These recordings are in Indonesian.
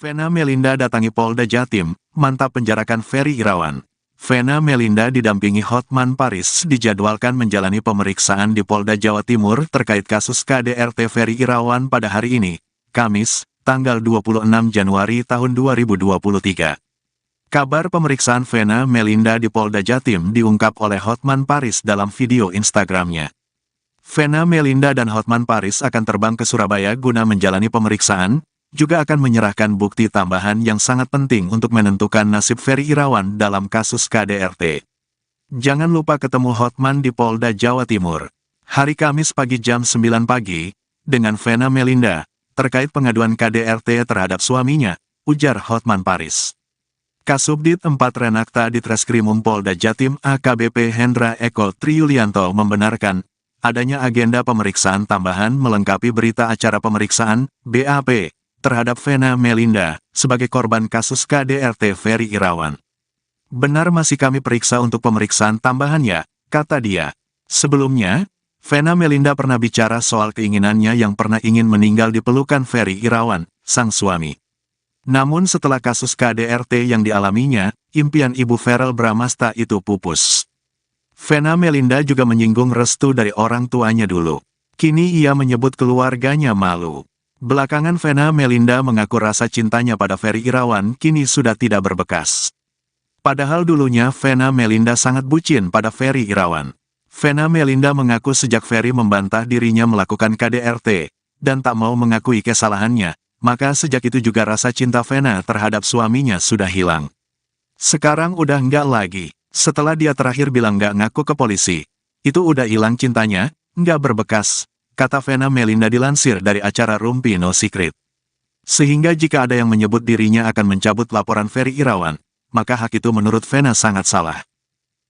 Vena Melinda datangi Polda Jatim, mantap penjarakan Ferry Irawan. Vena Melinda didampingi Hotman Paris dijadwalkan menjalani pemeriksaan di Polda Jawa Timur terkait kasus KDRT Ferry Irawan pada hari ini, Kamis, tanggal 26 Januari tahun 2023. Kabar pemeriksaan Vena Melinda di Polda Jatim diungkap oleh Hotman Paris dalam video Instagramnya. Vena Melinda dan Hotman Paris akan terbang ke Surabaya guna menjalani pemeriksaan, juga akan menyerahkan bukti tambahan yang sangat penting untuk menentukan nasib Ferry Irawan dalam kasus KDRT. Jangan lupa ketemu Hotman di Polda Jawa Timur, hari Kamis pagi jam 9 pagi, dengan Vena Melinda, terkait pengaduan KDRT terhadap suaminya, ujar Hotman Paris. Kasubdit 4 Renakta Ditreskrimum Polda Jatim AKBP Hendra Eko Triyulianto membenarkan adanya agenda pemeriksaan tambahan melengkapi berita acara pemeriksaan, BAP, terhadap Vena Melinda, sebagai korban kasus KDRT Ferry Irawan. Benar masih kami periksa untuk pemeriksaan tambahannya, kata dia. Sebelumnya, Vena Melinda pernah bicara soal keinginannya yang pernah ingin meninggal di pelukan Ferry Irawan, sang suami. Namun setelah kasus KDRT yang dialaminya, impian Ibu Verrel Bramasta itu pupus. Vena Melinda juga menyinggung restu dari orang tuanya dulu. Kini ia menyebut keluarganya malu. Belakangan Vena Melinda mengaku rasa cintanya pada Ferry Irawan kini sudah tidak berbekas. Padahal dulunya Vena Melinda sangat bucin pada Ferry Irawan. Vena Melinda mengaku sejak Ferry membantah dirinya melakukan KDRT, dan tak mau mengakui kesalahannya, maka sejak itu juga rasa cinta Vena terhadap suaminya sudah hilang. Sekarang udah enggak lagi, setelah dia terakhir bilang enggak ngaku ke polisi. Itu udah hilang cintanya, enggak berbekas, kata Vena Melinda dilansir dari acara Rumpi No Secret. Sehingga jika ada yang menyebut dirinya akan mencabut laporan Ferry Irawan, maka hak itu menurut Vena sangat salah.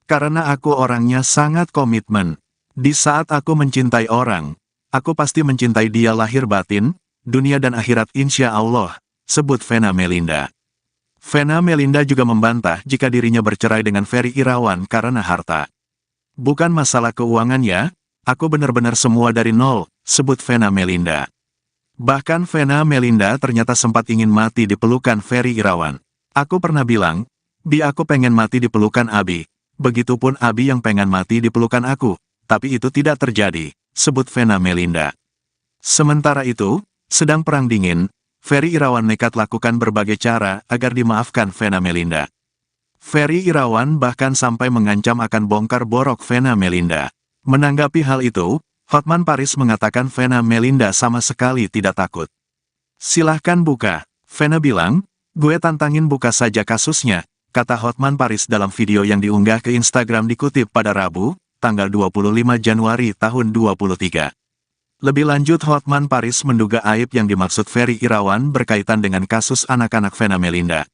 Karena aku orangnya sangat komitmen. Di saat aku mencintai orang, aku pasti mencintai dia lahir batin, dunia dan akhirat insya Allah, sebut Vena Melinda. Vena Melinda juga membantah jika dirinya bercerai dengan Ferry Irawan karena harta. Bukan masalah keuangan ya. Aku benar-benar semua dari nol, sebut Vena Melinda. Bahkan Vena Melinda ternyata sempat ingin mati di pelukan Ferry Irawan. Aku pernah bilang, Bi aku pengen mati di pelukan Abi. Begitupun Abi yang pengen mati di pelukan aku, tapi itu tidak terjadi, sebut Vena Melinda. Sementara itu, sedang perang dingin, Ferry Irawan nekat lakukan berbagai cara agar dimaafkan Vena Melinda. Ferry Irawan bahkan sampai mengancam akan bongkar borok Vena Melinda. Menanggapi hal itu, Hotman Paris mengatakan Vena Melinda sama sekali tidak takut. Silahkan buka, Vena bilang, gue tantangin buka saja kasusnya, kata Hotman Paris dalam video yang diunggah ke Instagram dikutip pada Rabu, tanggal 25 Januari tahun 2023. Lebih lanjut Hotman Paris menduga aib yang dimaksud Ferry Irawan berkaitan dengan kasus anak-anak Vena Melinda.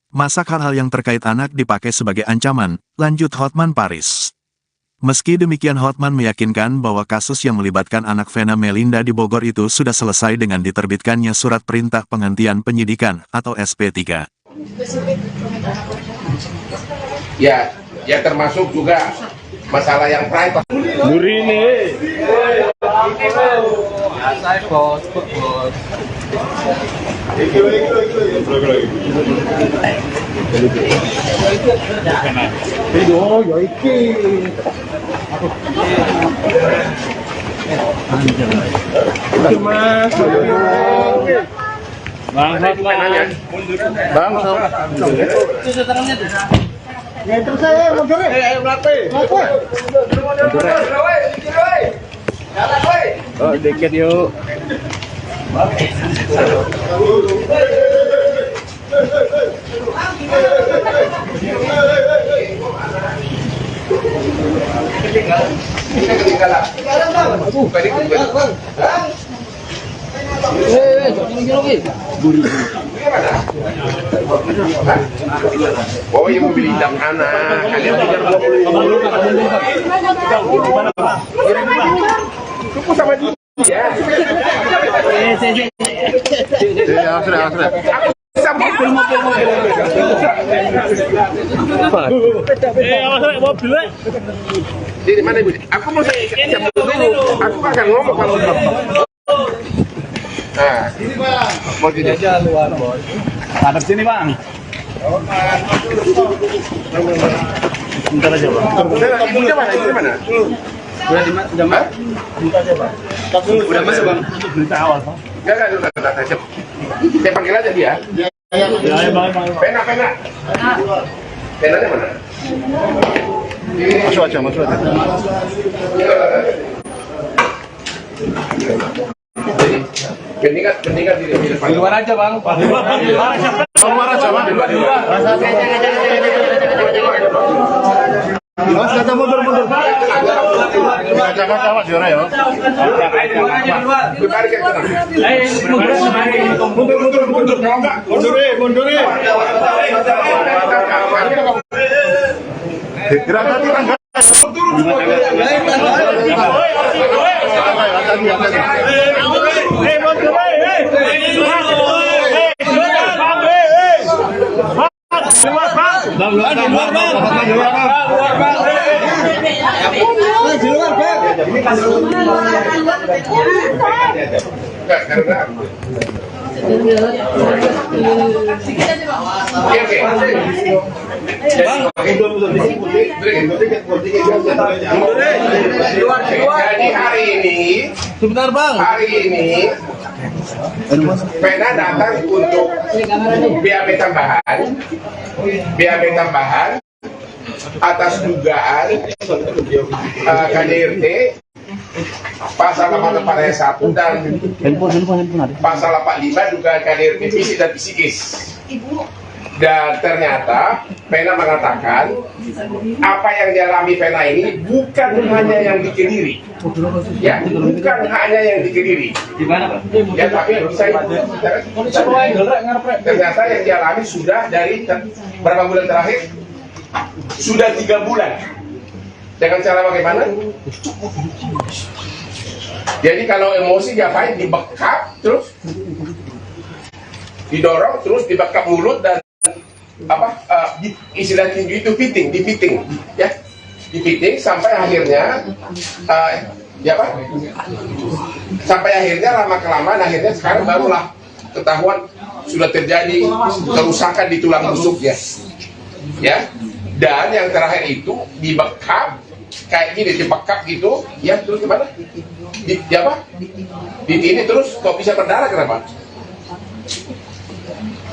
Masa hal-hal yang terkait anak dipakai sebagai ancaman, lanjut Hotman Paris. Meski demikian Hotman meyakinkan bahwa kasus yang melibatkan anak Vena Melinda di Bogor itu sudah selesai dengan diterbitkannya Surat Perintah Penghentian Penyidikan atau SP3. Ya termasuk juga masalah yang private. Murine. Saya bos, bos. Oh, dikit yuk. Oh, yang mau beli jam anak, kalian biar 20. Cukup sama dia. Jadi mana ibu? Aku mau siap dulu. Aku akan ngomong kalau nah, mau tidak luar bos. Hadap sini bang. Bentar aja bang. Ibunya mana? Ibunya mana? Udah mana? Udah masuk bang. Berita awal bang. Enggak. Saya panggil aja dia. Ya bang. Pena. Penanya mana? Masuk aja. Mendingan di depan. Di luar aja bang. Keluar aja bang. Mas kata mundur. Kaca mas Yora ya. Mundur. Gerakan. Jadi hari ini Pena datang untuk BAP tambahan atas dugaan KDRT pasal 88 ayat 1 dan pasal 85 dugaan KDRT fisik dan psikis. Dan ternyata Pena mengatakan apa yang dialami Pena ini bukan hanya yang di Kediri, ya, bukan hanya yang di Kediri. Ya, tapi ternyata yang dialami sudah dari berapa bulan terakhir? Sudah 3 bulan. Dengan cara bagaimana? Jadi kalau emosi diapain? Dibekap, terus didorong, terus dibekap mulut dan istilah tinju itu dipiting, ya, dipiting sampai akhirnya sampai akhirnya lama kelamaan akhirnya sekarang barulah ketahuan sudah terjadi kerusakan di tulang rusuknya, ya. Dan yang terakhir itu dibekap kayak gini, dibekap gitu, ya, terus gimana? Di ini terus kok bisa berdarah, kenapa?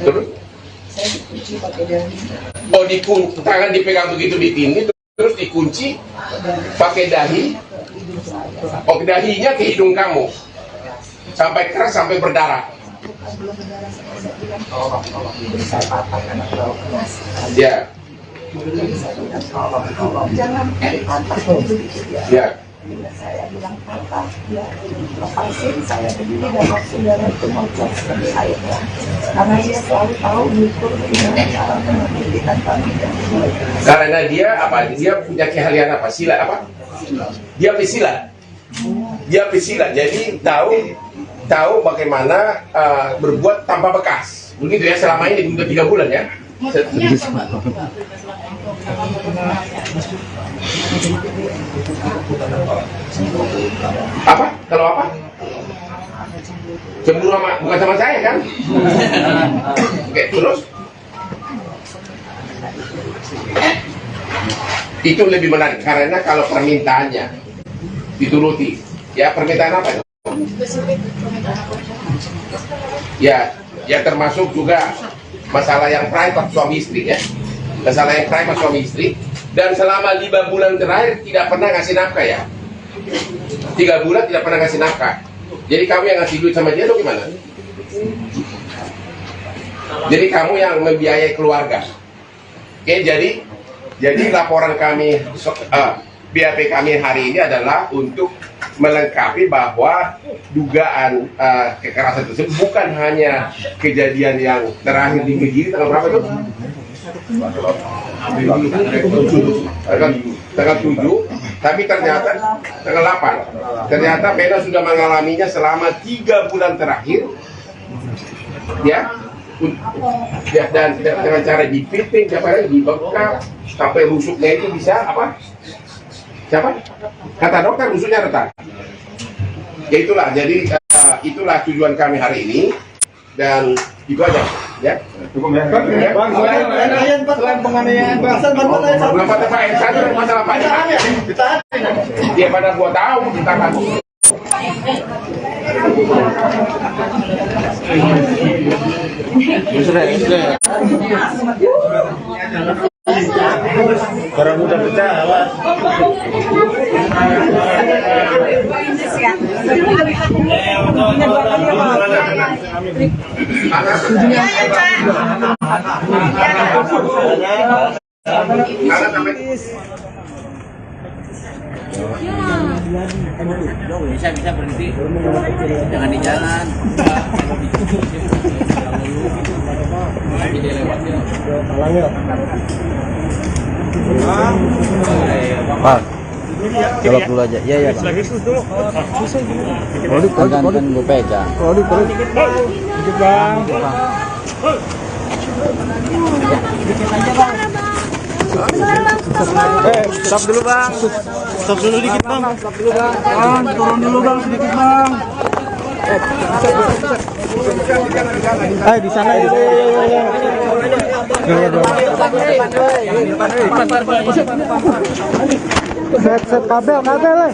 Terus tangan dipegang begitu di sini, terus dikunci pakai dahi. Dahinya ke hidung kamu sampai keras, sampai berdarah. Ya. Ya. Saya bilang patah, ya lepasin, saya berdiri dan saudara itu mencos dari airnya karena dia selalu tahu mengukur gimana cara menghentikan kami. Karena dia punya keahlian apa? Silat apa? Dia pesilat, jadi tahu bagaimana berbuat tanpa bekas. Begitu ya, selama ini udah 3 bulan ya. Apa? Kalau apa? Cemburu bukan sama saya kan? Oke, terus? Itu lebih menarik karena kalau permintaannya dituruti, ya, permintaan apa? Ya termasuk juga masalah yang private suami istri, ya. Masalah yang private suami istri. Dan selama 5 bulan terakhir tidak pernah ngasih nafkah, ya. 3 bulan tidak pernah ngasih nafkah. Jadi kamu yang ngasih duit sama dia tuh gimana? Jadi kamu yang membiayai keluarga. Oke, jadi laporan kami BAP kami hari ini adalah untuk melengkapi bahwa dugaan kekerasan tersebut bukan hanya kejadian yang terakhir di Kediri tanggal berapa itu? Tanggal 7, tapi ternyata tanggal 8. Ternyata Pena sudah mengalaminya selama 3 bulan terakhir, ya. Dan dengan cara dipiting, dibekap sampai rusuknya itu bisa apa? Siapa? Kata dokter rusuknya retak. Ya itulah, jadi itulah tujuan kami hari ini dan itu aja. Ya. Cukup ya. Bang, selain penganiayaan belum pada Pak satu masalah Pak ditahan. Dia pada gua tahu ditahan. Barang udah pecah, awas. Bisa berhenti, jangan di jalan. Pak, colok dulu aja. Iya, iya, Bang. Kan gue pegang. Dikit, Bang. Stop dulu, Bang. Stop dulu dikit, Bang. Stop dulu, Bang. Bang, turun dulu, Bang, sedikit, Bang. Di sana. Set kabel. Turun.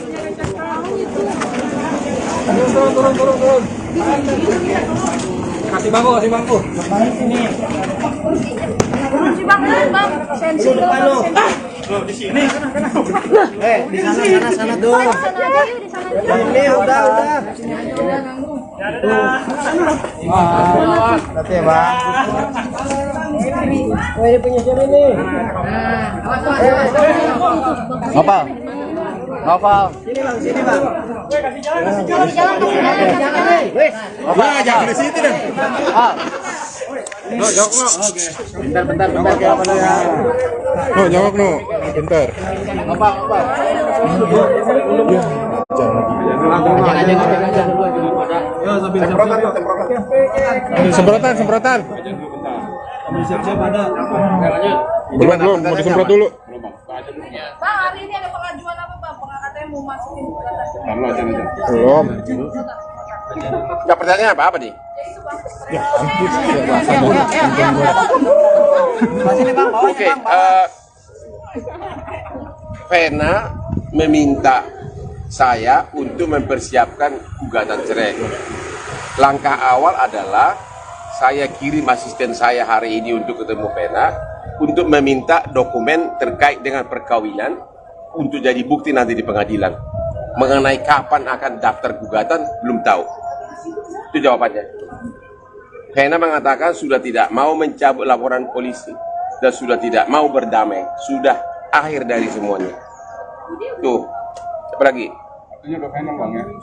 Kasih bangku. Bang, sensi dulu. Di sini. Di sana tuh. Ini udah. Nanti ya, Bang. Ini punya siapa ini? Ngopal. Sini, Bang. Jangan di situ deh. Jawab no. Bentar. Jawab no. Bentar. Ngopal. Semprotan. Belum, mau disemprot dulu. Bang, hari ini ada pengajuan apa, Bang? Katanya mau masukin Belum. Enggak pertanyaan apa nih? Oke, Vena meminta saya untuk mempersiapkan gugatan cerai. Langkah awal adalah saya kirim asisten saya hari ini untuk ketemu Vena untuk meminta dokumen terkait dengan perkawinan untuk jadi bukti nanti di pengadilan. Mengenai kapan akan daftar gugatan belum tahu. Itu jawabannya. Vena mengatakan sudah tidak mau mencabut laporan polisi dan sudah tidak mau berdamai. Sudah akhir dari semuanya. Tuh, apa lagi?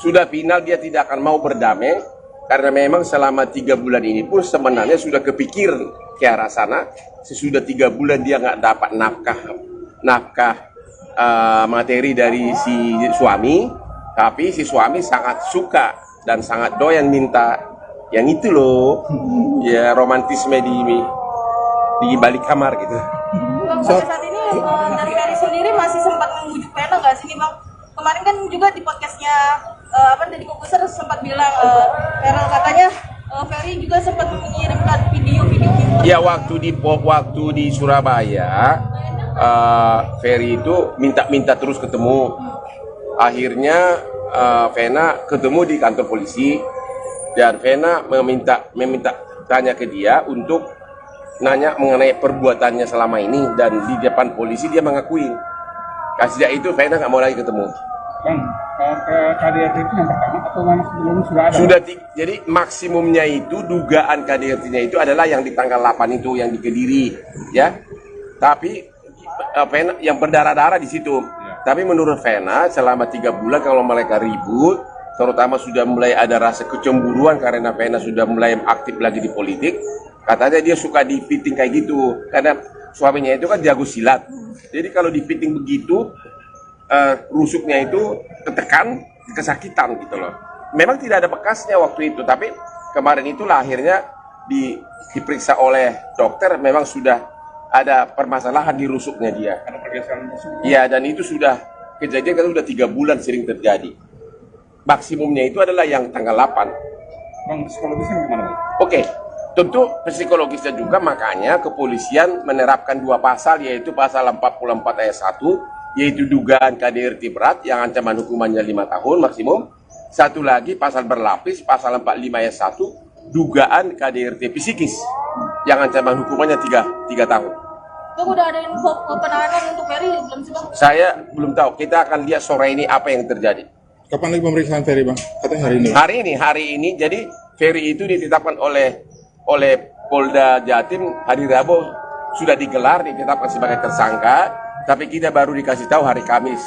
Sudah final, dia tidak akan mau berdamai karena memang selama 3 bulan ini pun sebenarnya sudah kepikir ke arah sana. Sesudah 3 bulan dia nggak dapat nafkah materi dari si suami, tapi si suami sangat suka dan sangat doyan minta yang itu loh, ya romantisme di balik kamar gitu. Bang, pada saat ini dari sendiri masih sempat membujuk Vena nggak sih nih, Bang? Kemarin kan juga di podcastnya Deddy Corbuzier sempat bilang katanya Ferry juga sempat mengirimkan video gitu. Ya waktu di Surabaya, Ferry itu minta terus ketemu. Akhirnya Vena ketemu di kantor polisi dan Vena meminta tanya ke dia untuk nanya mengenai perbuatannya selama ini, dan di depan polisi dia mengakuin. Sejak itu Vena nggak mau lagi ketemu. Bang, ke KDRT itu yang pertama atau memang sebelumnya sudah ada? Jadi maksimumnya itu dugaan KDRT-nya itu adalah yang di tanggal 8 itu yang di Kediri, ya. Tapi Vena yang berdarah-darah di situ. Ya. Tapi menurut Vena selama 3 bulan kalau mereka ribut, terutama sudah mulai ada rasa kecemburuan karena Vena sudah mulai aktif lagi di politik, katanya dia suka di fitting kayak gitu karena suaminya itu kan jago silat. Jadi kalau di fitting begitu, rusuknya itu ketekan, kesakitan gitu loh. Memang tidak ada bekasnya waktu itu, tapi kemarin itulah akhirnya diperiksa oleh dokter, memang sudah ada permasalahan di rusuknya dia. Ada pergeseran rusuk. Iya, dan itu sudah kejadian kan sudah 3 bulan sering terjadi. Maksimumnya itu adalah yang tanggal 8. Bang, psikologisnya gimana, Bang? Oke, Tentu psikologisnya juga, makanya kepolisian menerapkan 2 pasal, yaitu pasal 44 ayat 1, yaitu dugaan KDRT berat yang ancaman hukumannya 5 tahun maksimum. Satu lagi pasal berlapis, pasal 45 ayat 1, dugaan KDRT psikis yang ancaman hukumannya 3 tahun. Bang, udah ada info penahanan untuk Ferry belum sih Bang? Saya belum tahu, kita akan lihat sore ini apa yang terjadi. Kapan lagi pemeriksaan Ferry, Bang? Katanya hari ini. Hari ini, jadi Ferry itu ditetapkan oleh Polda Jatim hari Rabu, sudah digelar, ditetapkan sebagai tersangka, tapi kita baru dikasih tahu hari Kamis.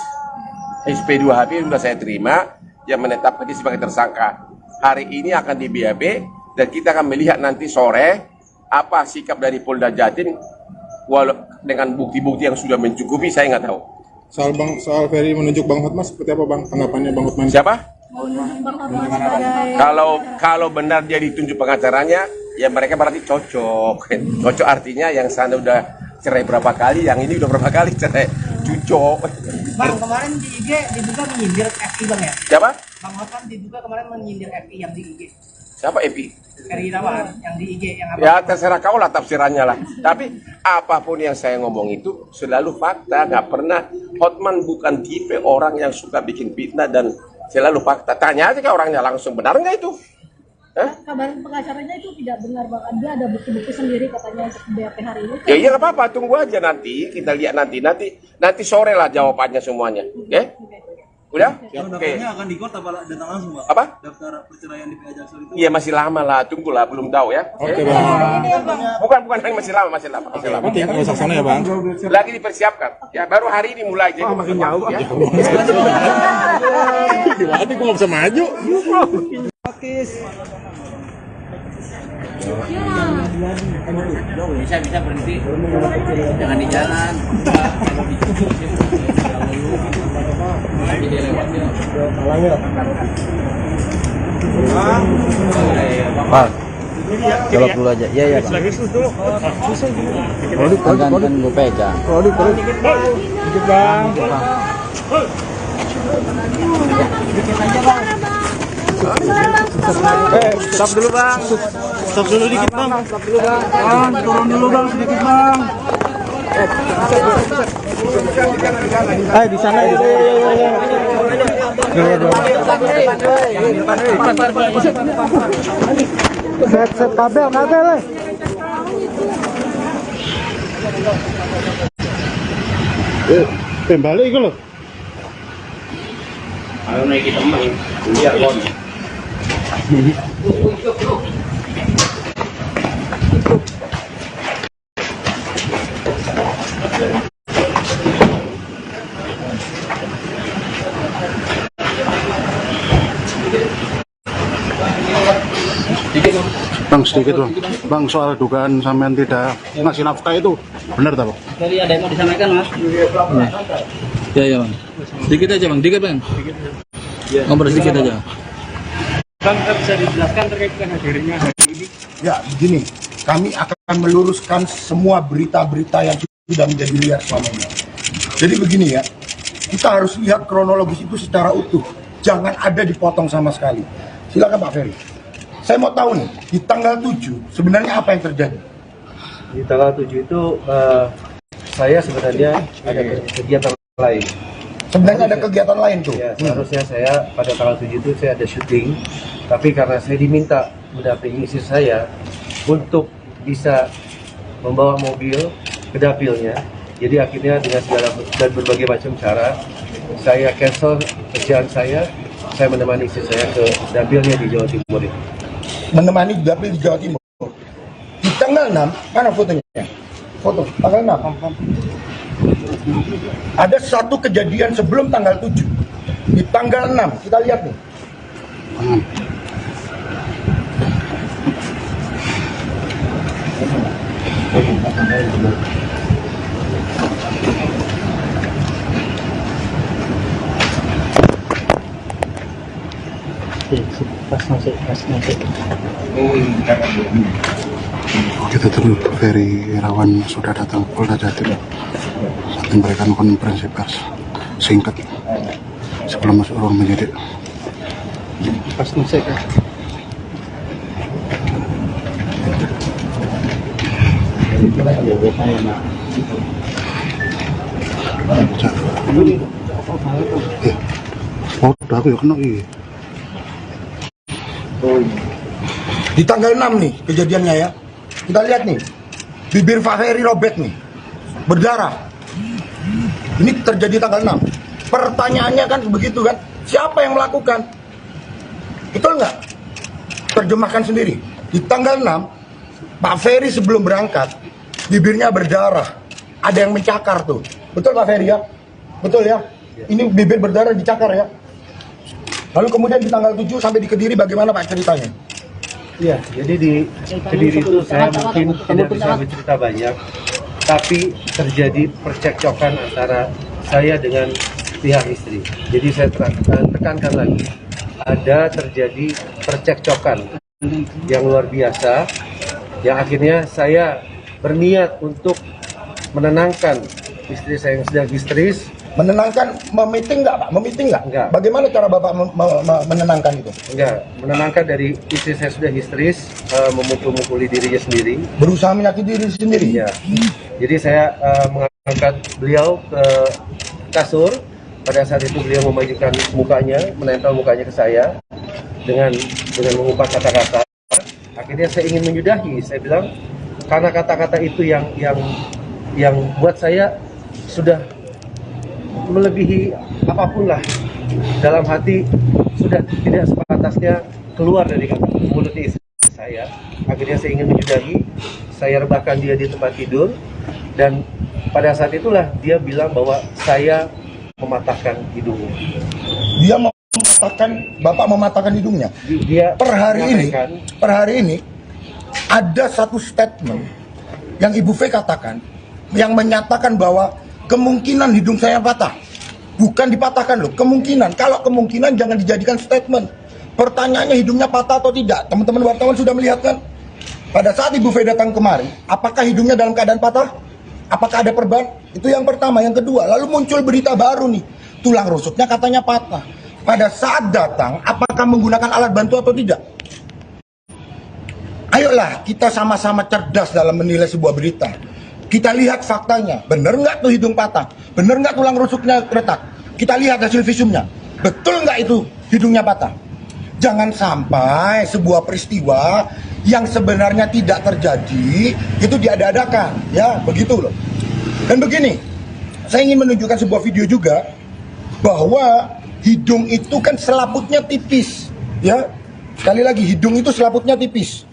SP2HP sudah saya terima, yang menetapkan dia sebagai tersangka. Hari ini akan di BAB, dan kita akan melihat nanti sore apa sikap dari Polda Jatim, walau dengan bukti-bukti yang sudah mencukupi, saya nggak tahu. Soal Ferry menunjuk Bang Hotman seperti apa, Bang? Tanggapannya Bang Hotman? Siapa? Bang Hotman sebagai Kalau benar dia ditunjuk pengacaranya, ya mereka berarti cocok. Cocok artinya yang sana udah cerai berapa kali, yang ini udah berapa kali cerai. Cocok. Bang, kemarin di IG diduga menyindir FI, Bang, ya? Siapa? Bang Hotman diduga kemarin menyindir FI yang di IG. Siapa Epi? Ferry Irawan yang di IG yang apa? Ya terserah kau lah tafsirannya lah. Tapi apapun yang saya ngomong itu selalu fakta, nggak pernah. Hotman bukan tipe orang yang suka bikin fitnah dan selalu fakta. Tanya aja ke orangnya langsung, benar nggak itu? kabar pengacaranya itu tidak benar Bang. Dia ada bukti-bukti sendiri katanya untuk BAP hari ini. Ya iya nggak apa-apa, tunggu aja nanti, kita lihat nanti sore lah jawabannya semuanya. Oke? Udah? Oke. Daftarnya akan di court apa datang langsung, Pak? Apa? Daftar perceraian di PA Jaksel itu. Iya masih lama lah, tunggulah, belum tahu ya. Oke, Bang. Bukan masih lama. Nanti akan sana ya, Bang. Lagi dipersiapkan. Ya baru hari ini mulai, jadi makin jauh ya. Gimana gue nggak bisa maju? Bisa berhenti, jangan di jalan. Tapi dia lewat ya. Pak, jawab dulu aja. Iya, iya, Bang. Kan gue pegang. Dikit, Bang. Stop dulu, Bang. Stop dulu dikit, Bang. Bang, turun dulu, Bang, sedikit, Bang. Di sana. Set kabel. Balik itu loh. Ayo naik teman, biar kon. Bang, sedikit Bang. Bang, soal dugaan sampean tidak ngasih nafkah itu benar tak, Bang? Jadi ada yang mau disampaikan, Mas? Ya, Bang. Sedikit aja, Bang. Dikit, Bang. Ngobrol sedikit aja. Bang, bisa dijelaskan terkait dengan hadirnya hari ini? Ya, begini. Kami akan meluruskan semua berita-berita yang sudah menjadi liar selama ini. Jadi begini ya, kita harus lihat kronologis itu secara utuh. Jangan ada dipotong sama sekali. Silakan Pak Ferry. Saya mau tahu nih, di tanggal 7 sebenarnya apa yang terjadi? Di tanggal 7 itu saya sebenarnya ada kegiatan lain. Sebenarnya ada kegiatan lain tuh. Ya, seharusnya saya pada tanggal 7 itu saya ada syuting, tapi karena saya diminta mendampingi istri saya untuk bisa membawa mobil ke dapilnya, jadi akhirnya dengan segala dan berbagai macam cara saya cancel kerjaan saya menemani istri saya ke dapilnya di Jawa Timur itu. Menemani dapil di Jawa Timur. Di tanggal 6, mana fotonya? Foto, tanggal 6. Ada satu kejadian sebelum tanggal 7. Di tanggal 6, kita lihat nih. Kita tunggu Ferry Irawan sudah datang Polda Jatim. Saat memberikan konferensi pers singkat sebelum masuk ruang penyidik. Pas Oh, udah aku ya kena iya. Di tanggal 6 nih kejadiannya ya. Kita lihat nih, bibir Pak Ferry robek nih, berdarah. Ini terjadi tanggal 6. Pertanyaannya kan begitu kan, siapa yang melakukan? Betul nggak? Terjemahkan sendiri. Di tanggal 6, Pak Ferry sebelum berangkat, bibirnya berdarah. Ada yang mencakar tuh. Betul Pak Ferry ya? Betul ya? Ini bibir berdarah dicakar ya? Lalu kemudian di tanggal 7 sampai di Kediri bagaimana Pak ceritanya? Iya, jadi di Kediri itu saya mungkin tidak bisa bercerita banyak, tapi terjadi percekcokan antara saya dengan pihak istri. Jadi saya tekankan lagi, ada terjadi percekcokan yang luar biasa, yang akhirnya saya berniat untuk menenangkan istri saya yang sedang histeris. Menenangkan, memiting nggak Pak? Memiting nggak? Enggak. Bagaimana cara Bapak menenangkan itu? Enggak, menenangkan dari istri saya sudah histeris, memukul-mukuli dirinya sendiri. Berusaha menyakiti diri sendiri? Iya. Jadi saya mengangkat beliau ke kasur. Pada saat itu beliau memajukan mukanya, menempel mukanya ke saya dengan mengumpat kata-kata. Akhirnya saya ingin menyudahi. Saya bilang karena kata-kata itu yang buat saya sudah melebihi apapun lah, dalam hati sudah tidak sepantasnya keluar dari mulut istri saya. Akhirnya saya ingin menyudahi, saya rebahkan dia di tempat tidur, dan pada saat itulah dia bilang bahwa saya mematahkan hidungnya. Dia mematahkan, Bapak mematahkan hidungnya. Dia per hari ini ada satu statement yang Ibu V katakan yang menyatakan bahwa kemungkinan hidung saya patah. Bukan dipatahkan loh, kemungkinan. Kalau kemungkinan jangan dijadikan statement. Pertanyaannya hidungnya patah atau tidak. Teman-teman wartawan sudah melihat kan? Pada saat Ibu V datang kemari, apakah hidungnya dalam keadaan patah? Apakah ada perban? Itu yang pertama. Yang kedua, lalu muncul berita baru nih. Tulang rusuknya katanya patah. Pada saat datang, apakah menggunakan alat bantu atau tidak? Ayolah, kita sama-sama cerdas dalam menilai sebuah berita. Kita lihat faktanya, bener nggak tuh hidung patah? Bener nggak tulang rusuknya retak? Kita lihat hasil visumnya, betul nggak itu hidungnya patah? Jangan sampai sebuah peristiwa yang sebenarnya tidak terjadi, itu diada-adakan, ya begitu loh. Dan begini, saya ingin menunjukkan sebuah video juga, bahwa hidung itu kan selaputnya tipis, ya. Sekali lagi, hidung itu selaputnya tipis.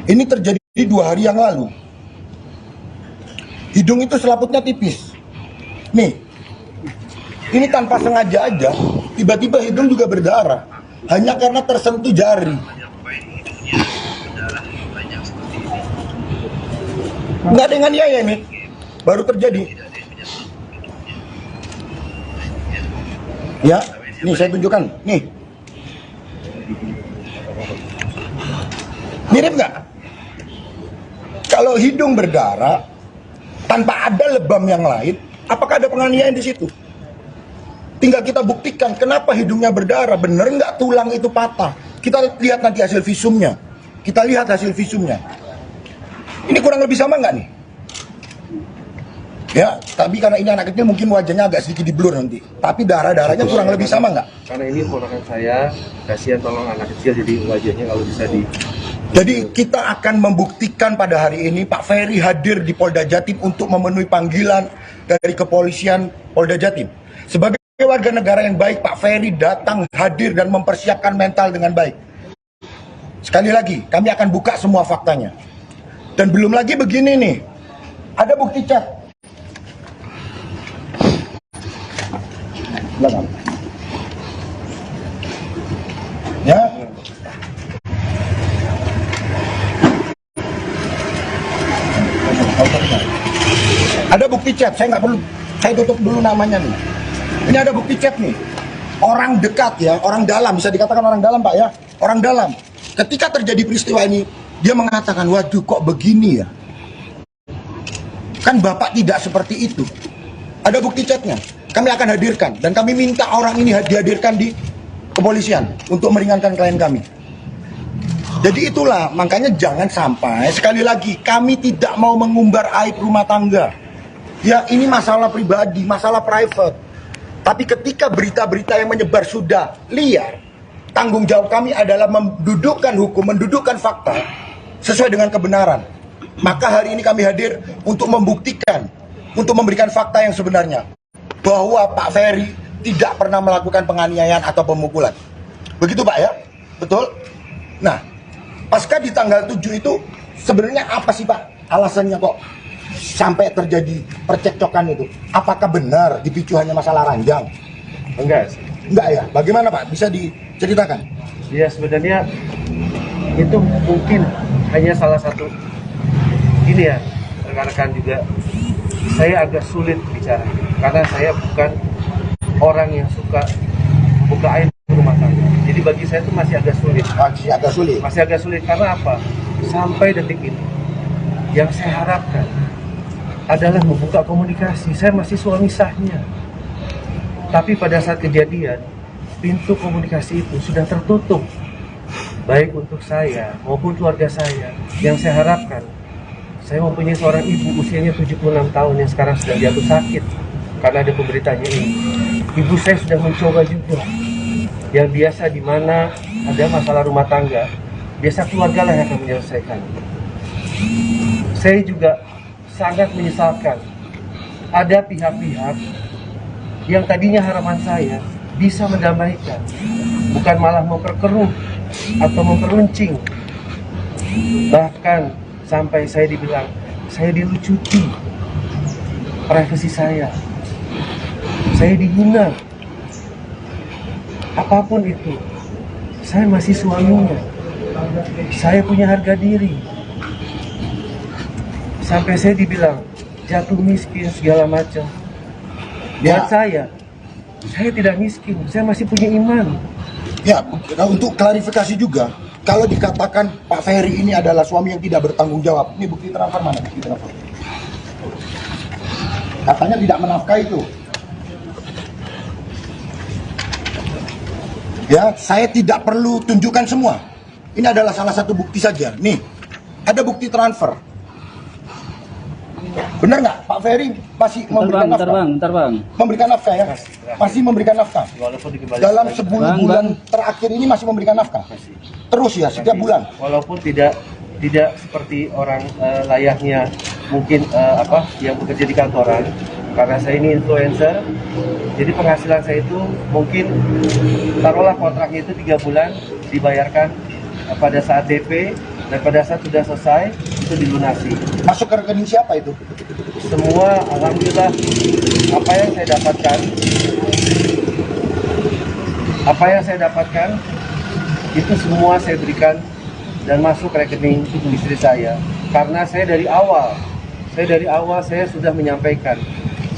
Ini terjadi 2 hari yang lalu. Hidung itu selaputnya tipis. Nih, ini tanpa sengaja aja, tiba-tiba hidung juga berdarah. Hanya karena tersentuh jari. Nggak dengan ya ini, baru terjadi. Ya, nih saya tunjukkan. Nih. Mirip nggak? Kalau hidung berdarah tanpa ada lebam yang lain, apakah ada penganiayaan di situ? Tinggal kita buktikan kenapa hidungnya berdarah, bener nggak tulang itu patah? Kita lihat nanti hasil visumnya. Kita lihat hasil visumnya. Ini kurang lebih sama nggak nih? Ya, tapi karena ini anak kecil mungkin wajahnya agak sedikit di blur nanti. Tapi darah-darahnya kurang lebih sama nggak? Karena ini ponakan saya, kasihan tolong anak kecil, jadi wajahnya kalau bisa di... Jadi kita akan membuktikan pada hari ini Pak Ferry hadir di Polda Jatim untuk memenuhi panggilan dari kepolisian Polda Jatim. Sebagai warga negara yang baik, Pak Ferry datang hadir dan mempersiapkan mental dengan baik. Sekali lagi, kami akan buka semua faktanya. Dan belum lagi begini nih, ada bukti chat. Ya. Ada bukti chat, saya nggak perlu, saya tutup dulu namanya nih. Ini ada bukti chat nih. Orang dekat ya, orang dalam, bisa dikatakan orang dalam Pak ya, orang dalam. Ketika terjadi peristiwa ini, dia mengatakan, waduh kok begini ya. Kan Bapak tidak seperti itu. Ada bukti chatnya, kami akan hadirkan. Dan kami minta orang ini dihadirkan di kepolisian untuk meringankan klien kami. Jadi itulah, makanya jangan sampai, sekali lagi, kami tidak mau mengumbar aib rumah tangga. Ya, ini masalah pribadi, masalah private. Tapi ketika berita-berita yang menyebar sudah liar, tanggung jawab kami adalah mendudukkan hukum, mendudukkan fakta sesuai dengan kebenaran. Maka hari ini kami hadir untuk membuktikan, untuk memberikan fakta yang sebenarnya, bahwa Pak Ferry tidak pernah melakukan penganiayaan atau pemukulan. Begitu Pak ya? Betul? Nah, pasca di tanggal 7 itu sebenarnya apa sih Pak alasannya kok sampai terjadi percekcokan itu? Apakah benar dipicu hanya masalah ranjang? Enggak sih. Enggak ya? Bagaimana Pak? Bisa diceritakan? Ya sebenarnya itu mungkin hanya salah satu. Ini ya, rekan-rekan juga, saya agak sulit bicara karena saya bukan orang yang suka buka aib rumah tangga. Jadi bagi saya itu masih agak sulit. Masih agak sulit karena apa? Sampai detik ini, yang saya harapkan adalah membuka komunikasi. Saya masih suami sahnya, tapi pada saat kejadian, pintu komunikasi itu sudah tertutup, baik untuk saya maupun keluarga saya. Yang saya harapkan, saya mempunyai seorang ibu usianya 76 tahun yang sekarang sedang jatuh sakit karena ada pemberitanya ini. Ibu saya sudah mencoba juga, yang biasa di mana ada masalah rumah tangga, biasa keluarga lah yang akan menyelesaikan. Saya juga sangat menyesalkan ada pihak-pihak yang tadinya harapan saya bisa mendamaikan, bukan malah memperkeruh atau memperuncing. Bahkan sampai saya dibilang saya dilucuti privasi saya dihina. Apapun itu, saya masih suaminya, saya punya harga diri. Sampai saya dibilang jatuh miskin segala macam. Buat saya tidak miskin, saya masih punya iman. Ya, untuk klarifikasi juga, kalau dikatakan Pak Ferry ini adalah suami yang tidak bertanggung jawab, ini bukti transfer mana? Bukti transfer. Katanya tidak menafkahi itu. Ya, saya tidak perlu tunjukkan semua. Ini adalah salah satu bukti saja. Nih, ada bukti transfer. Benar nggak, Pak Ferry masih memberikan nafkah? Bentar bang. Memberikan nafkah ya? Masih memberikan nafkah. Dalam 10 bulan terakhir ini masih memberikan nafkah. Terus ya, setiap bulan. Walaupun tidak seperti orang layaknya mungkin yang bekerja di kantoran, karena saya ini influencer, jadi penghasilan saya itu mungkin taruhlah kontraknya itu 3 bulan dibayarkan pada saat DP, dan pada saat sudah selesai itu dilunasi. Masuk ke rekening siapa itu? Semua alhamdulillah apa yang saya dapatkan itu semua saya berikan dan masuk ke rekening istri saya. Karena saya dari awal saya sudah menyampaikan,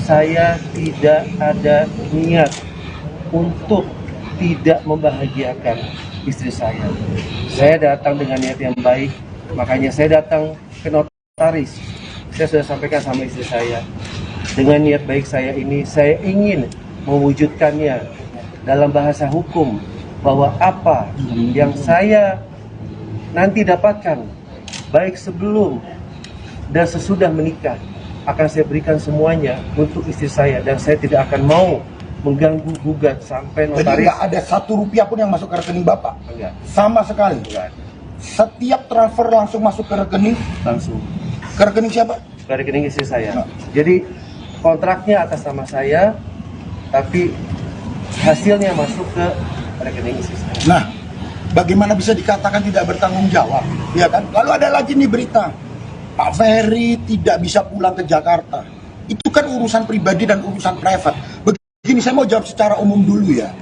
saya tidak ada niat untuk tidak membahagiakan istri saya. Saya datang dengan niat yang baik, makanya saya datang ke notaris. Saya sudah sampaikan sama istri saya, dengan niat baik saya ini, saya ingin mewujudkannya dalam bahasa hukum, bahwa apa yang saya nanti dapatkan, baik sebelum dan sesudah menikah, akan saya berikan semuanya untuk istri saya, dan saya tidak akan mau mengganggu gugat sampai notaris. Jadi nggak ada 1 rupiah pun yang masuk ke rekening Bapak? Enggak. Sama sekali? Enggak. Setiap transfer langsung masuk ke rekening? Langsung. Ke rekening siapa? Ke rekening istri saya. Jadi kontraknya atas nama saya, tapi hasilnya masuk ke rekening istri saya. Nah, bagaimana bisa dikatakan tidak bertanggung jawab? Ya kan? Lalu ada lagi nih berita, Pak Ferry tidak bisa pulang ke Jakarta. Itu kan urusan pribadi dan urusan private. Begini, saya mau jawab secara umum dulu ya.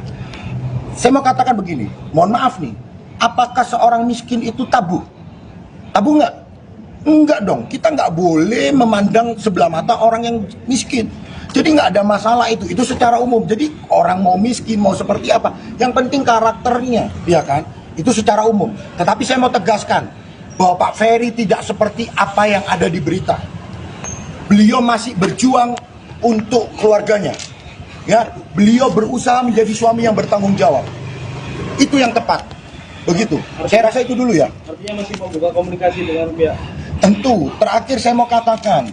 Saya mau katakan begini, mohon maaf nih, apakah seorang miskin itu tabu? Tabu nggak? Enggak dong, kita nggak boleh memandang sebelah mata orang yang miskin. Jadi nggak ada masalah itu secara umum. Jadi orang mau miskin, mau seperti apa, yang penting karakternya, ya kan? Itu secara umum. Tetapi saya mau tegaskan bahwa Pak Ferry tidak seperti apa yang ada di berita. Beliau masih berjuang untuk keluarganya. Ya, beliau berusaha menjadi suami yang bertanggung jawab. Itu yang tepat. Begitu. Saya rasa itu dulu ya. Artinya masih membuka komunikasi dengan pihak. Tentu. Terakhir saya mau katakan,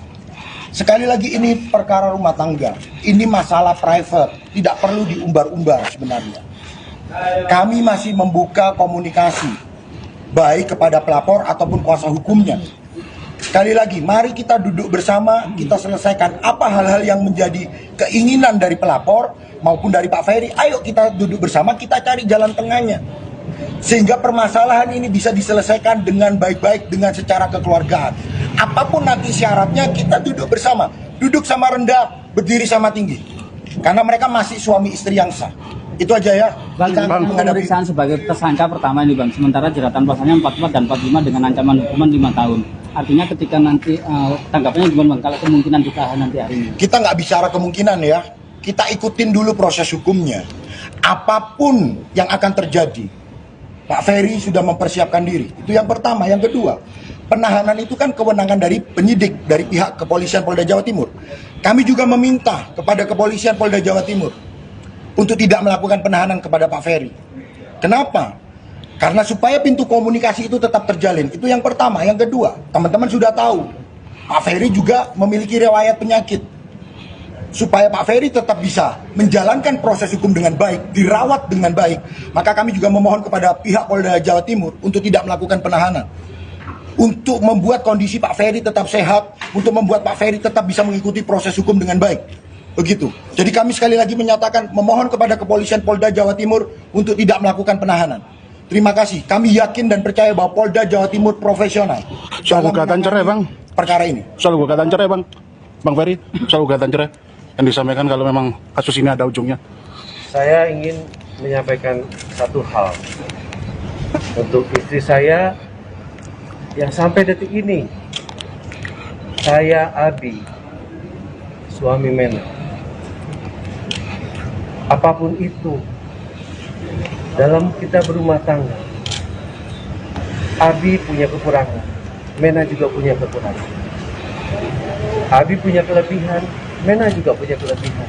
sekali lagi ini perkara rumah tangga. Ini masalah private, tidak perlu diumbar-umbar sebenarnya. Kami masih membuka komunikasi, baik kepada pelapor ataupun kuasa hukumnya. Sekali lagi, mari kita duduk bersama, kita selesaikan apa hal-hal yang menjadi keinginan dari pelapor maupun dari Pak Ferry. Ayo kita duduk bersama, kita cari jalan tengahnya. Sehingga permasalahan ini bisa diselesaikan dengan baik-baik, dengan secara kekeluargaan. Apapun nanti syaratnya, kita duduk bersama. Duduk sama rendah, berdiri sama tinggi. Karena mereka masih suami istri yang sah. Itu aja ya. Bang, pemeriksaan sebagai tersangka pertama ini Bang, sementara jeratan pasalnya 44 dan 45 dengan ancaman hukuman 5 tahun. Artinya ketika nanti tanggapannya gimana Bang, kalau kemungkinan ditahan nanti hari ini? Kita nggak bicara kemungkinan ya. Kita ikutin dulu proses hukumnya. Apapun yang akan terjadi, Pak Ferry sudah mempersiapkan diri. Itu yang pertama. Yang kedua, penahanan itu kan kewenangan dari penyidik, dari pihak kepolisian Polda Jawa Timur. Kami juga meminta kepada kepolisian Polda Jawa Timur untuk tidak melakukan penahanan kepada Pak Ferry. Kenapa? Karena supaya pintu komunikasi itu tetap terjalin. Itu yang pertama. Yang kedua, teman-teman sudah tahu, Pak Ferry juga memiliki riwayat penyakit. Supaya Pak Ferry tetap bisa menjalankan proses hukum dengan baik, dirawat dengan baik, maka kami juga memohon kepada pihak Polda Jawa Timur untuk tidak melakukan penahanan. Untuk membuat kondisi Pak Ferry tetap sehat, untuk membuat Pak Ferry tetap bisa mengikuti proses hukum dengan baik. Begitu. Jadi kami sekali lagi menyatakan memohon kepada kepolisian Polda Jawa Timur untuk tidak melakukan penahanan. Terima kasih. Kami yakin dan percaya bahwa Polda Jawa Timur profesional. Soal gugatan cerai Bang. Perkara ini. Soal gugatan cerai Bang. Bang Ferry, soal gugatan cerai yang disampaikan kalau memang kasus ini ada ujungnya. Saya ingin menyampaikan satu hal untuk istri saya yang sampai detik ini, saya Abi, suami Mena. Apapun itu, dalam kita berumah tangga, Abi punya kekurangan, Mena juga punya kekurangan. Abi punya kelebihan, Mena juga punya kelebihan.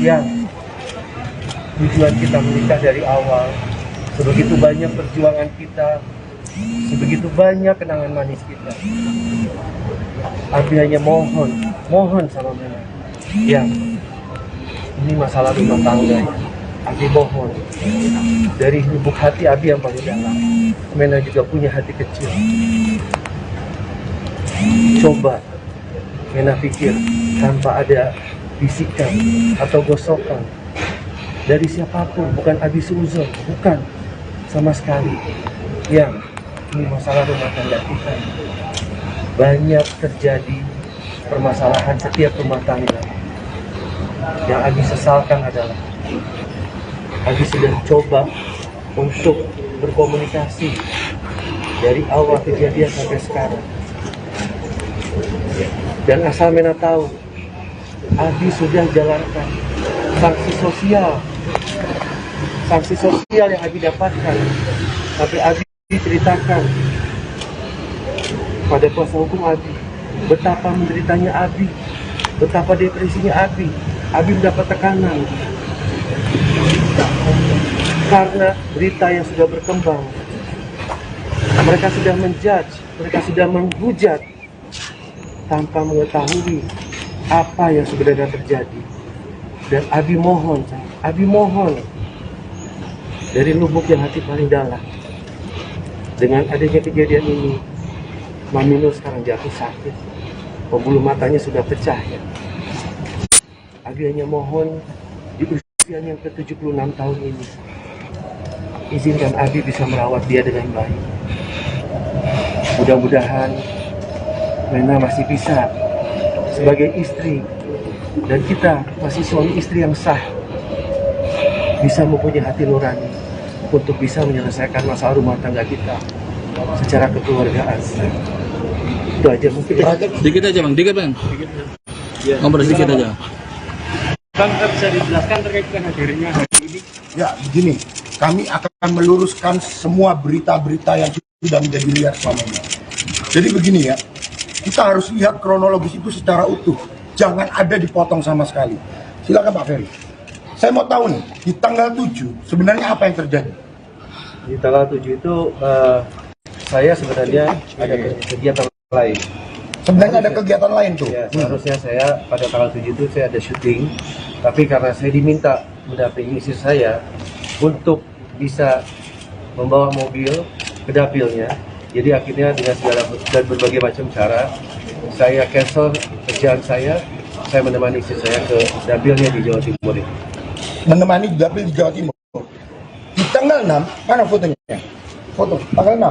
Yang tujuan kita menikah dari awal, sebegitu banyak perjuangan kita, sebegitu banyak kenangan manis kita. Abi hanya mohon sama Mena, yang ini masalah rumah tangga ya. Abi mohon dari lubuk hati Abi yang paling dalam. Mena juga punya hati kecil. Coba Mena pikir tanpa ada bisikan atau gosokan dari siapapun, bukan Abi seuzon, bukan sama sekali. Yang ini masalah rumah tangga kita. Banyak terjadi permasalahan setiap rumah tangga. Yang Abi sesalkan adalah Abi sudah coba untuk berkomunikasi dari awal kejadian sampai sekarang. Dan asal Mena tahu, Abi sudah jalankan sanksi sosial yang Abi dapatkan. Tapi Abi ceritakan pada kuasa hukum Abi betapa menderitanya Abi, betapa depresinya Abi. Abi mendapat tekanan karena berita yang sudah berkembang. Mereka sudah menjudge, mereka sudah menghujat tanpa mengetahui apa yang sebenarnya terjadi. Dan Abi mohon dari lubuk yang hati paling dalam, dengan adanya kejadian ini, Mami Nur sekarang jatuh sakit, pembuluh matanya sudah pecah ya. Abi hanya mohon di usia yang ke-76 tahun ini, izinkan Abi bisa merawat dia dengan baik. Mudah-mudahan Mena masih bisa sebagai istri, dan kita masih suami istri yang sah, bisa mempunyai hati nurani untuk bisa menyelesaikan masalah rumah tangga kita secara kekeluargaan. Itu aja mungkin. Dikit aja Bang, dikit Bang. Ngobrol sedikit aja. Bang, bisa dijelaskan terkait dengan hadirnya hari ini? Ya, begini. Kami akan meluruskan semua berita-berita yang sudah menjadi liar selama ini. Jadi begini ya, kita harus lihat kronologis itu secara utuh. Jangan ada dipotong sama sekali. Silakan Pak Ferry. Saya mau tahu nih, di tanggal 7 sebenarnya apa yang terjadi? Di tanggal 7 itu saya sebenarnya ada kegiatan lain. Sebenarnya ada kegiatan lain tuh. Ya, seharusnya saya pada tanggal 7 itu saya ada syuting, tapi karena saya diminta mendampingi istri saya untuk bisa membawa mobil ke dapilnya, jadi akhirnya dengan segala dan berbagai macam cara saya cancel kerjaan saya menemani istri saya ke dapilnya di Jawa Timur ini. Menemani dapil di Jawa Timur. Di tanggal 6, mana fotonya? Foto, tanggal 6.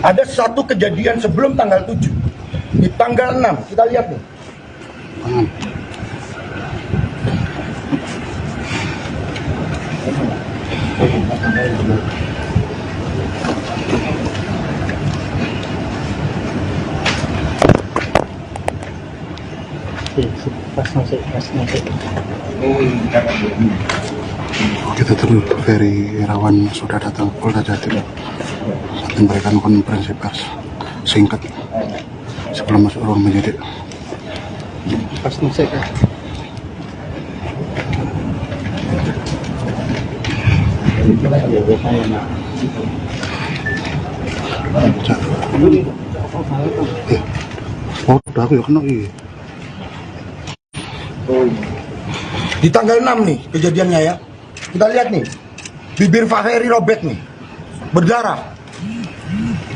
Ada satu kejadian sebelum tanggal 7. Di tanggal 6, kita lihat nih. Kita terus Ferry Irawan sudah datang ke Polda Jatim saat memberikan konferensi pers singkat sebelum masuk ruang penyidik. Udah aku ya kena Di tanggal 6 nih kejadiannya ya. Kita lihat nih. Bibir Pak Ferry robek nih. Berdarah.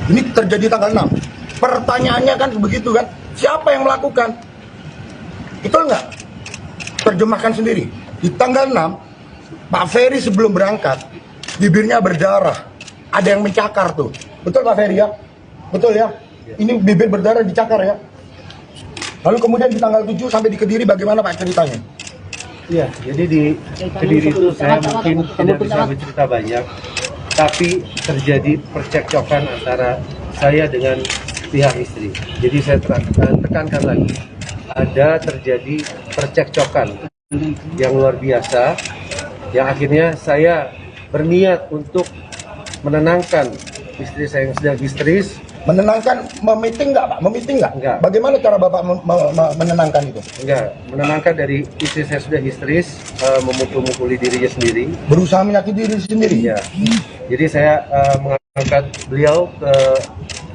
Ini terjadi tanggal 6. Pertanyaannya kan begitu kan. Siapa yang melakukan? Betul nggak? Terjemahkan sendiri. Di tanggal 6, Pak Ferry sebelum berangkat, bibirnya berdarah. Ada yang mencakar tuh. Betul Pak Ferry ya? Betul ya? Ini bibir berdarah dicakar ya? Lalu kemudian di tanggal 7 sampai di Kediri bagaimana Pak ceritanya? Iya, jadi di Kediri itu saya mungkin tidak bisa bercerita banyak, tapi terjadi percekcokan antara saya dengan pihak istri. Jadi saya tekankan lagi, ada terjadi percekcokan yang luar biasa, yang akhirnya saya berniat untuk menenangkan istri saya yang sedang histeris. Menenangkan, memiting nggak Pak? Memiting nggak? Enggak. Bagaimana cara Bapak menenangkan itu? Enggak, menenangkan dari istri saya sudah histeris, memukul-mukuli dirinya sendiri. Berusaha menyakiti diri sendiri? Iya. Jadi saya mengangkat beliau ke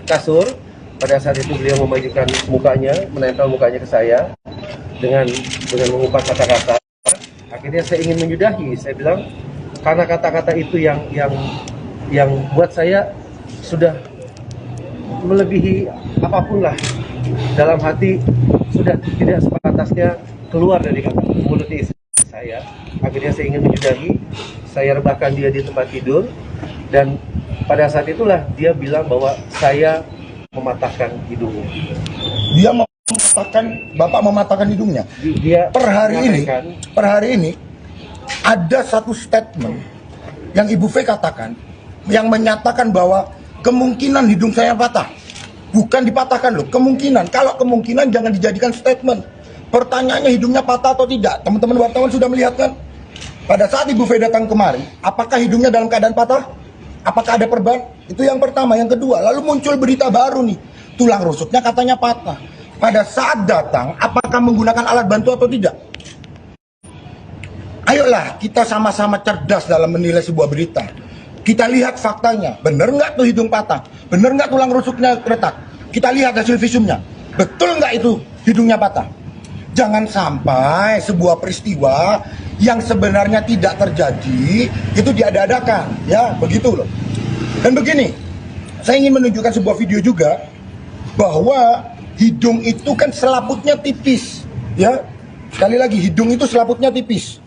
kasur. Pada saat itu beliau memajukan mukanya, menempel mukanya ke saya dengan mengumpat kata-kata. Akhirnya saya ingin menyudahi. Saya bilang karena kata-kata itu yang buat saya sudah melebihi apapun lah, dalam hati sudah tidak sepantasnya keluar dari mulut istri saya. Akhirnya saya ingin menyudahi, saya rebahkan dia di tempat tidur, dan pada saat itulah dia bilang bahwa saya mematahkan hidungnya. Dia mematahkan, Bapak mematahkan hidungnya. Dia per hari ini ada satu statement yang Ibu V katakan yang menyatakan bahwa kemungkinan hidung saya patah. Bukan dipatahkan loh, kemungkinan. Kalau kemungkinan jangan dijadikan statement. Pertanyaannya hidungnya patah atau tidak. Teman-teman wartawan sudah melihat kan? Pada saat Ibu V datang kemari, apakah hidungnya dalam keadaan patah? Apakah ada perban? Itu yang pertama. Yang kedua, lalu muncul berita baru nih. Tulang rusuknya katanya patah. Pada saat datang, apakah menggunakan alat bantu atau tidak? Ayolah, kita sama-sama cerdas dalam menilai sebuah berita. Kita lihat faktanya, bener nggak tuh hidung patah? Bener nggak tulang rusuknya retak? Kita lihat hasil visumnya, betul nggak itu hidungnya patah? Jangan sampai sebuah peristiwa yang sebenarnya tidak terjadi, itu diada-adakan, ya begitu loh. Dan begini, saya ingin menunjukkan sebuah video juga, bahwa hidung itu kan selaputnya tipis, ya. Sekali lagi, hidung itu selaputnya tipis.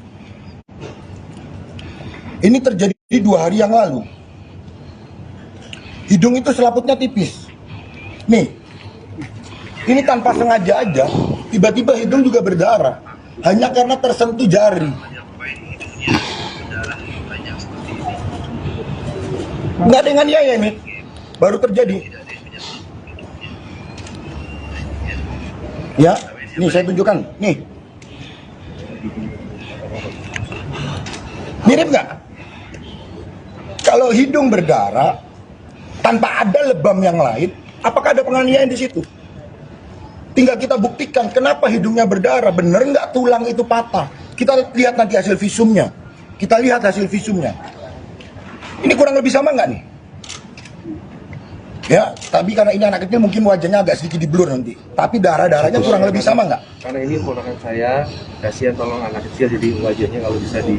Ini terjadi 2 hari yang lalu. Hidung itu selaputnya tipis. Nih, ini tanpa sengaja aja, tiba-tiba hidung juga berdarah. Hanya karena tersentuh jari. Nggak dengan ya ini, baru terjadi. Ya, nih saya tunjukkan. Nih. Mirip nggak? Kalau hidung berdarah tanpa ada lebam yang lain, apakah ada penganiayaan di situ? Tinggal kita buktikan kenapa hidungnya berdarah, bener nggak tulang itu patah? Kita lihat nanti hasil visumnya. Kita lihat hasil visumnya. Ini kurang lebih sama nggak nih? Ya, tapi karena ini anak kecil mungkin wajahnya agak sedikit di-blur nanti. Tapi darah-darahnya kurang lebih sama nggak? Karena ini ponakan saya, kasihan tolong anak kecil jadi wajahnya kalau bisa di...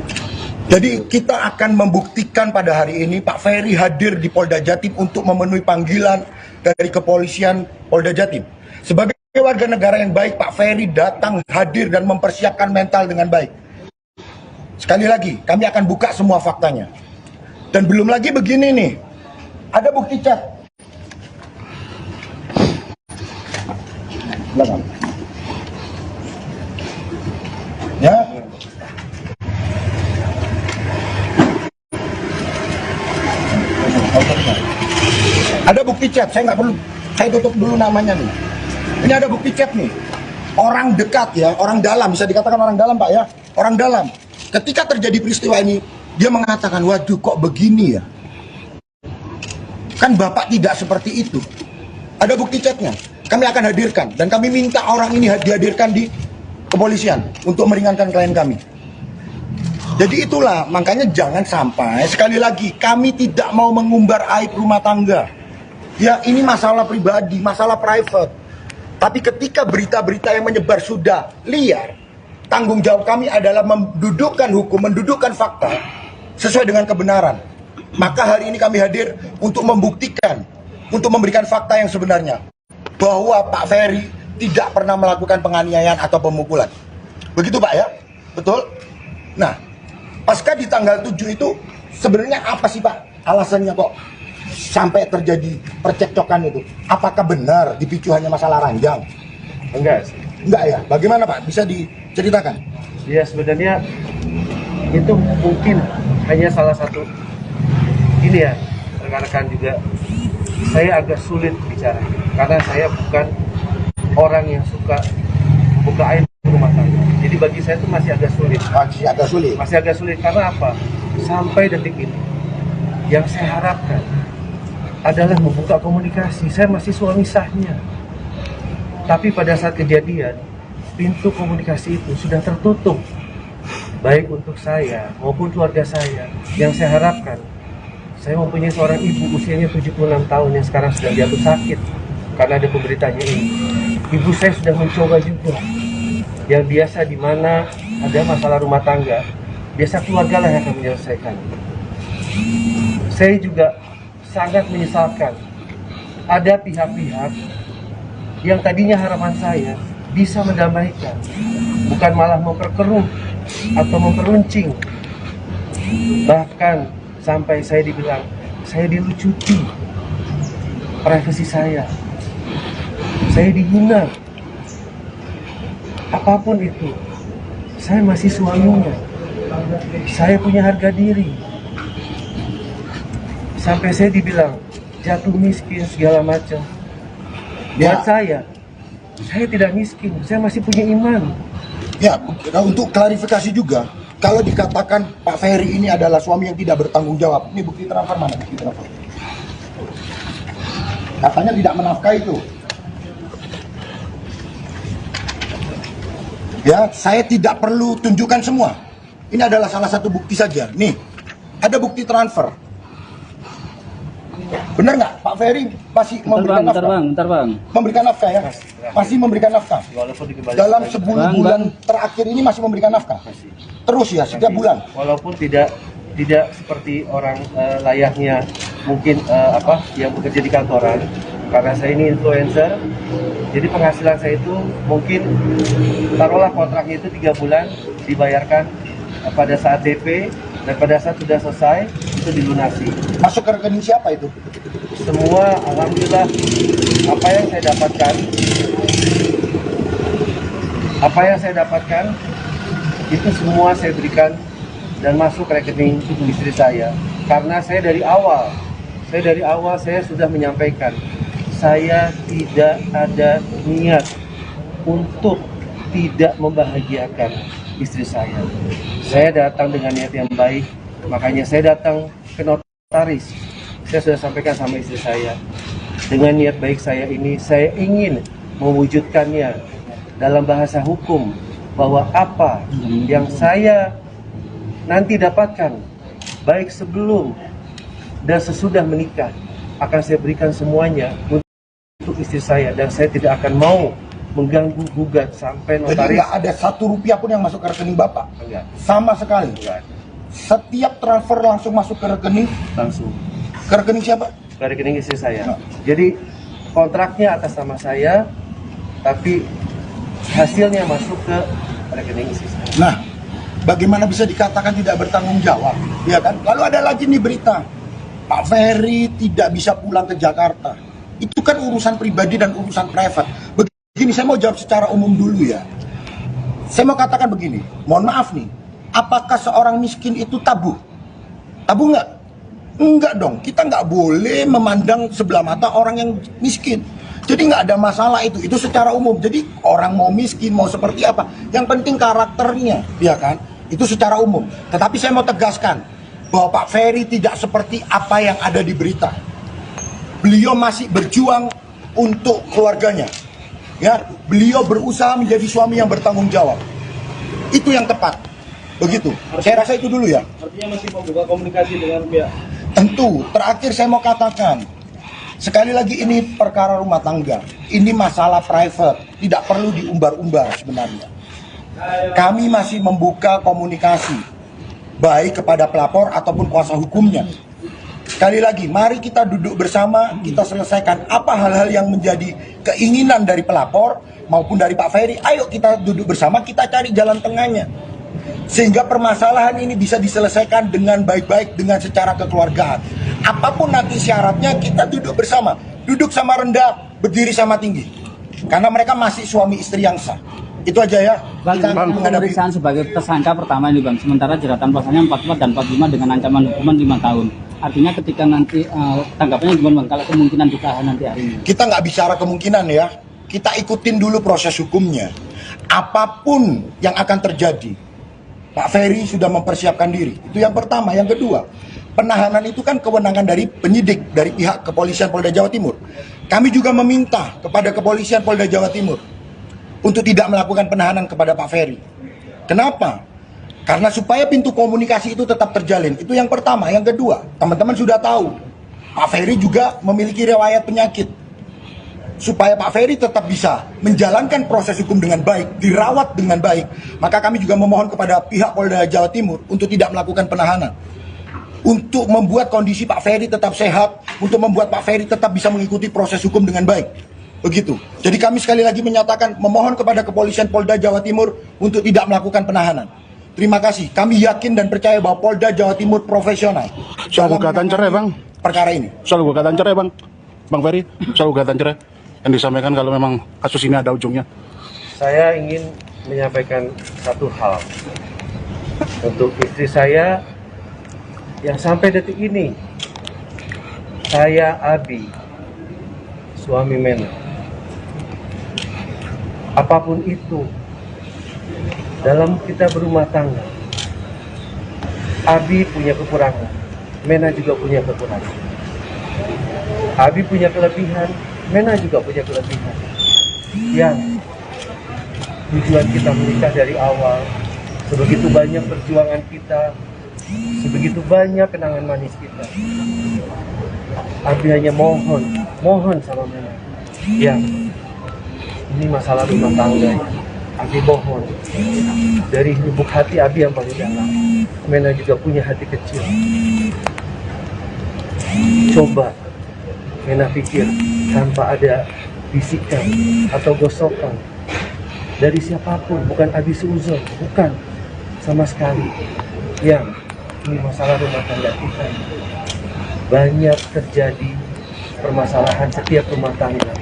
Jadi kita akan membuktikan pada hari ini Pak Ferry hadir di Polda Jatim untuk memenuhi panggilan dari kepolisian Polda Jatim. Sebagai warga negara yang baik, Pak Ferry datang hadir dan mempersiapkan mental dengan baik. Sekali lagi, kami akan buka semua faktanya. Dan belum lagi begini nih, ada bukti chat. Belakang. Ya. Ada bukti chat, saya nggak perlu, saya tutup dulu namanya nih. Ini ada bukti chat nih. Orang dekat ya, orang dalam, bisa dikatakan orang dalam Pak ya. Orang dalam. Ketika terjadi peristiwa ini, dia mengatakan, waduh kok begini ya. Kan Bapak tidak seperti itu. Ada bukti chatnya. Kami akan hadirkan. Dan kami minta orang ini dihadirkan di kepolisian untuk meringankan klien kami. Jadi itulah, makanya jangan sampai, sekali lagi, kami tidak mau mengumbar aib rumah tangga. Ya ini masalah pribadi, masalah private. Tapi ketika berita-berita yang menyebar sudah liar, tanggung jawab kami adalah mendudukkan hukum, mendudukkan fakta sesuai dengan kebenaran. Maka hari ini kami hadir untuk membuktikan, untuk memberikan fakta yang sebenarnya. Bahwa Pak Ferry tidak pernah melakukan penganiayaan atau pemukulan. Begitu Pak ya? Betul? Nah, pasca di tanggal 7 itu sebenarnya apa sih Pak alasannya kok sampai terjadi percekcokan itu? Apakah benar dipicu hanya masalah ranjang? Enggak sih. Enggak ya? Bagaimana Pak? Bisa diceritakan? Ya sebenarnya itu mungkin hanya salah satu. Ini ya, rekan-rekan juga, saya agak sulit bicara karena saya bukan orang yang suka buka aib rumah tangga. Jadi bagi saya itu masih agak sulit. Masih agak sulit. Masih agak sulit karena apa? Sampai detik ini, yang saya harapkan adalah membuka komunikasi. Saya masih suami sahnya. Tapi pada saat kejadian, pintu komunikasi itu sudah tertutup. Baik untuk saya maupun keluarga saya. Yang saya harapkan, saya mempunyai seorang ibu usianya 76 tahun yang sekarang sedang jatuh sakit karena ada pemberitanya ini. Ibu saya sudah mencoba juga. Yang biasa di mana ada masalah rumah tangga, biasa keluarga lah yang akan menyelesaikan. Saya juga sangat menyesalkan ada pihak-pihak yang tadinya harapan saya bisa mendamaikan, bukan malah memperkeruh atau memperuncing. Bahkan sampai saya dibilang saya dilucuti privasi saya dihina. Apapun itu, saya masih suaminya. Saya punya harga diri. Sampai saya dibilang jatuh miskin segala macam. Buat saya tidak miskin. Saya masih punya iman. Ya, untuk klarifikasi juga, kalau dikatakan Pak Ferry ini adalah suami yang tidak bertanggung jawab, ini bukti transfer mana? Bukti transfer. Katanya tidak menafkahi itu. Ya, saya tidak perlu tunjukkan semua. Ini adalah salah satu bukti saja. Nih, ada bukti transfer. Benar nggak? Pak Ferry masih memberikan nafkah? Bentar bang. Memberikan nafkah ya? Masih memberikan nafkah. Dalam 10 bulan terakhir ini masih memberikan nafkah. Terus ya, setiap bulan. Walaupun tidak seperti orang layaknya mungkin yang bekerja di kantoran. Karena saya ini influencer, jadi penghasilan saya itu mungkin taruhlah kontraknya itu 3 bulan dibayarkan pada saat DP dan pada saat sudah selesai itu dilunasi. Masuk ke rekening siapa itu? Semua alhamdulillah apa yang saya dapatkan itu semua saya berikan dan masuk ke rekening istri saya. Karena saya dari awal saya sudah menyampaikan saya tidak ada niat untuk tidak membahagiakan istri saya. Saya datang dengan niat yang baik, makanya saya datang ke notaris. Saya sudah sampaikan sama istri saya, dengan niat baik saya ini, saya ingin mewujudkannya dalam bahasa hukum, bahwa apa yang saya nanti dapatkan, baik sebelum dan sesudah menikah akan saya berikan semuanya untuk istri saya, dan saya tidak akan mau mengganggu gugat sampai Jadi notaris. nggak ada Rp1 pun yang masuk ke rekening Bapak? Enggak. Sama sekali? Enggak. Setiap transfer langsung masuk ke rekening? Langsung. Ke rekening siapa? Ke rekening istri saya. Jadi kontraknya atas nama saya, tapi hasilnya masuk ke rekening istri saya. Nah, bagaimana bisa dikatakan tidak bertanggung jawab? Ya kan? Lalu ada lagi nih berita, Pak Ferry tidak bisa pulang ke Jakarta. Itu kan urusan pribadi dan urusan private. Begini, saya mau jawab secara umum dulu ya. Saya mau katakan begini, mohon maaf nih, apakah seorang miskin itu tabu? Tabu nggak? Enggak dong, kita nggak boleh memandang sebelah mata orang yang miskin. Jadi nggak ada masalah itu secara umum. Jadi orang mau miskin, mau seperti apa, yang penting karakternya, ya kan? Itu secara umum. Tetapi saya mau tegaskan bahwa Pak Ferry tidak seperti apa yang ada di berita. Beliau masih berjuang untuk keluarganya. Ya, beliau berusaha menjadi suami yang bertanggung jawab. Itu yang tepat. Begitu. Saya rasa itu dulu ya. Artinya masih membuka komunikasi dengan pihak. Tentu. Terakhir saya mau katakan, sekali lagi ini perkara rumah tangga. Ini masalah private, tidak perlu diumbar-umbar sebenarnya. Kami masih membuka komunikasi, baik kepada pelapor ataupun kuasa hukumnya. Sekali lagi, mari kita duduk bersama, kita selesaikan apa hal-hal yang menjadi keinginan dari pelapor maupun dari Pak Ferry. Ayo kita duduk bersama, kita cari jalan tengahnya. Sehingga permasalahan ini bisa diselesaikan dengan baik-baik, dengan secara kekeluargaan. Apapun nanti syaratnya, kita duduk bersama. Duduk sama rendah, berdiri sama tinggi. Karena mereka masih suami istri yang sah. Itu aja ya. Bang, pemeriksaan sebagai tersangka pertama ini Bang, sementara jeratan pasalnya 44 dan 45 dengan ancaman hukuman 5 tahun. Artinya ketika nanti tanggapannya gimana Bang, kalau kemungkinan ditahan nanti hari ini? Kita nggak bicara kemungkinan ya. Kita ikutin dulu proses hukumnya. Apapun yang akan terjadi, Pak Ferry sudah mempersiapkan diri. Itu yang pertama. Yang kedua, penahanan itu kan kewenangan dari penyidik, dari pihak kepolisian Polda Jawa Timur. Kami juga meminta kepada kepolisian Polda Jawa Timur untuk tidak melakukan penahanan kepada Pak Ferry. Kenapa? Karena supaya pintu komunikasi itu tetap terjalin. Itu yang pertama. Yang kedua, teman-teman sudah tahu, Pak Ferry juga memiliki riwayat penyakit. Supaya Pak Ferry tetap bisa menjalankan proses hukum dengan baik, dirawat dengan baik, maka kami juga memohon kepada pihak Polda Jawa Timur untuk tidak melakukan penahanan. Untuk membuat kondisi Pak Ferry tetap sehat, untuk membuat Pak Ferry tetap bisa mengikuti proses hukum dengan baik. Begitu. Jadi kami sekali lagi menyatakan memohon kepada kepolisian Polda Jawa Timur untuk tidak melakukan penahanan. Terima kasih. Kami yakin dan percaya bahwa Polda Jawa Timur profesional. Soal gugatan cerai Bang. Perkara ini. Soal gugatan cerai Bang. Bang Ferry, soal gugatan cerai yang disampaikan kalau memang kasus ini ada ujungnya. Saya ingin menyampaikan satu hal untuk istri saya yang sampai detik ini, saya Abi, suami Mena. Apapun itu, dalam kita berumah tangga, Abi punya kekurangan, Mena juga punya kekurangan. Abi punya kelebihan, Mena juga punya kelebihan. Yang tujuan kita menikah dari awal, sebegitu banyak perjuangan kita, sebegitu banyak kenangan manis kita. Abi hanya mohon sama Mena. Yang ini masalah rumah tangga. Abi mohon. Dari lubuk hati Abi yang paling dalam, Mena juga punya hati kecil. Coba Mena pikir tanpa ada bisikan atau gosokan dari siapapun, bukan Abi Suuzon, bukan sama sekali. Yang ini masalah rumah tangga kita. Banyak terjadi permasalahan setiap rumah tangga.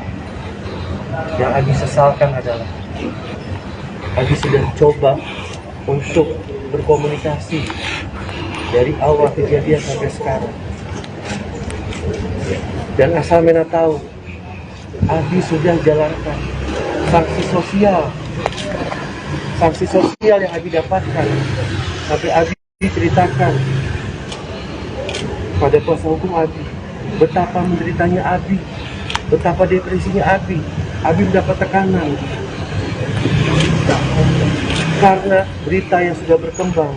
Yang Abi sesalkan adalah Abi sudah coba untuk berkomunikasi dari awal kejadian sampai sekarang. Dan asal Mena tahu, Abi sudah jalankan sanksi sosial yang Abi dapatkan. Sampai Abi ceritakan pada kuasa hukum Abi betapa menderitanya Abi, betapa depresinya Abi. Abi mendapat tekanan karena berita yang sudah berkembang.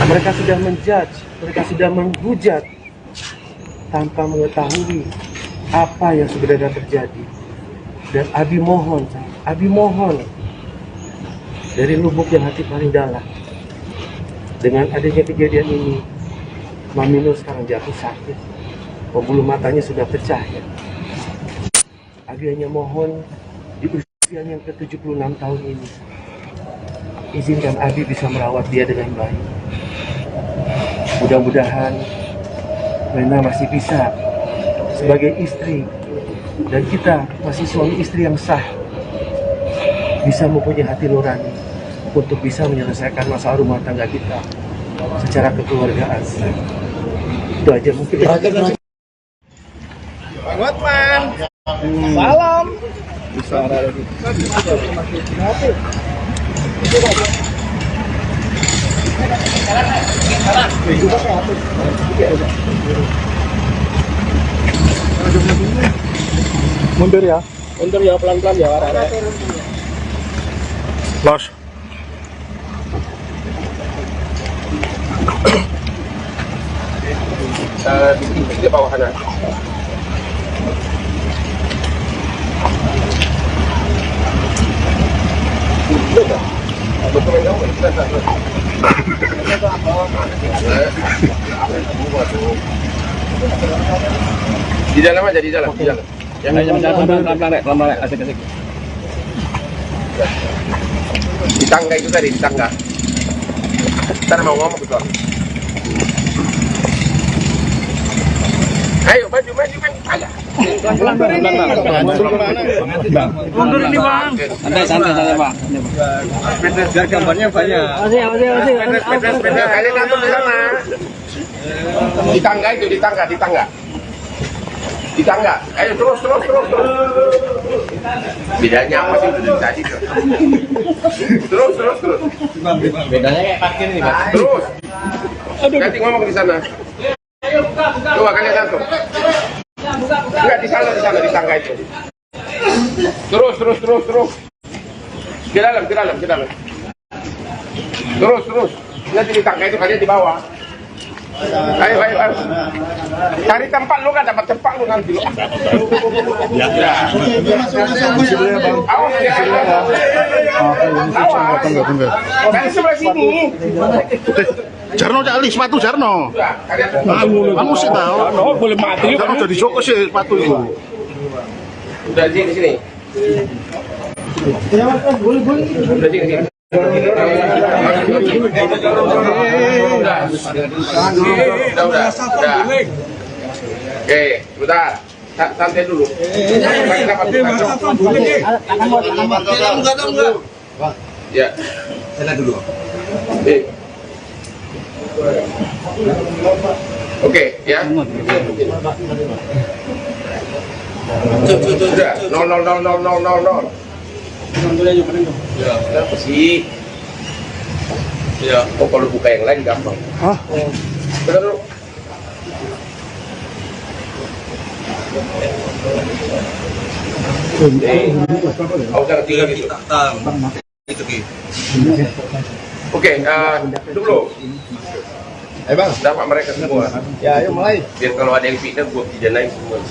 Mereka sudah menjudge, mereka sudah menghujat tanpa mengetahui apa yang sebenarnya terjadi. Dan Abi mohon dari lubuk yang hati paling dalam, dengan adanya kejadian ini, Mami Nur sekarang jatuh sakit, pembuluh matanya sudah pecah ya. Abi hanya mohon di usia yang ke-76 tahun ini, izinkan Abi bisa merawat dia dengan baik. Mudah-mudahan Rena masih bisa sebagai istri, dan kita masih suami istri yang sah, bisa mempunyai hati nurani untuk bisa menyelesaikan masalah rumah tangga kita secara kekeluargaan. Itu aja mungkin. Hotman. Salam. Mundur ya pelan-pelan ya. Los. Di bawah sana. Di dalam aja, di dalam. Pelan-pelan, asik-asik. Di tangga itu tadi, di tangga. Ntar mau ngomong betul. Ayo, maju kan. Ayo. Mundur ini bang. Santai bang. Biar gambarnya banyak. Kalian atur di sana. Di tangga itu, di tangga. Ayo terus. Bedanya apa sih dari tadi tuh? Terus. Bedanya kayak parkir nih mas. Terus. Nanti ngomong di sana. Coba kalian atur. Enggak di sana di tangga itu. Terus. Ke dalam. Terus. Nanti di tangga itu kalian di bawah. Ayo. Cari tempat lu, kan dapat tempat lu nanti lu. Ya. Awas ya. Dari sebelah sini. Jarno cali sepatu Jarno. Kamu sih tahu. Boleh mati. Jarno jadi Joko sih sepatu itu. Udah di sini. Udah di sini. Udah. Oke, bentar. Santai dulu. Ya. Sana dulu. Oke, ya. Sudah. 0. Kenapa sih? Ya, kalau buka yang lain gampang. Benar dulu. Jangan tinggal gitu. Oke, dulu. Bang. Dapat mereka semua. Ya, ayo mulai. Biar kalau ada yang fitnah, gua pidanain semua.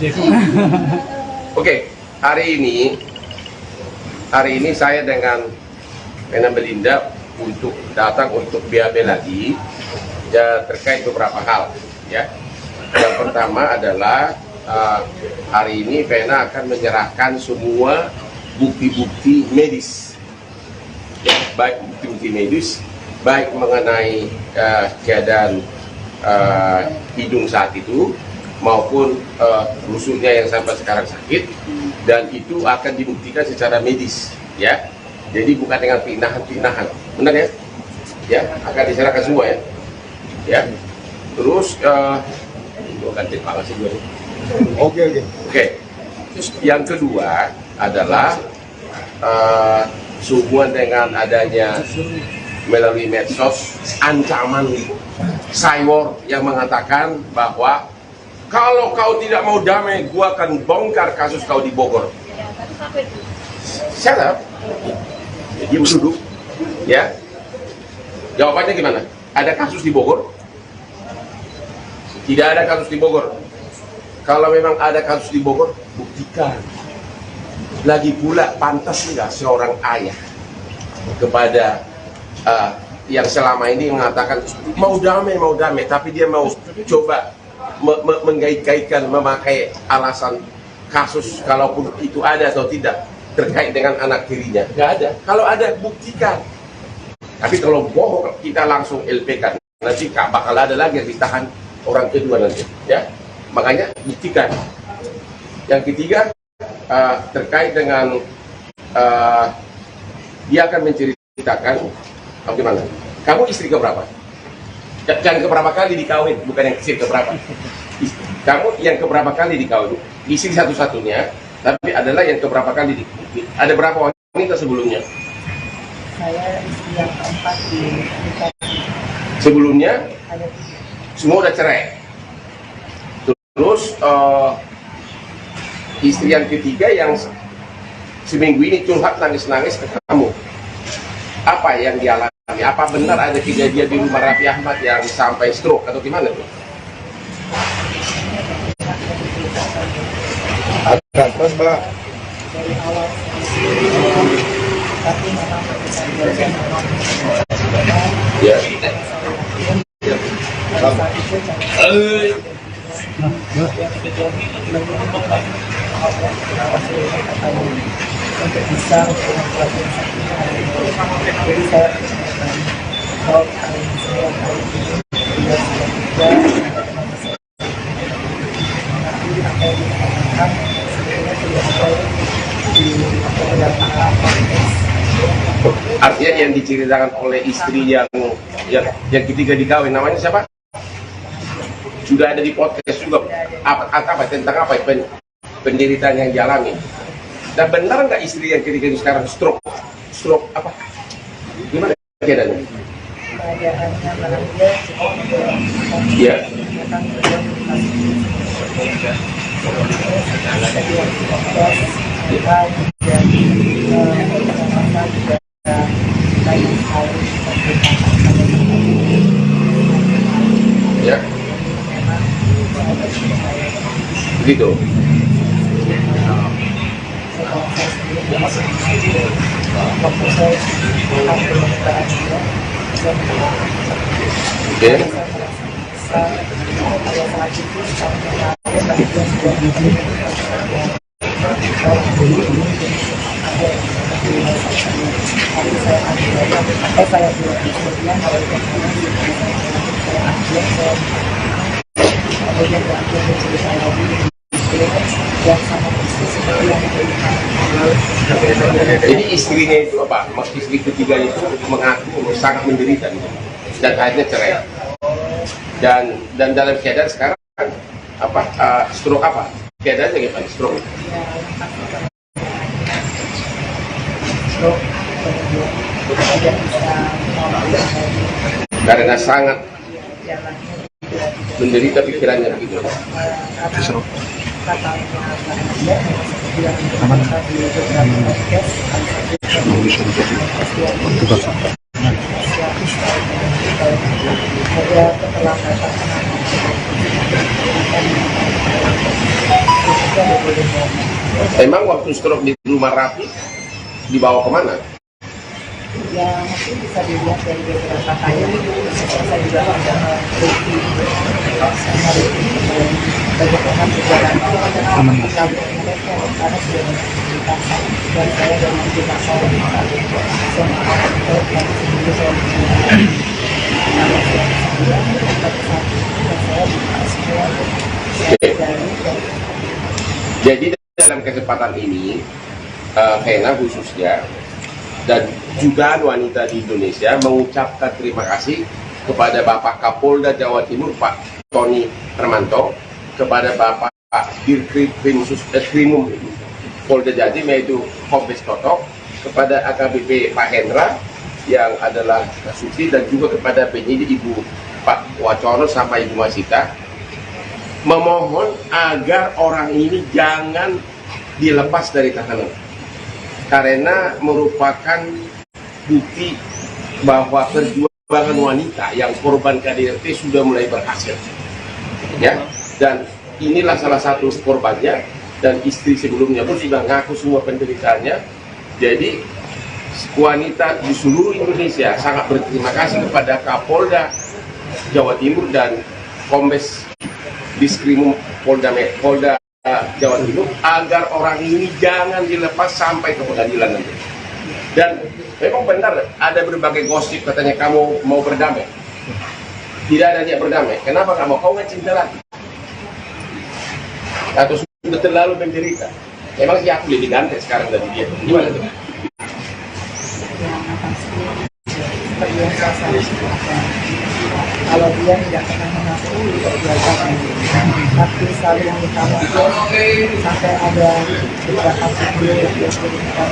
Oke, hari ini saya dengan Vena Melinda untuk datang untuk BAB lagi ya, terkait beberapa hal ya. Yang pertama adalah hari ini Vena akan menyerahkan semua bukti-bukti medis ya, baik bukti-bukti medis baik mengenai keadaan hidung saat itu maupun rusuknya yang sampai sekarang sakit, dan itu akan dibuktikan secara medis ya. Jadi bukan dengan pinahan, benar ya? Ya, akan diserahkan semua ya. Ya. Terus ganti pangas sih gue. Oke. Yang kedua adalah sehubungan dengan adanya melalui medsos ancaman cyber yang mengatakan bahwa kalau kau tidak mau damai, gua akan bongkar kasus kau di Bogor. Shut up. Dia duduk, ya. Jawabannya gimana? Ada kasus di Bogor? Tidak ada kasus di Bogor. Kalau memang ada kasus di Bogor, buktikan. Lagi pula, pantas nggak seorang ayah kepada yang selama ini mengatakan mau damai, tapi dia mau coba menggait-gaitkan, memakai alasan kasus, kalaupun itu ada atau tidak, terkait dengan anak tirinya. Nggak ada. Kalau ada, buktikan. Tapi kalau bohong, kita langsung LP-kan. Nanti bakal ada lagi yang ditahan orang kedua nanti. Ya, makanya buktikan. Yang ketiga, terkait dengan dia akan menceritakan bagaimana. Kamu istri keberapa? Yang keberapa kali dikawin, bukan yang istri keberapa. Kamu yang keberapa kali dikawin? Istri satu-satunya, tapi adalah yang keberapa kali dikawin. Ada berapa wanita sebelumnya? Saya istri yang keempat di sebelumnya semua udah cerai. Terus istri yang ketiga yang seminggu ini curhat nangis-nangis ke kamu. Apa yang dialami? Apa benar ada kejadian di rumah Raffi Ahmad yang sampai stroke atau gimana tuh? Terus Mbak. Dari awal tapi memang ya. untuk bisa jadi saya kalau artinya yang diceritakan oleh istri yang ketiga dikawin, namanya siapa? Sudah ada di podcast juga. Tentang apa penderitaan yang dialami. Dan benar nggak istri yang ketiga itu sekarang stroke apa? Gimana keadaannya? keadaannya malam dia Iya. Ya. Begitu. Oke. Jadi istrinya itu apa? Istri ketiga itu mengaku sangat menderita gitu. Dan akhirnya cerai. Dan dalam keadaan sekarang apa? Stroke apa? Keadaannya gimana? Stroke. Karena sangat menderita pikirannya begitu. Emang waktu stroke di rumah Raffi dibawa kemana? Ya mungkin bisa dilihat dari beberapa kali saya juga ada bukti bagaimana perjalanan mereka karena sudah menceritakan dan saya dan juga Jadi dalam kesempatan ini Hena khususnya dan juga wanita di Indonesia mengucapkan terima kasih kepada Bapak Kapolda Jawa Timur Pak Tony Hermanto, kepada Bapak Dirkrimum Polda Jatim yaitu Kombes Totok, kepada AKBP Pak Hendra yang adalah Suci, dan juga kepada penyidik Ibu Pak Wacono sama Ibu Masita, memohon agar orang ini jangan dilepas dari tahanan karena merupakan bukti bahwa perjuangan wanita yang korban KDRT sudah mulai berhasil, ya. Dan inilah salah satu korbannya, dan istri sebelumnya pun sudah ngaku semua penderitaannya. Jadi wanita di seluruh Indonesia sangat berterima kasih kepada Kapolda Jawa Timur dan Kombes Diskrimum Polda Jawa Timur agar orang ini jangan dilepas sampai ke pengadilan nanti. Dan memang benar ada berbagai gosip katanya kamu mau berdamai. Tidak ada niat berdamai. Kenapa kamu? Kau nggak cinta lagi? Atau sudah terlalu menderita? Emang sih aku lebih ganteng sekarang dari dia. Gimana tuh? Kalau dia tidak pernah mengakui perbuatan tapi selalu mengutamakan sampai ada beberapa video yang dia kirimkan,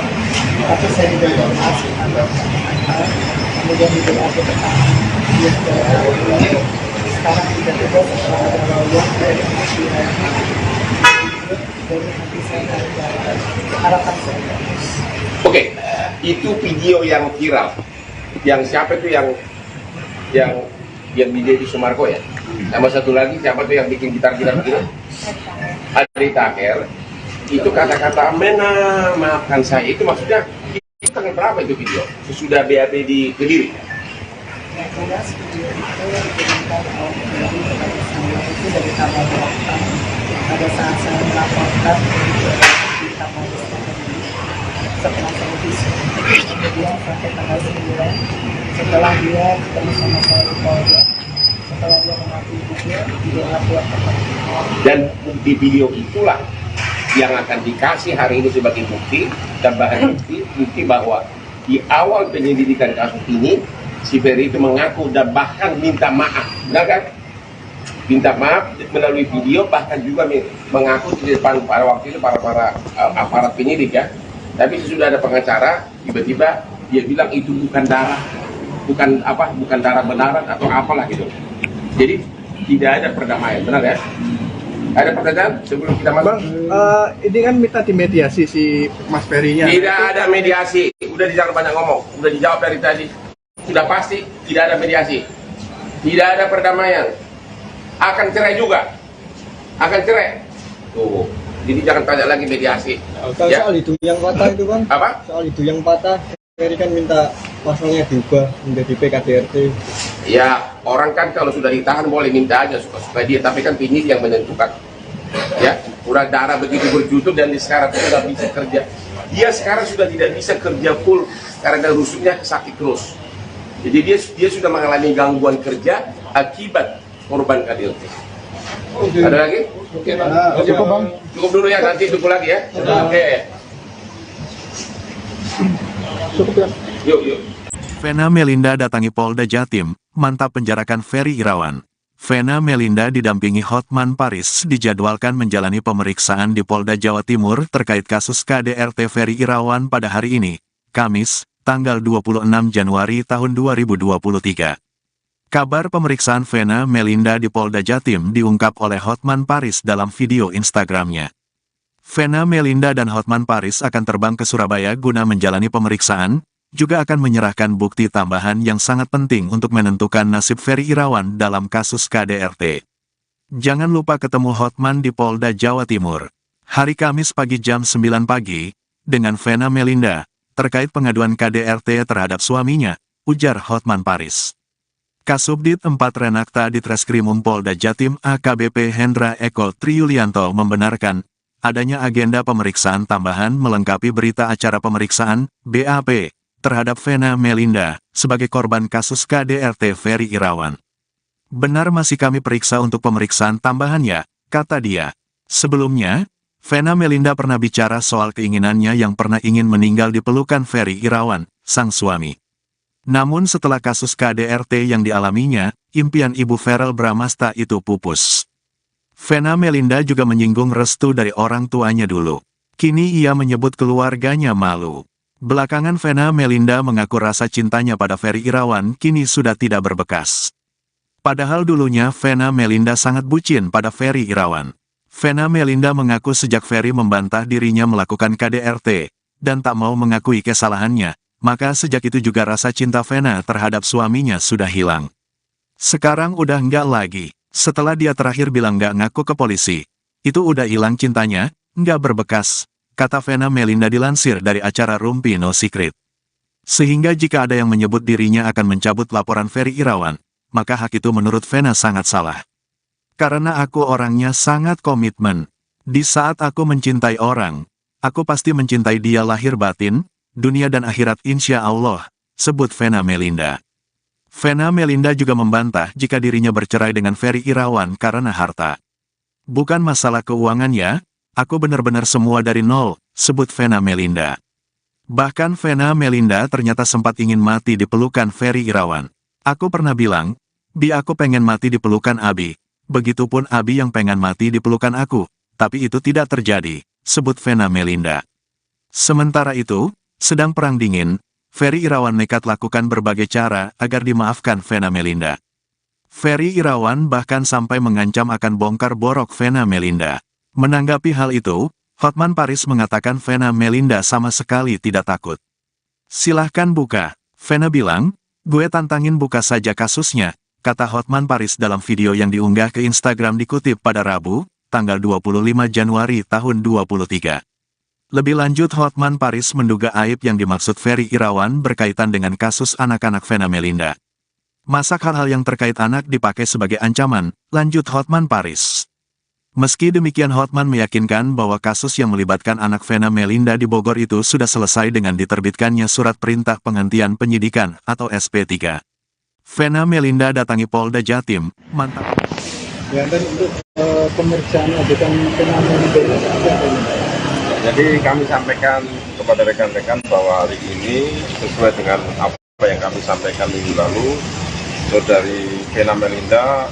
tapi saya tidak bermaksud kemudian juga ada tentang dia sekarang tiba-tiba setelah ada lawan dari nanti saya harapan saya. Oke, itu video yang viral. Yang siapa itu yang di Deddy Sumarko ya? Sama satu lagi siapa tuh yang bikin gitar-gitar begini? Adi Taher. Itu kata-kata maafkan saya, itu maksudnya itu tanggal berapa itu video? Sesudah BAB di Kediri? Yang jelas video itu diberikan itu dari tanggal 8 pada saat saya melaporkan di tanggal setelah saya diskusi, kemudian sampai tanggal 9 setelah dia ketemu sama saya di Polda, setelah dia mengaku juga dia buat dan bukti video itulah yang akan dikasih hari ini sebagai bukti dan bahan bukti bahwa di awal penyelidikan kasus ini si Ferry itu mengaku dan bahkan minta maaf, benar kan? Minta maaf melalui video, bahkan juga mengaku di depan pada waktu itu para aparat penyidik ya. Tapi sesudah ada pengacara, tiba-tiba dia bilang itu bukan darah benaran atau apalah gitu. Jadi tidak ada perdamaian, benar ya? Ada pertanyaan sebelum kita masuk? Bang, ini kan minta dimediasi si Mas Ferry-nya. Tidak ada mediasi, udah jangan banyak ngomong, udah dijawab dari tadi. Sudah pasti tidak ada mediasi, tidak ada perdamaian, akan cerai juga, akan cerai. Tuh. Jadi jangan tanya lagi mediasi. Ya. Soal itu yang patah itu Bang. Apa? Soal itu yang patah, Ferry kan minta pasalnya diubah menjadi PKDRT. Ya, orang kan kalau sudah ditahan boleh minta aja supaya dia, tapi kan penyidik yang menentukan. Ya, udah darah begitu berjutut dan sekarang sudah bisa kerja. Dia sekarang sudah tidak bisa kerja full karena rusuknya sakit terus. Jadi dia sudah mengalami gangguan kerja akibat korban KDRT. Ada lagi? Cukup Bang. Cukup dulu ya, nanti tunggu lagi ya. Oke. Cukup ya. Yuk. Vena Melinda datangi Polda Jatim, mantap penjarakan Ferry Irawan. Vena Melinda didampingi Hotman Paris dijadwalkan menjalani pemeriksaan di Polda Jawa Timur terkait kasus KDRT Ferry Irawan pada hari ini, Kamis, tanggal 26 Januari tahun 2023. Kabar pemeriksaan Vena Melinda di Polda Jatim diungkap oleh Hotman Paris dalam video Instagramnya. Vena Melinda dan Hotman Paris akan terbang ke Surabaya guna menjalani pemeriksaan, juga akan menyerahkan bukti tambahan yang sangat penting untuk menentukan nasib Ferry Irawan dalam kasus KDRT. Jangan lupa ketemu Hotman di Polda Jawa Timur, hari Kamis pagi jam 9 pagi, dengan Vena Melinda, terkait pengaduan KDRT terhadap suaminya, ujar Hotman Paris. Kasubdit 4 Renakta Ditreskrimum Polda Jatim AKBP Hendra Eko Triyulianto membenarkan adanya agenda pemeriksaan tambahan melengkapi berita acara pemeriksaan BAP terhadap Vena Melinda sebagai korban kasus KDRT Ferry Irawan. Benar masih kami periksa untuk pemeriksaan tambahannya, kata dia. Sebelumnya, Vena Melinda pernah bicara soal keinginannya yang pernah ingin meninggal di pelukan Ferry Irawan, sang suami. Namun setelah kasus KDRT yang dialaminya, impian Ibu Verrel Bramasta itu pupus. Vena Melinda juga menyinggung restu dari orang tuanya dulu. Kini ia menyebut keluarganya malu. Belakangan Vena Melinda mengaku rasa cintanya pada Ferry Irawan kini sudah tidak berbekas. Padahal dulunya Vena Melinda sangat bucin pada Ferry Irawan. Vena Melinda mengaku sejak Ferry membantah dirinya melakukan KDRT, dan tak mau mengakui kesalahannya, maka sejak itu juga rasa cinta Vena terhadap suaminya sudah hilang. Sekarang udah enggak lagi. Setelah dia terakhir bilang enggak ngaku ke polisi, Itu udah hilang cintanya, nggak berbekas, kata Vena Melinda dilansir dari acara Rumpi No Secret. Sehingga jika ada yang menyebut dirinya akan mencabut laporan Ferry Irawan, maka hak itu menurut Vena sangat salah. Karena aku orangnya sangat komitmen. Di saat aku mencintai orang, aku pasti mencintai dia lahir batin, dunia dan akhirat insya Allah, sebut Vena Melinda. Vena Melinda juga membantah jika dirinya bercerai dengan Ferry Irawan karena harta. Bukan masalah keuangan ya, aku benar-benar semua dari nol, sebut Vena Melinda. Bahkan Vena Melinda ternyata sempat ingin mati di pelukan Ferry Irawan. Aku pernah bilang, Bi aku pengen mati di pelukan Abi. Begitupun Abi yang pengen mati di pelukan aku, tapi itu tidak terjadi, sebut Vena Melinda. Sementara itu, sedang perang dingin, Ferry Irawan nekat lakukan berbagai cara agar dimaafkan Vena Melinda. Ferry Irawan bahkan sampai mengancam akan bongkar borok Vena Melinda. Menanggapi hal itu, Hotman Paris mengatakan Vena Melinda sama sekali tidak takut. Silahkan buka, Vena bilang, gue tantangin buka saja kasusnya, kata Hotman Paris dalam video yang diunggah ke Instagram dikutip pada Rabu, tanggal 25 Januari tahun 2023. Lebih lanjut Hotman Paris menduga aib yang dimaksud Ferry Irawan berkaitan dengan kasus anak-anak Vena Melinda. Masa hal-hal yang terkait anak dipakai sebagai ancaman, lanjut Hotman Paris. Meski demikian Hotman meyakinkan bahwa kasus yang melibatkan anak Vena Melinda di Bogor itu sudah selesai dengan diterbitkannya surat perintah penghentian penyidikan atau SP3. Vena Melinda datangi Polda Jatim, mantap. Ya, dan untuk pemeriksaan ajudan Vena Melinda. Jadi kami sampaikan kepada rekan-rekan bahwa hari ini sesuai dengan apa yang kami sampaikan minggu lalu, saudari Vena Melinda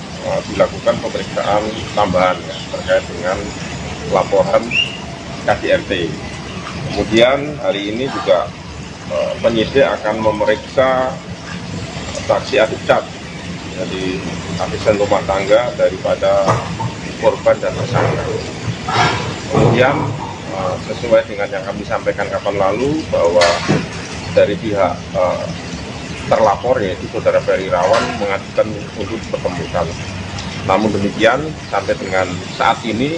dilakukan pemeriksaan tambahan ya, terkait dengan laporan KDRT. Kemudian hari ini juga penyidik akan memeriksa saksi adicat, jadi asisten rumah tangga daripada korban dan tersangka. Kemudian sesuai dengan yang kami sampaikan kapan lalu bahwa dari pihak terlapor yaitu saudara Ferry Irawan mengajukan untuk dipertemukan. Namun demikian sampai dengan saat ini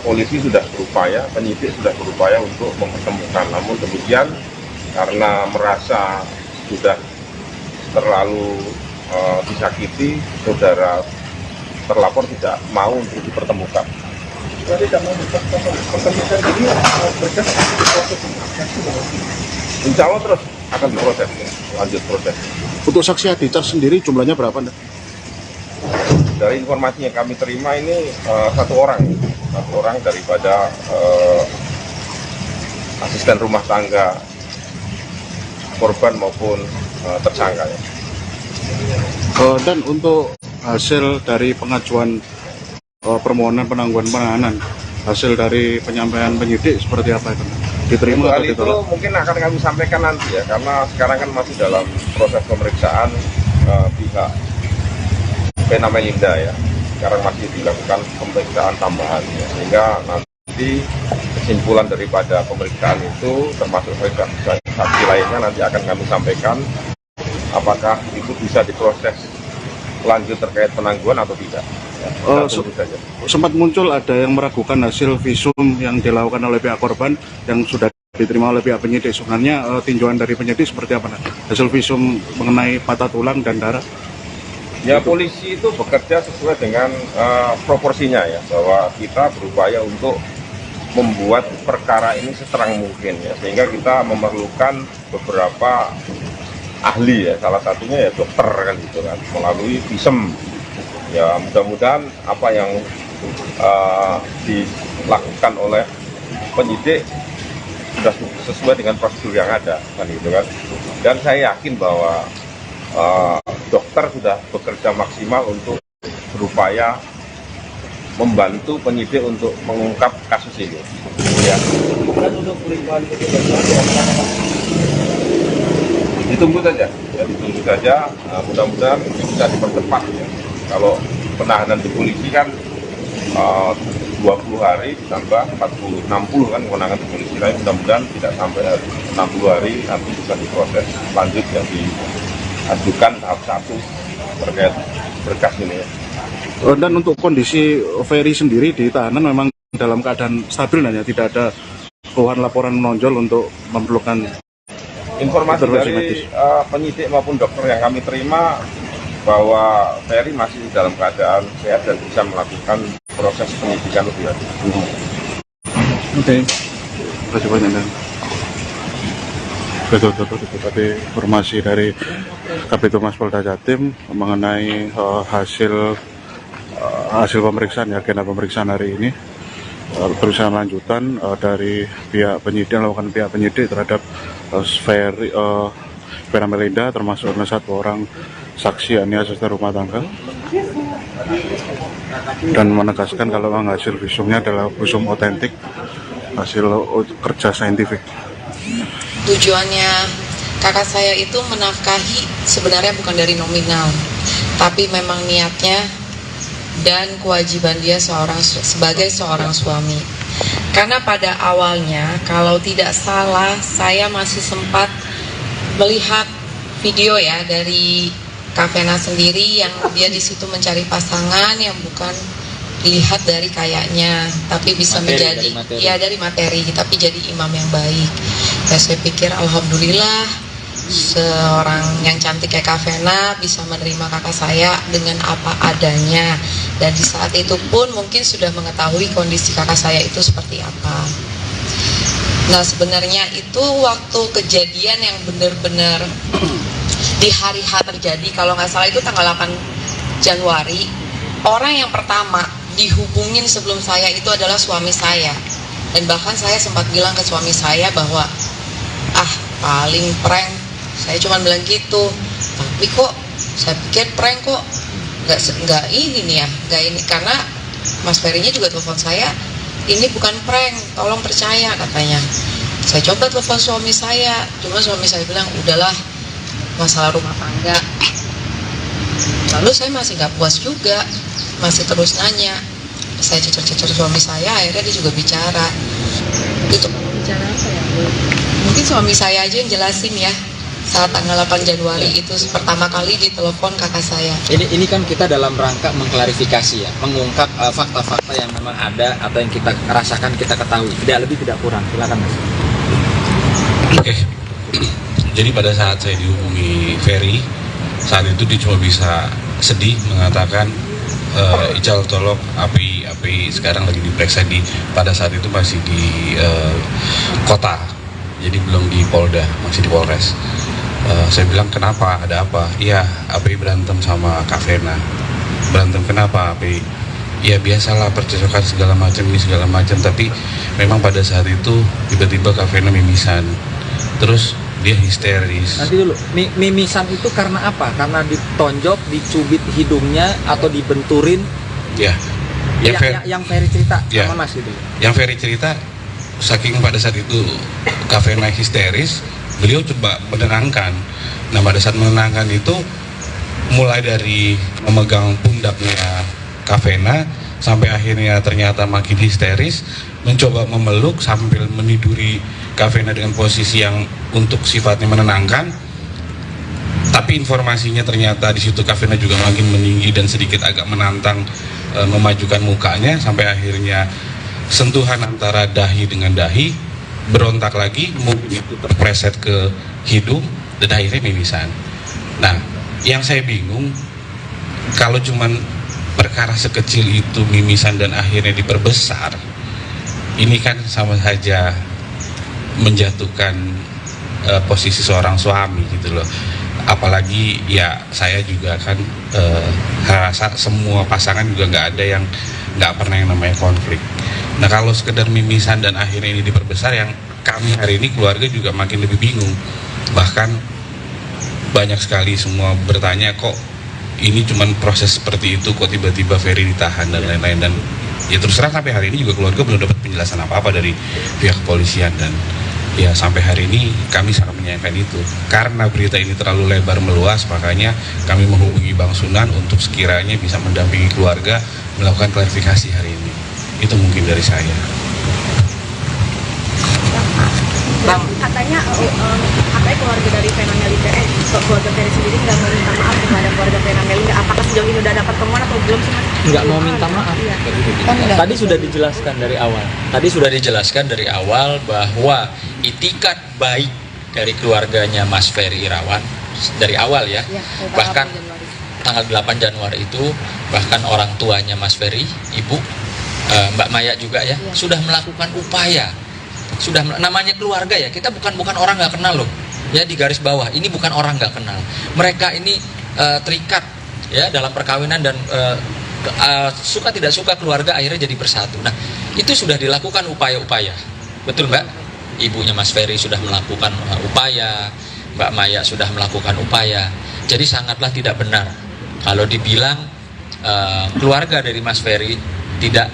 polisi sudah berupaya, penyidik sudah berupaya untuk mempertemukan. Namun demikian karena merasa sudah terlalu disakiti, saudara terlapor tidak mau untuk dipertemukan. Tidak mau dipertemukan ini berkas proses. Insya Allah terus akan diproses, lanjut proses. Untuk saksi adicat sendiri jumlahnya berapa? Dari informasi yang kami terima ini satu orang daripada asisten rumah tangga korban maupun tersangka. Ya. Dan untuk hasil dari pengajuan permohonan penangguhan penahanan, hasil dari penyampaian penyidik seperti apa itu? Diterima atau ditolak? Itu mungkin akan kami sampaikan nanti ya, karena sekarang kan masih dalam proses pemeriksaan pihak Vena Melinda ya. Sekarang masih dilakukan pemeriksaan tambahan ya, sehingga nanti kesimpulan daripada pemeriksaan itu termasuk saksi lainnya nanti akan kami sampaikan apakah itu bisa diproses lanjut terkait penangguhan atau tidak. Sempat muncul ada yang meragukan hasil visum yang dilakukan oleh pihak korban yang sudah diterima oleh pihak penyidik. Sebenarnya tinjauan dari penyidik seperti apa? Hasil visum mengenai patah tulang dan darah? Ya polisi itu bekerja sesuai dengan proporsinya ya, bahwa kita berupaya untuk membuat perkara ini seterang mungkin ya, sehingga kita memerlukan beberapa ahli ya, salah satunya ya dokter kan gitu kan, melalui visum. Ya mudah-mudahan apa yang dilakukan oleh penyidik sudah sesuai dengan prosedur yang ada kan gitu kan. Dan saya yakin bahwa dokter sudah bekerja maksimal untuk berupaya membantu penyidik untuk mengungkap kasus ini. Ya. Ditunggu saja, ya, ditunggu saja. Mudah-mudahan bisa dipercepat ya. Kalau penahanan di polisi kan 20 hari ditambah 60 kan kewenangan di polisi, tapi mudah-mudahan tidak sampai 60 hari nanti bisa diproses lanjut yang diajukan tahap 1 terkait berkas ini ya. Dan untuk kondisi Ferry sendiri di tahanan memang dalam keadaan stabil, ya, tidak ada keluhan laporan menonjol untuk memerlukan informasi intervensi dari medis. penyidik maupun dokter yang kami terima bahwa Ferry masih dalam keadaan sehat dan bisa melakukan proses penyidikan lebih lanjut. Oke. Terima kasih banyak. Betul itu tadi informasi dari Kabid Humas Polda Jatim mengenai hasil pemeriksaan, ya, agenda pemeriksaan hari ini. Pemeriksaan lanjutan dari pihak penyidik terhadap Vena Melinda, termasuk satu orang saksi, yakni asisten rumah tangga, dan menegaskan kalau memang hasil visumnya adalah visum otentik hasil kerja saintifik. Tujuannya kakak saya itu menafkahi sebenarnya bukan dari nominal, tapi memang niatnya dan kewajiban dia sebagai seorang suami. Karena pada awalnya, kalau tidak salah, saya masih sempat melihat video ya dari Kak Vena sendiri yang dia di situ mencari pasangan yang bukan dilihat dari kayaknya, tapi bisa menjadi dari materi, tapi jadi imam yang baik. Ya, saya pikir alhamdulillah seorang yang cantik kayak Kak Vena bisa menerima kakak saya dengan apa adanya, dan di saat itu pun mungkin sudah mengetahui kondisi kakak saya itu seperti apa. Nah, sebenarnya itu waktu kejadian yang benar-benar di hari H terjadi, kalau nggak salah itu tanggal 8 Januari, orang yang pertama dihubungin sebelum saya itu adalah suami saya. Dan bahkan saya sempat bilang ke suami saya bahwa paling prank, saya cuma bilang gitu, tapi kok saya pikir prank kok nggak ini nih ya, nggak ini, karena Mas Ferry-nya juga telepon saya, ini bukan prank, tolong percaya katanya. Saya coba telepon suami saya, cuma suami saya bilang udahlah, masalah rumah tangga. Lalu saya masih nggak puas juga, masih terus nanya. Saya cecer-cecer suami saya, akhirnya dia juga bicara. Itu bicara apa ya? Mungkin suami saya aja yang jelasin ya. Saat tanggal 8 Januari itu pertama kali ditelepon kakak saya. Ini kan kita dalam rangka mengklarifikasi ya, mengungkap fakta-fakta yang memang ada atau yang kita rasakan, kita ketahui. Tidak lebih tidak kurang. Silakan Mas. Oke. Jadi pada saat saya dihubungi Ferry, saat itu dia cuma bisa sedih mengatakan Ical tolong API sekarang lagi diperiksa pada saat itu masih di kota, jadi belum di Polda, masih di Polres. Saya bilang kenapa, ada apa? Iya, API berantem sama Kak Vena. Berantem kenapa API? Ya biasalah, percocokan segala macam ini segala macam, tapi memang pada saat itu tiba-tiba Kak Vena mimisan, terus dia histeris. Nanti dulu, mimisan itu karena apa? Karena ditonjok, dicubit hidungnya, atau dibenturin? Ya. Yang Ferry cerita ya, sama Mas gitu. Yang Ferry cerita, saking pada saat itu Kak Vena histeris, beliau coba menenangkan. Nah, pada saat menenangkan itu mulai dari memegang pundaknya Kak Vena sampai akhirnya ternyata makin histeris, mencoba memeluk sambil meniduri Kak Vena dengan posisi yang untuk sifatnya menenangkan. Tapi informasinya ternyata di situ Kak Vena juga makin meninggi dan sedikit agak menantang, memajukan mukanya, sampai akhirnya sentuhan antara dahi dengan dahi, berontak lagi, mungkin itu terpreset ke hidung, dan akhirnya mimisan. Nah, yang saya bingung, kalau cuman perkara sekecil itu mimisan dan akhirnya diperbesar, ini kan sama saja menjatuhkan posisi seorang suami gitu loh. Apalagi ya saya juga kan rasa semua pasangan juga nggak ada yang nggak pernah yang namanya konflik. Nah, kalau sekedar mimisan dan akhirnya ini diperbesar, yang kami hari ini keluarga juga makin lebih bingung. Bahkan banyak sekali semua bertanya, kok ini cuman proses seperti itu, kok tiba-tiba Ferry ditahan dan lain-lain. Dan ya terus terang sampai hari ini juga keluarga belum dapat penjelasan apa-apa dari pihak kepolisian. Dan ya sampai hari ini kami sangat menyayangkan itu. Karena berita ini terlalu lebar meluas, makanya kami menghubungi Bang Sunan untuk sekiranya bisa mendampingi keluarga melakukan klarifikasi hari ini. Itu mungkin dari saya. Bang, katanya Tapi keluarga dari Vena Melinda, keluarga Ferry sendiri nggak mau minta maaf kepada keluarga Vena Melinda. Apakah sejauh ini udah dapat temuan atau belum sih, Mas? Nggak mau minta maaf. Iya. Tadi sudah dijelaskan dari awal. Tadi sudah dijelaskan dari awal bahwa itikat baik dari keluarganya Mas Ferry Irawan dari awal ya. Bahkan tanggal 8 Januari itu bahkan orang tuanya Mas Ferry, Ibu Mbak Maya juga ya, sudah melakukan upaya. Sudah namanya keluarga ya, kita bukan orang nggak kenal loh. Ya, di garis bawah ini bukan orang nggak kenal. Mereka ini terikat ya dalam perkawinan dan suka tidak suka keluarga akhirnya jadi bersatu. Nah, itu sudah dilakukan upaya-upaya. Betul, Mbak? Ibunya Mas Ferry sudah melakukan upaya, Mbak Maya sudah melakukan upaya. Jadi sangatlah tidak benar kalau dibilang keluarga dari Mas Ferry tidak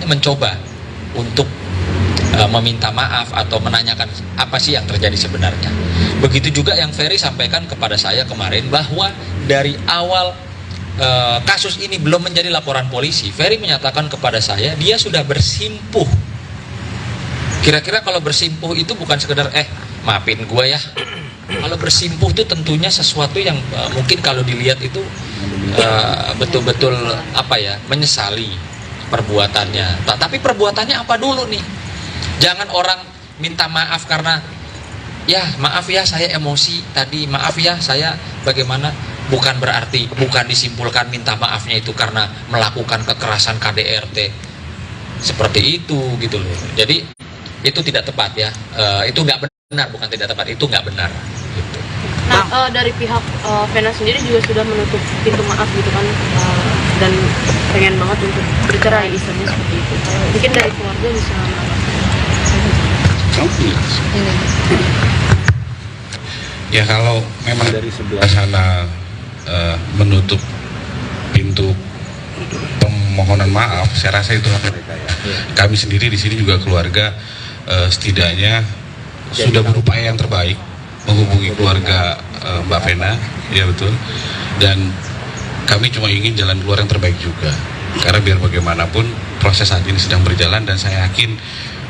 mencoba untuk meminta maaf atau menanyakan apa sih yang terjadi sebenarnya. Begitu juga yang Ferry sampaikan kepada saya kemarin bahwa dari awal kasus ini belum menjadi laporan polisi, Ferry menyatakan kepada saya dia sudah bersimpuh. Kira-kira kalau bersimpuh itu bukan sekedar maafin gue ya. Kalau bersimpuh itu tentunya sesuatu yang mungkin kalau dilihat itu betul-betul menyesali perbuatannya. Tapi perbuatannya apa dulu nih? Jangan orang minta maaf karena ya maaf ya saya emosi tadi, maaf ya saya bagaimana, bukan berarti, bukan disimpulkan minta maafnya itu karena melakukan kekerasan KDRT seperti itu gitu loh. Jadi itu tidak tepat ya, itu nggak benar, bukan tidak tepat, itu nggak benar gitu. Nah, dari pihak Vena sendiri juga sudah menutup pintu maaf gitu kan, dan pengen banget untuk bercerai istilahnya seperti itu. Mungkin dari keluarga bisa ya, kalau memang dari sebelah sana menutup pintu permohonan maaf, saya rasa itu hak mereka ya. Kami sendiri di sini juga keluarga setidaknya sudah berupaya yang terbaik menghubungi keluarga Mbak Vena, ya betul. Dan kami cuma ingin jalan keluar yang terbaik juga. Karena biar bagaimanapun proses saat ini sedang berjalan dan saya yakin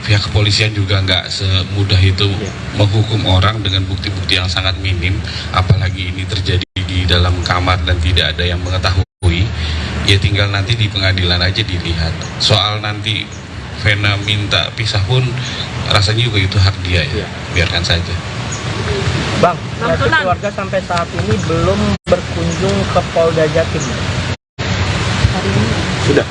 pihak kepolisian juga nggak semudah itu menghukum orang dengan bukti-bukti yang sangat minim, apalagi ini terjadi di dalam kamar dan tidak ada yang mengetahui. Ya tinggal nanti di pengadilan aja dilihat. Soal nanti Vena minta pisah pun rasanya juga itu hak dia ya, biarkan saja. Bang, keluarga sampai saat ini belum berkunjung ke Polda Jatim. hari ini? Sudah.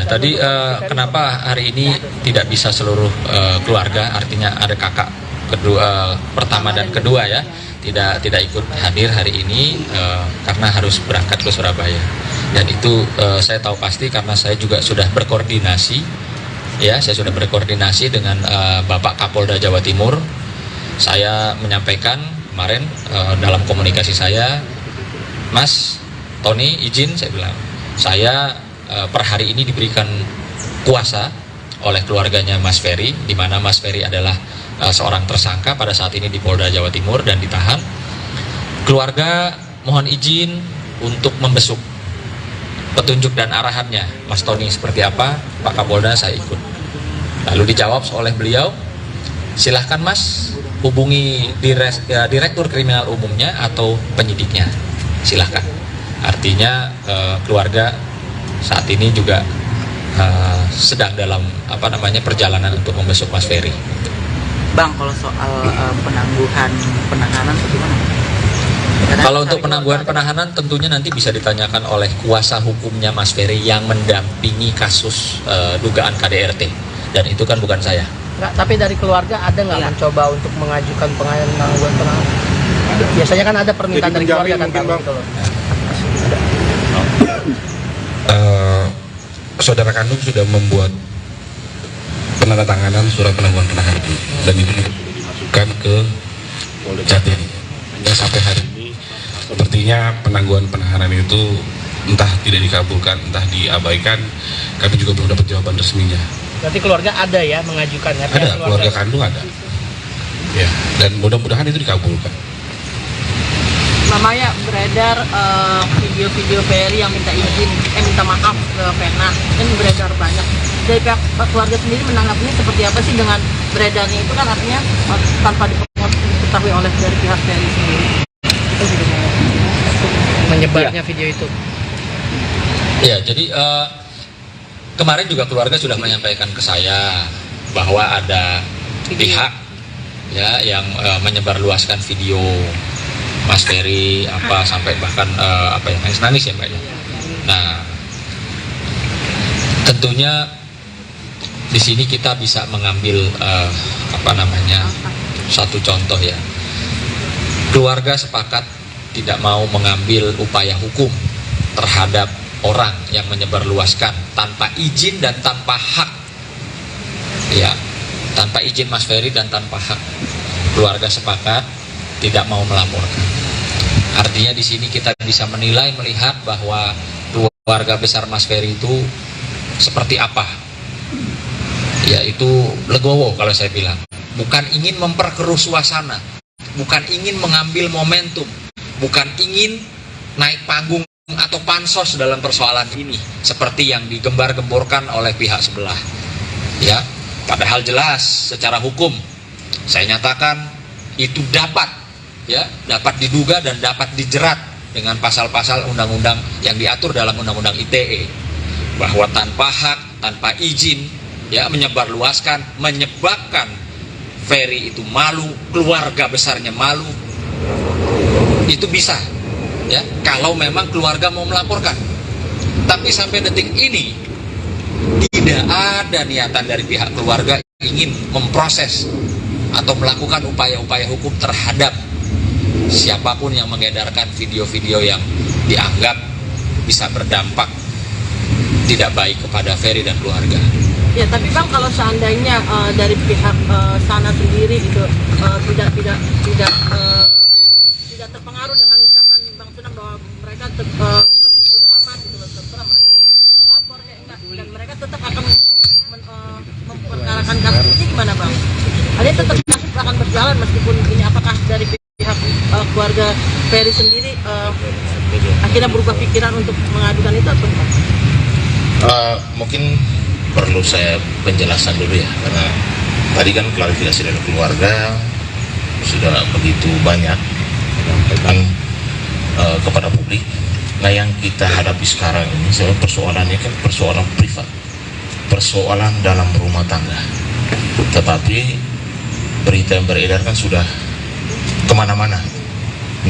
Tadi kenapa hari ini tidak bisa seluruh keluarga, artinya ada kakak kedua, pertama dan kedua ya, tidak ikut hadir hari ini karena harus berangkat ke Surabaya. Dan itu saya tahu pasti karena saya juga sudah berkoordinasi ya, saya sudah berkoordinasi dengan Bapak Kapolda Jawa Timur. Saya menyampaikan kemarin dalam komunikasi saya, Mas Tony izin, saya bilang, saya per hari ini diberikan kuasa oleh keluarganya Mas Ferry, di mana Mas Ferry adalah seorang tersangka pada saat ini di Polda Jawa Timur dan ditahan. Keluarga mohon izin untuk membesuk petunjuk dan arahannya Mas Tony seperti apa, Pak Kapolda saya ikut. Lalu dijawab oleh beliau, silahkan Mas hubungi Direktur Kriminal Umumnya atau penyidiknya, silahkan. Artinya keluarga saat ini juga sedang dalam perjalanan untuk membesuk Mas Ferry. Bang, kalau soal penahanan bagaimana? Kalau untuk penangguhan penahanan tentunya nanti bisa ditanyakan oleh kuasa hukumnya Mas Ferry yang mendampingi kasus dugaan KDRT, dan itu kan bukan saya. Nggak, tapi dari keluarga ada nggak mencoba untuk mengajukan penangguhan penahanan? Biasanya kan ada permintaan dari keluarga kan, Bang. Saudara kandung sudah membuat penandatanganan surat penangguhan penahanan dan itu dimasukkan ke Polda Jatim. Dan sampai hari ini sepertinya penangguhan penahanan itu entah tidak dikabulkan, entah diabaikan. Kami juga belum dapat jawaban resminya. Berarti keluarga ada ya mengajukannya? Ada, keluarga kandung ada. Ya, dan mudah-mudahan itu dikabulkan. Mama ya beredar video-video Ferry yang minta izin, minta maaf ke Vena, kan beredar banyak. Dari pihak keluarga sendiri menanggapinya seperti apa sih dengan beredarnya itu kan artinya tanpa diketahui oleh dari pihak Ferry sendiri. Itu juga menyebarnya video itu. Ya, jadi kemarin juga keluarga sudah menyampaikan ke saya bahwa ada pihak ya yang menyebarluaskan video Mas Ferry sampai bahkan yang nangis ya Mbak ya. Nah, tentunya di sini kita bisa mengambil satu contoh ya. Keluarga sepakat tidak mau mengambil upaya hukum terhadap orang yang menyebarluaskan tanpa izin dan tanpa hak. Ya, tanpa izin Mas Ferry dan tanpa hak. Keluarga sepakat tidak mau melaporkan. Artinya di sini kita bisa menilai, melihat bahwa keluarga besar Mas Ferry itu seperti apa. Yaitu legowo kalau saya bilang. Bukan ingin memperkeruh suasana, bukan ingin mengambil momentum, bukan ingin naik panggung atau pansos dalam persoalan ini seperti yang digembar-gemborkan oleh pihak sebelah. Ya, padahal jelas secara hukum saya nyatakan itu dapat diduga dan dapat dijerat dengan pasal-pasal undang-undang yang diatur dalam undang-undang ITE, bahwa tanpa hak, tanpa izin ya menyebarluaskan, menyebabkan Ferry itu malu, keluarga besarnya malu, itu bisa ya kalau memang keluarga mau melaporkan. Tapi sampai detik ini tidak ada niatan dari pihak keluarga ingin memproses atau melakukan upaya-upaya hukum terhadap siapapun yang mengedarkan video-video yang dianggap bisa berdampak tidak baik kepada Ferry dan keluarga. Ya, tapi Bang, kalau seandainya dari pihak sana sendiri itu tidak terpengaruh dengan ucapan Bang Sunam bahwa mereka tetap udah aman gitu loh, terserah mereka mau lapor ya enggak, dan mereka tetap akan memperkarakan kasus ini, gimana Bang? Ada tetap kasus akan berjalan meskipun ini, apakah dari pihak keluarga Ferry sendiri akhirnya berubah pikiran untuk mengadukan itu atau enggak? Mungkin perlu saya penjelasan dulu ya, karena tadi kan klarifikasi dari keluarga sudah begitu banyak menyampaikan kepada publik. Nah, yang kita hadapi sekarang ini persoalannya kan persoalan privat, persoalan dalam rumah tangga. Tetapi berita yang beredar kan sudah kemana-mana,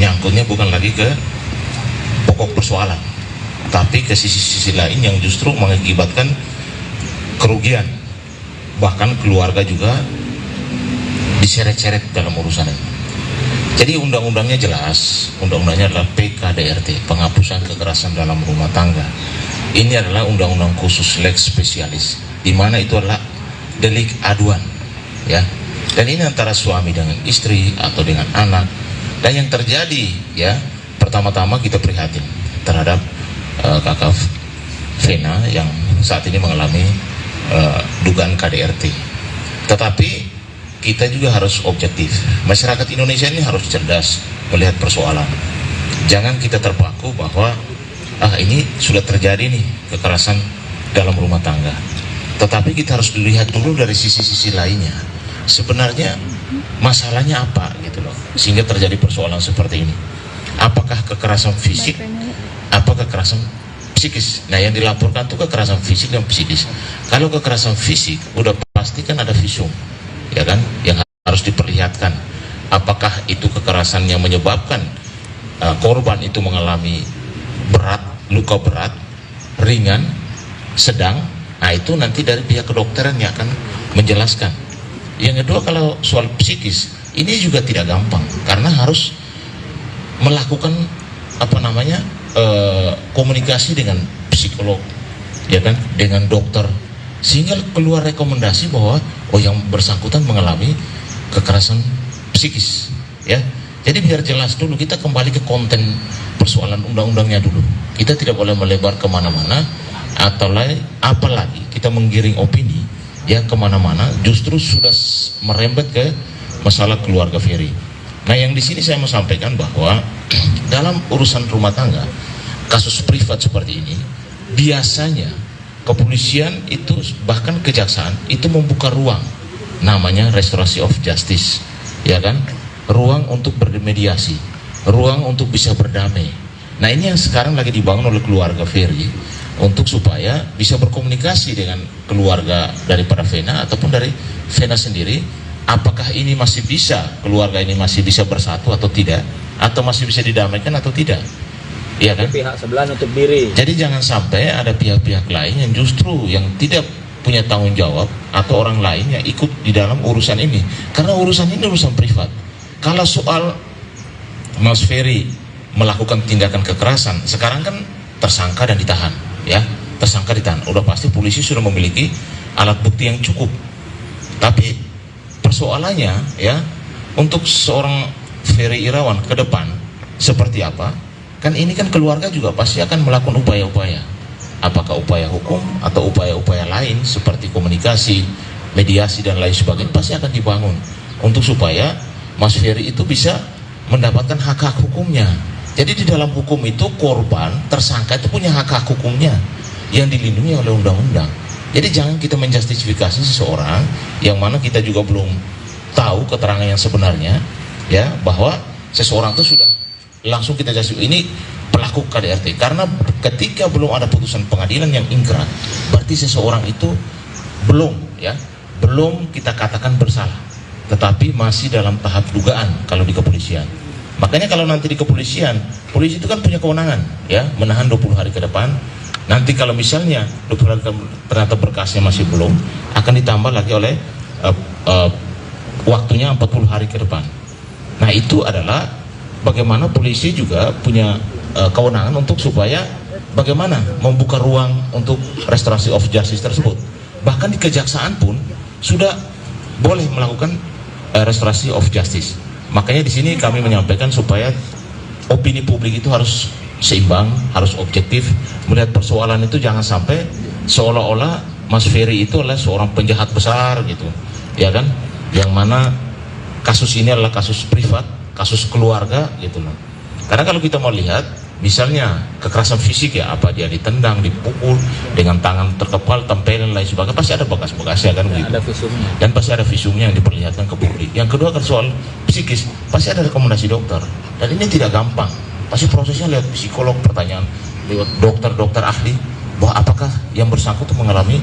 nyangkutnya bukan lagi ke pokok persoalan, tapi ke sisi-sisi lain yang justru mengakibatkan kerugian, bahkan keluarga juga diseret-seret dalam urusan ini. Jadi undang-undangnya jelas, undang-undangnya adalah PKDRT, penghapusan kekerasan dalam rumah tangga. Ini adalah undang-undang khusus lex spesialis, di mana itu adalah delik aduan, ya. Dan ini antara suami dengan istri atau dengan anak. Dan yang terjadi, ya, pertama-tama kita prihatin terhadap kakak Vena yang saat ini mengalami dugaan KDRT. Tetapi kita juga harus objektif. Masyarakat Indonesia ini harus cerdas melihat persoalan. Jangan kita terpaku bahwa ini sudah terjadi nih kekerasan dalam rumah tangga. Tetapi kita harus dilihat dulu dari sisi-sisi lainnya. Sebenarnya masalahnya apa gitu loh, sehingga terjadi persoalan seperti ini. Apakah kekerasan fisik? Apa kekerasan psikis? Nah, yang dilaporkan itu kekerasan fisik dan psikis. Kalau kekerasan fisik udah pasti kan ada visum, ya kan, yang harus diperlihatkan. Apakah itu kekerasan yang menyebabkan korban itu mengalami berat, luka berat, ringan, sedang? Nah, itu nanti dari pihak kedokteran yang akan menjelaskan. Yang kedua, kalau soal psikis ini juga tidak gampang, karena harus melakukan komunikasi dengan psikolog, ya kan, dengan dokter, sehingga keluar rekomendasi bahwa yang bersangkutan mengalami kekerasan psikis, ya. Jadi biar jelas dulu, kita kembali ke konten persoalan undang-undangnya dulu. Kita tidak boleh melebar kemana-mana, atau apalagi kita menggiring opini ya kemana-mana, justru sudah merembet ke masalah keluarga Ferry. Nah, yang di sini saya mau sampaikan bahwa dalam urusan rumah tangga, kasus privat seperti ini, biasanya kepolisian itu bahkan kejaksaan itu membuka ruang namanya restoration of justice, ya kan? Ruang untuk bermediasi, ruang untuk bisa berdamai. Nah, ini yang sekarang lagi dibangun oleh keluarga Ferry untuk supaya bisa berkomunikasi dengan keluarga daripada Vena ataupun dari Vena sendiri. Apakah ini masih bisa, keluarga ini masih bisa bersatu atau tidak, atau masih bisa didamaikan atau tidak, ya kan? Pihak sebelah nutup diri. Jadi jangan sampai ada pihak-pihak lain yang justru yang tidak punya tanggung jawab atau orang lain yang ikut di dalam urusan ini, karena urusan ini urusan privat. Kalau soal Mas Ferry melakukan tindakan kekerasan, sekarang kan tersangka dan ditahan, ya, tersangka ditahan. Udah pasti polisi sudah memiliki alat bukti yang cukup. Tapi persoalannya, ya, untuk seorang Ferry Irawan ke depan seperti apa? Kan ini kan keluarga juga pasti akan melakukan upaya-upaya. Apakah upaya hukum atau upaya-upaya lain seperti komunikasi, mediasi dan lain sebagainya pasti akan dibangun untuk supaya Mas Ferry itu bisa mendapatkan hak-hak hukumnya. Jadi di dalam hukum itu korban, tersangka itu punya hak-hak hukumnya yang dilindungi oleh undang-undang. Jadi jangan kita menjustifikasi seseorang yang mana kita juga belum tahu keterangan yang sebenarnya, ya, bahwa seseorang itu sudah langsung kita justifikasi ini pelaku KDRT, karena ketika belum ada putusan pengadilan yang ingkrah, berarti seseorang itu belum kita katakan bersalah, tetapi masih dalam tahap dugaan kalau di kepolisian. Makanya kalau nanti di kepolisian, polisi itu kan punya kewenangan, ya, menahan 20 hari ke depan. Nanti kalau misalnya ternyata berkasnya masih belum, akan ditambah lagi oleh waktunya 40 hari ke depan. Nah, itu adalah bagaimana polisi juga punya kewenangan untuk supaya bagaimana membuka ruang untuk restoration of justice tersebut. Bahkan di kejaksaan pun sudah boleh melakukan restoration of justice. Makanya di sini kami menyampaikan supaya opini publik itu harus seimbang, harus objektif melihat persoalan itu. Jangan sampai seolah-olah Mas Ferry itu adalah seorang penjahat besar gitu, ya kan, yang mana kasus ini adalah kasus privat, kasus keluarga gitu loh. Karena kalau kita mau lihat misalnya kekerasan fisik, ya, apa dia ditendang, dipukul dengan tangan terkepal, tempelan lain sebagainya, pasti ada bekas-bekasnya kan gitu. Ada visumnya. Dan pasti ada visumnya yang diperlihatkan ke publik. Yang kedua kan soal psikis, pasti ada rekomendasi dokter. Dan ini tidak gampang. Pasti prosesnya lewat psikolog, pertanyaan lewat dokter-dokter ahli bahwa apakah yang bersangkutan mengalami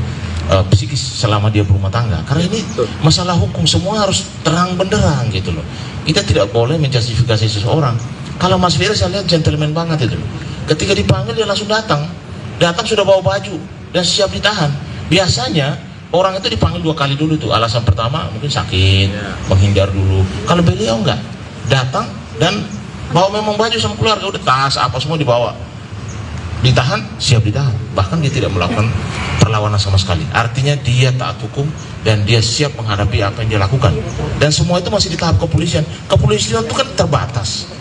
psikis selama dia berumah tangga. Karena ini masalah hukum, semua harus terang benderang gitu loh. Kita tidak boleh menjustifikasi seseorang. Kalau Mas Ferry saya lihat gentleman banget itu. Ketika dipanggil dia langsung datang sudah bawa baju dan siap ditahan. Biasanya orang itu dipanggil 2 kali dulu tuh. Alasan pertama mungkin sakit, menghindar dulu. Kalau beliau enggak, datang dan bawa memang baju sama keluarga, udah tas apa semua dibawa, ditahan, siap ditahan. Bahkan dia tidak melakukan perlawanan sama sekali. Artinya dia taat hukum dan dia siap menghadapi apa yang dia lakukan. Dan semua itu masih di tahap kepolisian. Kepolisian itu kan terbatas.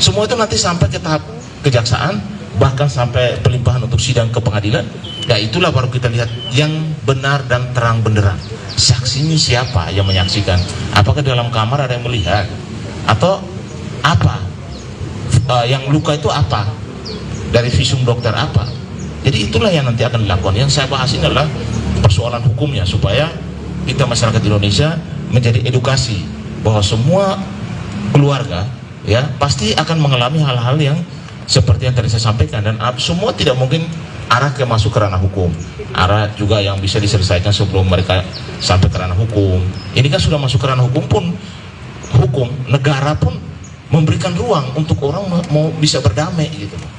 Semua itu nanti sampai ke tahap kejaksaan, bahkan sampai pelimpahan untuk sidang ke pengadilan. Ya itulah baru kita lihat yang benar dan terang benderang. Saksinya siapa yang menyaksikan? Apakah dalam kamar ada yang melihat? Atau apa? Yang luka itu apa? Dari visum dokter apa? Jadi itulah yang nanti akan dilakukan. Yang saya bahas ini adalah persoalan hukumnya, supaya kita masyarakat Indonesia menjadi edukasi bahwa semua keluarga, ya, pasti akan mengalami hal-hal yang seperti yang tadi saya sampaikan, dan semua tidak mungkin arah ke masuk ke ranah hukum, arah juga yang bisa diselesaikan sebelum mereka sampai ke ranah hukum. Ini kan sudah masuk ke ranah hukum pun, hukum negara pun memberikan ruang untuk orang mau bisa berdamai gitu loh.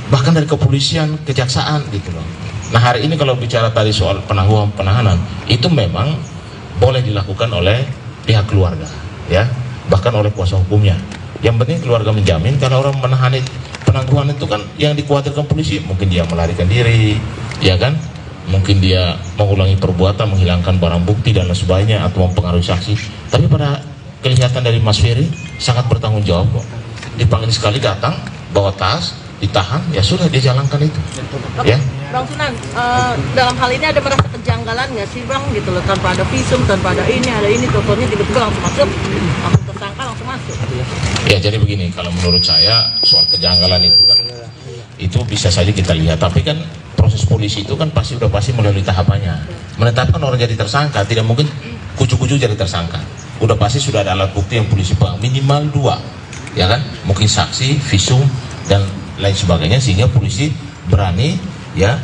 Bahkan dari kepolisian, kejaksaan gitu loh. Nah, hari ini kalau bicara tadi soal penahanan, itu memang boleh dilakukan oleh pihak keluarga, ya, bahkan oleh kuasa hukumnya. Yang penting keluarga menjamin. Karena orang menahan penangguhan itu kan yang dikhawatirkan polisi, mungkin dia melarikan diri, ya kan, mungkin dia mengulangi perbuatan, menghilangkan barang bukti dan lain sebagainya, atau mempengaruhi saksi. Tapi pada kelihatan dari Mas Ferry sangat bertanggung jawab kok. Dipanggil sekali datang, bawa tas, ditahan, ya sudah dia jalankan itu. Ya. Bang Sunan, dalam hal ini ada merasa kejanggalan nggak sih Bang gitu loh, tanpa ada visum, tanpa ada ini, teleponnya tiba-tiba langsung masuk, langsung tersangka langsung masuk. Ya jadi begini, kalau menurut saya soal kejanggalan itu kan itu bisa saja kita lihat, tapi kan proses polisi itu kan pasti melalui tahapannya. Menetapkan orang jadi tersangka tidak mungkin kucu-kucu jadi tersangka. Udah pasti sudah ada alat bukti yang polisi pegang, minimal 2, ya kan? Mungkin saksi, visum dan lain sebagainya, sehingga polisi berani ya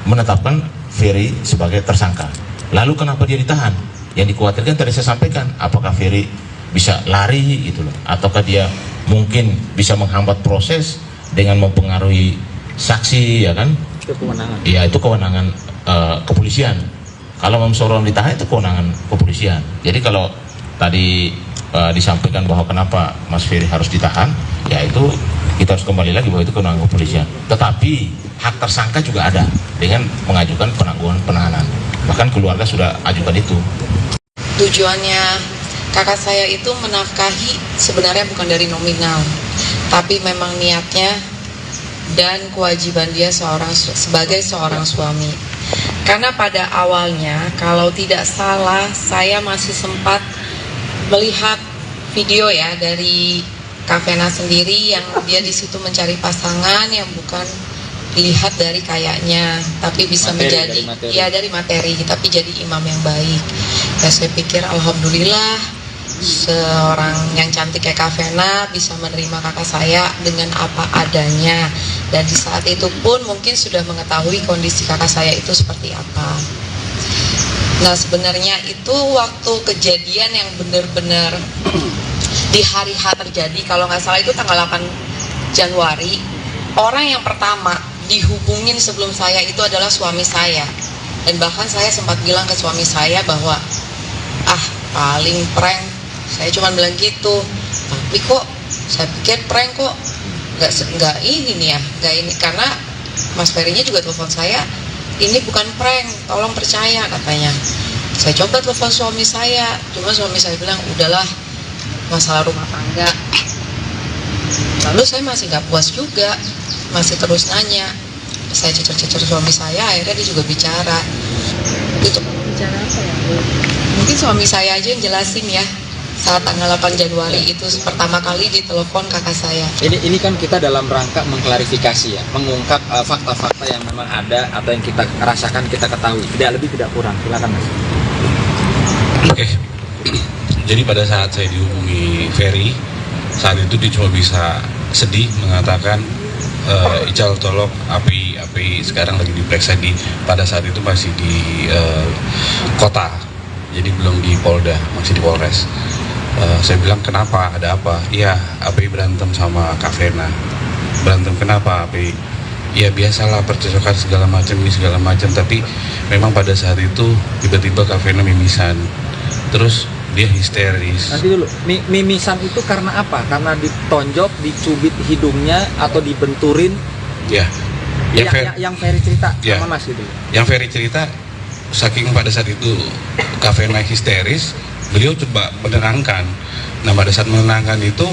menetapkan Ferry sebagai tersangka. Lalu kenapa dia ditahan? Yang dikhawatirkan tadi saya sampaikan, apakah Ferry bisa lari gitu loh, ataukah dia mungkin bisa menghambat proses dengan mempengaruhi saksi, ya kan? Itu kewenangan. Ya, itu kewenangan kepolisian. Kalau memsorong ditahan itu kewenangan kepolisian. Jadi kalau tadi disampaikan bahwa kenapa Mas Ferry harus ditahan, ya itu kita harus kembali lagi bahwa itu kewenangan kepolisian. Tetapi hak tersangka juga ada dengan mengajukan penangguhan penahanan. Bahkan keluarga sudah ajukan itu. Tujuannya kakak saya itu menafkahi sebenarnya bukan dari nominal, tapi memang niatnya dan kewajiban dia sebagai seorang suami. Karena pada awalnya, kalau tidak salah, saya masih sempat melihat video ya dari Kak Vena sendiri yang dia di situ mencari pasangan yang bukan dilihat dari kayaknya, tapi bisa menjadi dari materi, tapi jadi imam yang baik. Ya, saya pikir alhamdulillah seorang yang cantik kayak Kak Vena bisa menerima kakak saya dengan apa adanya, dan di saat itu pun mungkin sudah mengetahui kondisi kakak saya itu seperti apa. Nah, sebenarnya itu waktu kejadian yang benar-benar di hari H terjadi, kalau nggak salah itu tanggal 8 Januari, orang yang pertama dihubungin sebelum saya itu adalah suami saya. Dan bahkan saya sempat bilang ke suami saya bahwa paling prank, saya cuma bilang gitu. Tapi kok saya pikir prank kok nggak ini nih ya, nggak ini, karena Mas Ferry-nya juga telepon saya, ini bukan prank, tolong percaya katanya. Saya coba telepon suami saya, cuma suami saya bilang udahlah, masalah rumah tangga. Lalu saya masih nggak puas juga, masih terus nanya. Saya cecer-cecer suami saya, akhirnya dia juga bicara. Itu bicara apa ya? Mungkin suami saya aja yang jelasin ya. Saat tanggal 8 Januari itu pertama kali ditelepon kakak saya. Ini kan kita dalam rangka mengklarifikasi ya, mengungkap fakta-fakta yang memang ada atau yang kita rasakan, kita ketahui. Tidak lebih tidak kurang. Silakan Mas. Oke. Jadi pada saat saya dihubungi Ferry, saat itu dia cuma bisa sedih mengatakan, Ical tolong API sekarang lagi diperiksa pada saat itu masih di kota, jadi belum di Polda, masih di Polres. Saya bilang kenapa, ada apa? Iya, API berantem sama Kak Vena. Berantem kenapa API? Ya biasalah, percocokan segala macam ini segala macam, tapi memang pada saat itu tiba-tiba Kak Vena mimisan, terus dia histeris. Nanti dulu, mimisan itu karena apa? Karena ditonjok, dicubit hidungnya, atau dibenturin? Ya. Yang Ferry cerita ya, sama Mas gitu. Yang Ferry cerita, saking pada saat itu Kak Vena histeris, beliau coba menenangkan. Nah, pada saat menenangkan itu,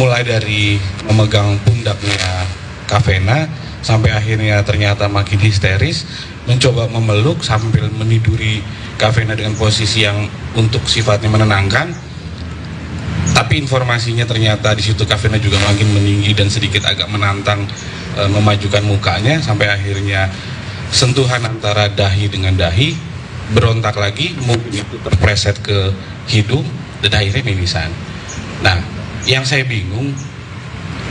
mulai dari memegang pundaknya Kak Vena sampai akhirnya ternyata makin histeris, mencoba memeluk sambil meniduri Kak Vena dengan posisi yang untuk sifatnya menenangkan. Tapi informasinya ternyata di situ Kak Vena juga makin meninggi dan sedikit agak menantang, memajukan mukanya, sampai akhirnya sentuhan antara dahi dengan dahi, berontak lagi, mungkin itu terpreset ke hidung dan akhirnya mimisan. Nah, yang saya bingung,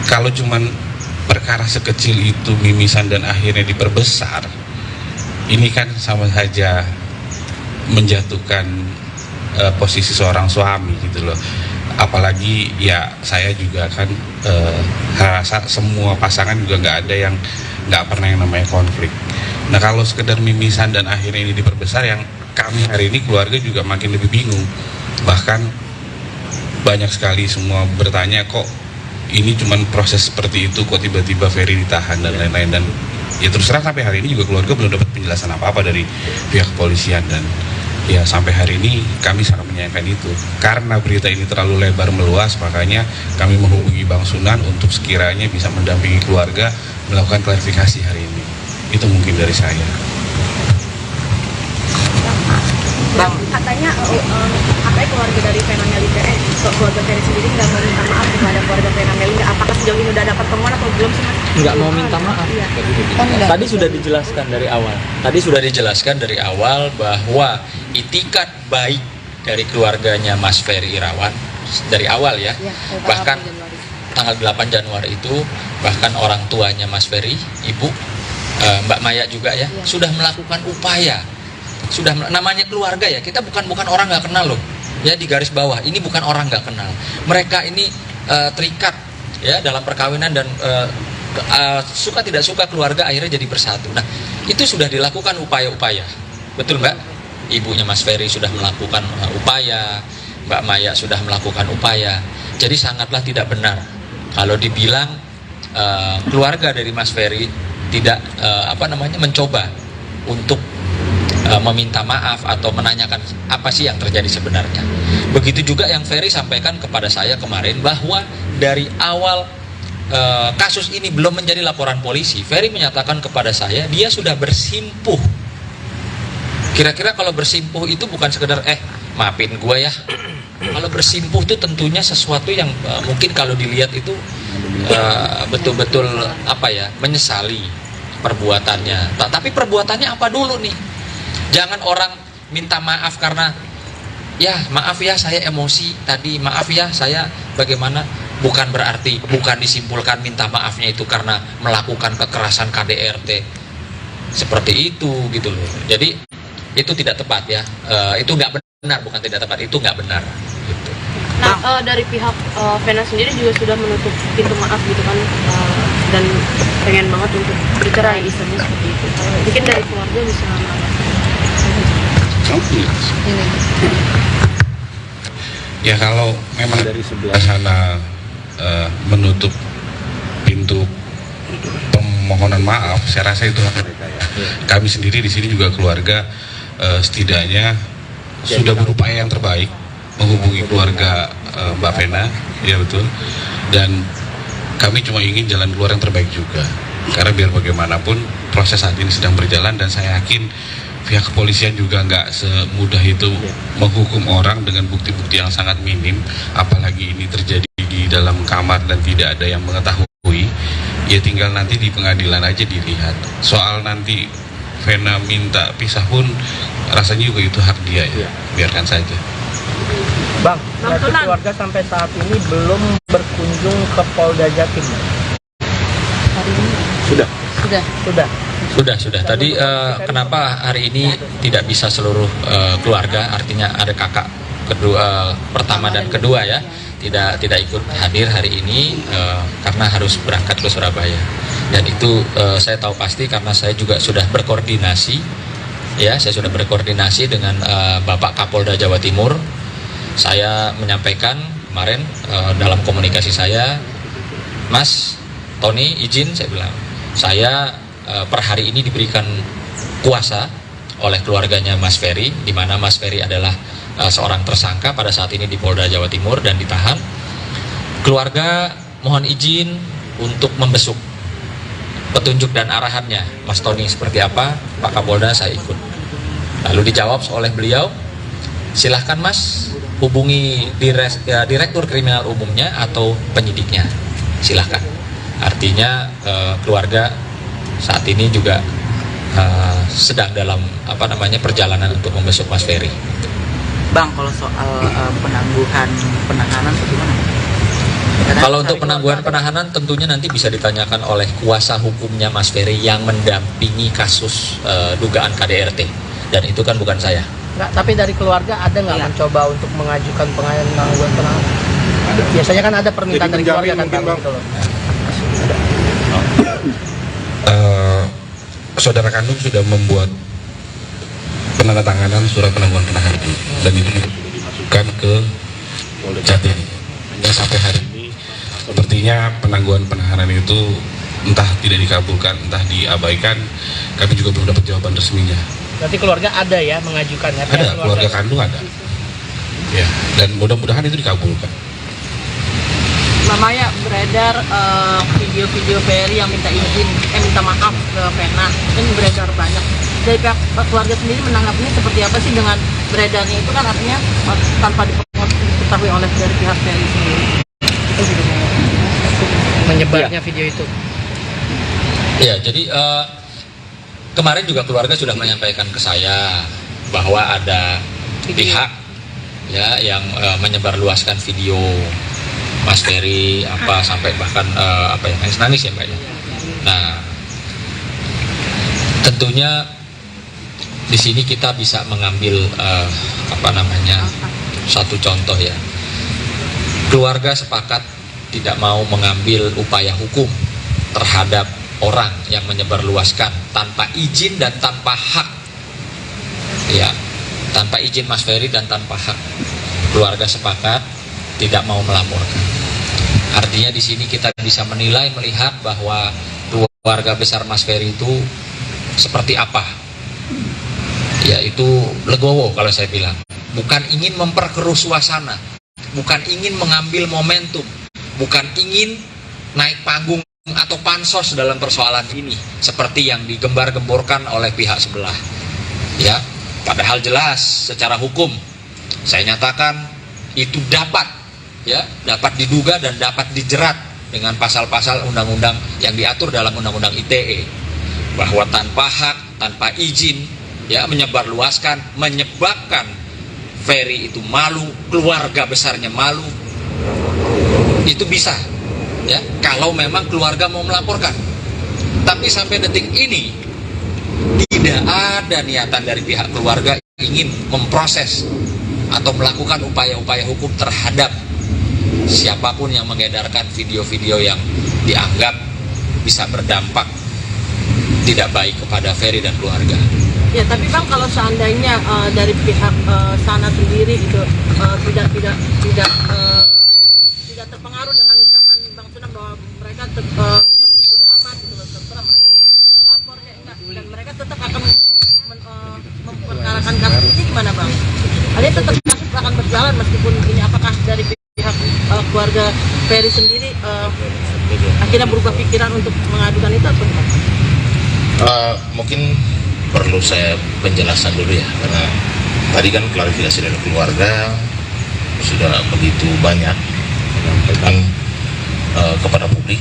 kalau cuman perkara sekecil itu mimisan dan akhirnya diperbesar, ini kan sama saja menjatuhkan posisi seorang suami gitu loh. Apalagi ya saya juga kan rasa semua pasangan juga nggak ada yang nggak pernah yang namanya konflik. Nah, kalau sekedar mimisan dan akhirnya ini diperbesar, yang kami hari ini keluarga juga makin lebih bingung. Bahkan banyak sekali semua bertanya, kok ini cuman proses seperti itu, kok tiba-tiba Ferry ditahan dan lain-lain. Dan ya terus terang sampai hari ini juga keluarga belum dapat penjelasan apa-apa dari pihak kepolisian, dan ya sampai hari ini kami sangat menyayangkan itu. Karena berita ini terlalu lebar meluas, makanya kami menghubungi Bang Sunan untuk sekiranya bisa mendampingi keluarga melakukan klarifikasi hari ini. Itu mungkin dari saya. Bang, katanya keluarga dari Vena Melinda, keluarga Ferry sendiri nggak mau minta maaf kepada keluarga Vena Melinda. Apakah sejauh ini udah dapat temuan atau belum sih Mas? Nggak mau minta maaf. Iya. Tadi sudah dijelaskan dari awal. Bahwa itikat baik dari keluarganya Mas Ferry Irawan dari awal ya. Bahkan tanggal 8 Januari itu bahkan orang tuanya Mas Ferry, Ibu Mbak Maya juga ya, sudah melakukan upaya. Sudah namanya keluarga ya, kita bukan orang nggak kenal loh. Ya, di garis bawah ini bukan orang nggak kenal. Mereka ini terikat ya dalam perkawinan dan suka tidak suka keluarga akhirnya jadi bersatu. Nah, itu sudah dilakukan upaya-upaya. Betul Mbak? Ibunya Mas Ferry sudah melakukan upaya, Mbak Maya sudah melakukan upaya. Jadi sangatlah tidak benar kalau dibilang keluarga dari Mas Ferry tidak mencoba untuk meminta maaf atau menanyakan apa sih yang terjadi sebenarnya. Begitu juga yang Ferry sampaikan kepada saya kemarin bahwa dari awal kasus ini belum menjadi laporan polisi, Ferry menyatakan kepada saya dia sudah bersimpuh. Kira-kira kalau bersimpuh itu bukan sekedar maafin gue ya. Kalau bersimpuh itu tentunya sesuatu yang mungkin kalau dilihat itu betul-betul menyesali perbuatannya. Tapi perbuatannya apa dulu nih? Jangan orang minta maaf karena ya maaf ya saya emosi tadi, maaf ya saya bagaimana, bukan berarti, bukan disimpulkan minta maafnya itu karena melakukan kekerasan KDRT seperti itu gitu loh. Jadi itu tidak tepat ya, itu nggak benar, bukan tidak tepat, itu nggak benar gitu. Nah, dari pihak Vena sendiri juga sudah menutup pintu maaf gitu kan, dan pengen banget untuk bercerai istilahnya seperti itu. Mungkin dari keluarga bisa ya, kalau memang dari sebelah sana menutup pintu permohonan maaf, saya rasa itu hak mereka ya. Kami sendiri di sini juga keluarga setidaknya sudah berupaya yang terbaik menghubungi keluarga Mbak Vena, ya betul. Dan kami cuma ingin jalan keluar yang terbaik juga. Karena biar bagaimanapun proses saat ini sedang berjalan dan saya yakin pihak kepolisian juga nggak semudah itu menghukum orang dengan bukti-bukti yang sangat minim, apalagi ini terjadi di dalam kamar dan tidak ada yang mengetahui. Ya tinggal nanti di pengadilan aja dilihat. Soal nanti Vena minta pisah pun rasanya juga itu hak dia ya, biarkan saja. Bang, keluarga sampai saat ini belum berkunjung ke Polda Jatim. hari ini? Sudah. Sudah. Tadi kenapa hari ini tidak bisa seluruh keluarga, artinya ada kakak kedua, pertama dan kedua ya, tidak ikut hadir hari ini karena harus berangkat ke Surabaya. Dan itu saya tahu pasti karena saya juga sudah berkoordinasi, ya, saya sudah berkoordinasi dengan Bapak Kapolda Jawa Timur. Saya menyampaikan kemarin dalam komunikasi saya, Mas Tony izin, saya bilang, saya per hari ini diberikan kuasa oleh keluarganya Mas Ferry, di mana Mas Ferry adalah seorang tersangka pada saat ini di Polda Jawa Timur dan ditahan. Keluarga mohon izin untuk membesuk petunjuk dan arahannya Mas Tony seperti apa, Pak Kapolda saya ikut. Lalu dijawab oleh beliau, silahkan Mas hubungi Direktur Kriminal Umumnya atau penyidiknya, silahkan. Artinya keluarga saat ini juga sedang dalam perjalanan untuk membesuk Mas Ferry. Bang, kalau soal penahanan bagaimana? Kalau untuk penangguhan penahanan tentunya nanti bisa ditanyakan oleh kuasa hukumnya Mas Ferry yang mendampingi kasus dugaan KDRT, dan itu kan bukan saya. Nggak, tapi dari keluarga ada nggak mencoba untuk mengajukan penangguhan penahanan? Biasanya kan ada permintaan dari keluarga kan, Bang. Gitu loh. Saudara kandung sudah membuat penandatanganan surat penangguhan penahanan dan itu dimasukkan ke Jatim. Dan sampai hari ini sepertinya penangguhan penahanan itu entah tidak dikabulkan, entah diabaikan. Kami juga belum dapat jawaban resminya. Berarti keluarga ada ya mengajukan ya? Ada, keluarga kandung ada. Ya, dan mudah-mudahan itu dikabulkan. Mbak Maya, beredar video-video Ferry yang minta maaf ke Vena, ini beredar banyak. Dari pihak keluarga sendiri menanggapinya seperti apa sih dengan beredarnya itu, kan artinya tanpa diketahui oleh dari pihak Ferry sendiri. Itu juga menyebarnya video itu. Ya, jadi kemarin juga keluarga sudah menyampaikan ke saya bahwa ada pihak ya yang menyebarluaskan video Mas Ferry sampai bahkan nangis ya Mbak ya. Nah, tentunya di sini kita bisa mengambil satu contoh ya. Keluarga sepakat tidak mau mengambil upaya hukum terhadap orang yang menyebarluaskan tanpa izin dan tanpa hak. Ya, tanpa izin Mas Ferry dan tanpa hak. Keluarga sepakat tidak mau melaporkan. Artinya di sini kita bisa menilai, melihat bahwa keluarga besar Mas Ferry itu seperti apa. Yaitu legowo kalau saya bilang. Bukan ingin memperkeruh suasana, bukan ingin mengambil momentum, bukan ingin naik panggung atau pansos dalam persoalan ini seperti yang digembar-gemborkan oleh pihak sebelah. Ya, padahal jelas secara hukum saya nyatakan itu dapat diduga dan dapat dijerat dengan pasal-pasal undang-undang yang diatur dalam undang-undang ITE, bahwa tanpa hak, tanpa izin menyebarluaskan, menyebabkan Ferry itu malu, keluarga besarnya malu, itu bisa ya kalau memang keluarga mau melaporkan. Tapi sampai detik ini tidak ada niatan dari pihak keluarga ingin memproses atau melakukan upaya-upaya hukum terhadap siapapun yang mengedarkan video-video yang dianggap bisa berdampak tidak baik kepada Ferry dan keluarga. Ya, tapi Bang, kalau seandainya dari pihak sana sendiri itu tidak terpengaruh dengan ucapan Bang Sunam bahwa mereka tetap udah aman gitu loh, terserah mereka mau lapor ya enggak, dan mereka tetap akan memperkarakan kasus ini, gimana Bang? Artinya tetap kasus akan berjalan meskipun ini, apakah dari pihak keluarga Ferry sendiri akhirnya berubah pikiran untuk mengadukan itu atau enggak? Mungkin perlu saya penjelasan dulu ya, karena tadi kan klarifikasi dari keluarga sudah begitu banyak menyampaikan kepada publik.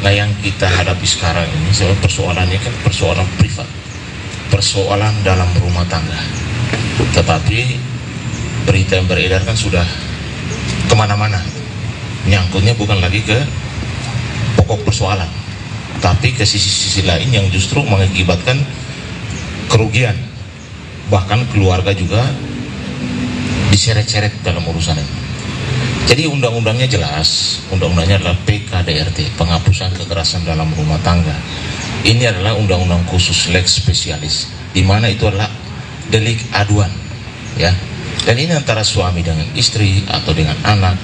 Nah, yang kita hadapi sekarang ini sebab persoalannya kan persoalan privat, persoalan dalam rumah tangga, tetapi berita yang beredar kan sudah kemana-mana, nyangkutnya bukan lagi ke pokok persoalan, tapi ke sisi-sisi lain yang justru mengakibatkan kerugian, bahkan keluarga juga diseret-seret dalam urusan ini. Jadi undang-undangnya jelas, undang-undangnya adalah PKDRT, penghapusan kekerasan dalam rumah tangga. Ini adalah undang-undang khusus lex spesialis, di mana itu adalah delik aduan, ya. Dan ini antara suami dengan istri atau dengan anak.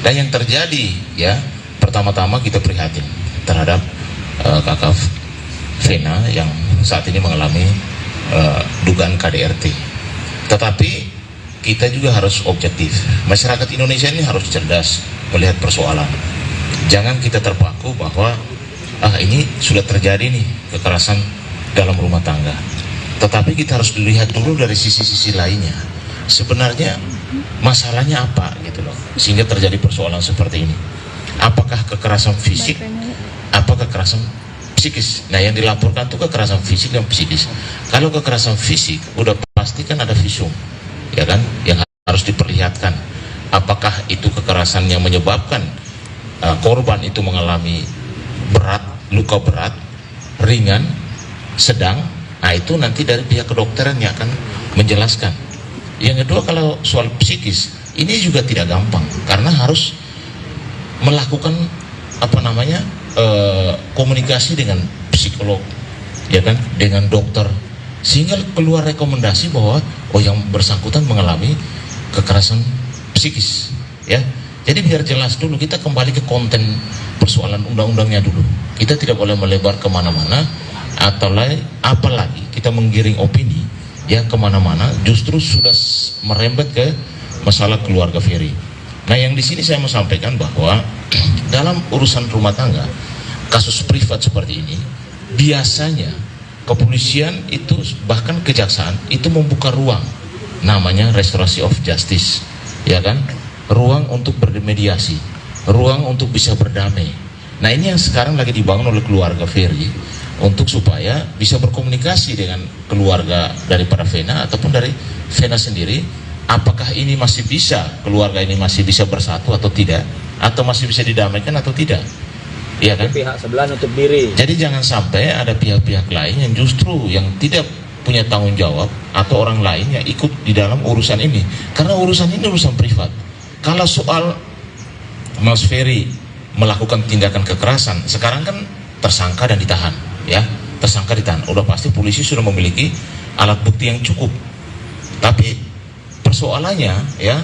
Dan yang terjadi, ya, pertama-tama kita prihatin terhadap kakak Vena yang saat ini mengalami dugaan KDRT. Tetapi kita juga harus objektif. Masyarakat Indonesia ini harus cerdas melihat persoalan. Jangan kita terpaku bahwa ini sudah terjadi nih kekerasan dalam rumah tangga. Tetapi kita harus dilihat dulu dari sisi-sisi lainnya. Sebenarnya masalahnya apa gitu loh, sehingga terjadi persoalan seperti ini. Apakah kekerasan fisik? Apa kekerasan psikis? Nah, yang dilaporkan itu kekerasan fisik dan psikis. Kalau kekerasan fisik udah pasti kan ada visum, ya kan, yang harus diperlihatkan. Apakah itu kekerasan yang menyebabkan korban itu mengalami berat, luka berat, ringan, sedang? Nah, itu nanti dari pihak kedokteran yang akan menjelaskan. Yang kedua, kalau soal psikis ini juga tidak gampang karena harus melakukan komunikasi dengan psikolog, ya kan, dengan dokter, sehingga keluar rekomendasi bahwa yang bersangkutan mengalami kekerasan psikis, ya. Jadi biar jelas dulu, kita kembali ke konten persoalan undang-undangnya dulu. Kita tidak boleh melebar kemana-mana, atau apalagi kita menggiring opini ya kemana-mana, justru sudah merembet ke masalah keluarga Ferry. Nah, yang di sini saya mau sampaikan bahwa dalam urusan rumah tangga, kasus privat seperti ini, biasanya kepolisian itu, bahkan kejaksaan itu membuka ruang, namanya restoration of justice, ya kan, ruang untuk bermediasi, ruang untuk bisa berdamai. Nah, ini yang sekarang lagi dibangun oleh keluarga Ferry untuk supaya bisa berkomunikasi dengan keluarga daripada Vena ataupun dari Vena sendiri apakah ini masih bisa, keluarga ini masih bisa bersatu atau tidak, atau masih bisa didamaikan atau tidak, iya kan? Pihak sebelah nutup diri. Jadi jangan sampai ada pihak-pihak lain yang justru yang tidak punya tanggung jawab atau orang lain yang ikut di dalam urusan ini, karena urusan ini urusan privat. Kalau soal Mas Ferry melakukan tindakan kekerasan, sekarang kan tersangka dan ditahan, ya, tersangka ditahan. Udah pasti polisi sudah memiliki alat bukti yang cukup. Tapi persoalannya, ya,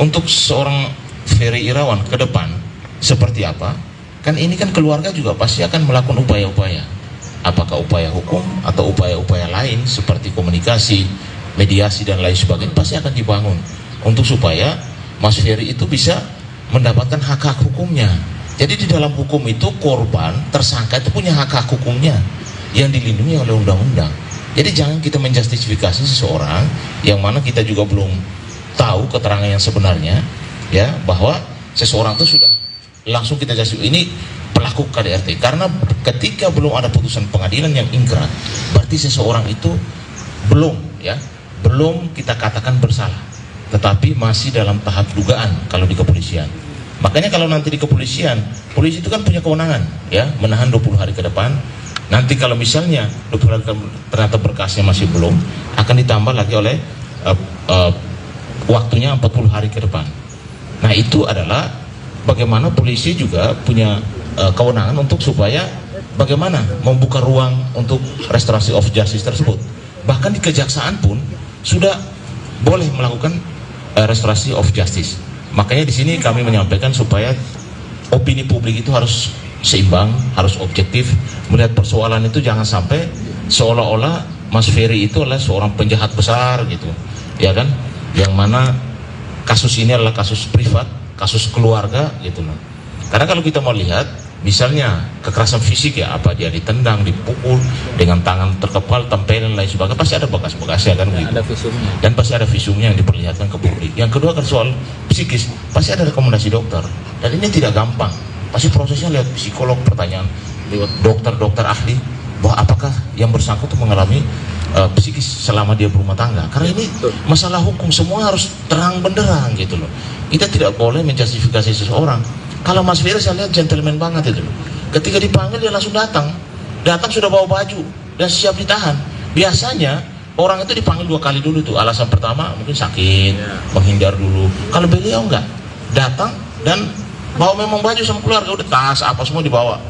untuk seorang Ferry Irawan ke depan seperti apa? Kan ini kan keluarga juga pasti akan melakukan upaya-upaya. Apakah upaya hukum atau upaya-upaya lain seperti komunikasi, mediasi dan lain sebagainya pasti akan dibangun untuk supaya Mas Ferry itu bisa mendapatkan hak-hak hukumnya. Jadi di dalam hukum itu korban, tersangka itu punya hak-hak hukumnya yang dilindungi oleh undang-undang. Jadi jangan kita menjustifikasi seseorang yang mana kita juga belum tahu keterangan yang sebenarnya, ya, bahwa seseorang itu sudah langsung kita justifikasi ini pelaku KDRT. Karena ketika belum ada putusan pengadilan yang ingkrah, berarti seseorang itu belum kita katakan bersalah, tetapi masih dalam tahap dugaan kalau di kepolisian. Makanya kalau nanti di kepolisian, polisi itu kan punya kewenangan, ya, menahan 20 hari ke depan. Nanti kalau misalnya 20 hari ternyata berkasnya masih belum, akan ditambah lagi oleh waktunya 40 hari ke depan. Nah, itu adalah bagaimana polisi juga punya kewenangan untuk supaya bagaimana membuka ruang untuk restorasi of justice tersebut. Bahkan di kejaksaan pun sudah boleh melakukan restorasi of justice. Makanya di sini kami menyampaikan supaya opini publik itu harus seimbang, harus objektif melihat persoalan itu. Jangan sampai seolah-olah Mas Ferry itu adalah seorang penjahat besar gitu, ya kan? Yang mana kasus ini adalah kasus privat, kasus keluarga gitu loh. Karena kalau kita mau lihat misalnya kekerasan fisik, ya, apa dia ditendang, dipukul dengan tangan terkepal, tempel dan lain sebagainya, pasti ada bekas-bekasnya kan gitu. Ada visumnya. Dan pasti ada visumnya yang diperlihatkan ke publik. Yang kedua kan soal psikis, pasti ada rekomendasi dokter. Dan ini tidak gampang. Pasti prosesnya lewat psikolog, pertanyaan lewat dokter-dokter ahli bahwa apakah yang bersangkutan mengalami psikis selama dia berumah tangga. Karena ini masalah hukum, semua harus terang benderang gitu loh. Kita tidak boleh menjustifikasi seseorang. Kalau Mas Ferry saya lihat gentleman banget itu. Ketika dipanggil dia langsung datang sudah bawa baju dan siap ditahan. Biasanya orang itu dipanggil 2 kali dulu tuh. Alasan pertama mungkin sakit, menghindar dulu. Kalau beliau enggak, datang dan bawa memang baju sama keluarga, udah tas apa semua dibawa.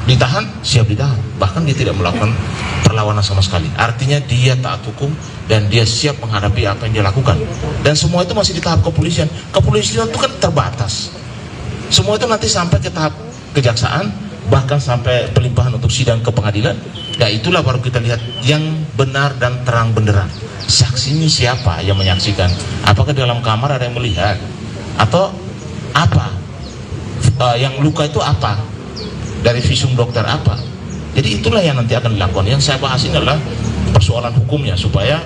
Ditahan, siap ditahan. Bahkan dia tidak melakukan perlawanan sama sekali. Artinya dia taat hukum dan dia siap menghadapi apa yang dia lakukan. Dan semua itu masih di tahap kepolisian. Kepolisian itu kan terbatas. Semua itu nanti sampai ke tahap kejaksaan, bahkan sampai pelimpahan untuk sidang ke pengadilan. Ya itulah baru kita lihat yang benar dan terang benderang. Saksinya siapa yang menyaksikan? Apakah dalam kamar ada yang melihat? Atau apa? Yang luka itu apa? Dari visum dokter apa? Jadi itulah yang nanti akan dilakukan. Yang saya bahas ini adalah persoalan hukumnya, supaya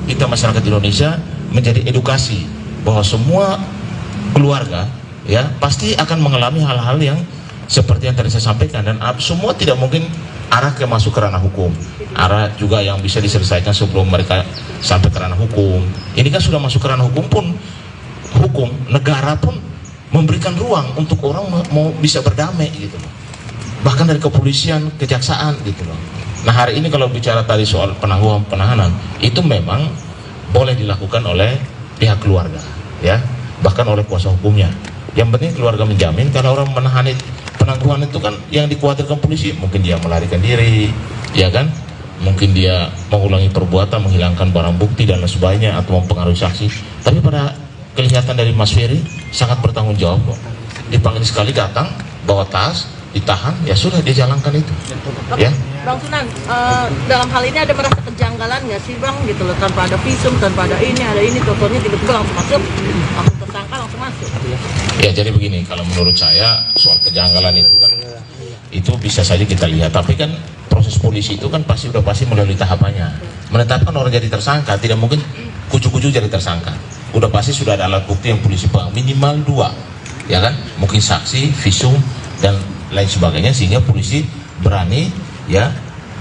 kita masyarakat Indonesia menjadi edukasi bahwa semua keluarga, ya, pasti akan mengalami hal-hal yang seperti yang tadi saya sampaikan, dan semua tidak mungkin arah ke masuk ke ranah hukum, arah juga yang bisa diselesaikan sebelum mereka sampai ke ranah hukum. Ini kan sudah masuk ke ranah hukum pun, hukum negara pun memberikan ruang untuk orang mau bisa berdamai gitu loh. Bahkan dari kepolisian, kejaksaan gitu loh. Nah, hari ini kalau bicara tadi soal penahanan, itu memang boleh dilakukan oleh pihak keluarga, ya, bahkan oleh kuasa hukumnya. Yang penting keluarga menjamin. Kalau orang penangguhan itu kan yang dikhawatirkan polisi, mungkin dia melarikan diri, ya kan, mungkin dia mengulangi perbuatan, menghilangkan barang bukti dan lain sebagainya, atau mempengaruhi saksi. Tapi pada kelihatan dari Mas Ferry sangat bertanggung jawab kok. Dipanggil sekali datang, bawa tas, ditahan, ya sudah dia jalankan itu. Ya. Bang Sunan, dalam hal ini ada merasa kejanggalan nggak sih Bang gitu loh, tanpa ada visum, tanpa ada ini, contohnya tiba-tiba langsung masuk, langsung tersangka langsung masuk. Ya, jadi begini, kalau menurut saya soal kejanggalan itu kan itu bisa saja kita lihat, tapi kan proses polisi itu kan pasti melalui tahapannya. Menetapkan orang jadi tersangka tidak mungkin kucu-kucu jadi tersangka. Udah pasti sudah ada alat bukti yang polisi pegang, minimal 2, ya kan? Mungkin saksi, visum dan lain sebagainya, sehingga polisi berani, ya,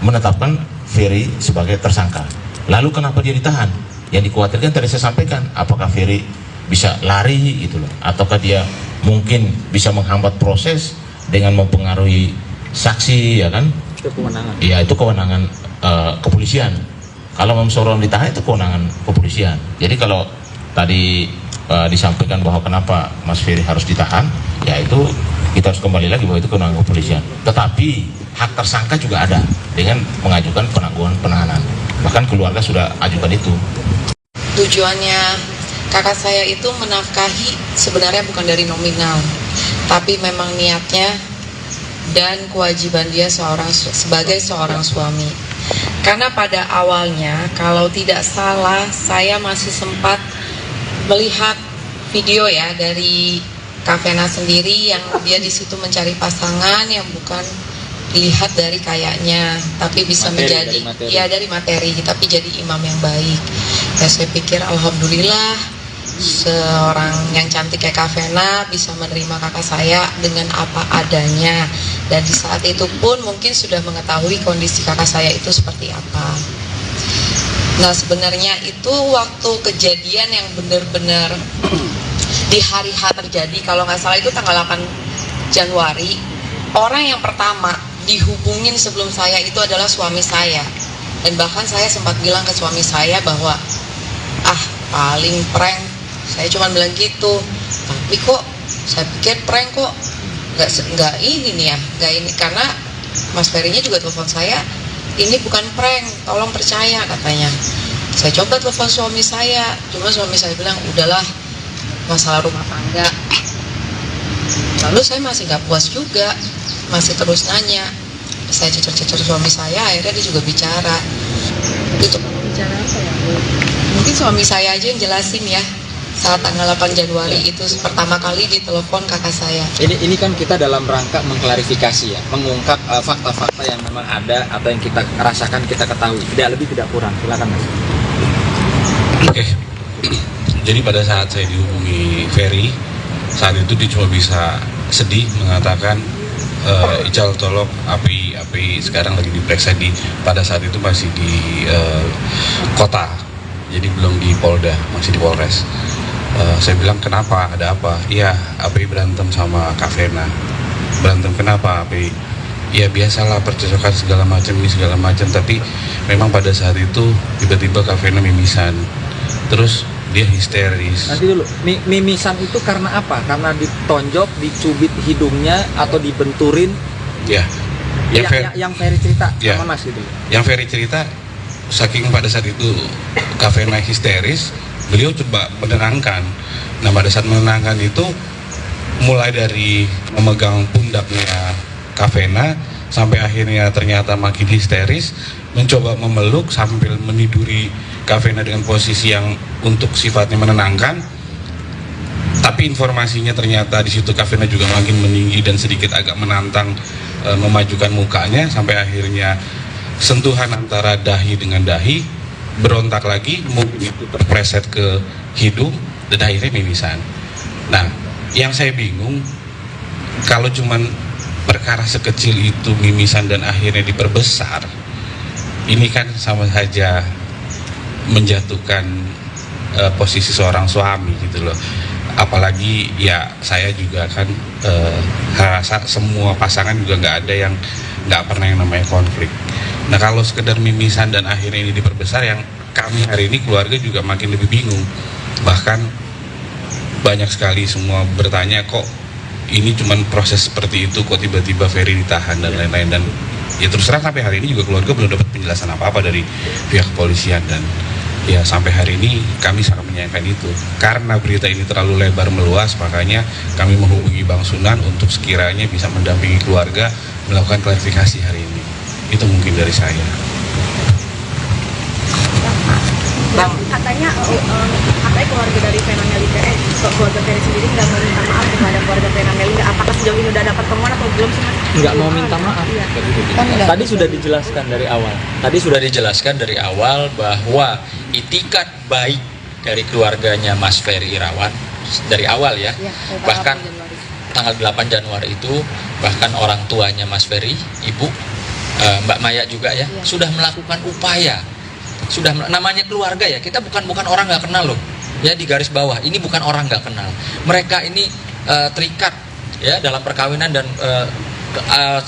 menetapkan Ferry sebagai tersangka. Lalu kenapa dia ditahan? Yang dikhawatirkan tadi saya sampaikan, apakah Ferry bisa lari gitu loh, ataukah dia mungkin bisa menghambat proses dengan mempengaruhi saksi, ya kan? Itu kewenangan. Iya, itu kewenangan kepolisian. Kalau seorang ditahan itu kewenangan kepolisian. Jadi kalau tadi disampaikan bahwa kenapa Mas Ferry harus ditahan, ya itu kita harus kembali lagi bahwa itu kewenangan kepolisian. Tetapi hak tersangka juga ada dengan mengajukan penangguhan penahanan. Bahkan keluarga sudah ajukan itu. Tujuannya kakak saya itu menafkahi sebenarnya bukan dari nominal, tapi memang niatnya dan kewajiban dia sebagai seorang suami. Karena pada awalnya, kalau tidak salah, saya masih sempat melihat video ya dari Kak Vena sendiri yang dia di situ mencari pasangan yang bukan dilihat dari kayaknya, tapi bisa menjadi dari materi, tapi jadi imam yang baik. Ya saya pikir alhamdulillah seorang yang cantik kayak Kak Vena bisa menerima kakak saya dengan apa adanya, dan di saat itu pun mungkin sudah mengetahui kondisi kakak saya itu seperti apa. Nah sebenarnya itu waktu kejadian yang benar-benar di hari H terjadi, kalau nggak salah itu tanggal 8 Januari, orang yang pertama dihubungin sebelum saya itu adalah suami saya. Dan bahkan saya sempat bilang ke suami saya bahwa paling prank, saya cuma bilang gitu. Tapi kok saya pikir prank kok nggak ini nih ya, nggak ini, karena Mas Ferry-nya juga telepon saya, ini bukan prank, tolong percaya katanya. Saya coba telepon suami saya, cuma suami saya bilang udahlah, masalah rumah tangga. Lalu saya masih nggak puas juga, masih terus nanya. Saya cecer-cecer suami saya, akhirnya dia juga bicara. Itu bicara apa ya? Mungkin suami saya aja yang jelasin ya. Saat tanggal 8 Januari itu pertama kali ditelepon kakak saya. Ini kan kita dalam rangka mengklarifikasi ya, mengungkap fakta-fakta yang memang ada atau yang kita rasakan, kita ketahui. Tidak lebih tidak kurang. Silakan Mas. Oke. Jadi pada saat saya dihubungi Ferry, saat itu dia cuma bisa sedih mengatakan, Ical tolong api sekarang lagi diperiksa pada saat itu masih di kota, jadi belum di Polda, masih di Polres. Saya bilang kenapa, ada apa? Iya, api berantem sama Kak Vena. Berantem kenapa api? Ya biasalah, percocokan segala macam, tapi memang pada saat itu tiba-tiba Kak Vena mimisan, terus dia histeris. Nanti dulu, mimisan itu karena apa? Karena ditonjok, dicubit hidungnya, atau dibenturin? Ya. Yang Ferry cerita ya, sama Mas gitu. Yang Ferry cerita, saking pada saat itu Kak Vena histeris, beliau coba menenangkan. Nah pada saat menenangkan itu, mulai dari memegang pundaknya Kak Vena, sampai akhirnya ternyata makin histeris, mencoba memeluk sambil meniduri Kak Vena dengan posisi yang untuk sifatnya menenangkan. Tapi informasinya ternyata di situ Kak Vena juga makin meninggi dan sedikit agak menantang, memajukan mukanya, sampai akhirnya sentuhan antara dahi dengan dahi, berontak lagi, mungkin itu terpreset ke hidung dan akhirnya mimisan. Nah, yang saya bingung, kalau cuman perkara sekecil itu mimisan dan akhirnya diperbesar, ini kan sama saja menjatuhkan posisi seorang suami gitu loh. Apalagi ya saya juga kan rasa semua pasangan juga nggak ada yang nggak pernah yang namanya konflik. Nah kalau sekedar mimisan dan akhirnya ini diperbesar, yang kami hari ini keluarga juga makin lebih bingung. Bahkan banyak sekali semua bertanya, kok ini cuman proses seperti itu, kok tiba-tiba Ferry ditahan dan lain-lain. Dan ya terus terang sampai hari ini juga keluarga belum dapat penjelasan apa-apa dari pihak kepolisian. Dan ya sampai hari ini kami sangat menyayangkan itu. Karena berita ini terlalu lebar meluas, makanya kami menghubungi Bang Sunan untuk sekiranya bisa mendampingi keluarga melakukan klarifikasi hari ini. Itu mungkin dari saya. Bang, katanya keluarga dari Vena Melinda, keluarga Ferry sendiri nggak mau minta maaf kepada keluarga Vena Melinda. Apakah sejauh ini udah dapat temuan atau belum sih? Nggak mau minta maaf. Iya. Tadi sudah dijelaskan dari awal. Tadi sudah dijelaskan dari awal bahwa itikat baik dari keluarganya Mas Ferry Irawan dari awal ya. Bahkan tanggal 8 Januari itu bahkan orang tuanya Mas Ferry, ibu Mbak Maya juga ya, sudah melakukan upaya sudah namanya keluarga ya, kita bukan orang nggak kenal loh ya, di garis bawah ini bukan orang nggak kenal, mereka ini terikat ya dalam perkawinan dan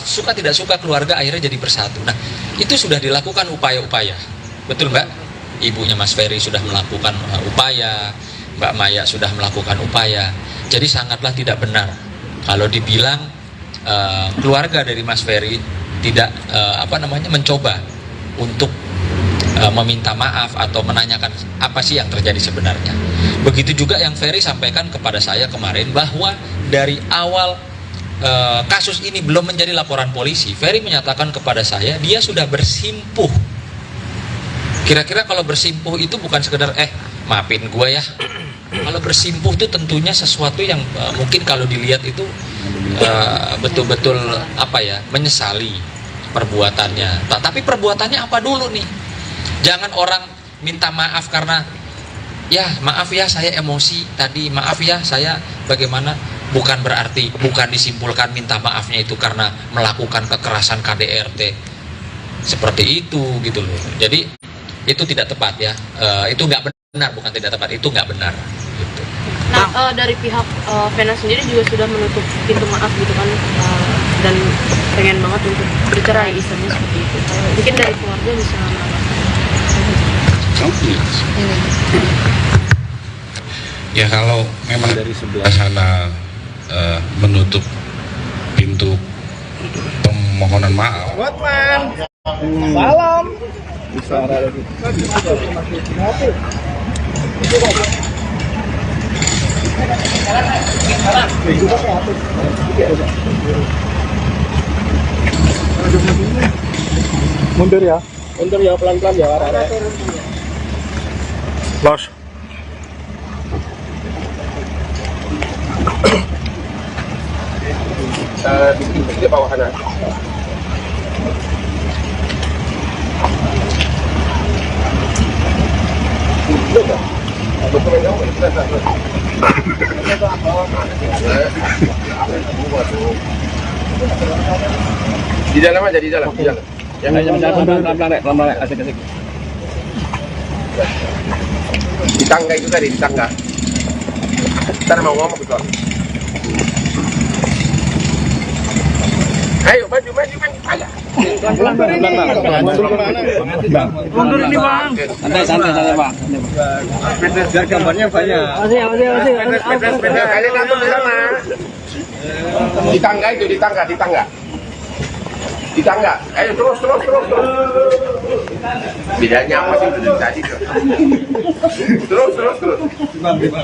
suka tidak suka keluarga akhirnya jadi bersatu. Nah itu sudah dilakukan upaya-upaya, betul Mbak? Ibunya Mas Ferry sudah melakukan upaya, Mbak Maya sudah melakukan upaya, jadi sangatlah tidak benar kalau dibilang keluarga dari Mas Ferry tidak mencoba untuk meminta maaf atau menanyakan apa sih yang terjadi sebenarnya. Begitu juga yang Ferry sampaikan kepada saya kemarin bahwa dari awal kasus ini belum menjadi laporan polisi, Ferry menyatakan kepada saya dia sudah bersimpuh. Kira-kira kalau bersimpuh itu bukan sekedar maafin gue ya. Kalau bersimpuh itu tentunya sesuatu yang mungkin kalau dilihat itu betul-betul menyesali perbuatannya. Tapi perbuatannya apa dulu nih? Jangan orang minta maaf karena ya maaf ya saya emosi tadi, maaf ya saya bagaimana, bukan berarti, bukan disimpulkan minta maafnya itu karena melakukan kekerasan KDRT seperti itu gitu loh. Jadi itu tidak tepat ya, itu nggak benar, bukan tidak tepat, itu nggak benar gitu. Nah dari pihak Vena sendiri juga sudah menutup pintu maaf gitu kan, dan pengen banget untuk bercerai istilahnya seperti itu. Mungkin dari keluarga bisa ya kalau memang dari sebelah sana menutup pintu permohonan maaf. Salam. Mundur ya, pelan-pelan ya. Los. Di bawah kanan. Di dalam aja, di dalam. Ya, pelan-pelan, asik-asik. Di tangga itu tadi, di tangga. Ntar mau ngomong betul. Ayo, maju. Ayo. Mundur ini Bang. Santai Bang. Biar gambarnya banyak. Kalian atur di sana. Di tangga itu, di tangga. Ayo terus. Bedanya apa sih udah tadi? Terus.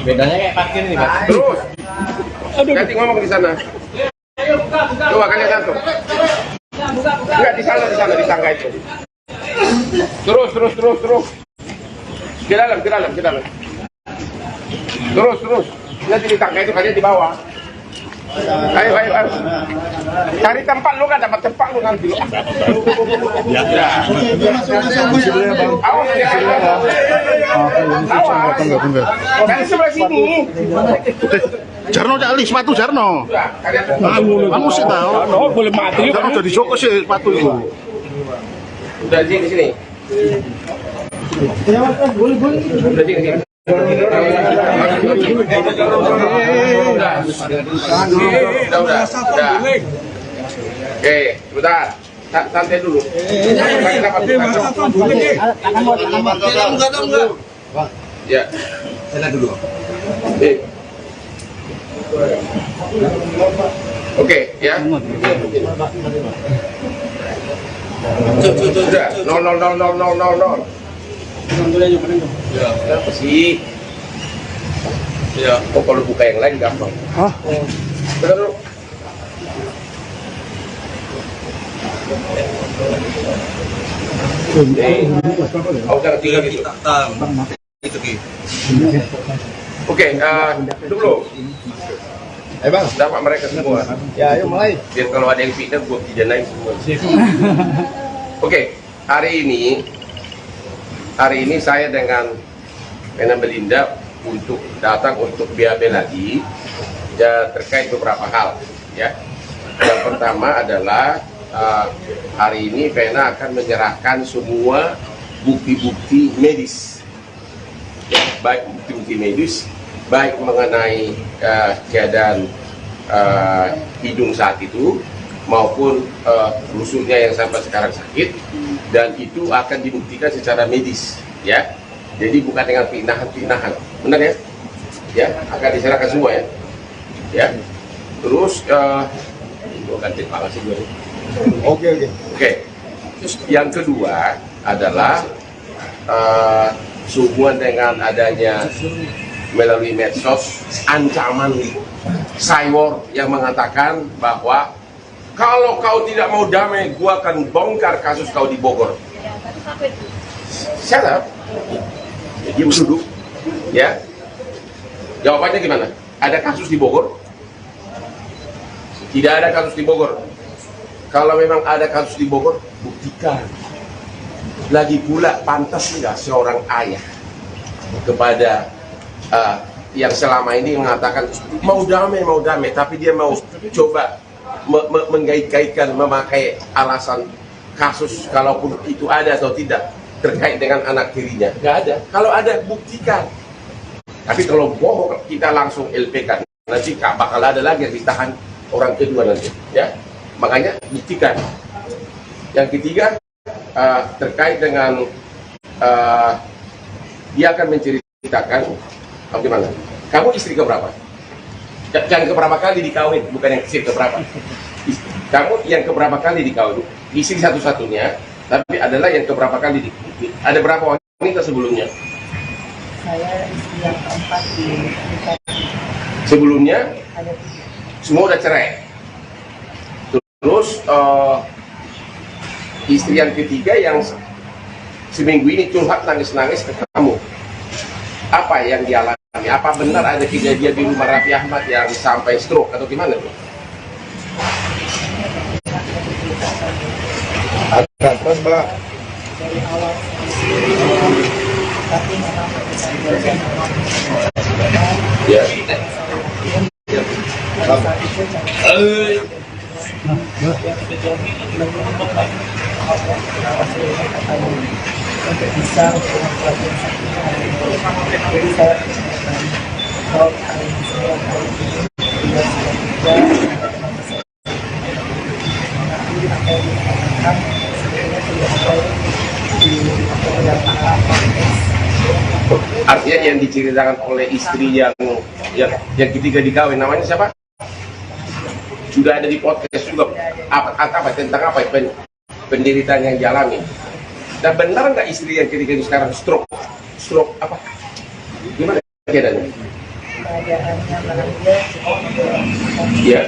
Bedanya kayak parkir nih, Pak. Terus. Nanti ngomong di sana. Coba kalian atur. Enggak di sana di tangga itu. Terus. Ke dalam. Terus. Nanti di tangga itu kalian di bawah. Ayo. Cari tempat lu, kan dapat tempat lu nanti lu. Dari sebelah sini. Jarno cali sepatu Jarno. Kamu sih tahu. Boleh mati. Jarno jadi Joko sih sepatu itu. Udah di sini. Boleh. Udah di sini. Udah. Oke, sebentar. Santai dulu. Ya. Sana dulu. Oke, ya. Sudah. 0. Ya, apa sih? Ya, kalau buka yang lain gampang. Hah? Benar lu. Jangan tinggal gitu. Oke, dulu. Bang, dapat mereka semua. Ya, ayo mulai. Biar kalau ada yang fitnah, gua pidanain semua. Oke, hari ini saya dengan Vena Melinda untuk datang untuk BAB lagi ya, terkait beberapa hal ya. Yang pertama adalah hari ini Vena akan menyerahkan semua bukti-bukti medis, ya, baik bukti-bukti medis, baik mengenai keadaan hidung saat itu maupun rusuknya yang sampai sekarang sakit, dan itu akan dibuktikan secara medis, ya. Jadi bukan dengan pinahan-pinahan, benar ya? Ya, akan diserahkan semua ya. Ya. Terus ganti pangkas gue. Oke. Terus yang kedua adalah sehubungan dengan adanya melalui medsos ancaman cyber yang mengatakan bahwa kalau kau tidak mau damai, gua akan bongkar kasus kau di Bogor. Shut up. Dia duduk, ya. Jawabannya gimana? Ada kasus di Bogor? Tidak ada kasus di Bogor. Kalau memang ada kasus di Bogor, buktikan. Lagi pula, pantas nggak seorang ayah kepada yang selama ini mengatakan mau damai, tapi dia mau coba mengait-kaitkan, memakai alasan kasus, kalaupun itu ada atau tidak, terkait dengan anak tirinya. Nggak ada. Kalau ada, buktikan. Tapi kalau bohong, kita langsung LP-kan. Nanti bakal ada lagi yang ditahan orang kedua nanti. Ya, makanya buktikan. Yang ketiga, terkait dengan dia akan menceritakan bagaimana. Kamu istri keberapa? Yang keberapa kali dikawin, bukan yang istri keberapa. Kamu yang keberapa kali dikawin? Istri satu-satunya, tapi adalah yang keberapa kali ada berapa wanita sebelumnya? Saya istri yang keempat di sebelumnya semua udah cerai. Terus istri yang ketiga yang seminggu ini curhat nangis-nangis ke kamu. Apa yang dialami? Apa benar ada kejadian di rumah Raffi Ahmad yang sampai stroke atau gimana tuh? Ada Mbak. dari awal tapi memang belajar ya. untuk bisa jadi saya kalau hari ini saya artinya yang diceritakan oleh istri yang ketiga dikawin, namanya siapa? Sudah ada di podcast juga. Tentang apa penderitaan yang dialami. Dan benar nggak istri yang ketiga ini sekarang stroke apa? Gimana keadaannya? keadaannya bahagia Ya.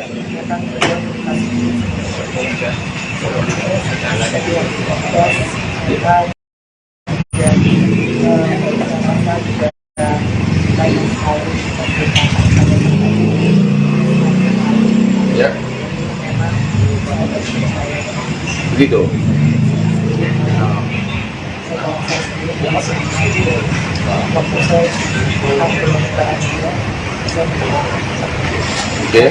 Ya. Begitu. Oke.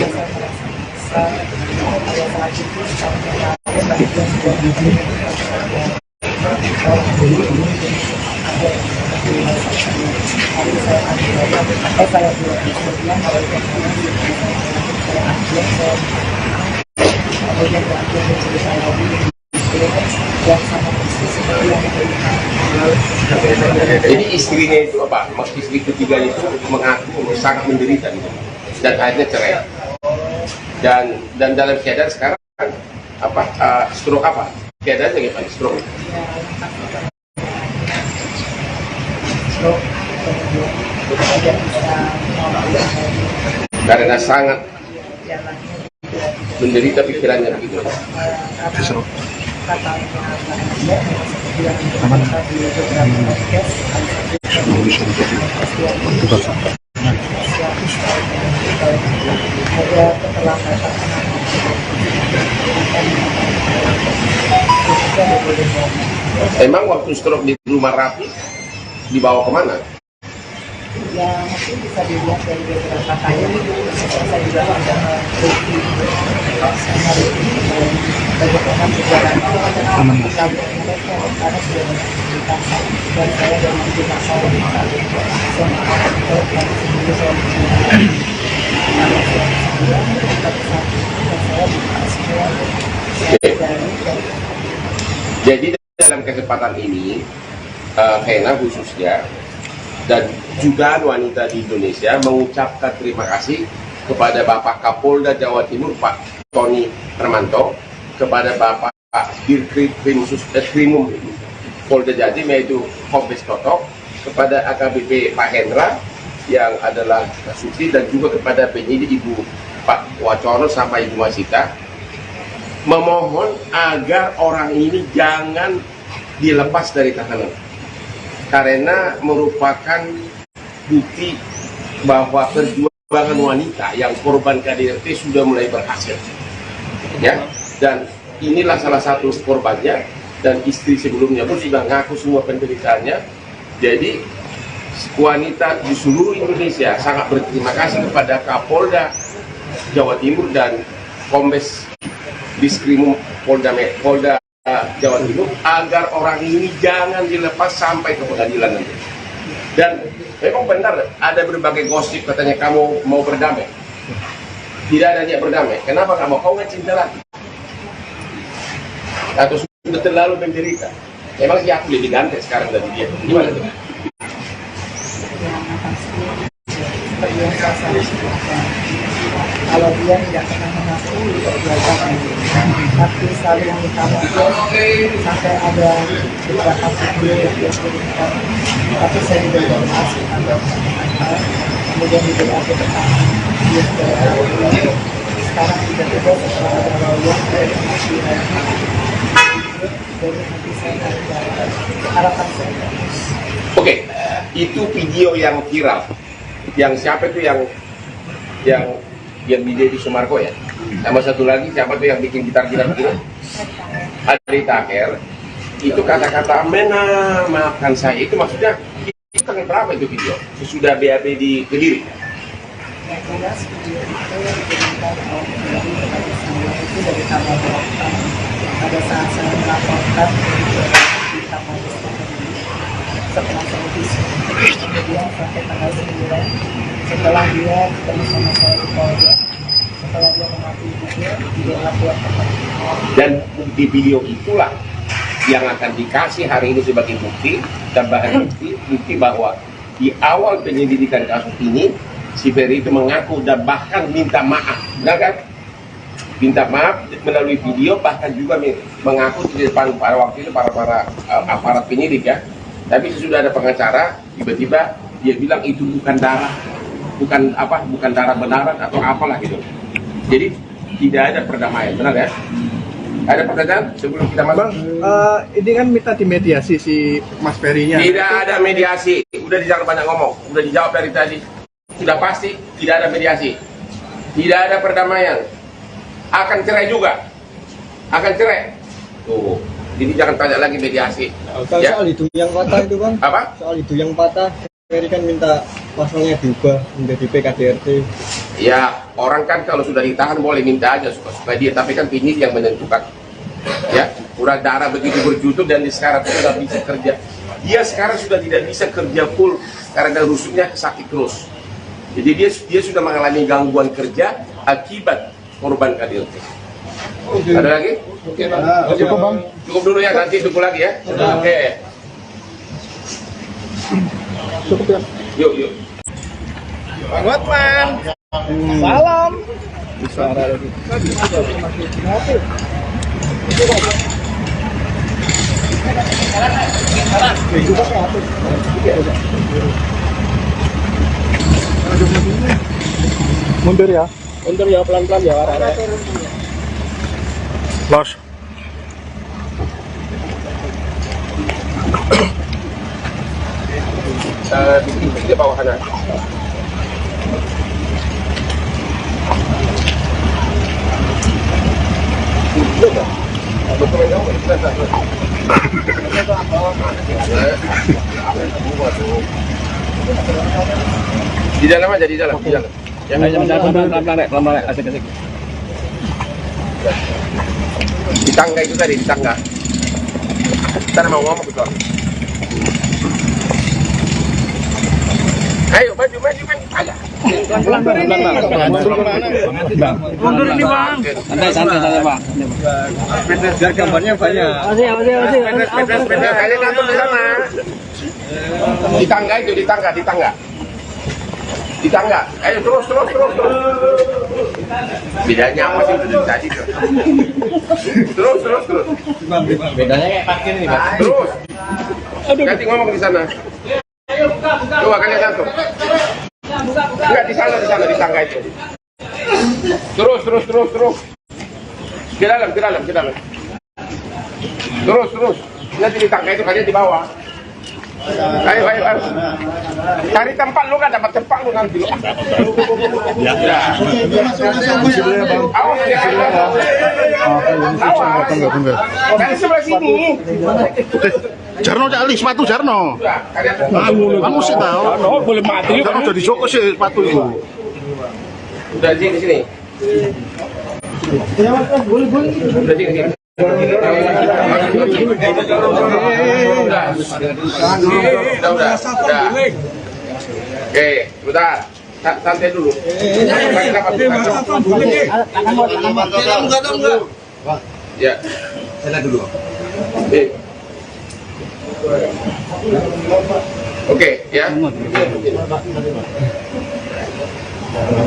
Jadi istrinya itu apa? Istri ketiga itu mengaku sangat menderita gitu. Dan akhirnya cerai. Dan dalam keadaan sekarang apa? Stroke apa? Keadaannya gimana? Stroke. Karena sangat menderita pikirannya begitu. Emang waktu stroke di rumah Raffi dibawa kemana? Ya mungkin bisa dilihat dari beberapa kali saya juga ada bagaimana berjalan mereka karena sudah mengidentifikasi dan saya dari pihak saya Jadi dalam kesempatan ini, Hena khususnya dan juga wanita di Indonesia mengucapkan terima kasih kepada Bapak Kapolda Jawa Timur Pak Tony Hermanto, kepada Bapak Dirkrimum Polda Jatim yaitu Kombes Totok, kepada AKBP Pak Hendra yang adalah Susi, dan juga kepada penyidik Ibu Pak Wacono sampai Ibu Masita, memohon agar orang ini jangan dilepas dari tahanan karena merupakan bukti bahwa perjuangan wanita yang korban KDRT sudah mulai berhasil, ya. Dan inilah salah satu korbannya, dan istri sebelumnya pun sudah ngaku semua penderitaannya. Jadi wanita di seluruh Indonesia sangat berterima kasih kepada Kapolda Jawa Timur dan Kombes Diskrimum Polda Jawa Timur agar orang ini jangan dilepas sampai ke pengadilan nanti. Dan memang benar ada berbagai gosip katanya kamu mau berdamai. Tidak ada niat berdamai. Kenapa kamu? Kau nggak cinta lagi? Atau sudah terlalu menderita? Memang sih aku lebih ganteng sekarang dari dia. Gimana tuh? Kalau dia tidak pernah mengakui perbuatan tapi selalu mengetahui sampai ada beberapa video yang dia kirimkan, tapi saya tidak informasi atau kemudian tidak ada pertanyaan dia sekarang tiba-tiba setelah ada yang dari nanti saya harapan saya. Oke, itu video yang viral. Yang siapa itu yang di Deddy Sumarko ya? Sama satu lagi siapa tuh yang bikin gitar-gitar gitu? Adi Taher. Itu kata-kata Mena maafkan saya, itu maksudnya itu tanggal berapa itu video? Sesudah BAB di Kediri? Yang jelas video itu diberikan itu dari tanggal 8 pada saat saya melaporkan di kapal setelah saya diskusi, kemudian sampai tanggal 9 setelah dia ketemu sama saya di Polda, setelah dia mengakui juga dia lapor. Dan di video itulah yang akan dikasih hari ini sebagai bukti, tambahan bukti bahwa di awal penyelidikan kasus ini si Ferry itu mengaku dan bahkan minta maaf, benar kan? Minta maaf melalui video, bahkan juga mengaku di depan para waktu itu para aparat penyidik ya. Tapi sesudah ada pengacara, tiba-tiba dia bilang itu bukan darah, bukan darah benaran atau apalah gitu. Jadi tidak ada perdamaian, benar ya? Ada pertanyaan sebelum kita masuk? Bang, ini kan minta dimediasi si Mas Ferry-nya. Tidak ada mediasi, udah jangan banyak ngomong, udah dijawab dari tadi. Sudah pasti tidak ada mediasi, tidak ada perdamaian, akan cerai juga, akan cerai. Tuh, jadi jangan tanya lagi mediasi. Kalau ya? soal itu yang patah itu bang, apa? Soal itu yang patah, Ferry kan minta pasalnya diubah menjadi PKDRT. Ya, orang kan kalau sudah ditahan boleh minta aja suka-suka dia, tapi kan penyidik yang menentukan. Ya, udah darah begitu berjutut dan sekarang sudah bisa kerja. Dia sekarang sudah tidak bisa kerja full karena rusuknya sakit terus. Jadi dia sudah mengalami gangguan kerja akibat korban KDRT. Ada lagi? Cukup bang. Cukup dulu ya, nanti tunggu lagi ya. Oke. Cukup ya. Yuk. Bang Hotman. Salam. Mundur ya. Mundur ya, pelan-pelan ya. Los. Di bawah kanan. Di dalam aja, di dalam. Ya, pelan-pelan, asik-asik. Di tangga itu tadi, di tangga. Kita mau ngomong betul. Ayo, maju. Agak. Mundur ini bang. Santai Pak. Biar gambarnya banyak. Kalian atur di sana. Di tangga itu, di tangga. Ayo terus. Bedanya apa sih udah dari tadi tuh? Terus. Bedanya kayak parkir nih, Pak. Terus. Ganti ngomong di sana. Coba kalian atur. Enggak di sana di tangga itu. Terus. Ke dalam. Terus. Nanti di tangga itu kalian di bawah. Ayo. Cari tempat lu kan dapat tempat lu nanti lu. Ya. Awas. Dari sebelah sini. Jarno cak Ali sepatu Jarno. Kamu sih tahu. Boleh mati. Jarno jadi Joko sih sepatu itu. Udah di sini. Udah di sini. Udah. Oke, sebentar. Santai dulu. Ya. Sana dulu. Oke, ya.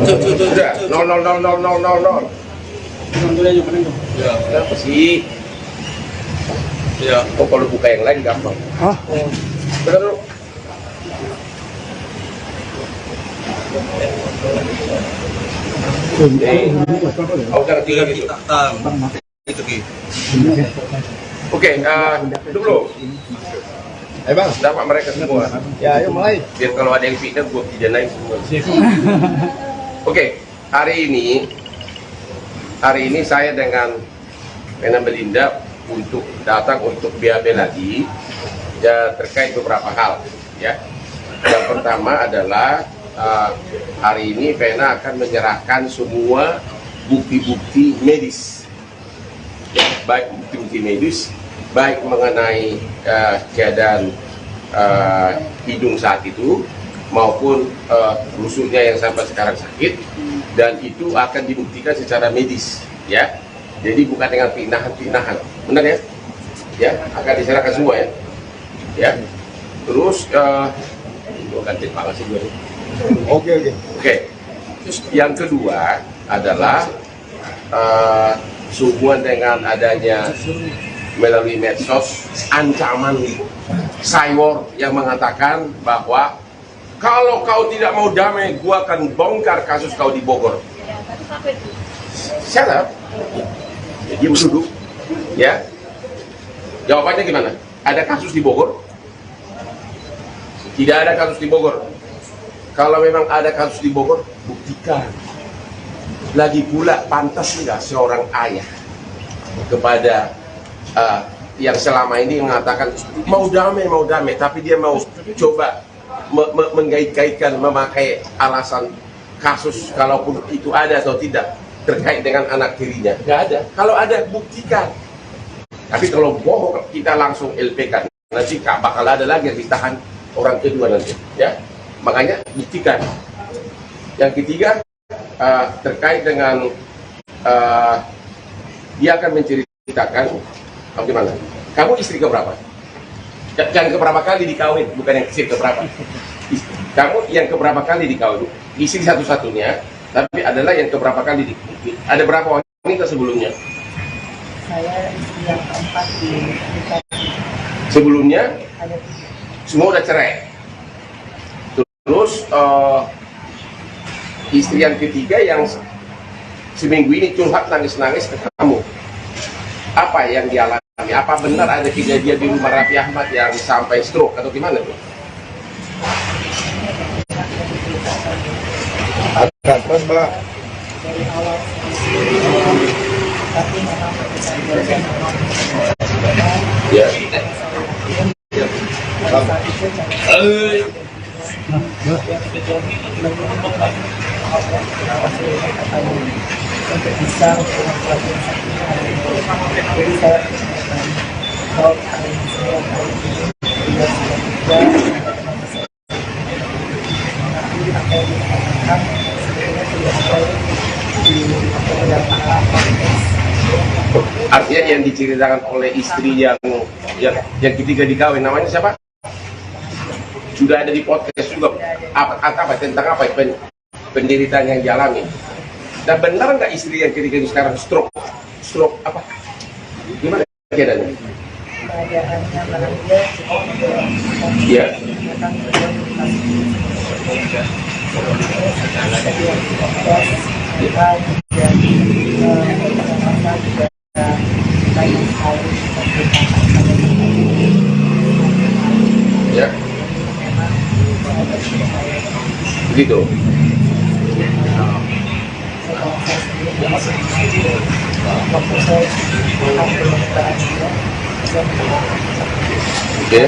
Sudah. 0. Ya, kenapa sih? Ya, kalau buka yang lain gampang. Hah? Benar dulu. Jangan tinggal gitu. Oke, dulu. Ayo bang, dapat mereka semua. Ya, ayo mulai. Biar kalau ada yang pindah, gue pidanain semua. Oke, hari ini saya dengan Vena Melinda untuk datang untuk BAB lagi ya, terkait beberapa hal ya. Yang pertama adalah hari ini Vena akan menyerahkan semua bukti-bukti medis ya, baik bukti-bukti medis baik mengenai keadaan hidung saat itu maupun rusuknya yang sampai sekarang sakit, dan itu akan dibuktikan secara medis ya, jadi bukan dengan pinahan-pinahan, benar ya? Ya, akan diserahkan semua ya. Terus ganti pala sih gue. Oke. Terus yang kedua adalah sehubungan dengan adanya melalui medsos ancaman cyber yang mengatakan bahwa kalau kau tidak mau damai, gua akan bongkar kasus kau di Bogor. Shut up. Dia duduk. Ya. Jawabannya gimana? Ada kasus di Bogor? Tidak ada kasus di Bogor. Kalau memang ada kasus di Bogor, buktikan. Lagi pula, pantas nggak seorang ayah kepada yang selama ini mengatakan mau damai, tapi dia mau coba mengait-kaitkan, memakai alasan kasus, kalaupun itu ada atau tidak terkait dengan anak tirinya. Nggak ada. Kalau ada, buktikan. Tapi kalau bohong, kita langsung LP-kan. Nanti bakal ada lagi yang ditahan orang kedua nanti. Ya, makanya buktikan. Yang ketiga, terkait dengan dia akan menceritakan bagaimana. Kamu istri keberapa? Yang keberapa kali dikawin, bukan yang istri keberapa. Kamu yang keberapa kali dikawin? Istri satu-satunya, tapi adalah yang keberapa kali dikawin. Ada berapa wanita sebelumnya? Saya istri yang keempat di sebelumnya semua udah cerai. Terus istri yang ketiga yang seminggu ini curhat nangis-nangis ke kamu. Apa yang dialami? Apa benar ada kejadian di rumah Raffi Ahmad yang sampai stroke atau gimana tuh? Agak keras, Mbak. dari awal tapi memang Ya. untuk bisa Jadi saya kalau saya kali ini juga sudah nanti apa yang dikatakan sebenarnya sudah ada di beberapa konteks. Artinya yang diceritakan oleh istri yang ketiga dikawin, namanya siapa? Sudah ada di podcast juga. Apa tentang apa penderitaan yang dialami? Dan benar nggak istri yang ketiga ini sekarang stroke apa? Gimana keadaannya? Keadaannya barang dia Iya. Ya. Begitu. Oke.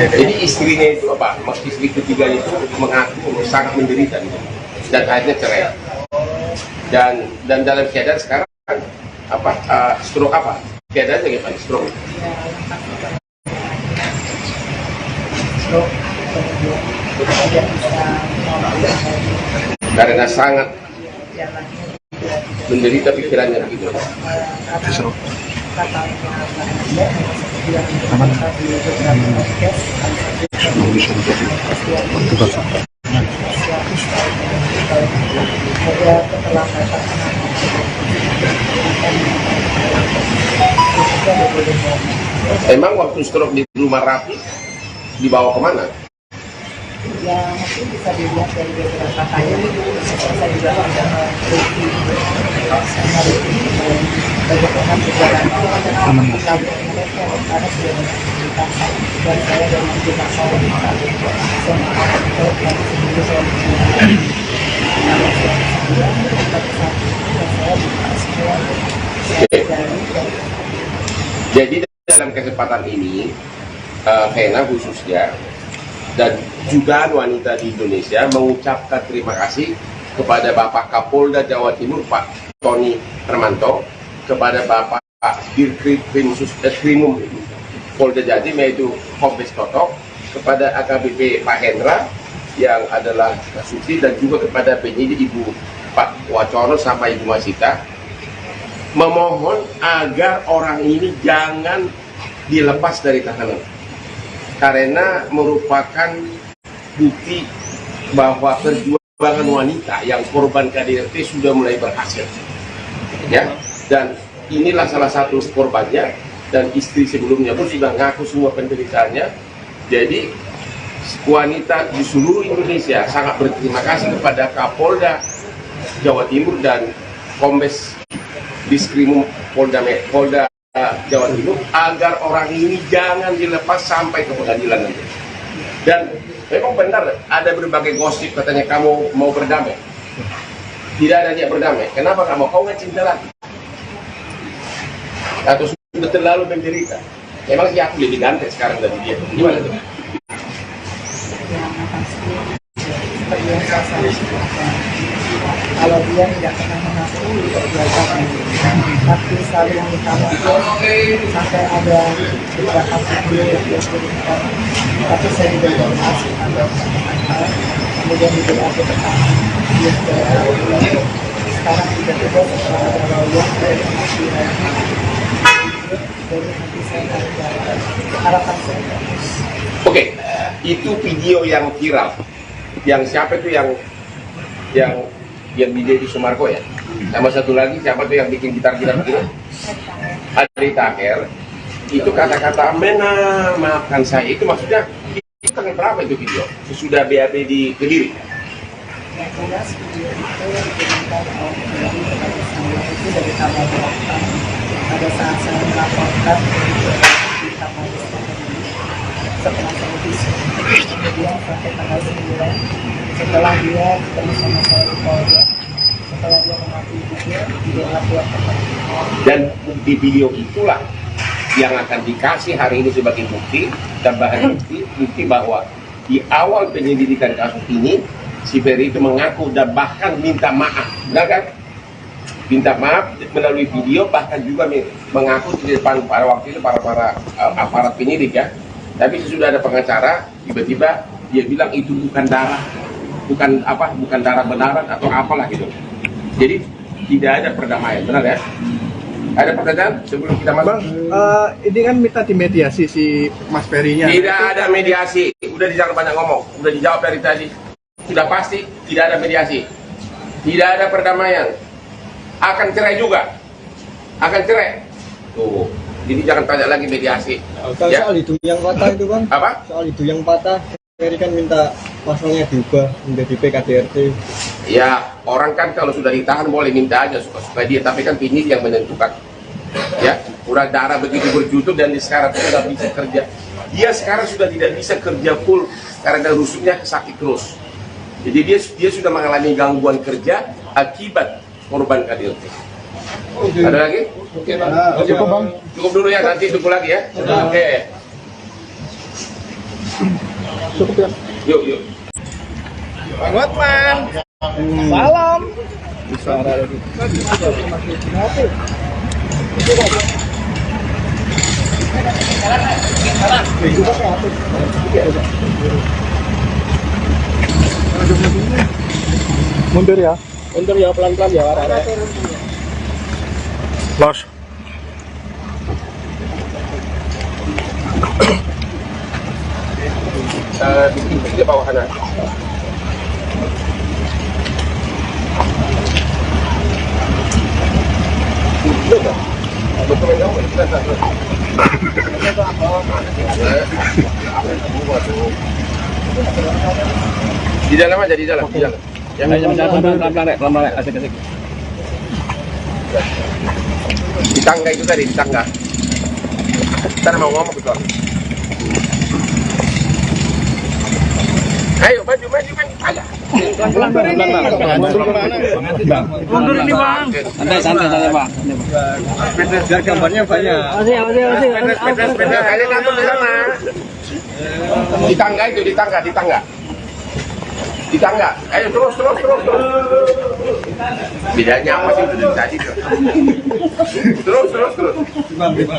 Jadi istrinya itu apa? Istri ketiga itu mengaku sangat menderita gitu. Dan akhirnya cerai. Dan dalam keadaan sekarang apa? Stroke apa? Keadaannya gimana? Stroke. Karena sangat menderita pikirannya begitu. Emang waktu stroke di rumah Rafi dibawa kemana? Ya mungkin bisa dilihat dari beberapa kali saya juga ada review sama review bagaimana perjalanan lalu mereka karena sudah menceritakan dan saya dari sejumlah orang Jadi dalam kesempatan ini Vena khususnya dan juga wanita di Indonesia mengucapkan terima kasih kepada Bapak Kapolda Jawa Timur Pak Tony Hermanto, kepada Bapak Dirkrimum Polda Jatim yaitu Kombes Toto, kepada AKBP Pak Hendra yang adalah Kasuti, dan juga kepada penyidik Ibu Pak Wacono sama Ibu Masita, memohon agar orang ini jangan dilepas dari tahanan karena merupakan bukti bahwa perjuangan wanita yang korban KDRT sudah mulai berhasil, ya. Dan inilah salah satu korbannya, dan istri sebelumnya pun sudah ngaku semua penderitaannya. Jadi wanita di seluruh Indonesia sangat berterima kasih kepada Kapolda Jawa Timur dan Kombes Diskrimum Polda Jawa Timur agar orang ini jangan dilepas sampai ke pengadilan nanti. Dan memang benar ada berbagai gosip katanya kamu mau berdamai. Tidak ada niat berdamai. Kenapa kamu? Kau nggak cinta lagi? Atau sudah terlalu menderita? Memang sih aku lebih ganteng sekarang dari dia. Gimana tuh? Kalau dia tidak pernah mengakui perbuatan tapi selalu mengutamakan sampai ada beberapa video yang dia kirimkan, tapi saya juga informasi ada kemudian juga aku bertahan dia sekarang tiba-tiba setelah ada lawyer dari nanti saya harapan saya. Oke, itu video yang viral. Yang siapa itu yang di Sumarko ya? Sama satu lagi siapa tuh yang bikin gitar-gitar begitu? Adri Taher. Itu kata-kata "mena maafkan saya" itu maksudnya itu tanggal berapa itu video? Sesudah BAB di Kediri. Yang jelas video itu dikirimkan kepada saya itu dari tanggal 8 pada saat saya melaporkan di Kapolres. setelah televisi. Kemudian sampai tanggal 9 setelah dia ketemu sama saya di Polda, setelah dia mengakui dia lapor ke Polda. Dan bukti video itulah yang akan dikasih hari ini sebagai bukti, tambahan bukti bahwa di awal penyelidikan kasus ini si Ferry itu mengaku dan bahkan minta maaf, benar kan? Minta maaf melalui video, bahkan juga mengaku di depan para waktu itu para aparat penyidik ya. Tapi sesudah ada pengacara, tiba-tiba dia bilang itu bukan darah, bukan darah benaran atau apalah gitu. Jadi tidak ada perdamaian, benar ya? Ada pertanyaan sebelum kita masuk? Bang, ini kan minta dimediasi si Mas Ferry-nya. Tidak ada mediasi, udah jangan banyak ngomong, udah dijawab dari tadi. Sudah pasti tidak ada mediasi, tidak ada perdamaian, akan cerai juga, akan cerai. Tuh, jadi jangan tanya lagi mediasi. Soal itu yang patah itu bang. Apa? Soal itu yang patah, Ferry kan minta pasalnya diubah menjadi PKDRT. Ya, orang kan kalau sudah ditahan boleh minta aja suka-suka dia, tapi kan penyidik yang menentukan. Ya, udah darah begitu berjutut dan sekarang sudah bisa kerja. Dia sekarang sudah tidak bisa kerja full karena rusuknya sakit terus. Jadi dia sudah mengalami gangguan kerja akibat korban KDRT. Ada lagi? Cukup bang. Cukup dulu ya, nanti tunggu lagi ya. Oke. Cukup ya. Yuk. Bang Hotman. Salam. Suara lagi. Mundur ya. Mundur ya, pelan-pelan ya. Los. Di bawah sana. Di dalam aja, di dalam. Pelan-pelan, asik-asik. Di tangga itu tadi, di tangga. Kita mau ngomong betul. Ayo, maju. Ayo. Mundur ini bang. Santai bang. Biar gambarnya banyak. Kalian atur di sana. Di tangga itu, di tangga. Ayo terus. Bedanya apa sih dari tadi? Terus.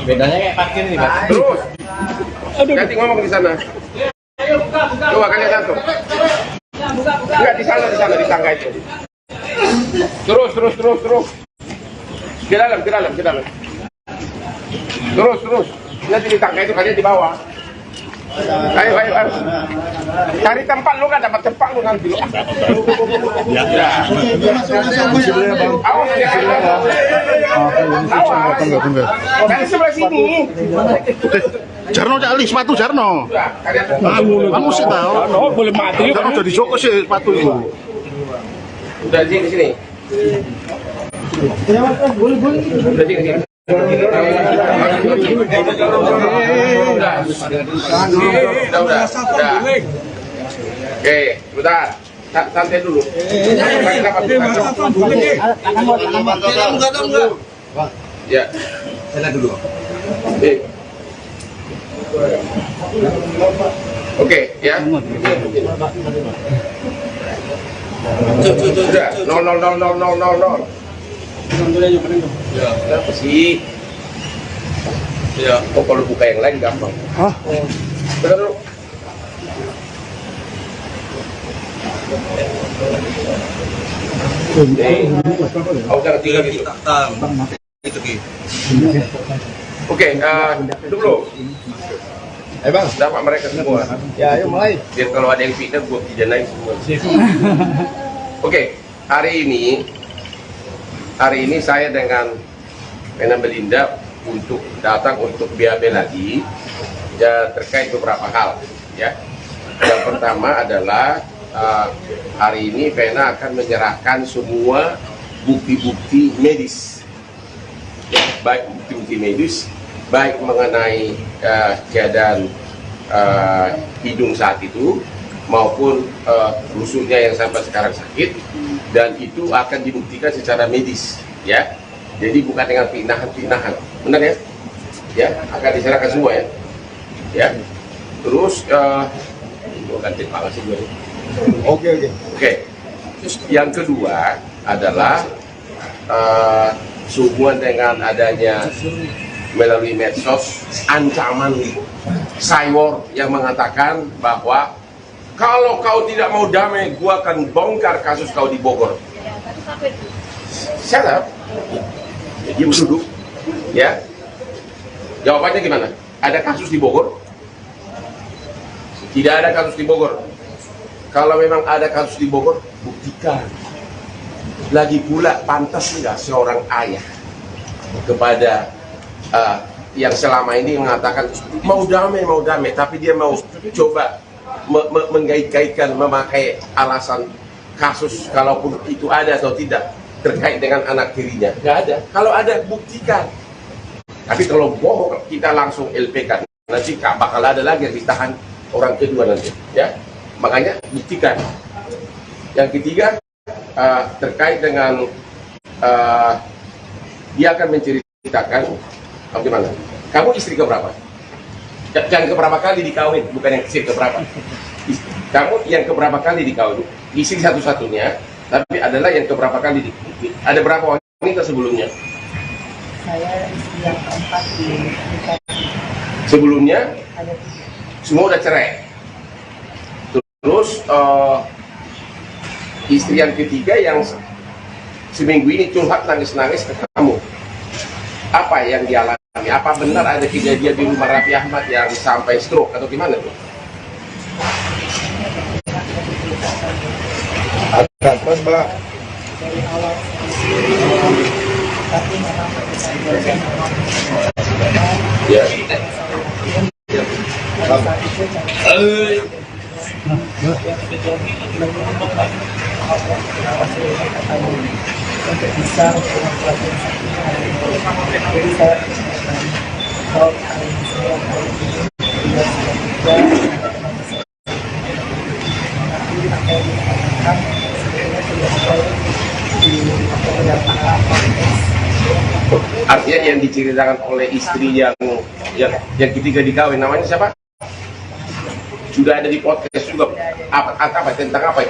Bedanya kayak parkir ini bang. Terus. Ganti ngomong di sana. Coba kalian atur. Enggak di sana di tangga itu. Terus. Ke dalam. Terus. Nanti di tangga itu kalian di bawah. Ayo. Cari tempat lu kan dapat tempat lu nanti lu. Ya. Awas ya. Dari sebelah sini. Jarno cali sepatu Jarno. Kamu sih tahu. Boleh mati. Jarno jadi Joko sih sepatu itu. Udah di sini. Boleh. Udah di sini. Udah. Oke, bentar. Santai dulu. Ya. Sana dulu. Oke, ya. Sudah. 0. Kenapa sih? Ya, kalau buka yang lain gampang. Benar dulu. Jangan tinggal gitu. Oke, dulu. Bang, dapat mereka semua. Ya, ayo mulai. Biar kalau ada yang fitnah, gua pidanain semua. Oke, hari ini saya dengan Vena Melinda untuk datang untuk BAB lagi ya, terkait beberapa hal ya. Yang pertama adalah hari ini Vena akan menyerahkan semua bukti-bukti medis ya, baik bukti-bukti medis baik mengenai keadaan hidung saat itu maupun rusuknya yang sampai sekarang sakit, dan itu akan dibuktikan secara medis, ya. Jadi bukan dengan pinahan, benar ya? Ya, akan diserahkan semua ya. Ya. Terus Oke. Yang kedua adalah sehubungan dengan adanya melalui medsos ancaman cyber yang mengatakan bahwa kalau kau tidak mau damai, gua akan bongkar kasus kau di Bogor. Shut up. Dia duduk, ya. Jawabannya gimana? Ada kasus di Bogor? Tidak ada kasus di Bogor. Kalau memang ada kasus di Bogor, buktikan. Lagi pula, pantas nggak seorang ayah kepada yang selama ini mengatakan mau damai, tapi dia mau coba menggait-gaitkan, memakai alasan kasus, kalaupun itu ada atau tidak, terkait dengan anak tirinya. Nggak ada. Kalau ada, buktikan. Tapi kalau bohong, kita langsung LP-kan. Nanti bakal ada lagi yang ditahan orang kedua nanti, ya. Makanya buktikan. Yang ketiga, terkait dengan dia akan menceritakan bagaimana. Kamu istri keberapa? Yang keberapa kali dikawin, bukan yang istri keberapa. Kamu yang keberapa kali dikawin? Istri satu-satunya, tapi adalah yang keberapa kali dikawin. Ada berapa wanita sebelumnya? Saya istri yang keempat di sebelumnya semua udah cerai. Terus istri yang ketiga yang seminggu ini curhat nangis-nangis ke kamu. Apa yang dialami? Apa benar ada kejadian di rumah Raffi Ahmad yang sampai stroke atau gimana tuh? Ada Mbak. Dari awal tapi memang ya. untuk bisa jadi saya kalau artinya yang diceritakan oleh istri yang ketiga dikawin, namanya siapa? Sudah ada di podcast juga. Apa tentang apa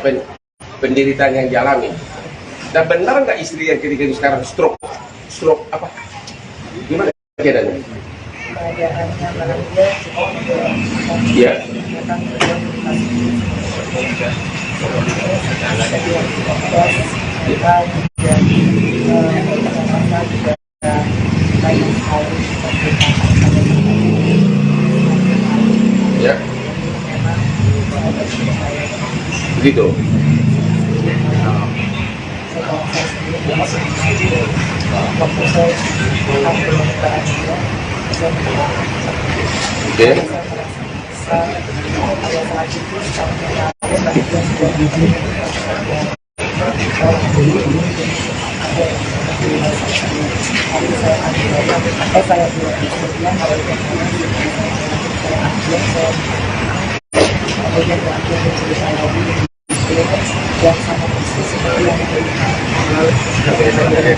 penderitaan yang dialami? Dan benar nggak istri yang ketiga ini sekarang stroke apa? Gimana keadaannya? keadaannya bahagia Iya. Ya. Begitu. Oke.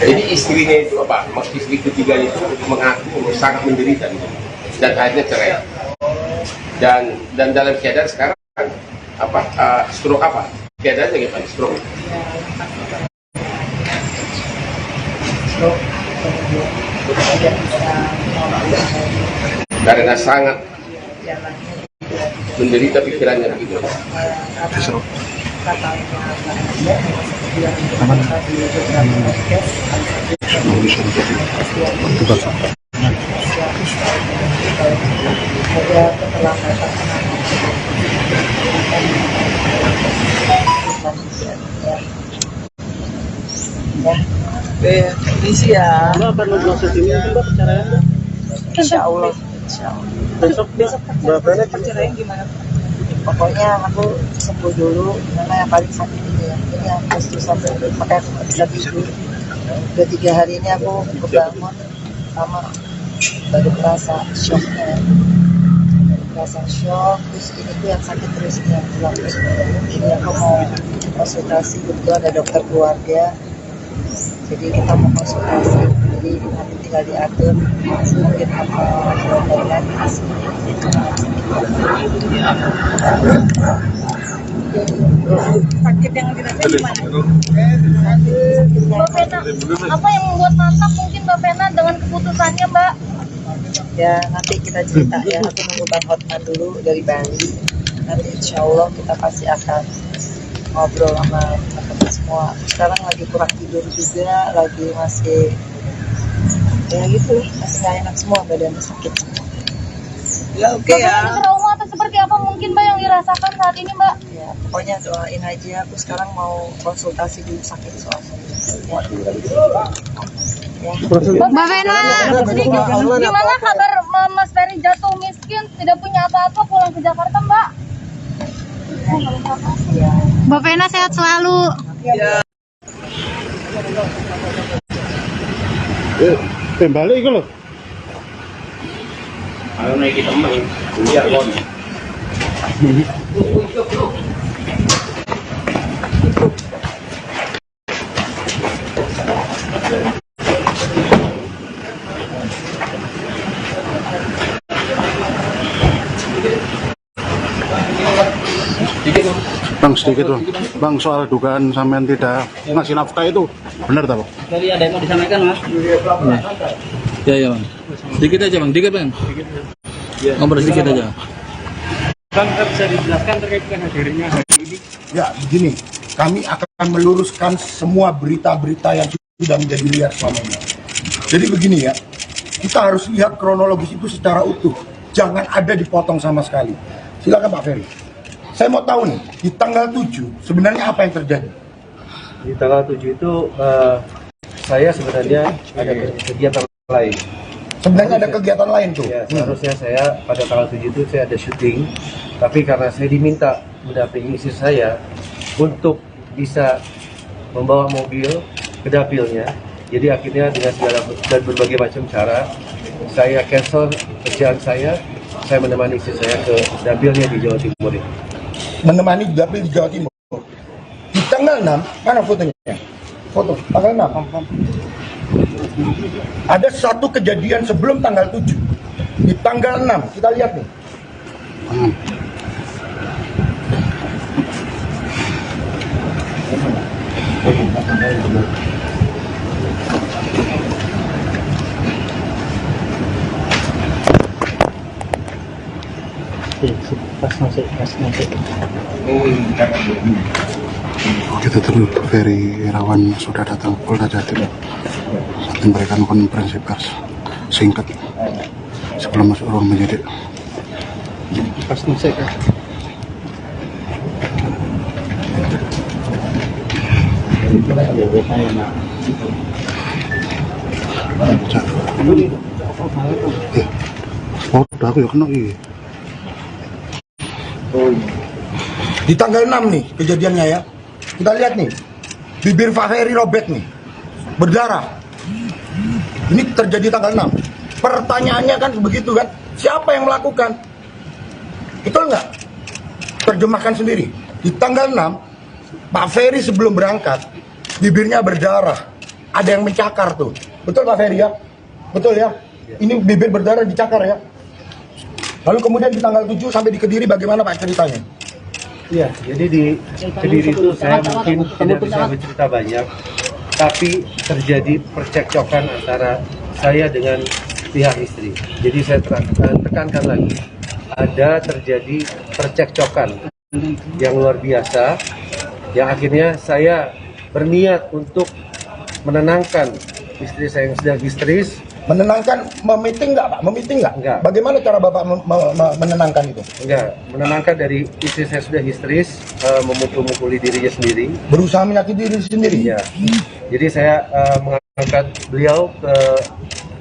Jadi istrinya itu apa? Istri ketiga itu mengaku sangat menderita gitu. Dan akhirnya cerai. Dan dalam keadaan sekarang apa? Stroke apa? Keadaannya gimana? Stroke. Karena sangat menderita pikirannya begitu. Isi ya. Mbak akan memproses ini Mbak perceraian? Insya Allah. Besok berapa perceraian gimana? Pokoknya aku sembuh dulu, karena yang paling sakit ini ya. Ini yang pasti sampai makanya aku nggak bisa tidur. Udah 3 hari ini aku kebangun sama baru terasa shocknya. merasa shock, terus ini tuh yang sakit terus nih yang pulang terus. Ini aku mau konsultasi, kebetulan ada dokter keluarga, jadi kita mau konsultasi, jadi nanti tinggal diatur mungkin apa jawaban lagi di sini. Sakit yang dirasain gimana? Mbak Vena, apa yang membuat mantap mungkin Mbak Vena dengan keputusannya Mbak? Ya nanti kita cerita ya, aku nunggu Bang Hotman dulu dari Bali. Nanti insya Allah kita pasti akan ngobrol sama teman-teman semua. Sekarang lagi kurang tidur juga, lagi masih ya gitu, masih gak enak semua, badannya sakit. Ya oke ya. Trauma atau seperti apa mungkin Mbak yang dirasakan saat ini Mbak? Ya pokoknya doain aja, aku sekarang mau konsultasi dulu sakit soalnya. Ya. Mbak Vena, gimana kabar Mas Ferry jatuh miskin, tidak punya apa-apa pulang ke Jakarta Mbak? Mbak Vena sehat selalu. Ya. Balik itu loh. Ayo naik teman, biar kon. Bang, sedikit bang. Bang, soal dugaan sampean tidak ngasih nafkah itu benar tak bang? Dari ada yang mau disampaikan mas? Ya bang. Sedikit aja bang, dikit bang. Ngobrol sedikit aja. Bang, bisa dijelaskan terkait dengan hadirnya hari ini? Ya, begini, kami akan meluruskan semua berita-berita yang sudah menjadi liar selama ini. Jadi begini ya, kita harus lihat kronologis itu secara utuh. Jangan ada dipotong sama sekali. Silakan Pak Ferry. Saya mau tahu nih, di tanggal 7 sebenarnya apa yang terjadi? Di tanggal 7 itu saya sebenarnya ada kegiatan lain. Sebenarnya ada kegiatan lain tuh? Ya, seharusnya saya pada tanggal 7 itu saya ada syuting, tapi karena saya diminta mendampingi istri saya untuk bisa membawa mobil ke dapilnya, jadi akhirnya dengan segala dan berbagai macam cara, saya cancel kerjaan saya menemani istri saya ke dapilnya di Jawa Timur ini. Menemani dapil di Jawa Timur. Di tanggal 6, mana fotonya? Foto, tanggal 6. Ada satu kejadian sebelum tanggal 7. Di tanggal 6, kita lihat nih. Kita terus Ferry Irawan sudah datang ke Polda Jatim saat memberikan konferensi pers singkat sebelum masuk ruang penyidik. Udah aku ya kena ini. Di tanggal 6 nih kejadiannya ya. Kita lihat nih, bibir Pak Ferry robek nih, berdarah. Ini terjadi tanggal 6. Pertanyaannya kan begitu kan, siapa yang melakukan? Betul nggak? Terjemahkan sendiri. Di tanggal 6, Pak Ferry sebelum berangkat, bibirnya berdarah. Ada yang mencakar tuh. Betul Pak Ferry ya? Betul ya? Ini bibir berdarah dicakar ya? Lalu kemudian di tanggal 7 sampai di Kediri bagaimana Pak ceritanya? Iya, jadi di Kediri itu saya mungkin tidak bisa bercerita banyak, tapi terjadi percekcokan antara saya dengan pihak istri. Jadi saya tekankan lagi, ada terjadi percekcokan yang luar biasa, yang akhirnya saya berniat untuk menenangkan istri saya yang sedang histeris. Menenangkan, memiting nggak Pak? Memiting nggak? Enggak. Bagaimana cara Bapak menenangkan itu? Enggak, menenangkan dari istri saya sudah histeris, memukul-mukuli dirinya sendiri. Berusaha menyakiti diri sendiri? Iya. Jadi saya mengangkat beliau ke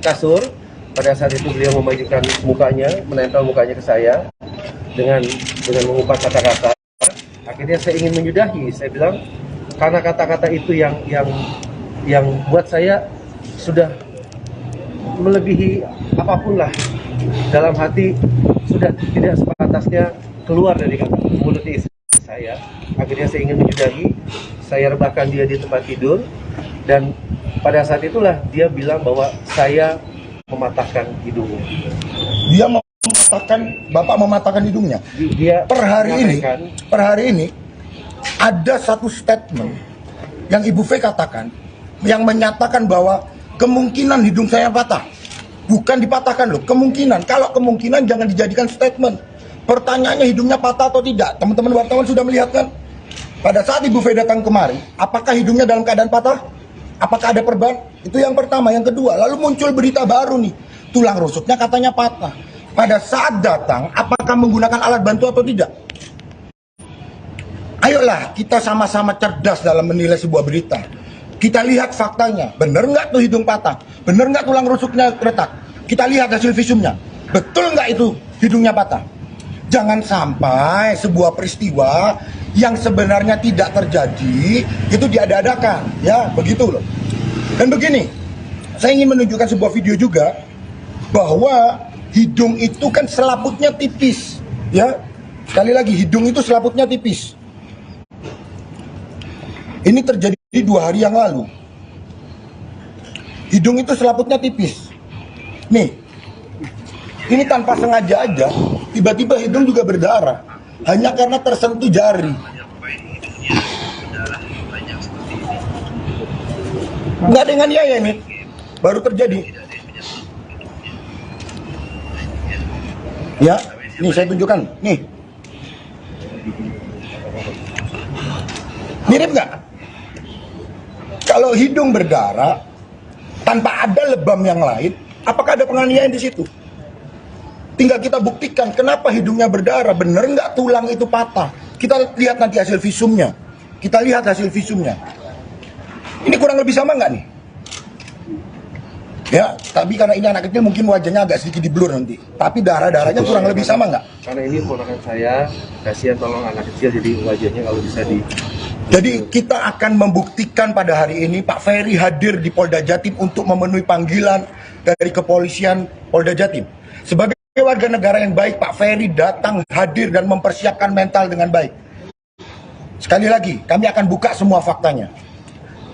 kasur. Pada saat itu beliau memajukan mukanya, menempel mukanya ke saya dengan mengumpat kata-kata. Akhirnya saya ingin menyudahi. Saya bilang karena kata-kata itu yang buat saya sudah melebihi apapun lah. dalam hati sudah tidak sepantasnya keluar dari mulut istri saya. Akhirnya saya ingin menyudahi, saya rebahkan dia di tempat tidur, dan pada saat itulah dia bilang bahwa saya mematahkan hidungnya. Dia mematahkan, Bapak mematahkan hidungnya. Dia per hari ini ada satu statement yang Ibu V katakan yang menyatakan bahwa kemungkinan hidung saya patah. Bukan dipatahkan loh, kemungkinan. Kalau kemungkinan jangan dijadikan statement. Pertanyaannya hidungnya patah atau tidak? Teman-teman wartawan sudah melihat kan? Pada saat Ibu V datang kemari, apakah hidungnya dalam keadaan patah? Apakah ada perban? Itu yang pertama. Yang kedua, lalu muncul berita baru nih. Tulang rusuknya katanya patah. Pada saat datang, apakah menggunakan alat bantu atau tidak? Ayolah, kita sama-sama cerdas dalam menilai sebuah berita. Kita lihat faktanya. Bener nggak tuh hidung patah? Bener nggak tulang rusuknya retak? Kita lihat hasil visumnya. Betul nggak itu hidungnya patah? Jangan sampai sebuah peristiwa yang sebenarnya tidak terjadi itu diada-adakan, ya begitu loh. Dan begini, saya ingin menunjukkan sebuah video juga bahwa hidung itu kan selaputnya tipis, ya. Sekali lagi, hidung itu selaputnya tipis. Ini terjadi 2 hari yang lalu. Hidung itu selaputnya tipis. Nih, ini tanpa sengaja aja, tiba-tiba hidung juga berdarah. Hanya karena tersentuh jari. Nggak dengan ya ini, baru terjadi. Ya, nih saya tunjukkan. Nih. Mirip nggak? Kalau hidung berdarah, tanpa ada lebam yang lain, apakah ada penganiayaan di situ? Tinggal kita buktikan kenapa hidungnya berdarah, bener nggak tulang itu patah. Kita lihat nanti hasil visumnya. Kita lihat hasil visumnya. Ini kurang lebih sama nggak nih? Ya, tapi karena ini anak kecil mungkin wajahnya agak sedikit diblur nanti. Tapi darah-darahnya kurang lebih sama nggak? Karena ini ponakan saya, kasihan tolong anak kecil jadi wajahnya kalau bisa di... Jadi kita akan membuktikan pada hari ini Pak Ferry hadir di Polda Jatim untuk memenuhi panggilan dari kepolisian Polda Jatim. Sebagai warga negara yang baik, Pak Ferry datang hadir dan mempersiapkan mental dengan baik. Sekali lagi, kami akan buka semua faktanya.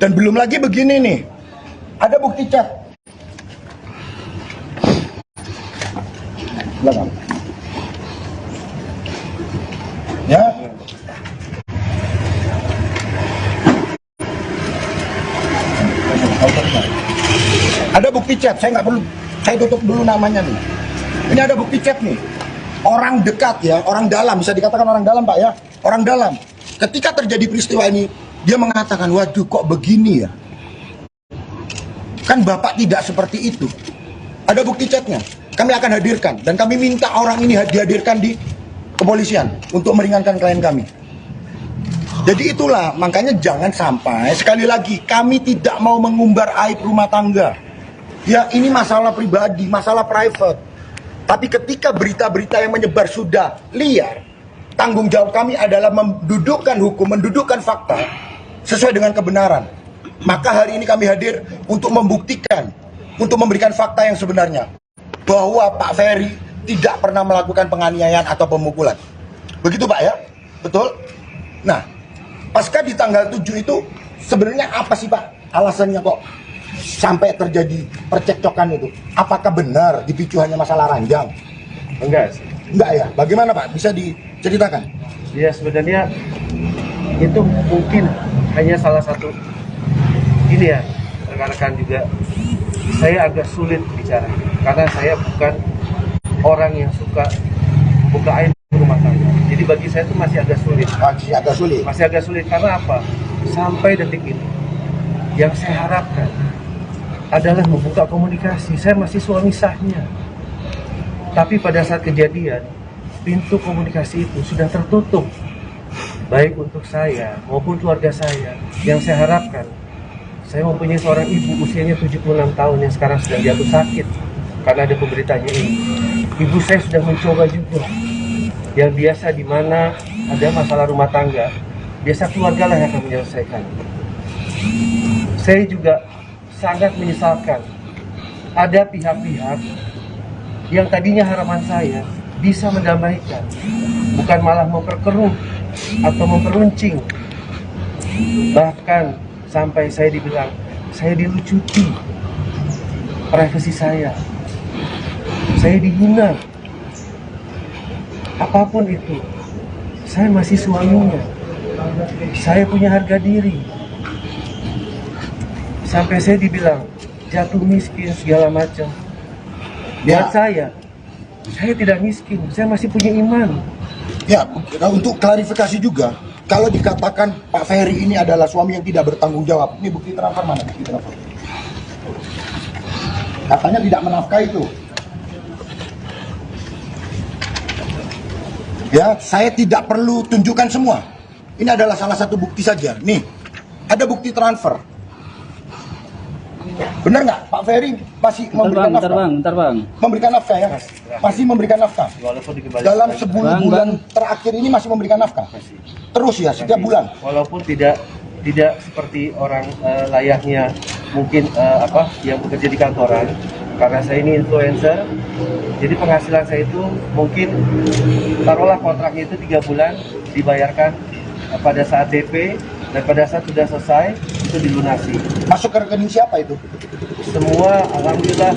Dan belum lagi begini nih, ada bukti chat. Belakang. Ya. Ada bukti chat, saya nggak perlu, saya tutup dulu namanya nih. Ini ada bukti chat nih. Orang dekat ya, orang dalam, bisa dikatakan orang dalam Pak ya. Orang dalam. Ketika terjadi peristiwa ini, dia mengatakan, waduh kok begini ya. Kan Bapak tidak seperti itu. Ada bukti chatnya, kami akan hadirkan. Dan kami minta orang ini dihadirkan di kepolisian untuk meringankan klien kami. Jadi itulah, makanya jangan sampai, sekali lagi, kami tidak mau mengumbar aib rumah tangga. Ya ini masalah pribadi, masalah private. Tapi ketika berita-berita yang menyebar sudah liar, tanggung jawab kami adalah mendudukkan hukum, mendudukkan fakta sesuai dengan kebenaran. Maka hari ini kami hadir untuk membuktikan, untuk memberikan fakta yang sebenarnya. Bahwa Pak Ferry tidak pernah melakukan penganiayaan atau pemukulan. Begitu Pak ya? Betul? Nah, pasca di tanggal 7 itu sebenarnya apa sih Pak alasannya kok sampai terjadi percekcokan itu? Apakah benar dipicu hanya masalah ranjang? Enggak sih. Enggak ya? Bagaimana Pak? Bisa diceritakan? Ya sebenarnya itu mungkin hanya salah satu. Ini ya, rekan-rekan juga, saya agak sulit bicara karena saya bukan orang yang suka buka aib rumah tangga. Jadi bagi saya itu masih agak sulit. Masih agak sulit karena apa? Sampai detik ini, yang saya harapkan adalah membuka komunikasi. Saya masih suami sahnya. Tapi pada saat kejadian, pintu komunikasi itu sudah tertutup. Baik untuk saya maupun keluarga saya. Yang saya harapkan, saya mempunyai seorang ibu usianya 76 tahun yang sekarang sedang jatuh sakit karena ada pemberitaannya ini. Ibu saya sudah mencoba juga. Yang biasa di mana ada masalah rumah tangga, biasa keluarga lah yang akan menyelesaikan. Saya juga sangat menyesalkan ada pihak-pihak yang tadinya harapan saya bisa mendamaikan, bukan malah memperkeruh atau memperuncing. Bahkan sampai saya dibilang, saya dilucuti privasi saya dihina. Apapun itu, saya masih suaminya, saya punya harga diri. Sampai saya dibilang jatuh miskin segala macam. Lihat saya tidak miskin, saya masih punya iman. Ya, untuk klarifikasi juga, kalau dikatakan Pak Ferry ini adalah suami yang tidak bertanggung jawab, ini bukti transfer mana? Bukti transfer. Katanya tidak menafkahi itu. Ya, saya tidak perlu tunjukkan semua. Ini adalah salah satu bukti saja. Nih, ada bukti transfer. Benar nggak? Pak Ferry masih memberikan nafkah? Bentar bang. Memberikan nafkah ya? Masih memberikan nafkah. Dalam 10 bulan terakhir ini masih memberikan nafkah. Terus ya, setiap bulan. Walaupun tidak seperti orang layaknya mungkin yang bekerja di kantoran. Karena saya ini influencer, jadi penghasilan saya itu mungkin taruhlah kontraknya itu 3 bulan dibayarkan pada saat DP, dan pada saat sudah selesai itu dilunasi. Masuk ke rekening siapa itu? Semua, alhamdulillah,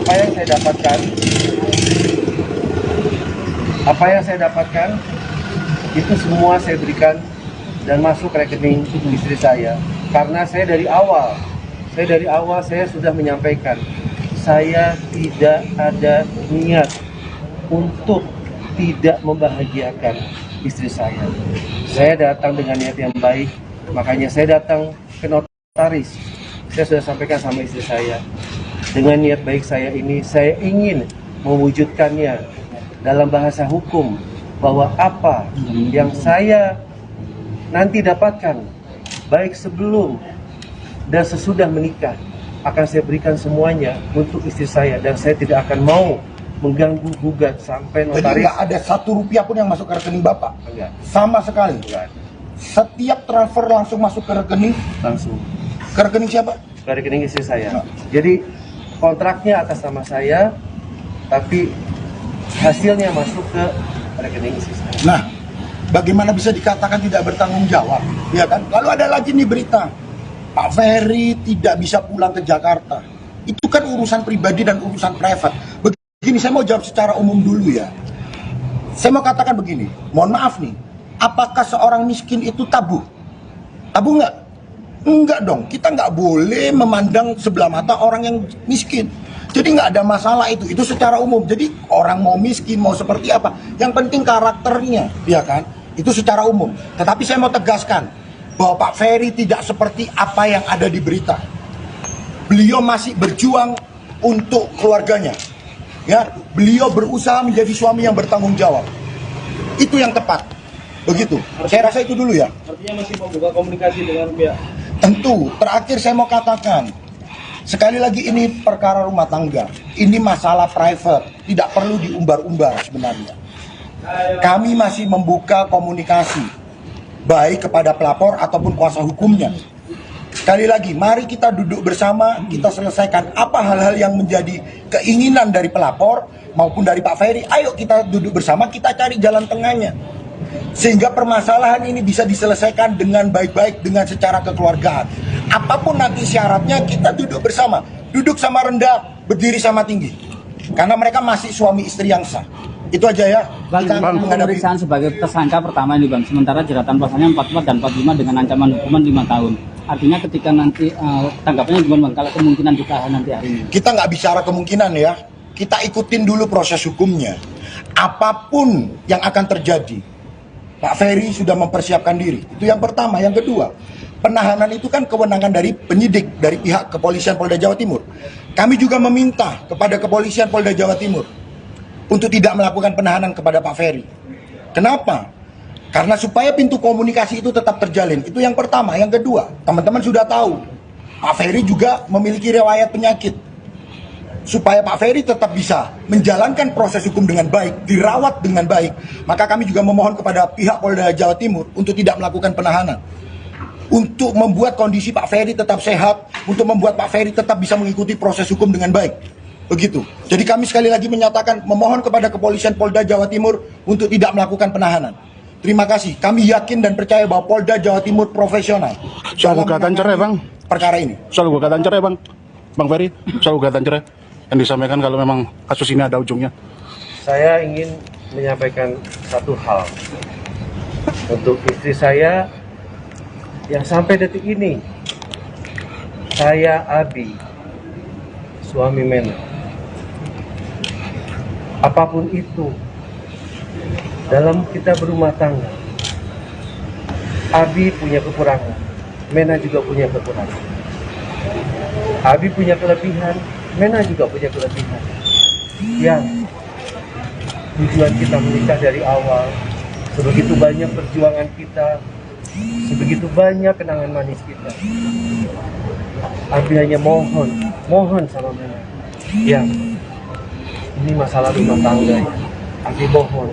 apa yang saya dapatkan itu semua saya berikan dan masuk ke rekening istri saya. Karena saya dari awal saya sudah menyampaikan, saya tidak ada niat untuk tidak membahagiakan istri saya. Saya datang dengan niat yang baik, makanya saya datang ke notaris. Saya sudah sampaikan sama istri saya, dengan niat baik saya ini, saya ingin mewujudkannya dalam bahasa hukum, bahwa apa yang saya nanti dapatkan, baik sebelum dan sesudah menikah, akan saya berikan semuanya untuk istri saya, dan saya tidak akan mau mengganggu gugat sampai notaris. Jadi nggak ada 1 rupiah pun yang masuk ke rekening Bapak? Enggak. Sama sekali? Enggak. Setiap transfer langsung masuk ke rekening? Langsung. Ke rekening siapa? Ke rekening istri saya. Jadi kontraknya atas nama saya, tapi hasilnya masuk ke rekening istri saya. Nah, bagaimana bisa dikatakan tidak bertanggung jawab? Ya kan? Lalu ada lagi nih berita, Pak Ferry tidak bisa pulang ke Jakarta. Itu kan urusan pribadi dan urusan private. Begini, saya mau jawab secara umum dulu ya. Saya mau katakan begini, mohon maaf nih, apakah seorang miskin itu tabu? Tabu nggak? Enggak dong, kita nggak boleh memandang sebelah mata orang yang miskin. Jadi nggak ada masalah itu secara umum. Jadi orang mau miskin, mau seperti apa, yang penting karakternya, ya kan? Itu secara umum. Tetapi saya mau tegaskan, bahwa Pak Ferry tidak seperti apa yang ada di berita. Beliau masih berjuang untuk keluarganya. Ya, beliau berusaha menjadi suami yang bertanggung jawab. Itu yang tepat. Begitu. Saya rasa itu dulu ya. Artinya masih membuka komunikasi dengan pihak. Tentu. Terakhir saya mau katakan, sekali lagi ini perkara rumah tangga. Ini masalah private, tidak perlu diumbar-umbar sebenarnya. Kami masih membuka komunikasi, baik kepada pelapor ataupun kuasa hukumnya. Sekali lagi, mari kita duduk bersama, kita selesaikan apa hal-hal yang menjadi keinginan dari pelapor maupun dari Pak Ferry. Ayo kita duduk bersama, kita cari jalan tengahnya. Sehingga permasalahan ini bisa diselesaikan dengan baik-baik, dengan secara kekeluargaan. Apapun nanti syaratnya, kita duduk bersama. Duduk sama rendah, berdiri sama tinggi. Karena mereka masih suami istri yang sah. Itu aja ya. Bang, pemeriksaan sebagai tersangka pertama ini Bang, sementara jeratan pasalnya 44 dan 45 dengan ancaman hukuman 5 tahun. Artinya ketika nanti tanggapannya gimana Bang, kalau kemungkinan ditahan nanti hari ini? Kita nggak bicara kemungkinan ya, kita ikutin dulu proses hukumnya. Apapun yang akan terjadi, Pak Ferry sudah mempersiapkan diri. Itu yang pertama. Yang kedua, penahanan itu kan kewenangan dari penyidik, dari pihak kepolisian Polda Jawa Timur. Kami juga meminta kepada kepolisian Polda Jawa Timur untuk tidak melakukan penahanan kepada Pak Ferry. Kenapa? Karena supaya pintu komunikasi itu tetap terjalin. Itu yang pertama. Yang kedua, teman-teman sudah tahu, Pak Ferry juga memiliki riwayat penyakit. Supaya Pak Ferry tetap bisa menjalankan proses hukum dengan baik, dirawat dengan baik, maka kami juga memohon kepada pihak Polda Jawa Timur untuk tidak melakukan penahanan. Untuk membuat kondisi Pak Ferry tetap sehat, untuk membuat Pak Ferry tetap bisa mengikuti proses hukum dengan baik. Begitu. Jadi kami sekali lagi menyatakan memohon kepada kepolisian Polda Jawa Timur untuk tidak melakukan penahanan. Terima kasih. Kami yakin dan percaya bahwa Polda Jawa Timur profesional. Soal gugatan cerai, Bang. Perkara ini. Soal gugatan cerai, Bang. Bang Ferry, soal gugatan cerai yang disampaikan kalau memang kasus ini ada ujungnya. Saya ingin menyampaikan satu hal untuk istri saya yang sampai detik ini, saya Abi, suami Mena. Apapun itu, dalam kita berumah tangga, Abi punya kekurangan, Mena juga punya kekurangan. Abi punya kelebihan, Mena juga punya kelebihan. Yang tujuan kita menikah dari awal, sebegitu banyak perjuangan kita, sebegitu banyak kenangan manis kita. Abi hanya mohon sama Mena. Yang ini masalah rumah tangga ya. Abi mohon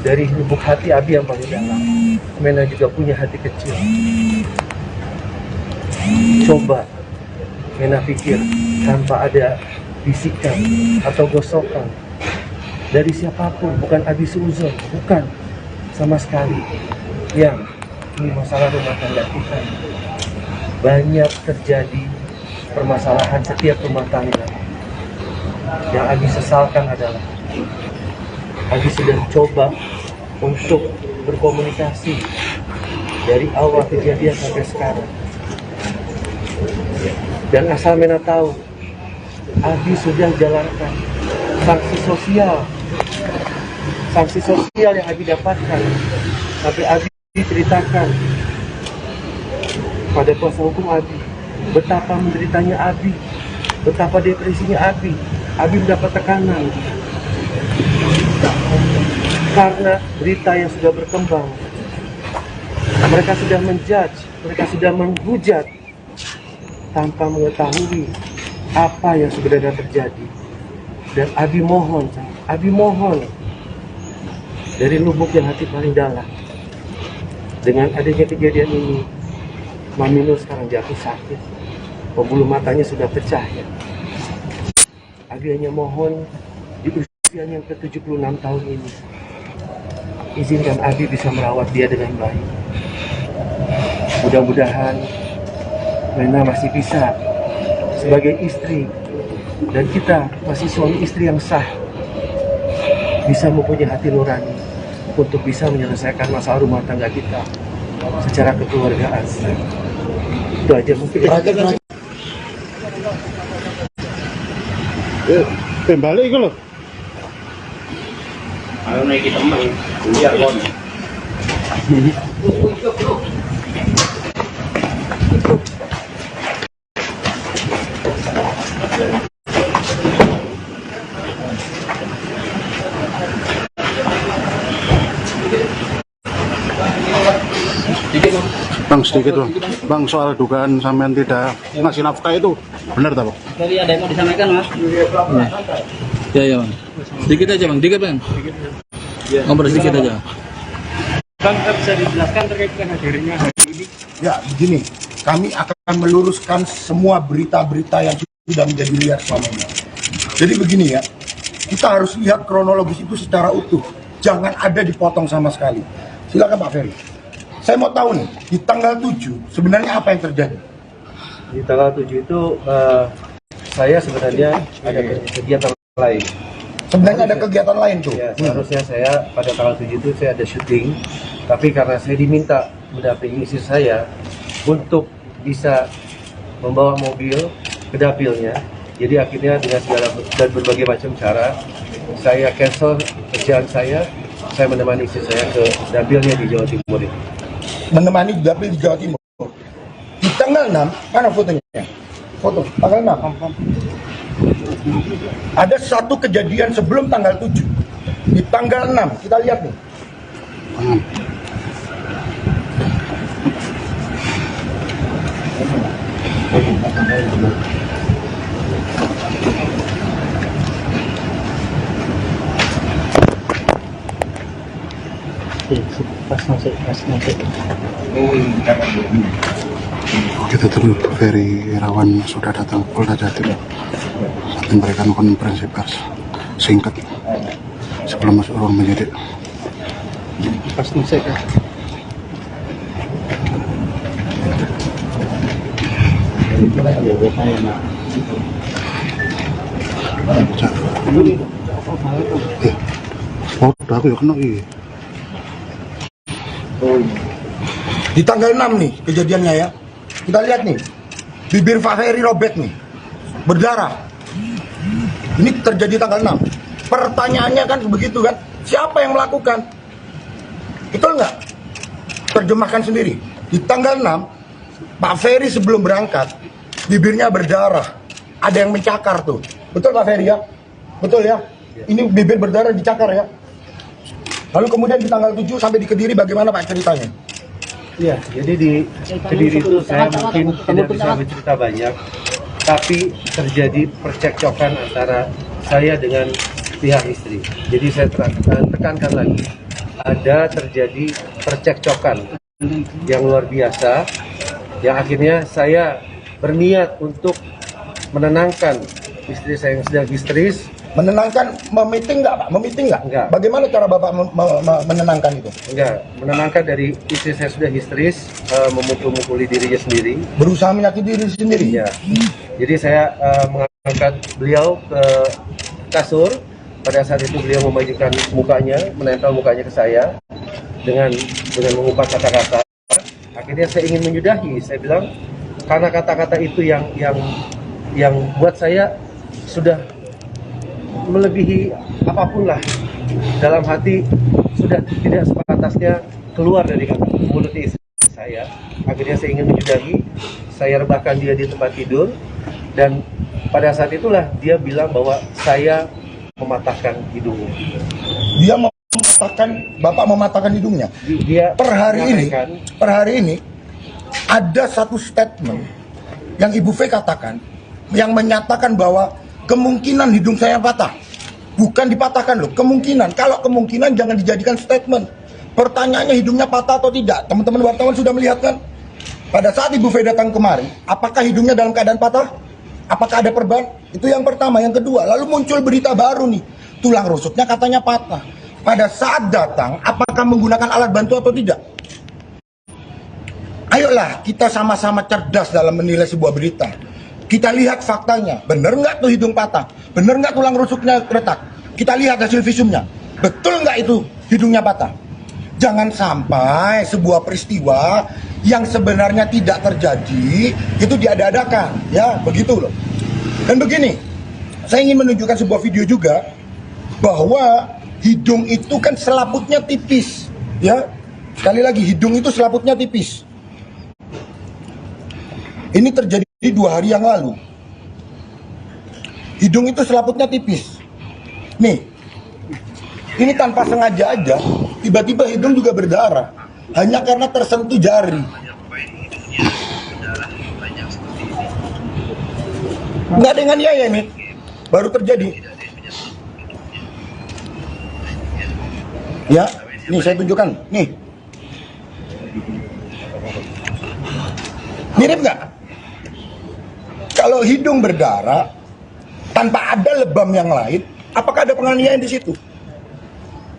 dari lubuk hati Abi yang paling dalam. Mena juga punya hati kecil. Coba Mena pikir tanpa ada bisikan atau gosokan dari siapapun, bukan Abi Suuzon, bukan sama sekali. Yang ini masalah rumah tangga kita. Banyak terjadi permasalahan setiap rumah tangga. Yang Abi sesalkan adalah Abi sudah coba untuk berkomunikasi dari awal kejadian sampai sekarang. Dan asal Mena tahu, Abi sudah jalankan sanksi sosial yang Abi dapatkan. Sampai Abi ceritakan pada kuasa hukum Abi betapa menderitanya Abi, betapa depresinya Abi. Abi mendapat tekanan karena berita yang sudah berkembang. Mereka sudah menjudge, mereka sudah menghujat tanpa mengetahui apa yang sebenarnya terjadi. Dan Abi mohon dari lubuk yang hati paling dalam, dengan adanya kejadian ini, Mami Nur sekarang jatuh sakit, pembuluh matanya sudah pecah ya. Abi hanya mohon di usia yang ke-76 tahun ini, izinkan Abi bisa merawat dia dengan baik. Mudah-mudahan Mena masih bisa sebagai istri, dan kita masih suami istri yang sah, bisa mempunyai hati nurani untuk bisa menyelesaikan masalah rumah tangga kita secara kekeluargaan. Itu aja mungkin. Balik itu loh. Ayo naik teman, biar kon. Bang, sedikit Bang. Bang, soal dugaan sampean tidak ngasih nafkah itu benar tak Bang? Dari ada yang mau disampaikan Mas? Ya Bang. Sedikit aja Bang, Bang. Ngobrol sedikit aja. Bang, bisa dijelaskan terkait dengan hadirnya hari ini? Ya, begini. Kami akan meluruskan semua berita-berita yang sudah menjadi liar selama ini. Jadi begini ya, kita harus lihat kronologis itu secara utuh. Jangan ada dipotong sama sekali. Silakan Pak Ferry. Saya mau tahu nih, di tanggal 7 sebenarnya apa yang terjadi? Di tanggal 7 itu saya sebenarnya ada kegiatan lain. Sebenarnya ada kegiatan lain tuh? Ya, seharusnya saya pada tanggal 7 itu saya ada syuting, tapi karena saya diminta mendampingi istri saya untuk bisa membawa mobil ke dapilnya, jadi akhirnya dengan segala dan berbagai macam cara saya cancel kerjaan saya menemani istri saya ke dapilnya di Jawa Timur ini. Menemani dapil di Jawa Timur. Di tanggal 6, mana fotonya? Foto, tanggal 6. Ada satu kejadian sebelum tanggal 7. Di tanggal 6, kita lihat nih. Pas masuk. Oke, Kita tunggu Ferry Irawan sudah datang Polda Jatim saat memberikan konferensi pers singkat sebelum masuk ruang penyidik. Pasti saya kan. Aku ya kena iya. Di tanggal 6 nih kejadiannya ya. Kita lihat nih, bibir Pak Ferry robek nih, berdarah. Ini terjadi tanggal 6. Pertanyaannya kan begitu kan, siapa yang melakukan? Betul nggak? Terjemahkan sendiri. Di tanggal 6, Pak Ferry sebelum berangkat, bibirnya berdarah. Ada yang mencakar tuh. Betul Pak Ferry ya? Betul ya? Ini bibir berdarah dicakar ya? Lalu kemudian di tanggal 7 sampai di Kediri bagaimana Pak ceritanya? Ya, jadi di Kediri itu saya mungkin tidak bisa bercerita banyak, tapi terjadi percekcokan antara saya dengan pihak istri. Jadi saya tekankan lagi, ada terjadi percekcokan yang luar biasa, yang akhirnya saya berniat untuk menenangkan istri saya yang sedang histeris. Menenangkan, memiting nggak Pak? Memiting nggak? Enggak. Bagaimana cara Bapak menenangkan itu? Enggak, menenangkan dari istri saya sudah histeris, memukul-mukuli dirinya sendiri. Berusaha menyakiti diri sendiri? Ya. Jadi saya mengangkat beliau ke kasur. Pada saat itu beliau memajukan mukanya, menempel mukanya ke saya dengan mengumpat kata-kata. Akhirnya saya ingin menyudahi. Saya bilang karena kata-kata itu yang buat saya sudah melebihi apapun lah, dalam hati sudah tidak sepantasnya keluar dari mulut istri saya. Akhirnya saya ingin menyudahi, saya rebahkan dia di tempat tidur, dan pada saat itulah dia bilang bahwa saya mematahkan hidungnya. Dia mematahkan, Bapak mematahkan hidungnya? Dia per hari ini ada satu statement yang Ibu V katakan, yang menyatakan bahwa kemungkinan hidung saya patah. Bukan dipatahkan loh, kemungkinan. Kalau kemungkinan jangan dijadikan statement. Pertanyaannya hidungnya patah atau tidak? Teman-teman wartawan sudah melihat kan? Pada saat Ibu V datang kemari, apakah hidungnya dalam keadaan patah? Apakah ada perban? Itu yang pertama. Yang kedua, lalu muncul berita baru nih. Tulang rusuknya katanya patah. Pada saat datang, apakah menggunakan alat bantu atau tidak? Ayolah, kita sama-sama cerdas dalam menilai sebuah berita. Kita lihat faktanya, bener nggak tuh hidung patah? Bener nggak tulang rusuknya retak? Kita lihat hasil visumnya, betul nggak itu hidungnya patah? Jangan sampai sebuah peristiwa yang sebenarnya tidak terjadi, itu diada-adakan, ya begitu loh. Dan begini, saya ingin menunjukkan sebuah video juga, bahwa hidung itu kan selaputnya tipis, ya. Sekali lagi, hidung itu selaputnya tipis. Ini terjadi 2 hari yang lalu. Hidung itu selaputnya tipis. Nih, ini tanpa sengaja aja, tiba-tiba hidung juga berdarah. Hanya karena tersentuh jari. Nggak dengan ya ini, baru terjadi. Ya, nih saya tunjukkan. Nih. Mirip nggak? Kalau hidung berdarah tanpa ada lebam yang lain, apakah ada penganiayaan di situ?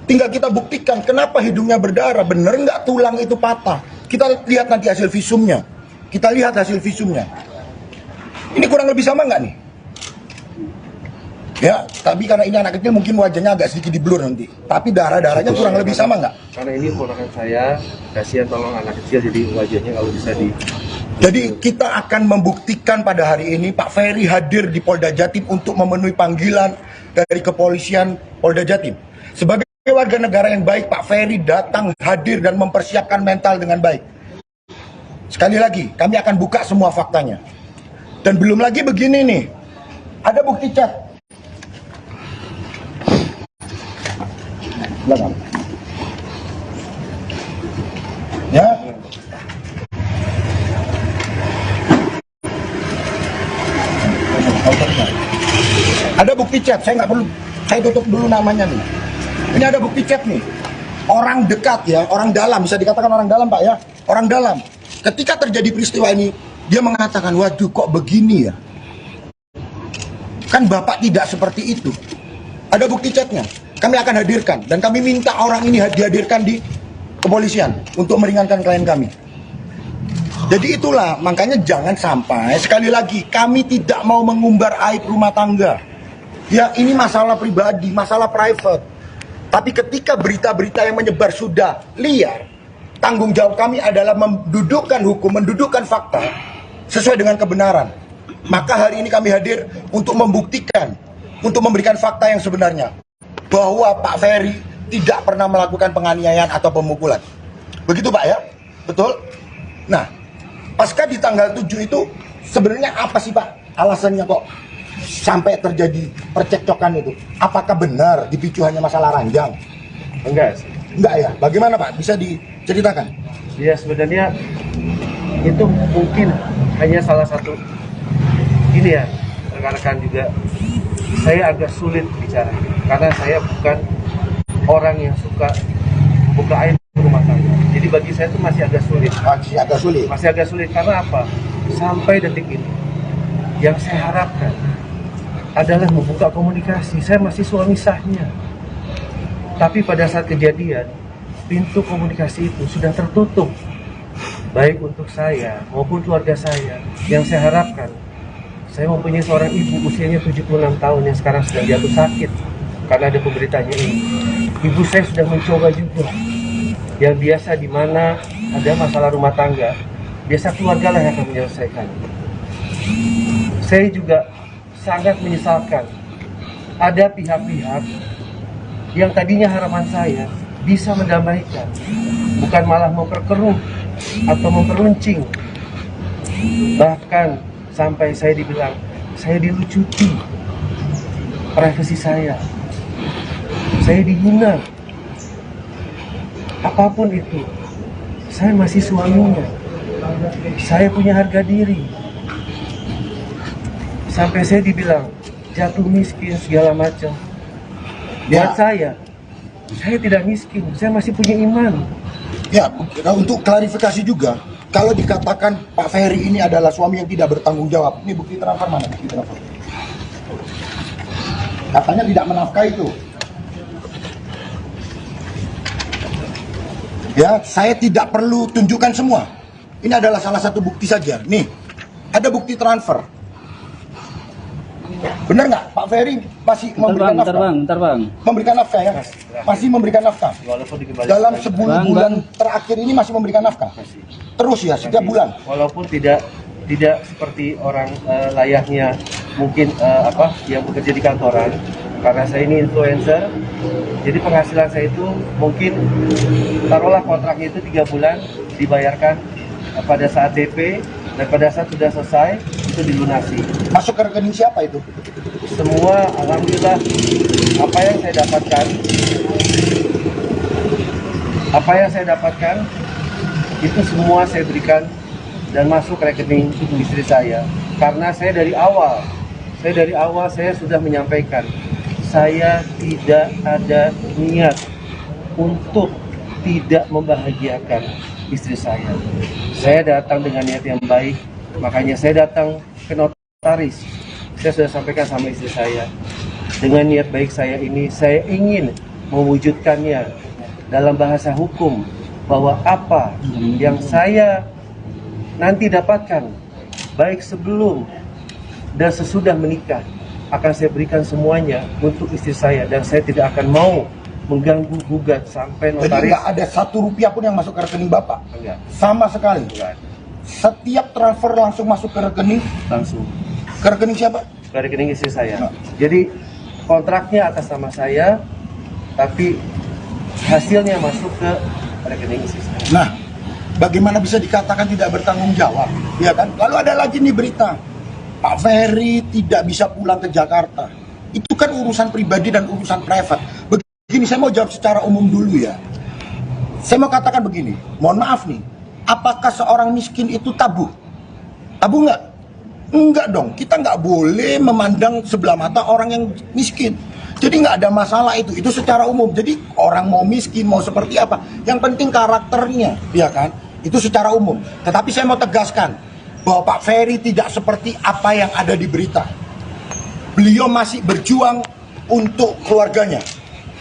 Tinggal kita buktikan kenapa hidungnya berdarah, bener nggak tulang itu patah? Kita lihat nanti hasil visumnya. Kita lihat hasil visumnya. Ini kurang lebih sama nggak nih? Ya, tapi karena ini anak kecil mungkin wajahnya agak sedikit di-blur nanti. Tapi darah-darahnya kurang lebih sama nggak? Karena ini ponakan saya, kasihan tolong anak kecil, jadi wajahnya kalau bisa di... Jadi kita akan membuktikan pada hari ini Pak Ferry hadir di Polda Jatim untuk memenuhi panggilan dari kepolisian Polda Jatim. Sebagai warga negara yang baik, Pak Ferry datang hadir dan mempersiapkan mental dengan baik. Sekali lagi, kami akan buka semua faktanya. Dan belum lagi begini nih, ada bukti chat. Belakang. Ya. Ada bukti chat, saya nggak perlu, saya tutup dulu namanya nih. Ini ada bukti chat nih. Orang dekat ya, orang dalam, bisa dikatakan orang dalam Pak ya. Orang dalam. Ketika terjadi peristiwa ini, Dia mengatakan, waduh kok begini ya. Kan Bapak tidak seperti itu. Ada bukti chatnya. Kami akan hadirkan. Dan kami minta orang ini dihadirkan di kepolisian untuk meringankan klien kami. Jadi itulah, makanya jangan sampai, sekali lagi, kami tidak mau mengumbar aib rumah tangga. Ya ini masalah pribadi, masalah private. Tapi ketika berita-berita yang menyebar sudah liar, tanggung jawab kami adalah mendudukkan hukum, mendudukkan fakta sesuai dengan kebenaran. Maka hari ini kami hadir untuk membuktikan, untuk memberikan fakta yang sebenarnya, bahwa Pak Ferry tidak pernah melakukan penganiayaan atau pemukulan. Begitu Pak ya? Betul? Nah, pasca di tanggal 7 itu sebenarnya apa sih Pak alasannya kok sampai terjadi percekcokan itu? Apakah benar dipicu hanya masalah ranjang? Enggak sih. Enggak ya? Bagaimana Pak? Bisa diceritakan? Ya sebenarnya itu mungkin hanya salah satu. Ini ya, rekan-rekan juga, saya agak sulit bicara karena saya bukan orang yang suka buka aib rumah tangga. Jadi bagi saya itu masih agak sulit. Masih agak sulit karena apa? Sampai detik ini, yang saya harapkan adalah membuka komunikasi. Saya masih suami sahnya. Tapi pada saat kejadian, pintu komunikasi itu sudah tertutup. Baik untuk saya maupun keluarga saya. Yang saya harapkan, saya mempunyai seorang ibu usianya 76 tahun yang sekarang sedang jatuh sakit karena ada pemberitaannya ini. Ibu saya sudah mencoba juga. Yang biasa di mana ada masalah rumah tangga, biasa keluarga lah yang akan menyelesaikan. Saya juga sangat menyesalkan ada pihak-pihak yang tadinya harapan saya bisa mendamaikan, bukan malah memperkeruh atau memperuncing. Bahkan sampai saya dibilang, saya dilucuti privasi saya dihina. Apapun itu, saya masih suaminya, saya punya harga diri. Sampai saya dibilang jatuh miskin segala macam. Buat saya tidak miskin, saya masih punya iman. Ya, untuk klarifikasi juga, kalau dikatakan Pak Ferry ini adalah suami yang tidak bertanggung jawab, ini bukti transfer mana? Bukti transfer. Katanya tidak menafkahi itu. Ya, saya tidak perlu tunjukkan semua. Ini adalah salah satu bukti saja. Nih, ada bukti transfer. Benar nggak? Pak Ferry masih memberikan nafkah? Bentar bang. Memberikan nafkah ya? Masih memberikan nafkah. Dalam 10 bulan terakhir ini masih memberikan nafkah. Terus ya, setiap bulan. Walaupun tidak seperti orang layaknya mungkin yang bekerja di kantoran. Karena saya ini influencer, jadi penghasilan saya itu mungkin taruhlah kontraknya itu 3 bulan dibayarkan pada saat DP dan pada saat sudah selesai itu dilunasi. Masuk ke rekening siapa itu? Semua alhamdulillah apa yang saya dapatkan itu semua saya berikan dan masuk ke rekening istri saya. Karena saya dari awal saya sudah menyampaikan saya tidak ada niat untuk tidak membahagiakan istri saya. Saya datang dengan niat yang baik, makanya saya datang ke notaris. Saya sudah sampaikan sama istri saya, dengan niat baik saya ini, saya ingin mewujudkannya dalam bahasa hukum, bahwa apa yang saya nanti dapatkan, baik sebelum dan sesudah menikah, akan saya berikan semuanya untuk istri saya, dan saya tidak akan mau mengganggu gugat sampai notaris. Jadi nggak ada 1 rupiah pun yang masuk ke rekening Bapak? Enggak. Sama sekali? Enggak. Setiap transfer langsung masuk ke rekening? Langsung. Ke rekening siapa? Ke rekening istri saya. Jadi kontraknya atas nama saya, tapi hasilnya masuk ke rekening istri saya. Nah, bagaimana bisa dikatakan tidak bertanggung jawab? Ya kan? Lalu ada lagi nih berita, Pak Ferry tidak bisa pulang ke Jakarta. Itu kan urusan pribadi dan urusan private. Begini, saya mau jawab secara umum dulu ya. Saya mau katakan begini, mohon maaf nih, apakah seorang miskin itu tabu? Tabu nggak? Enggak dong, kita nggak boleh memandang sebelah mata orang yang miskin. Jadi nggak ada masalah itu secara umum. Jadi orang mau miskin, mau seperti apa, yang penting karakternya, ya kan? Itu secara umum. Tetapi saya mau tegaskan, bahwa Pak Ferry tidak seperti apa yang ada di berita. Beliau masih berjuang untuk keluarganya.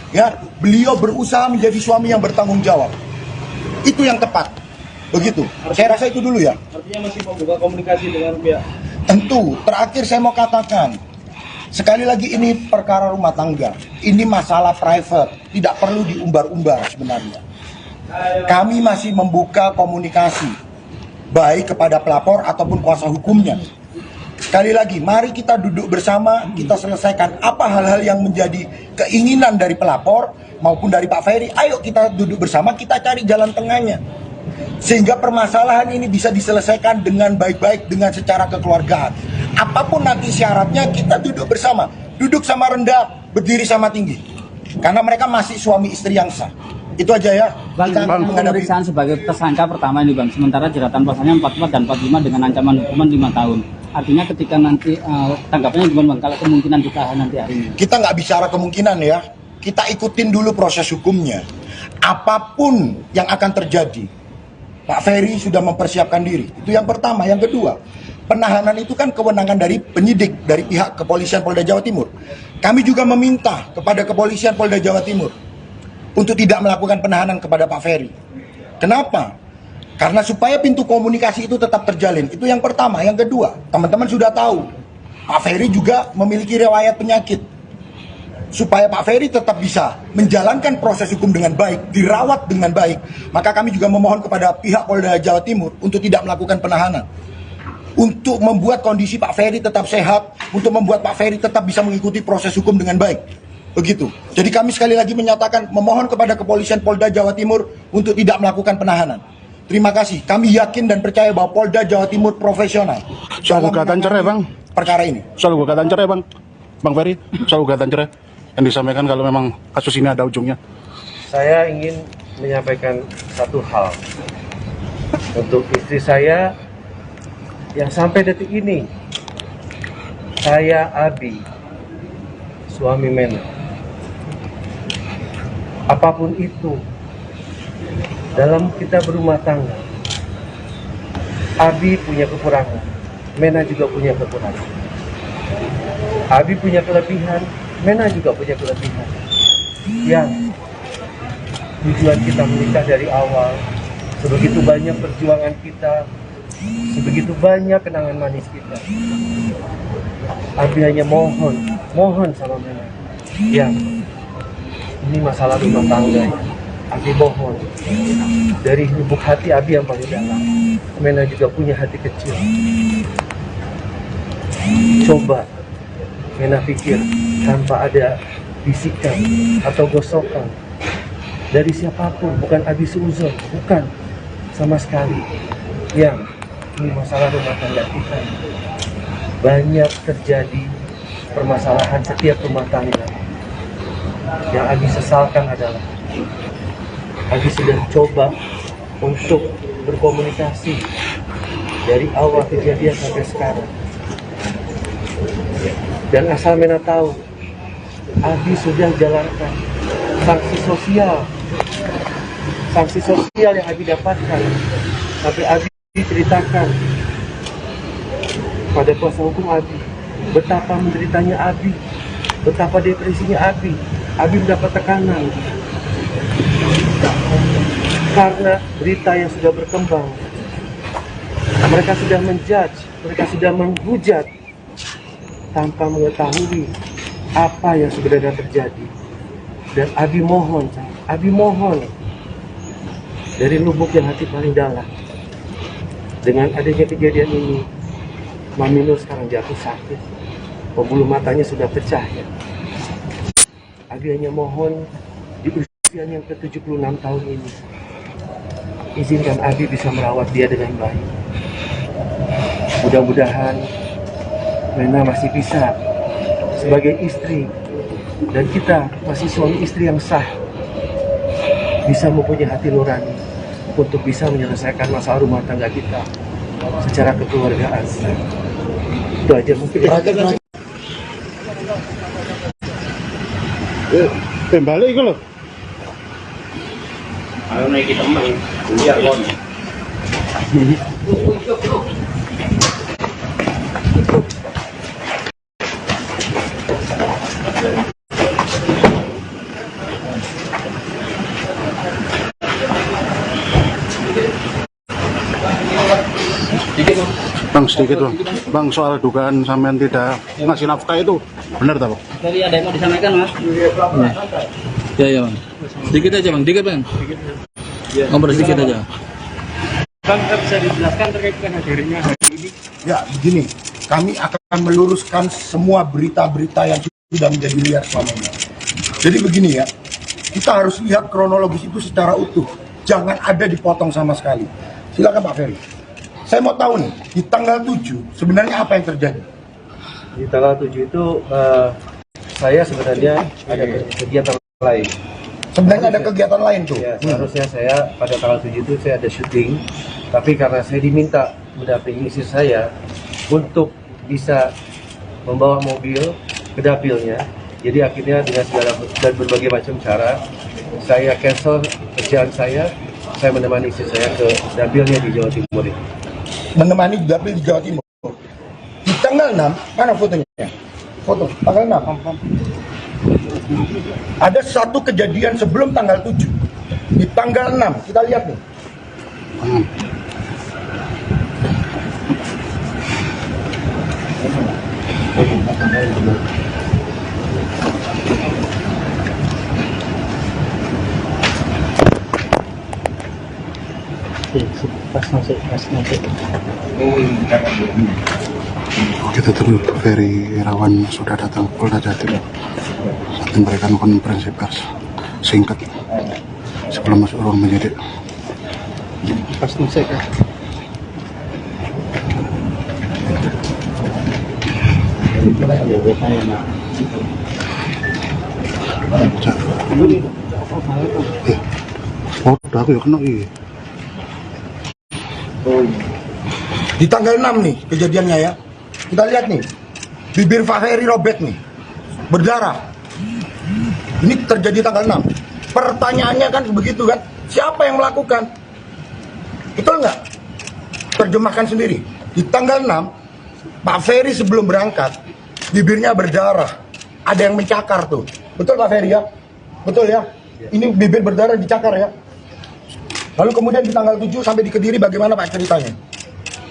Ya, beliau berusaha menjadi suami yang bertanggung jawab. Itu yang tepat. Begitu. Saya rasa itu dulu ya. Artinya masih membuka komunikasi dengan pihak. Tentu, terakhir saya mau katakan, sekali lagi ini perkara rumah tangga. Ini masalah private, tidak perlu diumbar-umbar sebenarnya. Kami masih membuka komunikasi, baik kepada pelapor ataupun kuasa hukumnya. Sekali lagi, mari kita duduk bersama, kita selesaikan apa hal-hal yang menjadi keinginan dari pelapor maupun dari Pak Ferry. Ayo kita duduk bersama, kita cari jalan tengahnya. Sehingga permasalahan ini bisa diselesaikan dengan baik-baik, dengan secara kekeluargaan. Apapun nanti syaratnya, kita duduk bersama. Duduk sama rendah, berdiri sama tinggi. Karena mereka masih suami istri yang sah. Itu aja ya. Bang, pemeriksaan sebagai tersangka pertama ini Bang, sementara jeratan pasalnya 44 dan 45 dengan ancaman hukuman 5 tahun. Artinya ketika nanti tanggapannya gimana Bang, kalau kemungkinan ditahan nanti hari ini? Kita nggak bicara kemungkinan ya, kita ikutin dulu proses hukumnya. Apapun yang akan terjadi, Pak Ferry sudah mempersiapkan diri. Itu yang pertama. Yang kedua, penahanan itu kan kewenangan dari penyidik, dari pihak kepolisian Polda Jawa Timur. Kami juga meminta kepada kepolisian Polda Jawa Timur untuk tidak melakukan penahanan kepada Pak Ferry. Kenapa? Karena supaya pintu komunikasi itu tetap terjalin. Itu yang pertama. Yang kedua, teman-teman sudah tahu, Pak Ferry juga memiliki riwayat penyakit. Supaya Pak Ferry tetap bisa menjalankan proses hukum dengan baik, dirawat dengan baik, maka kami juga memohon kepada pihak Polda Jawa Timur untuk tidak melakukan penahanan. Untuk membuat kondisi Pak Ferry tetap sehat, untuk membuat Pak Ferry tetap bisa mengikuti proses hukum dengan baik. Begitu. Jadi kami sekali lagi menyatakan memohon kepada kepolisian Polda Jawa Timur untuk tidak melakukan penahanan. Terima kasih. Kami yakin dan percaya bahwa Polda Jawa Timur profesional. Soal gugatan cerai Bang. Perkara ini. Soal gugatan cerai Bang. Bang Ferry, soal gugatan cerai yang disampaikan kalau memang kasus ini ada ujungnya. Saya ingin menyampaikan satu hal untuk istri saya yang sampai detik ini, saya Abi, suami Mena. Apapun itu, dalam kita berumah tangga, Abi punya kekurangan, Mena juga punya kekurangan. Abi punya kelebihan, Mena juga punya kelebihan. Yang tujuan kita menikah dari awal, sebegitu banyak perjuangan kita, sebegitu banyak kenangan manis kita. Abi hanya mohon sama Mena, yang ini masalah rumah tangga ya. Abi mohon, dari lubuk hati Abi yang paling dalam, Mena juga punya hati kecil. Coba Mena pikir tanpa ada bisikan atau gosokan dari siapapun, bukan Abi seuzon, bukan sama sekali. Yang ini masalah rumah tangga kita. Banyak terjadi permasalahan setiap rumah tangga. Yang Abi sesalkan adalah Abi sudah coba untuk berkomunikasi dari awal kejadian sampai sekarang. Dan asal Mena tahu, Abi sudah jalankan sanksi sosial yang Abi dapatkan. Tapi Abi ceritakan pada kuasa hukum Abi betapa menderitanya Abi, betapa depresinya Abi. Abi mendapat tekanan karena berita yang sudah berkembang. Mereka sudah menjudge, mereka sudah menghujat tanpa mengetahui apa yang sebenarnya terjadi. Dan Abi mohon dari lubuk yang hati paling dalam, dengan adanya kejadian ini, Mami Nur sekarang jatuh sakit, pembuluh matanya sudah pecah ya. Abi hanya mohon di usia yang ke-76 tahun ini, izinkan Abi bisa merawat dia dengan baik. Mudah-mudahan Mena masih bisa sebagai istri, dan kita masih suami istri yang sah, bisa mempunyai hati nurani untuk bisa menyelesaikan masalah rumah tangga kita secara kekeluargaan. Itu aja mungkin. Balik itu loh. Ayo naik teman, biar kon. sedikit bang, soal dugaan sampean tidak ngasih nafkah itu benar tak bang? Jadi ada yang mau disampaikan mas? Ya bang, sedikit aja bang, ngobrol sedikit aja. Bang, bisa dijelaskan terkait dengan hadirnya hari ini? Ya, begini, kami akan meluruskan semua berita-berita yang sudah menjadi liar selama ini. Jadi begini ya, kita harus lihat kronologis itu secara utuh. Jangan ada dipotong sama sekali. Silakan Pak Ferry. Saya mau tahu nih, di tanggal 7 sebenarnya apa yang terjadi? Di tanggal 7 itu saya sebenarnya ada kegiatan lain. Sebenarnya ada kegiatan lain tuh. Ya, seharusnya saya pada tanggal 7 itu saya ada syuting, tapi karena saya diminta mendampingi istri saya untuk bisa membawa mobil ke dapilnya, jadi akhirnya dengan segala dan berbagai macam cara saya cancel kerjaan saya menemani istri saya ke dapilnya di Jawa Timur ini. Menemani dapil di Jawa Timur. Di tanggal 6, mana fotonya? Foto, tanggal 6. Ada satu kejadian sebelum tanggal 7. Di tanggal 6, kita lihat nih. Kita tunggu Ferry Irawan sudah datang Polda Jatim saat memberikan konferensi pers singkat sebelum masuk ruang penyidik. Oh, udah aku ya kena iya. Di tanggal 6 nih kejadiannya ya. Kita lihat nih, bibir Pak Ferry robek nih, berdarah. Ini terjadi tanggal 6. Pertanyaannya kan begitu kan, siapa yang melakukan? Betul nggak? Terjemahkan sendiri. Di tanggal 6, Pak Ferry sebelum berangkat, bibirnya berdarah. Ada yang mencakar tuh. Betul Pak Ferry ya? Betul ya? Ini bibir berdarah dicakar ya? Lalu kemudian di tanggal 7 sampai di Kediri bagaimana Pak ceritanya?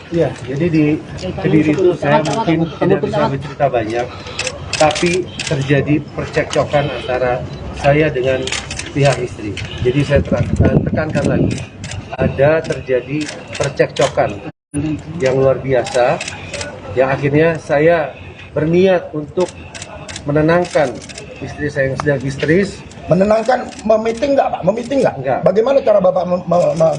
Iya, jadi di Kediri itu saya mungkin tidak bisa bercerita banyak, tapi terjadi percekcokan antara saya dengan pihak istri. Jadi saya tekankan lagi, ada terjadi percekcokan yang luar biasa, yang akhirnya saya berniat untuk menenangkan istri saya yang sedang histeris. Menenangkan, meeting nggak Pak? Meeting nggak? Enggak. Bagaimana cara Bapak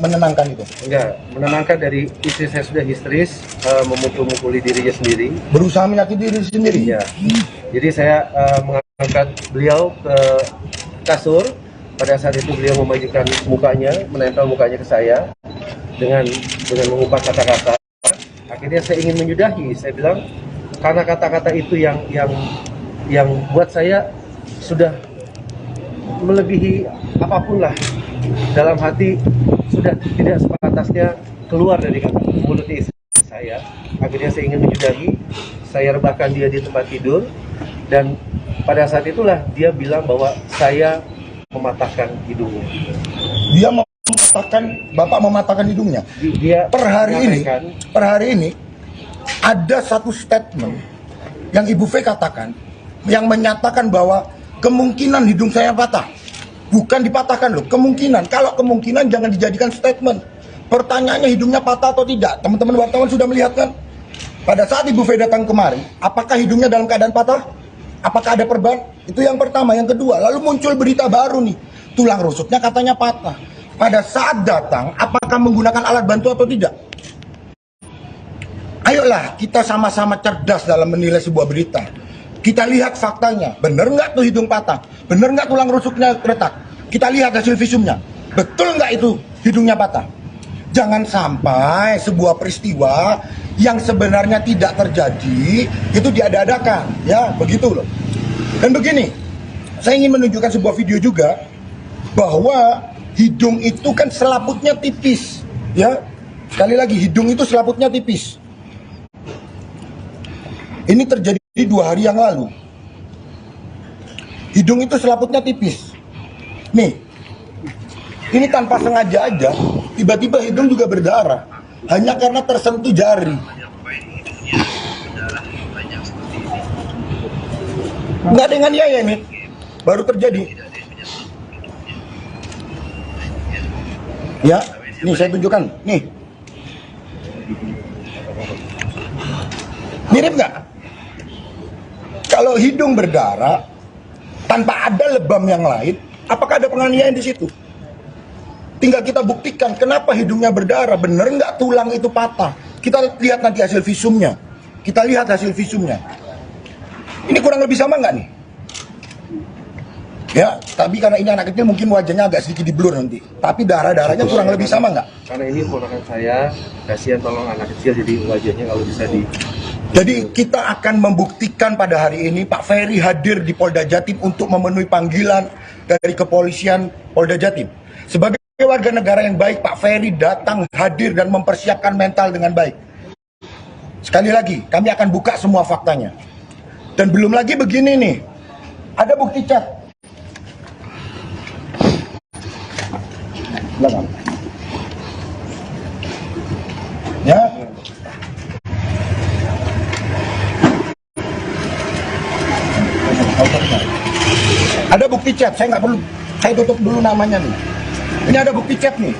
menenangkan itu? Enggak, menenangkan dari istri saya sudah histeris, memukul-mukuli dirinya sendiri. Berusaha menyakiti diri sendiri? Iya. Jadi saya mengangkat beliau ke kasur. Pada saat itu beliau memajukan mukanya, menempel mukanya ke saya dengan mengumpat kata-kata. Akhirnya saya ingin menyudahi. Saya bilang karena kata-kata itu yang buat saya sudah melebihi apapun lah, dalam hati sudah tidak sepantasnya keluar dari mulut istri saya. Akhirnya saya ingin menyudahi, saya rebahkan dia di tempat tidur, dan pada saat itulah dia bilang bahwa saya mematahkan hidungnya. Dia mematahkan, Bapak mematahkan hidungnya. Dia per hari ini ada satu statement yang Ibu V katakan yang menyatakan bahwa kemungkinan hidung saya patah. Bukan dipatahkan loh, kemungkinan. Kalau kemungkinan jangan dijadikan statement. Pertanyaannya hidungnya patah atau tidak. Teman-teman wartawan sudah melihat kan? Pada saat Ibu V datang kemari, apakah hidungnya dalam keadaan patah? Apakah ada perban? Itu yang pertama. Yang kedua, lalu muncul berita baru nih. Tulang rusuknya katanya patah. Pada saat datang, apakah menggunakan alat bantu atau tidak? Ayolah, kita sama-sama cerdas dalam menilai sebuah berita. Kita lihat faktanya, bener nggak tuh hidung patah? Bener nggak tulang rusuknya retak? Kita lihat hasil visumnya, betul nggak itu hidungnya patah? Jangan sampai sebuah peristiwa yang sebenarnya tidak terjadi, itu diada-adakan, ya begitu loh. Dan begini, saya ingin menunjukkan sebuah video juga, bahwa hidung itu kan selaputnya tipis, ya. Sekali lagi, hidung itu selaputnya tipis. Ini terjadi 2 hari yang lalu. Hidung itu selaputnya tipis. Nih, ini tanpa sengaja aja, tiba-tiba hidung juga berdarah. Hanya karena tersentuh jari. Nggak dengan ya ini baru terjadi. Ya, nih saya tunjukkan. Nih, mirip nggak? Kalau hidung berdarah tanpa ada lebam yang lain, apakah ada penganiayaan di situ? Tinggal kita buktikan kenapa hidungnya berdarah, bener nggak tulang itu patah. Kita lihat nanti hasil visumnya. Kita lihat hasil visumnya. Ini kurang lebih sama nggak nih? Ya, tapi karena ini anak kecil mungkin wajahnya agak sedikit di-blur nanti. Tapi darah-darahnya kurang lebih sama nggak? Karena ini ponakan saya, kasihan tolong anak kecil jadi wajahnya kalau bisa di... Jadi kita akan membuktikan pada hari ini Pak Ferry hadir di Polda Jatim untuk memenuhi panggilan dari kepolisian Polda Jatim. Sebagai warga negara yang baik, Pak Ferry datang hadir dan mempersiapkan mental dengan baik. Sekali lagi, kami akan buka semua faktanya. Dan belum lagi begini nih, ada bukti chat. Belakang. Ya. Ada bukti chat, saya nggak perlu, saya tutup dulu namanya nih. Ini ada bukti chat nih.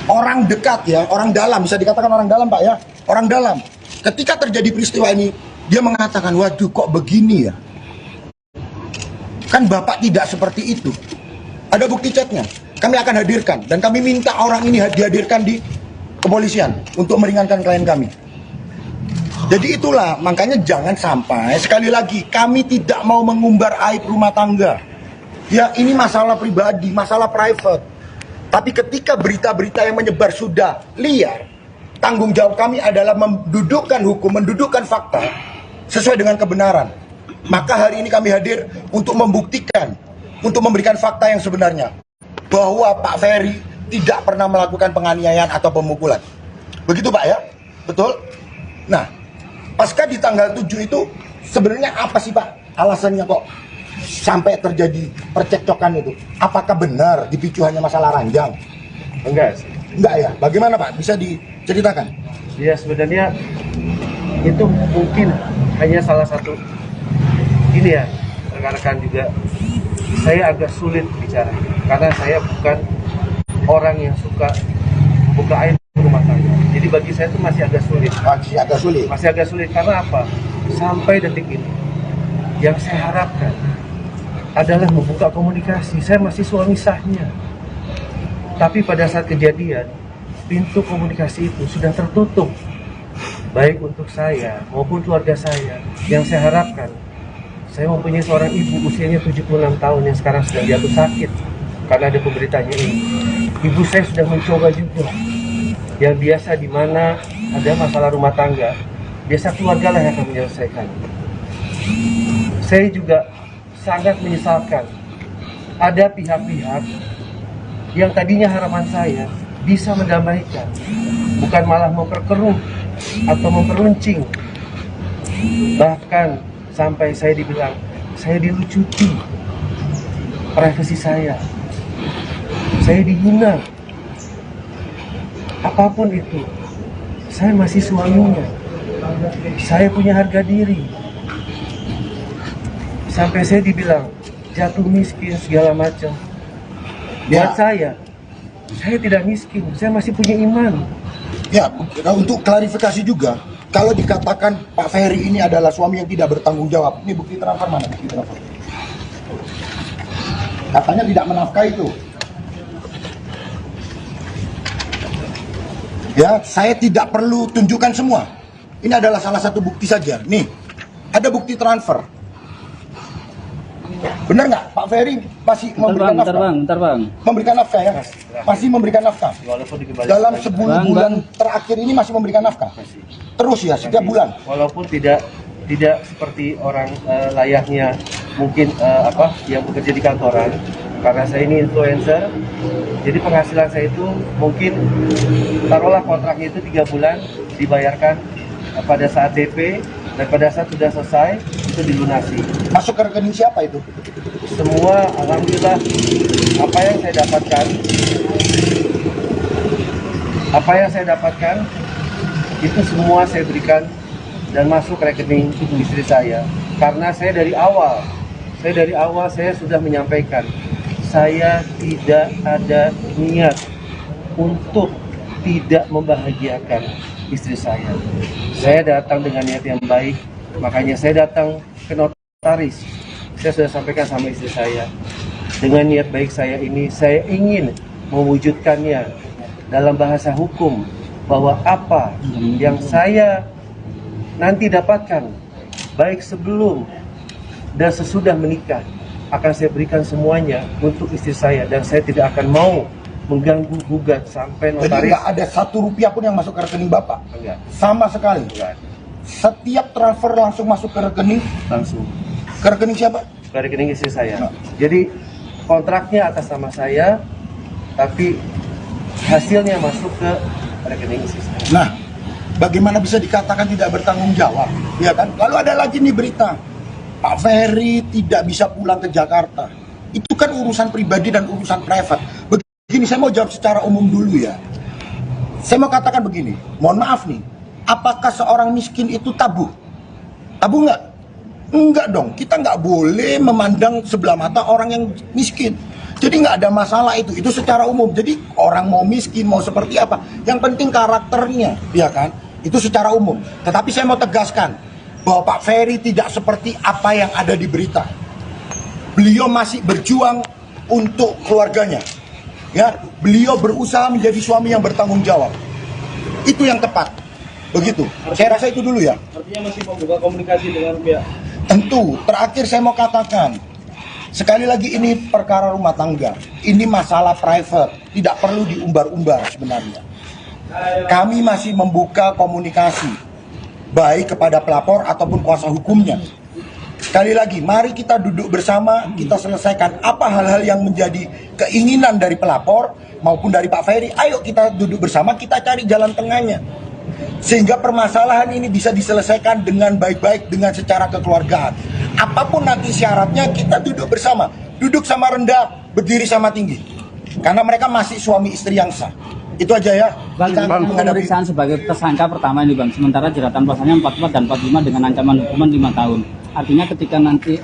Orang dekat ya, orang dalam, bisa dikatakan orang dalam Pak ya. Orang dalam. Ketika terjadi peristiwa ini, dia mengatakan, waduh kok begini ya. Kan Bapak tidak seperti itu. Ada bukti chatnya. Kami akan hadirkan dan kami minta orang ini dihadirkan di kepolisian untuk meringankan klien kami. Jadi itulah, makanya jangan sampai, sekali lagi, kami tidak mau mengumbar aib rumah tangga. Ya ini masalah pribadi, masalah private. Tapi ketika berita-berita yang menyebar sudah liar, tanggung jawab kami adalah mendudukkan hukum, mendudukkan fakta sesuai dengan kebenaran. Maka hari ini kami hadir untuk membuktikan, untuk memberikan fakta yang sebenarnya. Bahwa Pak Ferry tidak pernah melakukan penganiayaan atau pemukulan. Begitu Pak ya? Betul? Nah, pasca di tanggal 7 itu sebenarnya apa sih Pak alasannya kok sampai terjadi percekcokan itu? Apakah benar dipicu hanya masalah ranjang? Enggak sih. Enggak ya? Bagaimana Pak? Bisa diceritakan? Ya sebenarnya itu mungkin hanya salah satu. Ini ya, rekan-rekan juga, saya agak sulit bicara karena saya bukan orang yang suka buka aib rumah tangga. Jadi bagi saya itu masih agak sulit. Masih agak sulit karena apa? Sampai detik ini, yang saya harapkan adalah membuka komunikasi. Saya masih suami sahnya. Tapi pada saat kejadian, pintu komunikasi itu sudah tertutup. Baik untuk saya maupun keluarga saya. Yang saya harapkan, saya mempunyai seorang ibu usianya 76 tahun yang sekarang sedang jatuh sakit karena ada pemberitanya ini. Ibu saya sudah mencoba juga. Yang biasa di mana ada masalah rumah tangga, biasa keluarga lah yang akan menyelesaikan. Saya juga sangat menyesalkan ada pihak-pihak yang tadinya harapan saya bisa mendamaikan, bukan malah memperkeruh atau memperuncing. Bahkan sampai saya dibilang, saya dilucuti privasi saya dihina. Apapun itu, saya masih suaminya, saya punya harga diri. Sampai saya dibilang jatuh miskin segala macam. Buat saya tidak miskin, saya masih punya iman. Ya, untuk klarifikasi juga, kalau dikatakan Pak Ferry ini adalah suami yang tidak bertanggung jawab, ini bukti transfer mana? Bukti transfer. Katanya tidak menafkahi itu. Ya, saya tidak perlu tunjukkan semua. Ini adalah salah satu bukti saja. Nih, ada bukti transfer. Benar nggak? Pak Ferry masih memberikan nafkah? Bentar bang. Memberikan nafkah ya? Masih memberikan nafkah. Dalam 10 bulan terakhir ini masih memberikan nafkah. Terus ya, setiap bulan. Walaupun tidak seperti orang layaknya mungkin yang bekerja di kantoran. Karena saya ini influencer, jadi penghasilan saya itu mungkin taruhlah kontraknya itu 3 bulan dibayarkan pada saat DP dan pada saat sudah selesai itu dilunasi. Masuk ke rekening siapa itu? Semua alhamdulillah apa yang saya dapatkan itu semua saya berikan dan masuk rekening istri saya. Karena saya dari awal saya sudah menyampaikan, saya tidak ada niat untuk tidak membahagiakan istri saya. Saya datang dengan niat yang baik, makanya saya datang ke notaris. Saya sudah sampaikan sama istri saya, dengan niat baik saya ini, saya ingin mewujudkannya dalam bahasa hukum, bahwa apa yang saya nanti dapatkan, baik sebelum dan sesudah menikah, akan saya berikan semuanya untuk istri saya, dan saya tidak akan mau mengganggu gugat sampai notaris. Jadi nggak ada ₹1 pun yang masuk ke rekening Bapak? Enggak. Sama sekali? Enggak. Setiap transfer langsung masuk ke rekening? Langsung. Ke rekening siapa? Ke rekening istri saya. Jadi kontraknya atas nama saya, tapi hasilnya masuk ke rekening istri saya. Nah, bagaimana bisa dikatakan tidak bertanggung jawab? Ya kan? Lalu ada lagi nih berita, Pak Ferry tidak bisa pulang ke Jakarta. Itu kan urusan pribadi dan urusan private. Begini, saya mau jawab secara umum dulu ya. Saya mau katakan begini, mohon maaf nih, apakah seorang miskin itu tabu? Tabu nggak? Enggak dong, kita nggak boleh memandang sebelah mata orang yang miskin. Jadi nggak ada masalah itu secara umum. Jadi orang mau miskin, mau seperti apa, yang penting karakternya, ya kan? Itu secara umum. Tetapi saya mau tegaskan bahwa Pak Ferry tidak seperti apa yang ada di berita. Beliau masih berjuang untuk keluarganya. Ya, beliau berusaha menjadi suami yang bertanggung jawab. Itu yang tepat. Begitu. Saya rasa itu dulu ya. Artinya masih membuka komunikasi dengan pihak. Tentu. Terakhir saya mau katakan, sekali lagi ini perkara rumah tangga. Ini masalah private, tidak perlu diumbar-umbar sebenarnya. Kami masih membuka komunikasi, baik kepada pelapor ataupun kuasa hukumnya. Sekali lagi, mari kita duduk bersama, kita selesaikan apa hal-hal yang menjadi keinginan dari pelapor maupun dari Pak Ferry. Ayo kita duduk bersama, kita cari jalan tengahnya. Sehingga permasalahan ini bisa diselesaikan dengan baik-baik, dengan secara kekeluargaan. Apapun nanti syaratnya, kita duduk bersama. Duduk sama rendah, berdiri sama tinggi. Karena mereka masih suami istri yang sah. Itu aja ya. Bang, pemeriksaan sebagai tersangka pertama ini Bang, sementara jeratan pasalnya 44 dan 45 dengan ancaman hukuman 5 tahun. Artinya ketika nanti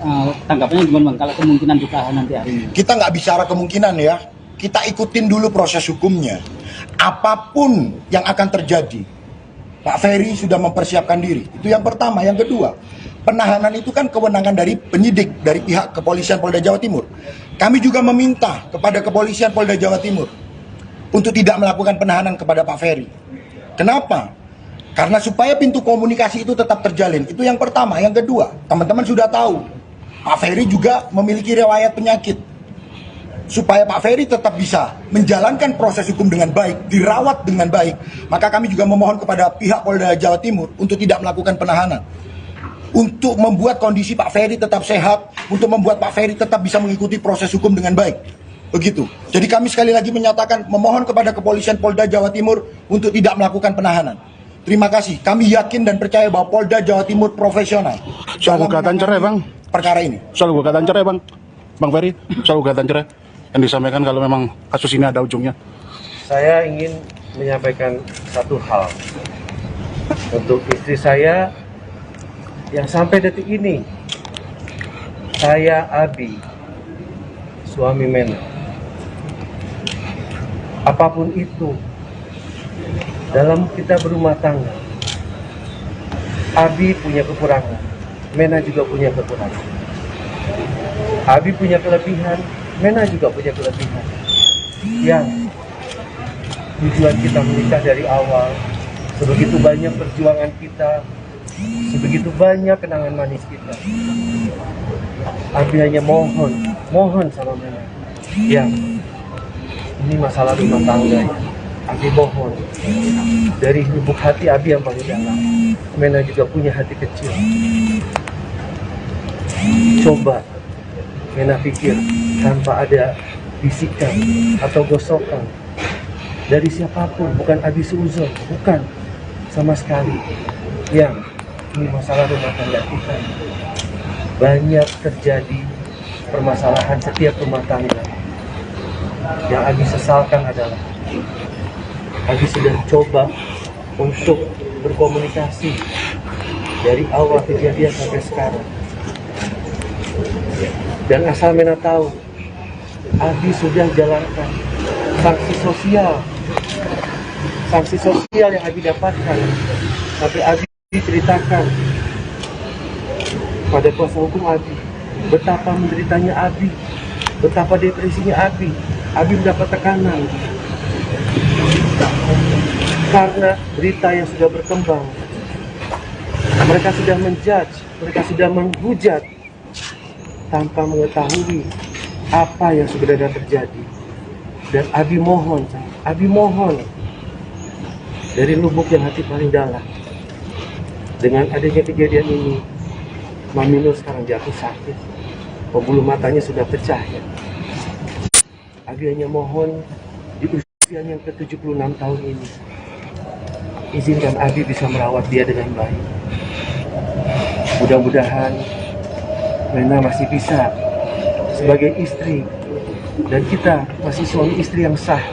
tanggapannya gimana Bang, kalau kemungkinan ditahan nanti hari ini? Kita nggak bicara kemungkinan ya, kita ikutin dulu proses hukumnya. Apapun yang akan terjadi, Pak Ferry sudah mempersiapkan diri. Itu yang pertama. Yang kedua, penahanan itu kan kewenangan dari penyidik, dari pihak kepolisian Polda Jawa Timur. Kami juga meminta kepada kepolisian Polda Jawa Timur untuk tidak melakukan penahanan kepada Pak Ferry. Kenapa? Karena supaya pintu komunikasi itu tetap terjalin. Itu yang pertama. Yang kedua, teman-teman sudah tahu, Pak Ferry juga memiliki riwayat penyakit. Supaya Pak Ferry tetap bisa menjalankan proses hukum dengan baik, dirawat dengan baik, maka kami juga memohon kepada pihak Polda Jawa Timur untuk tidak melakukan penahanan. Untuk membuat kondisi Pak Ferry tetap sehat, untuk membuat Pak Ferry tetap bisa mengikuti proses hukum dengan baik. Begitu. Jadi kami sekali lagi menyatakan memohon kepada kepolisian Polda Jawa Timur untuk tidak melakukan penahanan. Terima kasih. Kami yakin dan percaya bahwa Polda Jawa Timur profesional. Soal gugatan cerai Bang. Perkara ini. Soal gugatan cerai Bang. Bang Ferry, soal gugatan cerai yang disampaikan kalau memang kasus ini ada ujungnya. Saya ingin menyampaikan satu hal untuk istri saya yang sampai detik ini, saya Abi, suami Mena. Apapun itu, dalam kita berumah tangga, Abi punya kekurangan, Mena juga punya kekurangan. Abi punya kelebihan, Mena juga punya kelebihan. Yang tujuan kita menikah dari awal, sebegitu banyak perjuangan kita, sebegitu banyak kenangan manis kita. Abi hanya mohon sama Mena, yang ini masalah rumah tangga ya. Abi mohon, dari lubuk hati Abi yang paling dalam, Mena juga punya hati kecil. Coba Mena pikir tanpa ada bisikan atau gosokan dari siapapun, bukan Abi seuzon, bukan sama sekali. Yang ini masalah rumah tangga kita, banyak terjadi permasalahan setiap rumah tangga. Yang Abi sesalkan adalah Abi sudah coba untuk berkomunikasi dari awal kejadian sampai sekarang. Dan asal Mena tahu, Abi sudah jalankan sanksi sosial yang Abi dapatkan. Sampai Abi ceritakan pada kuasa hukum Abi betapa menderitanya Abi, betapa depresinya Abi. Abi mendapat tekanan karena berita yang sudah berkembang. Mereka sudah menjudge, mereka sudah menghujat tanpa mengetahui apa yang sebenarnya terjadi. Dan Abi mohon dari lubuk yang hati paling dalam, dengan adanya kejadian ini, Mami Nur sekarang jatuh sakit, pembuluh matanya sudah pecah ya. Abi hanya mohon di usia yang ke-76 tahun ini, izinkan Abi bisa merawat dia dengan baik. Mudah-mudahan Mena masih bisa sebagai istri, dan kita masih suami istri yang sah,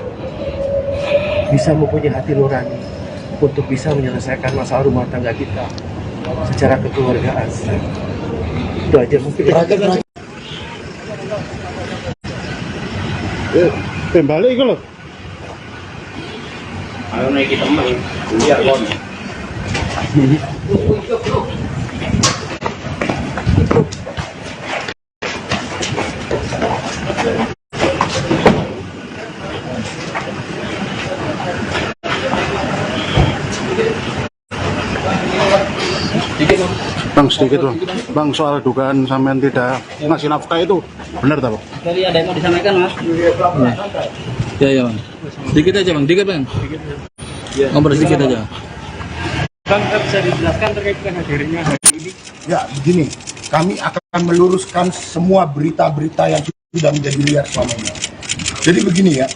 bisa mempunyai hati nurani untuk bisa menyelesaikan masalah rumah tangga kita secara kekeluargaan. Itu aja mungkin. Balik itu loh. Ayo naik teman, biar kon. Bang, sedikit bang. Bang, soal dugaan sampean tidak ngasih nafkah itu benar tak bang? Dari ada yang mau disampaikan mas? Ya bang. Sedikit aja bang, bang. Ngobrol sedikit aja. Bang, bisa dijelaskan terkait dengan hadirnya hari ini? Ya, begini. Kami akan meluruskan semua berita-berita yang sudah menjadi liar selama ini. Jadi begini ya,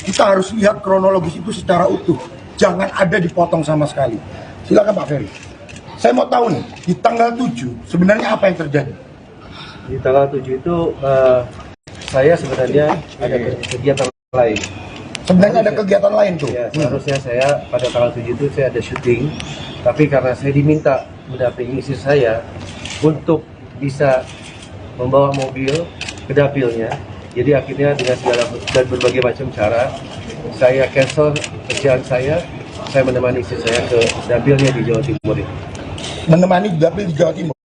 kita harus lihat kronologis itu secara utuh. Jangan ada dipotong sama sekali. Silakan Pak Ferry. Saya mau tahu nih, di tanggal 7 sebenarnya apa yang terjadi? Di tanggal 7 itu saya sebenarnya ada kegiatan lain. Sebenarnya ada kegiatan lain tuh? Ya, seharusnya saya pada tanggal 7 itu saya ada syuting, tapi karena saya diminta mendampingi istri saya untuk bisa membawa mobil ke dapilnya, jadi akhirnya dengan segala dan berbagai macam cara, saya cancel kerjaan saya menemani istri saya ke dapilnya di Jawa Timur ini. Menemani dapil di Jawa Timur.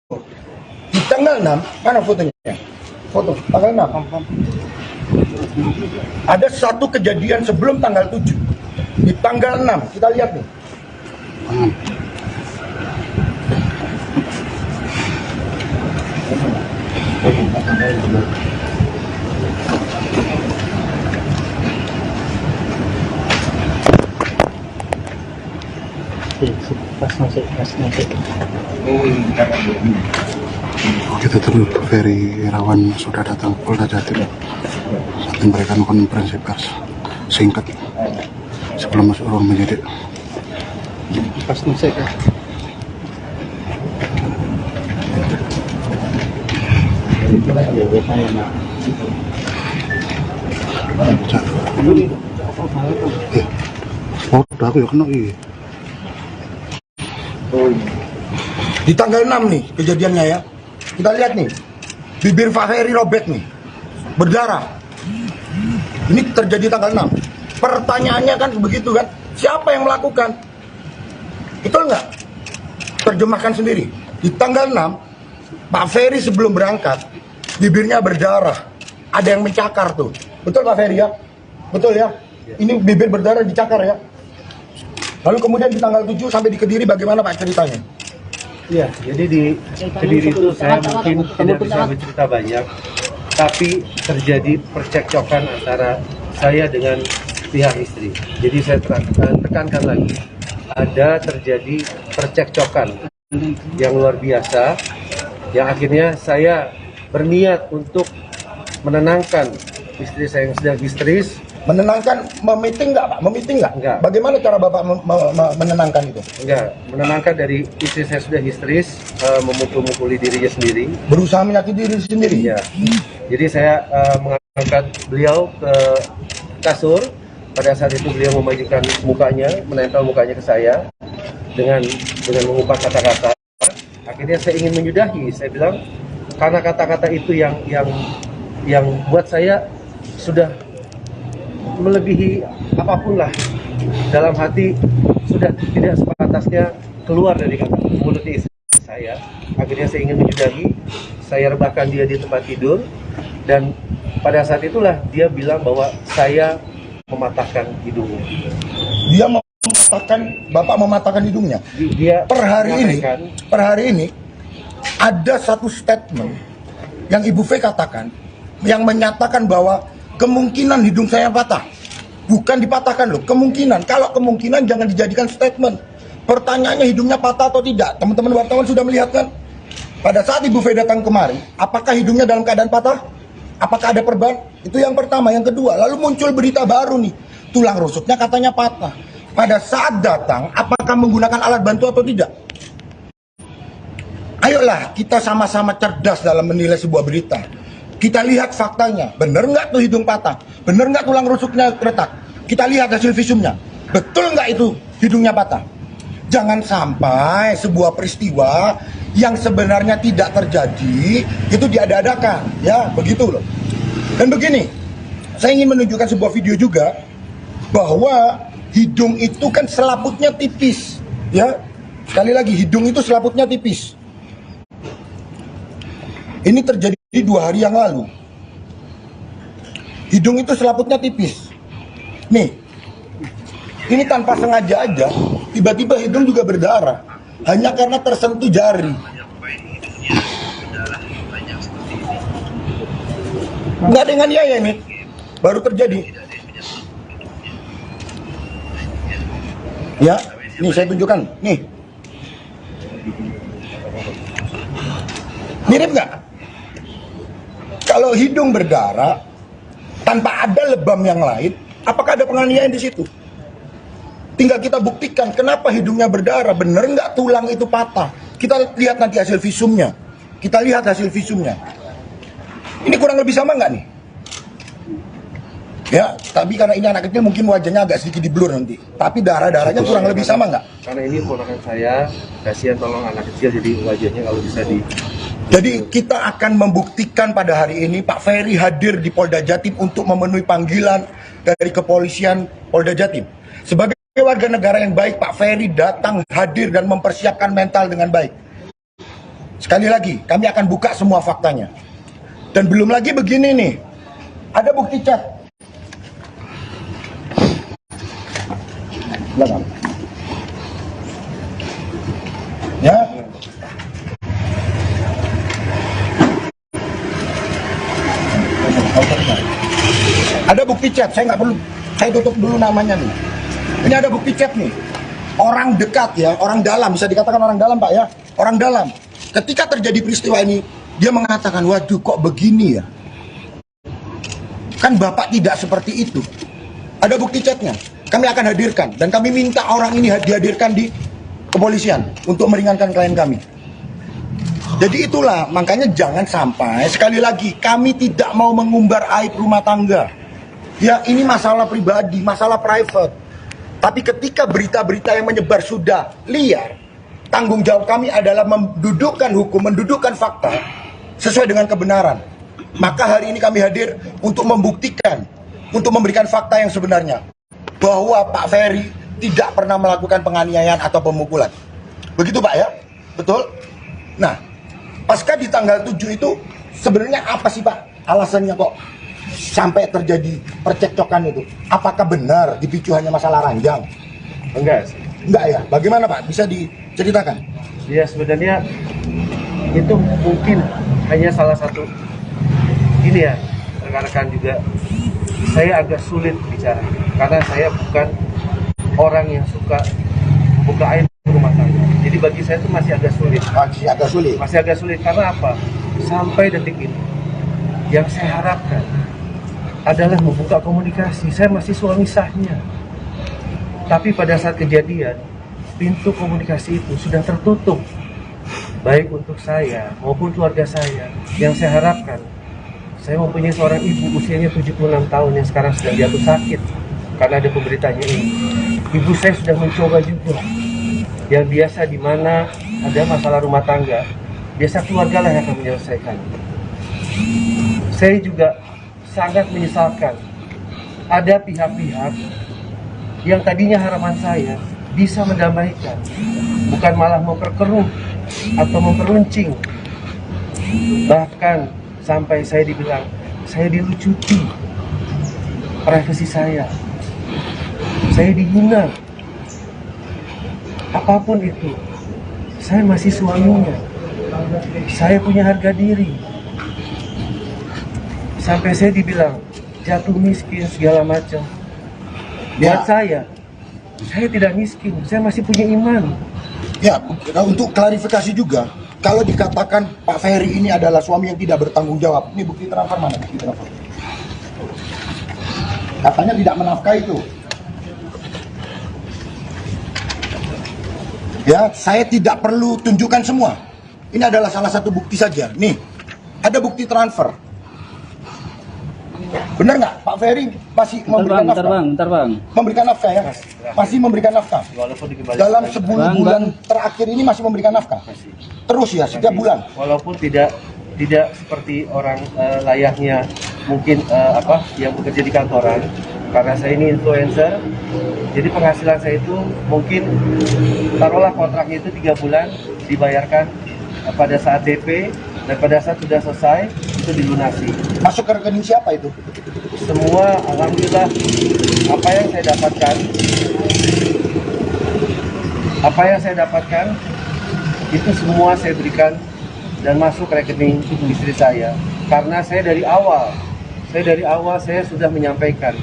Di tanggal 6, mana fotonya? Foto, tanggal 6. Ada satu kejadian sebelum tanggal 7. Di tanggal 6, kita lihat nih. Kita tunggu Ferry Irawan sudah datang Polda Jatim saat memberikan konferensi pers singkat sebelum masuk ruang penyidik. Udah aku ya kena iya. Di tanggal 6 nih kejadiannya ya. Kita lihat nih, bibir Pak Ferry robek nih, berdarah. Ini terjadi tanggal 6. Pertanyaannya kan begitu kan, siapa yang melakukan? Betul nggak? Terjemahkan sendiri. Di tanggal 6, Pak Ferry sebelum berangkat, bibirnya berdarah. Ada yang mencakar tuh. Betul Pak Ferry ya? Betul ya? Ini bibir berdarah dicakar ya? Lalu kemudian di tanggal 7 sampai di Kediri bagaimana Pak ceritanya? Iya, jadi di Kediri itu saya mungkin tidak bisa bercerita banyak, tapi terjadi percekcokan antara saya dengan pihak istri. Jadi saya tekankan lagi, ada terjadi percekcokan yang luar biasa, yang akhirnya saya berniat untuk menenangkan istri saya yang sedang histeris. Menenangkan, memiting nggak Pak? Memiting nggak? Enggak. Bagaimana cara Bapak menenangkan itu? Enggak, menenangkan dari istri saya sudah histeris, memukul-mukuli dirinya sendiri. Berusaha menyakiti diri sendiri? Iya. Jadi saya mengangkat beliau ke kasur. Pada saat itu beliau memajukan mukanya, menempel mukanya ke saya dengan mengumpat kata-kata. Akhirnya saya ingin menyudahi. Saya bilang karena kata-kata itu yang buat saya sudah melebihi apapun lah. Dalam hati sudah tidak sepantasnya keluar dari mulut istri saya. Akhirnya saya ingin menyudahi. Saya rebahkan dia di tempat tidur, dan pada saat itulah dia bilang bahwa saya mematahkan hidungnya. Dia Bapak mematahkan hidungnya. Per hari ini ada satu statement yang Ibu V katakan yang menyatakan bahwa kemungkinan hidung saya patah. Bukan dipatahkan loh, kemungkinan. Kalau kemungkinan jangan dijadikan statement. Pertanyaannya hidungnya patah atau tidak. Teman-teman wartawan sudah melihat kan? Pada saat Ibu V datang kemari, apakah hidungnya dalam keadaan patah? Apakah ada perban? Itu yang pertama. Yang kedua, lalu muncul berita baru nih. Tulang rusuknya katanya patah. Pada saat datang, apakah menggunakan alat bantu atau tidak? Ayolah, kita sama-sama cerdas dalam menilai sebuah berita. Kita lihat faktanya. Bener nggak tuh hidung patah? Bener nggak tulang rusuknya retak? Kita lihat hasil visumnya. Betul nggak itu hidungnya patah? Jangan sampai sebuah peristiwa yang sebenarnya tidak terjadi itu diada-adakan, ya begitu loh. Dan begini, saya ingin menunjukkan sebuah video juga bahwa hidung itu kan selaputnya tipis, ya. Sekali lagi, hidung itu selaputnya tipis. Ini terjadi 2 hari yang lalu. Hidung itu selaputnya tipis. Nih, ini tanpa sengaja aja, tiba-tiba hidung juga berdarah. Hanya karena tersentuh jari. Nggak dengan ya ini, baru terjadi. Ya, nih saya tunjukkan, nih. Mirip nggak? Kalau hidung berdarah tanpa ada lebam yang lain, apakah ada penganiayaan di situ? Tinggal kita buktikan kenapa hidungnya berdarah, bener nggak tulang itu patah. Kita lihat nanti hasil visumnya. Kita lihat hasil visumnya. Ini kurang lebih sama nggak nih? Ya, tapi karena ini anak kecil mungkin wajahnya agak sedikit di blur nanti. Tapi darah-darahnya kurang lebih sama nggak? Karena ini ponakan saya, kasihan tolong anak kecil jadi wajahnya kalau bisa di... Jadi kita akan membuktikan pada hari ini Pak Ferry hadir di Polda Jatim untuk memenuhi panggilan dari kepolisian Polda Jatim. Sebagai warga negara yang baik, Pak Ferry datang hadir dan mempersiapkan mental dengan baik. Sekali lagi, kami akan buka semua faktanya. Dan belum lagi begini nih, ada bukti chat. Belakang. Ya. Ada bukti chat, saya nggak perlu, saya tutup dulu namanya nih. Ini ada bukti chat nih. Orang dekat ya, orang dalam, bisa dikatakan orang dalam Pak ya, orang dalam. Ketika terjadi peristiwa ini, dia mengatakan, waduh kok begini ya. Kan Bapak tidak seperti itu. Ada bukti chatnya, kami akan hadirkan. Dan kami minta orang ini dihadirkan di kepolisian untuk meringankan klien kami. Jadi itulah, makanya jangan sampai, sekali lagi, kami tidak mau mengumbar aib rumah tangga. Ya ini masalah pribadi, masalah private. Tapi ketika berita-berita yang menyebar sudah liar, tanggung jawab kami adalah mendudukkan hukum, mendudukkan fakta sesuai dengan kebenaran. Maka hari ini kami hadir untuk membuktikan, untuk memberikan fakta yang sebenarnya. Bahwa Pak Ferry tidak pernah melakukan penganiayaan atau pemukulan. Begitu Pak ya? Betul? Nah, pasca di tanggal 7 itu sebenarnya apa sih Pak alasannya kok sampai terjadi percekcokan itu? Apakah benar dipicu hanya masalah ranjang? Enggak sih. Enggak ya? Bagaimana Pak? Bisa diceritakan? Ya sebenarnya itu mungkin hanya salah satu. Ini ya, rekan-rekan juga, saya agak sulit bicara karena saya bukan orang yang suka buka air rumah tangga. Jadi bagi saya itu masih agak sulit. Masih agak sulit karena apa? Sampai detik ini, yang saya harapkan adalah membuka komunikasi. Saya masih suami sahnya. Tapi pada saat kejadian, pintu komunikasi itu sudah tertutup. Baik untuk saya maupun keluarga saya. Yang saya harapkan, saya mempunyai seorang ibu usianya 76 tahun yang sekarang sedang jatuh sakit karena ada pemberitanya ini. Ibu saya sudah mencoba juga. Yang biasa di mana ada masalah rumah tangga, biasa keluarga lah yang akan menyelesaikan. Saya juga sangat menyesalkan ada pihak-pihak yang tadinya harapan saya bisa mendamaikan, bukan malah memperkeruh atau memperuncing. Bahkan sampai saya dibilang saya dilucuti privasi saya dihina. Apapun itu, saya masih suaminya, saya punya harga diri. Sampai saya dibilang jatuh miskin segala macam. Buat saya tidak miskin, saya masih punya iman. Ya, untuk klarifikasi juga, kalau dikatakan Pak Ferry ini adalah suami yang tidak bertanggung jawab, ini bukti transfer mana? Bukti transfer. Katanya tidak menafkahi itu. Ya, saya tidak perlu tunjukkan semua. Ini adalah salah satu bukti saja. Nih, ada bukti transfer. Benar nggak, Pak Ferry masih memberikan nafkah? Bentar bang. Memberikan nafkah ya? Masih memberikan nafkah. Dalam 10 bulan terakhir ini masih memberikan nafkah. Terus ya, setiap bulan. Walaupun tidak seperti orang layaknya mungkin yang bekerja di kantoran. Karena saya ini influencer, jadi penghasilan saya itu mungkin taruhlah kontraknya itu 3 bulan dibayarkan pada saat DP, dan pada saat sudah selesai itu dilunasi. Masuk ke rekening siapa itu? Semua alhamdulillah apa yang saya dapatkan itu semua saya berikan dan masuk ke rekening istri saya. Karena saya dari awal saya sudah menyampaikan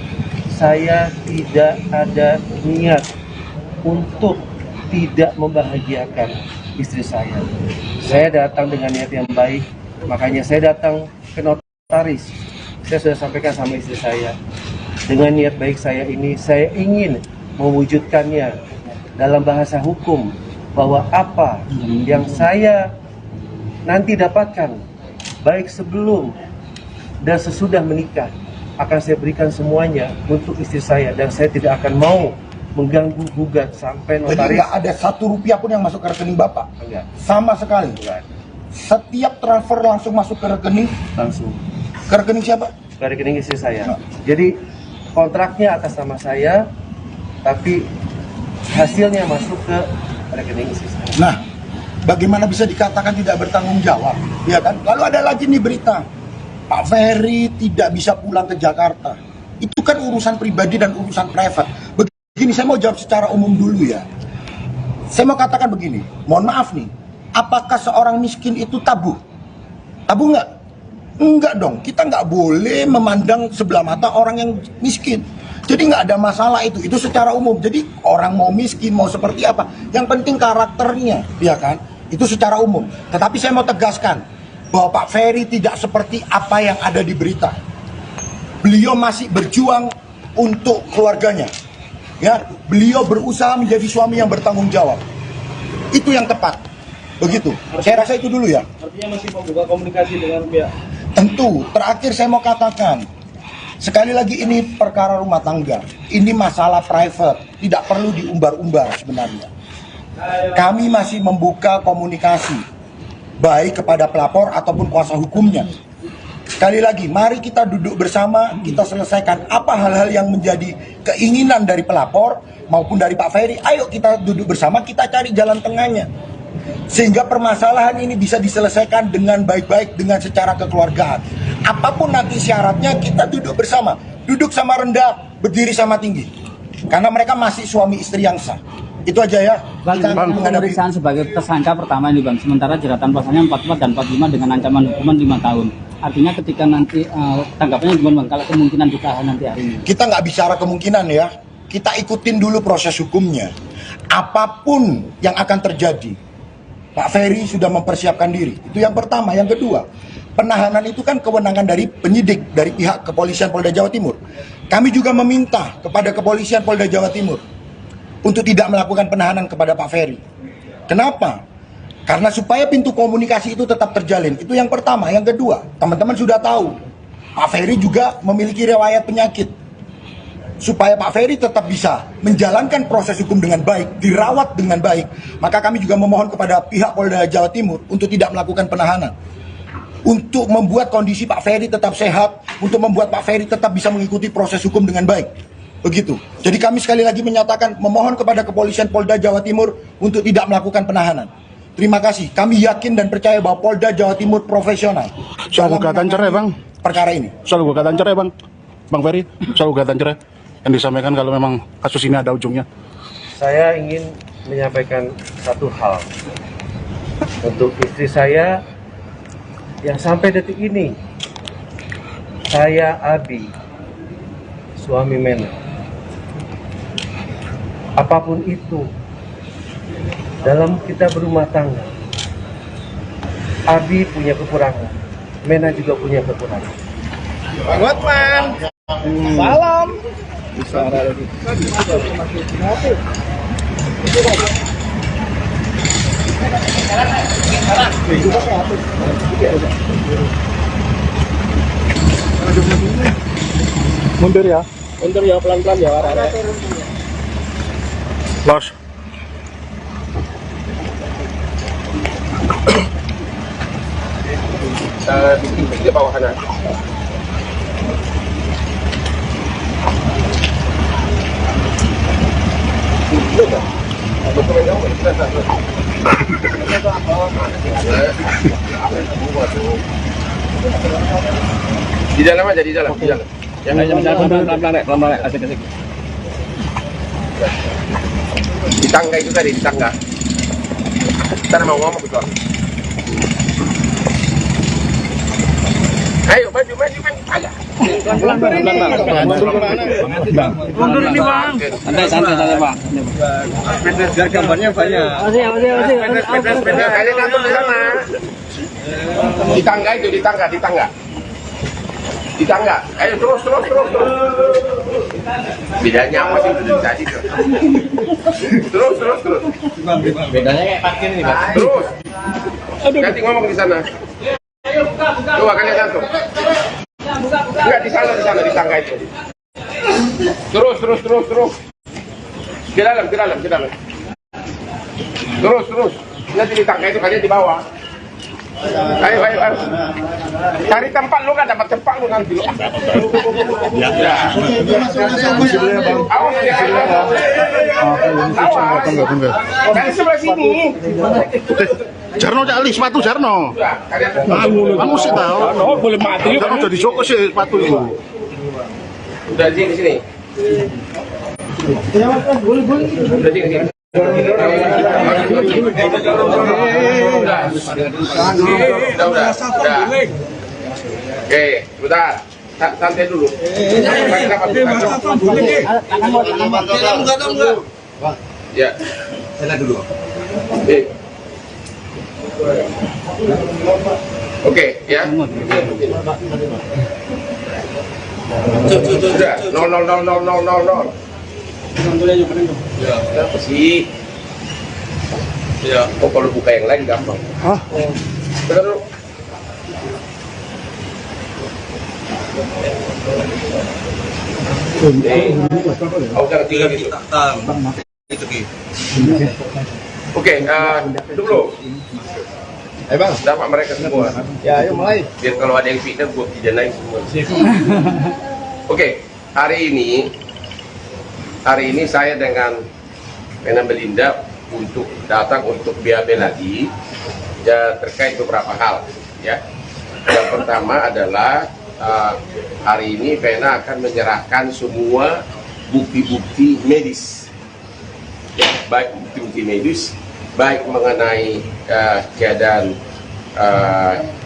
saya tidak ada niat untuk tidak membahagiakan istri saya. Saya datang dengan niat yang baik, makanya saya datang ke notaris. Saya sudah sampaikan sama istri saya, dengan niat baik saya ini, saya ingin mewujudkannya dalam bahasa hukum, bahwa apa yang saya nanti dapatkan, baik sebelum dan sesudah menikah, akan saya berikan semuanya untuk istri saya, dan saya tidak akan mau mengganggu gugat sampai notaris. Jadi nggak ada 1 rupiah pun yang masuk ke rekening Bapak? Enggak. Sama sekali? Enggak. Setiap transfer langsung masuk ke rekening? Langsung. Ke rekening siapa? Ke rekening istri saya. Jadi kontraknya atas nama saya, tapi hasilnya masuk ke rekening istri saya. Nah, bagaimana bisa dikatakan tidak bertanggung jawab? Ya kan? Lalu ada lagi nih berita, Pak Ferry tidak bisa pulang ke Jakarta. Itu kan urusan pribadi dan urusan private. Begini, saya mau jawab secara umum dulu ya. Saya mau katakan begini, mohon maaf nih, apakah seorang miskin itu tabu? Tabu nggak? Enggak dong, kita nggak boleh memandang sebelah mata orang yang miskin. Jadi nggak ada masalah itu secara umum. Jadi orang mau miskin, mau seperti apa, yang penting karakternya, ya kan? Itu secara umum. Tetapi saya mau tegaskan, bahwa Pak Ferry tidak seperti apa yang ada di berita. Beliau masih berjuang untuk keluarganya. Ya, beliau berusaha menjadi suami yang bertanggung jawab. Itu yang tepat. Begitu. Saya rasa itu dulu ya. Artinya masih membuka komunikasi dengan pihak. Tentu. Terakhir saya mau katakan, sekali lagi ini perkara rumah tangga. Ini masalah private, tidak perlu diumbar-umbar sebenarnya. Kami masih membuka komunikasi baik kepada pelapor ataupun kuasa hukumnya. Sekali lagi, mari kita duduk bersama, kita selesaikan apa hal-hal yang menjadi keinginan dari pelapor maupun dari Pak Ferry. Ayo kita duduk bersama, kita cari jalan tengahnya. Sehingga permasalahan ini bisa diselesaikan dengan baik-baik, dengan secara kekeluargaan. Apapun nanti syaratnya, kita duduk bersama. Duduk sama rendah, berdiri sama tinggi. Karena mereka masih suami istri yang sah. Itu aja ya. Bang, pemeriksaan sebagai tersangka pertama ini Bang, sementara jeratan pasalnya 44 dan 45 dengan ancaman hukuman 5 tahun. Artinya ketika nanti tanggapannya gimana Bang, kalau kemungkinan ditahan nanti hari ini? Kita nggak bicara kemungkinan ya, kita ikutin dulu proses hukumnya. Apapun yang akan terjadi, Pak Ferry sudah mempersiapkan diri. Itu yang pertama. Yang kedua, penahanan itu kan kewenangan dari penyidik, dari pihak kepolisian Polda Jawa Timur. Kami juga meminta kepada kepolisian Polda Jawa Timur untuk tidak melakukan penahanan kepada Pak Ferry. Kenapa? Karena supaya pintu komunikasi itu tetap terjalin. Itu yang pertama. Yang kedua, teman-teman sudah tahu, Pak Ferry juga memiliki riwayat penyakit. supaya Pak Ferry tetap bisa menjalankan proses hukum dengan baik, dirawat dengan baik, maka kami juga memohon kepada pihak Polda Jawa Timur untuk tidak melakukan penahanan, untuk membuat kondisi Pak Ferry tetap sehat, untuk membuat Pak Ferry tetap bisa mengikuti proses hukum dengan baik. Begitu. Jadi kami sekali lagi menyatakan memohon kepada kepolisian Polda Jawa Timur untuk tidak melakukan penahanan. Terima kasih. Kami yakin dan percaya bahwa Polda Jawa Timur profesional. Soal gugatan cerai, Bang. Perkara ini. Soal gugatan cerai, Bang. Bang Ferry, soal gugatan cerai yang disampaikan kalau memang kasus ini ada ujungnya. Saya ingin menyampaikan satu hal untuk istri saya yang sampai detik ini, saya Abi, suami Mena. Apapun itu, dalam kita berumah tangga, Abi punya kekurangan, Mena juga punya kekurangan. Bang Hotman, salam. Mundur ya. Mundur ya, pelan-pelan ya. Los. Di bawah kanan. Di dalam aja, di dalam. Pelan-pelan, asik-asik. Di tangga itu tadi, di tangga. Ntar mau ngomong betul. Ayo, maju. Ayo. Mundur ini, Bang. Santai, Pak. Biar gambarnya banyak. Kalian atur di sana. Di tangga itu, di tangga. Ayo terus. Bedanya apa sih udah tadi? Terus. Bedanya kayak parkir nih, Pak. Terus. Ganti ngomong di sana. Coba kalian atur. Enggak di sana di tangga itu. Terus. Ke dalam. Terus. Nanti di tangga itu kalian di bawah. Ayo. Cari tempat lu kan dapat tempat lu nanti lu. Dari sebelah sini. Jarno cali sepatu Jarno. Kamu sih tahu. Boleh mati. Jarno jadi Joko sih sepatu itu. Udah di sini. Udah di sini. Udah. Oke, sebentar. Santai dulu. Ya. Sana dulu. Oke, ya. Sudah. 0. Ya, kenapa sih? Ya, kalau buka yang lain gampang. Hah? Benar dulu. Jangan tinggal gitu. Oke, dulu. Ayo, Bang. Dapat mereka semua. Ya, ayo mulai. Biar kalau ada yang fitnah, gue pidanain semua. Oke, hari ini saya dengan Vena Melinda untuk datang untuk BAB lagi ya, terkait beberapa hal ya. Yang pertama adalah hari ini Vena akan menyerahkan semua bukti-bukti medis ya, baik bukti-bukti medis baik mengenai keadaan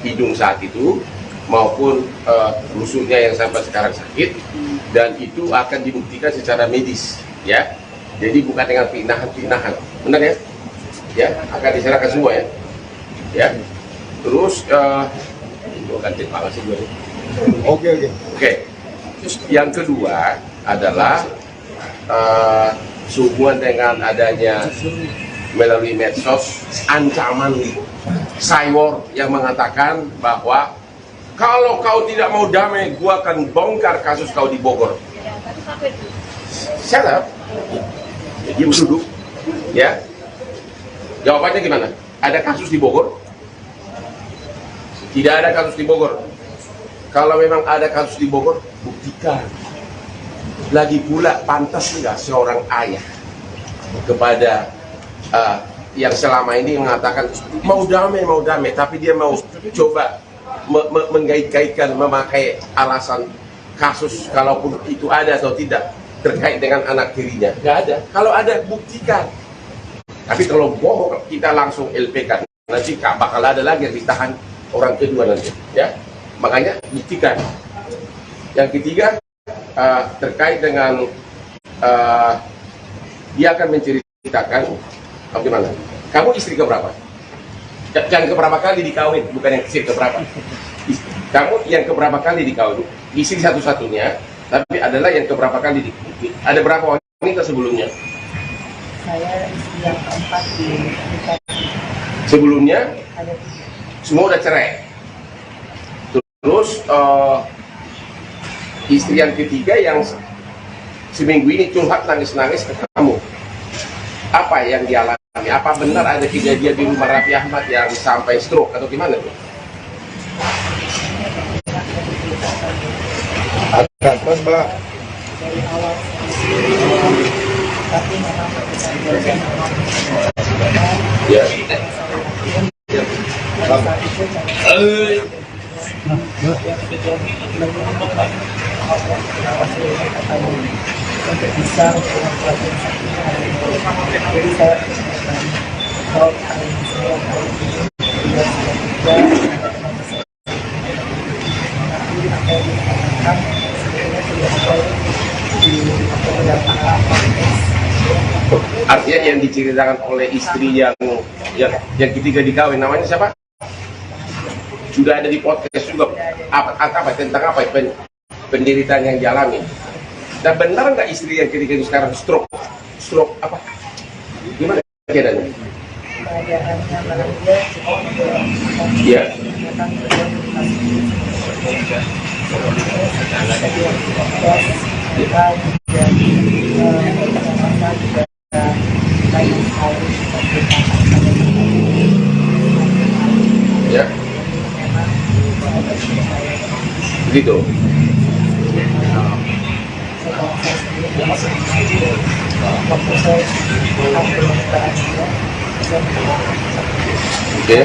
hidung saat itu maupun rusuknya yang sampai sekarang sakit, dan itu akan dibuktikan secara medis ya. Jadi bukan dengan pinahan, benar ya? Ya, akan diserahkan semua ya. Ya. Terus ganti pala sih gue. Oke. Terus yang kedua adalah sehubungan dengan adanya melalui medsos ancaman cyber yang mengatakan bahwa kalau kau tidak mau damai, gua akan bongkar kasus kau di Bogor. shut up. Dia duduk, ya. Jawabannya gimana? Ada kasus di Bogor? Tidak ada kasus di Bogor. Kalau memang ada kasus di Bogor, buktikan. Lagi pula, pantas nggak seorang ayah kepada yang selama ini mengatakan mau damai, tapi dia mau coba mengait-kaitkan, memakai alasan kasus, kalaupun itu ada atau tidak, terkait dengan anak tirinya. Nggak ada. Kalau ada, buktikan. Tapi kalau bohong, kita langsung LP-kan. Nanti bakal ada lagi yang ditahan orang kedua nanti. Ya, makanya buktikan. Yang ketiga, terkait dengan dia akan menceritakan bagaimana. Kamu istri keberapa? Yang keberapa kali dikawin, bukan yang istri keberapa. Kamu yang keberapa kali dikawin? Istri satu-satunya, tapi adalah yang keberapa kali dikawin. Ada berapa wanita sebelumnya? Saya istri yang keempat di sebelumnya semua udah cerai. Terus istri yang ketiga yang seminggu ini curhat nangis-nangis ke kamu. Apa yang dialami? Apa benar ada kejadian di rumah Raffi Ahmad yang sampai stroke atau gimana tuh? Ada Mbak. dari awal tapi memang ya. untuk bisa jadi saya artinya yang diceritakan oleh istri yang ketiga dikawin, namanya siapa? Sudah ada di podcast juga. Tentang apa penderitaan yang dialami. Dan benar nggak istri yang ketiga itu sekarang stroke apa? Gimana keadaannya? keadaannya dia Iya. Ya. Begitu. Oke.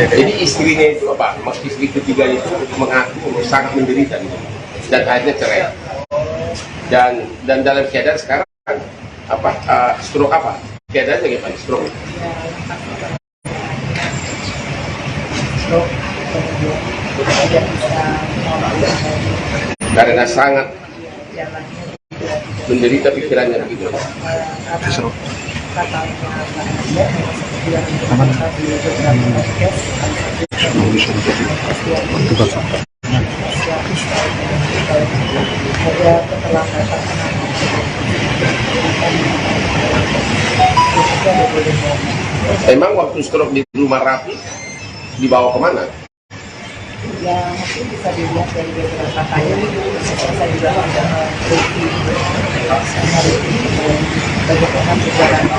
Jadi istrinya itu apa? Istri ketiga itu mengaku sangat menderita gitu. Dan akhirnya cerai. Dan dalam keadaan sekarang apa? Stroke apa? Keadaannya gimana? Stroke. Karena sangat menderita pikirannya begitu. Emang waktu stroke di rumah Raffi dibawa kemana? Ya mungkin bisa dilihat dari beberapa kali saya juga ada review sama review bagaimana perjalanan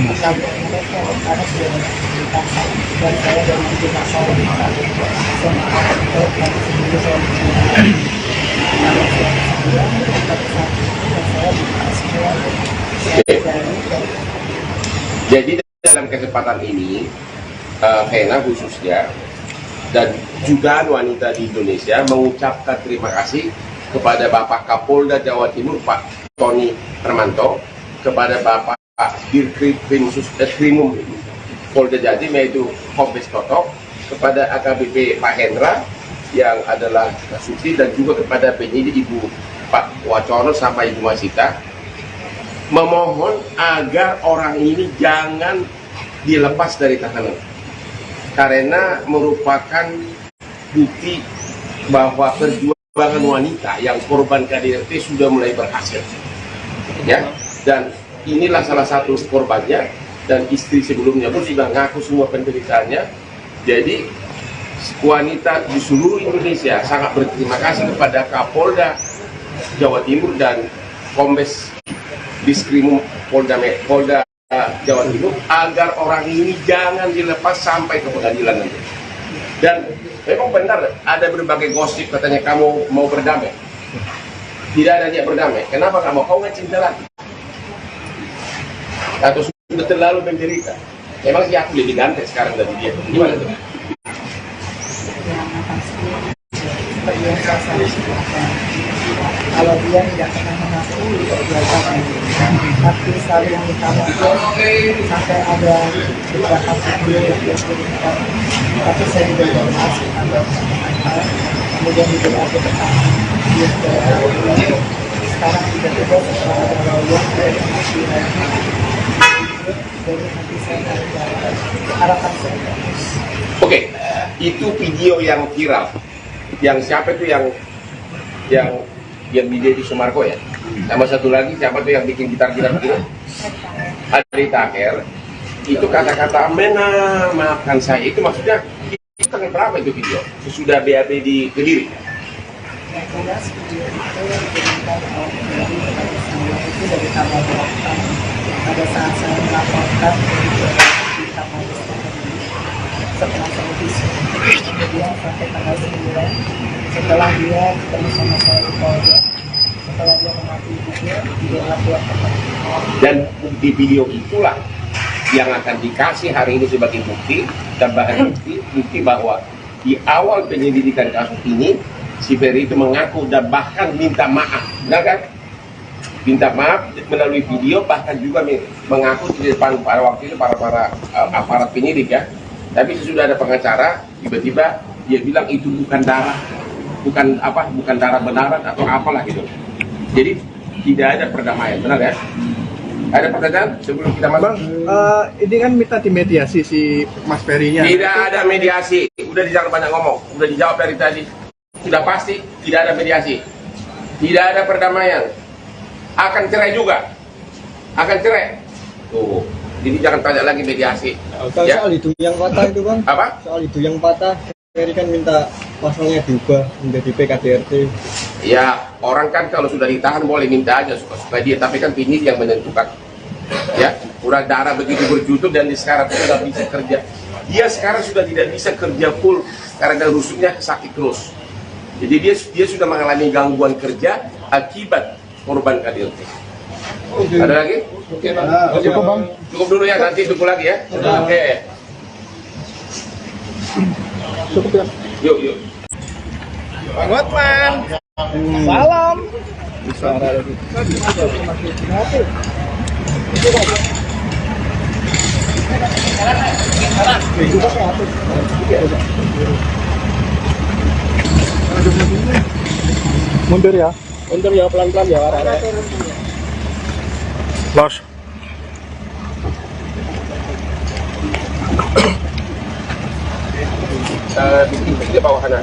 mereka karena sudah menceritakan dan saya dari tujuh tahun jadi dalam kesempatan ini Hena khususnya dan juga wanita di Indonesia mengucapkan terima kasih kepada Bapak Kapolda Jawa Timur Pak Tony Hermanto, kepada Bapak Dirkrimum Polda Jatim yaitu Kombes Toto, kepada AKBP Pak Hendra yang adalah Suti, dan juga kepada penyidik Ibu Pak Wacono sampai Ibu Masita, memohon agar orang ini jangan dilepas dari tahanan. karena merupakan bukti bahwa perjuangan wanita yang korban KDRT sudah mulai berhasil, ya. Dan inilah salah satu korbannya, dan istri sebelumnya pun sudah ngaku semua penderitaannya. Jadi wanita di seluruh Indonesia sangat berterima kasih kepada Kapolda Jawa Timur dan Kombes Diskrimum Polda Jawa Timur agar orang ini jangan dilepas sampai ke pengadilan nanti. Dan memang benar ada berbagai gosip katanya kamu mau berdamai. Tidak ada niat berdamai. Kenapa kamu? Kau nggak cinta lagi? Atau sudah terlalu menderita? Memang sih aku lebih ganteng sekarang dari dia. Gimana tuh? Kalau dia tidak pernah mengakui perbuatan tapi selalu mengutamakan sampai ada beberapa video yang dia kirimkan, tapi saya juga informasi ada kemudian juga ada pertanyaan sekarang tiba-tiba setelah ada lawyer dari nanti saya harapan saya. Oke, itu video yang viral. Yang siapa itu yang di Sumarko ya? Sama satu lagi siapa tuh yang bikin gitar-gitar gitu? Adri Taher. Itu kata-kata maafkan saya. Itu maksudnya itu tanggal berapa itu video? Sesudah BAB di Kediri. Yang jelas video itu diberikan itu dari tanggal 8 pada saat saya melaporkan di Kapolres setelah saya visit, kemudian sampai tanggal 9 setelah dia ketemu sama saya di Polda, setelah dia mengakui dia lapor. Dan di video itulah yang akan dikasih hari ini sebagai bukti, tambahan bukti bahwa di awal penyelidikan kasus ini si Ferry itu mengaku dan bahkan minta maaf, benar kan? Minta maaf melalui video, bahkan juga mengaku di depan para waktu itu para aparat penyidik ya. Tapi sesudah ada pengacara, tiba-tiba dia bilang itu bukan darah, bukan darah benaran atau apalah gitu. Jadi tidak ada perdamaian, benar ya? Ada pertanyaan sebelum kita masuk? Bang, ini kan minta dimediasi si Mas Ferry-nya. Tidak ada mediasi, udah jangan banyak ngomong, udah dijawab dari tadi. Sudah pasti tidak ada mediasi, tidak ada perdamaian, akan cerai juga, akan cerai. Tuh. Jadi jangan tanya lagi mediasi. Soal itu yang patah itu bang. Apa? Soal itu yang patah, Ferry kan minta pasalnya diubah menjadi PKDRT. Ya orang kan kalau sudah ditahan boleh minta aja suka-suka dia, tapi kan penyidik yang menentukan. Ya, udah darah begitu berjutut dan sekarang sudah bisa kerja. Dia sekarang sudah tidak bisa kerja full karena rusuknya sakit terus. Jadi dia sudah mengalami gangguan kerja akibat korban KDRT. Ada lagi? Cukup bang. Cukup dulu ya, nanti tunggu lagi ya. Oke. Cukup ya. Yuk. Bang Hotman. Salam. Mundur ya. Mundur ya, pelan-pelan ya. Los. Di bawah sana.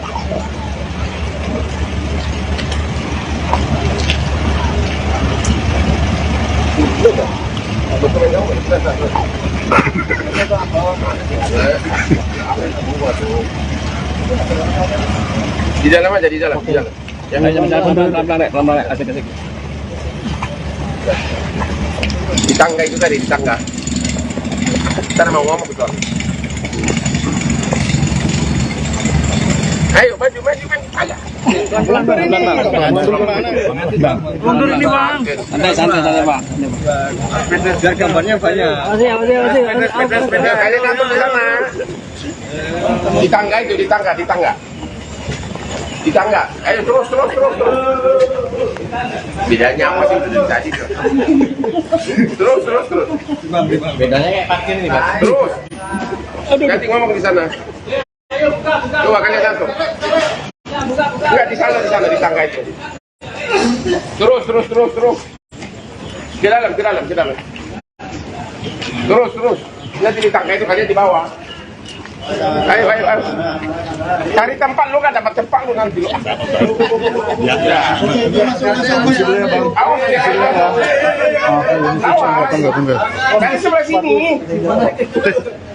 Di dalam aja, di dalam. Pelan-pelan, asik-asik. Di tangga itu tadi, di tangga. Kita mau ngomong betul. Ayo, maju. Ayo. Mundur ini bang. Santai bang. Biar gambarnya banyak. Kalian ngatur di sana. Di tangga itu, di tangga. Ayo terus. Bedanya apa sih dari tadi tuh? Terus. Bedanya kayak parkir ini bang. Terus. Ganti ngomong di sana. Coba kalian ngatur. Enggak di sana di tangga itu. Terus. Ke dalam. Terus. Nanti di tangga itu kalian di bawah. Ayo. Cari tempat lu kan dapat tempat lu nanti lu. Ya. Dari sebelah sini.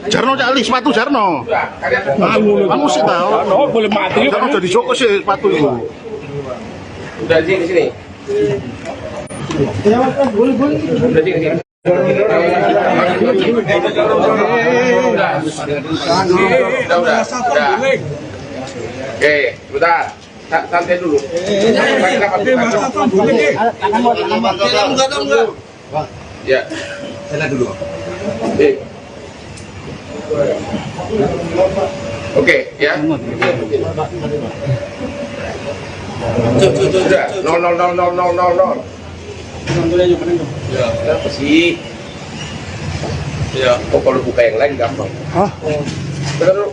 Jarno cali sepatu Jarno. Kamu sih tahu. Boleh mati. Jarno jadi Joko sih sepatu itu. Udah di sini. Boleh. Udah di sini. Udah. Oke, bentar. Santai dulu. Ya. Sana dulu. Oke, ya. Sudah. 0. Ya, kenapa sih? Ya, kok kalau buka yang lain gampang. Hah? Bener dulu.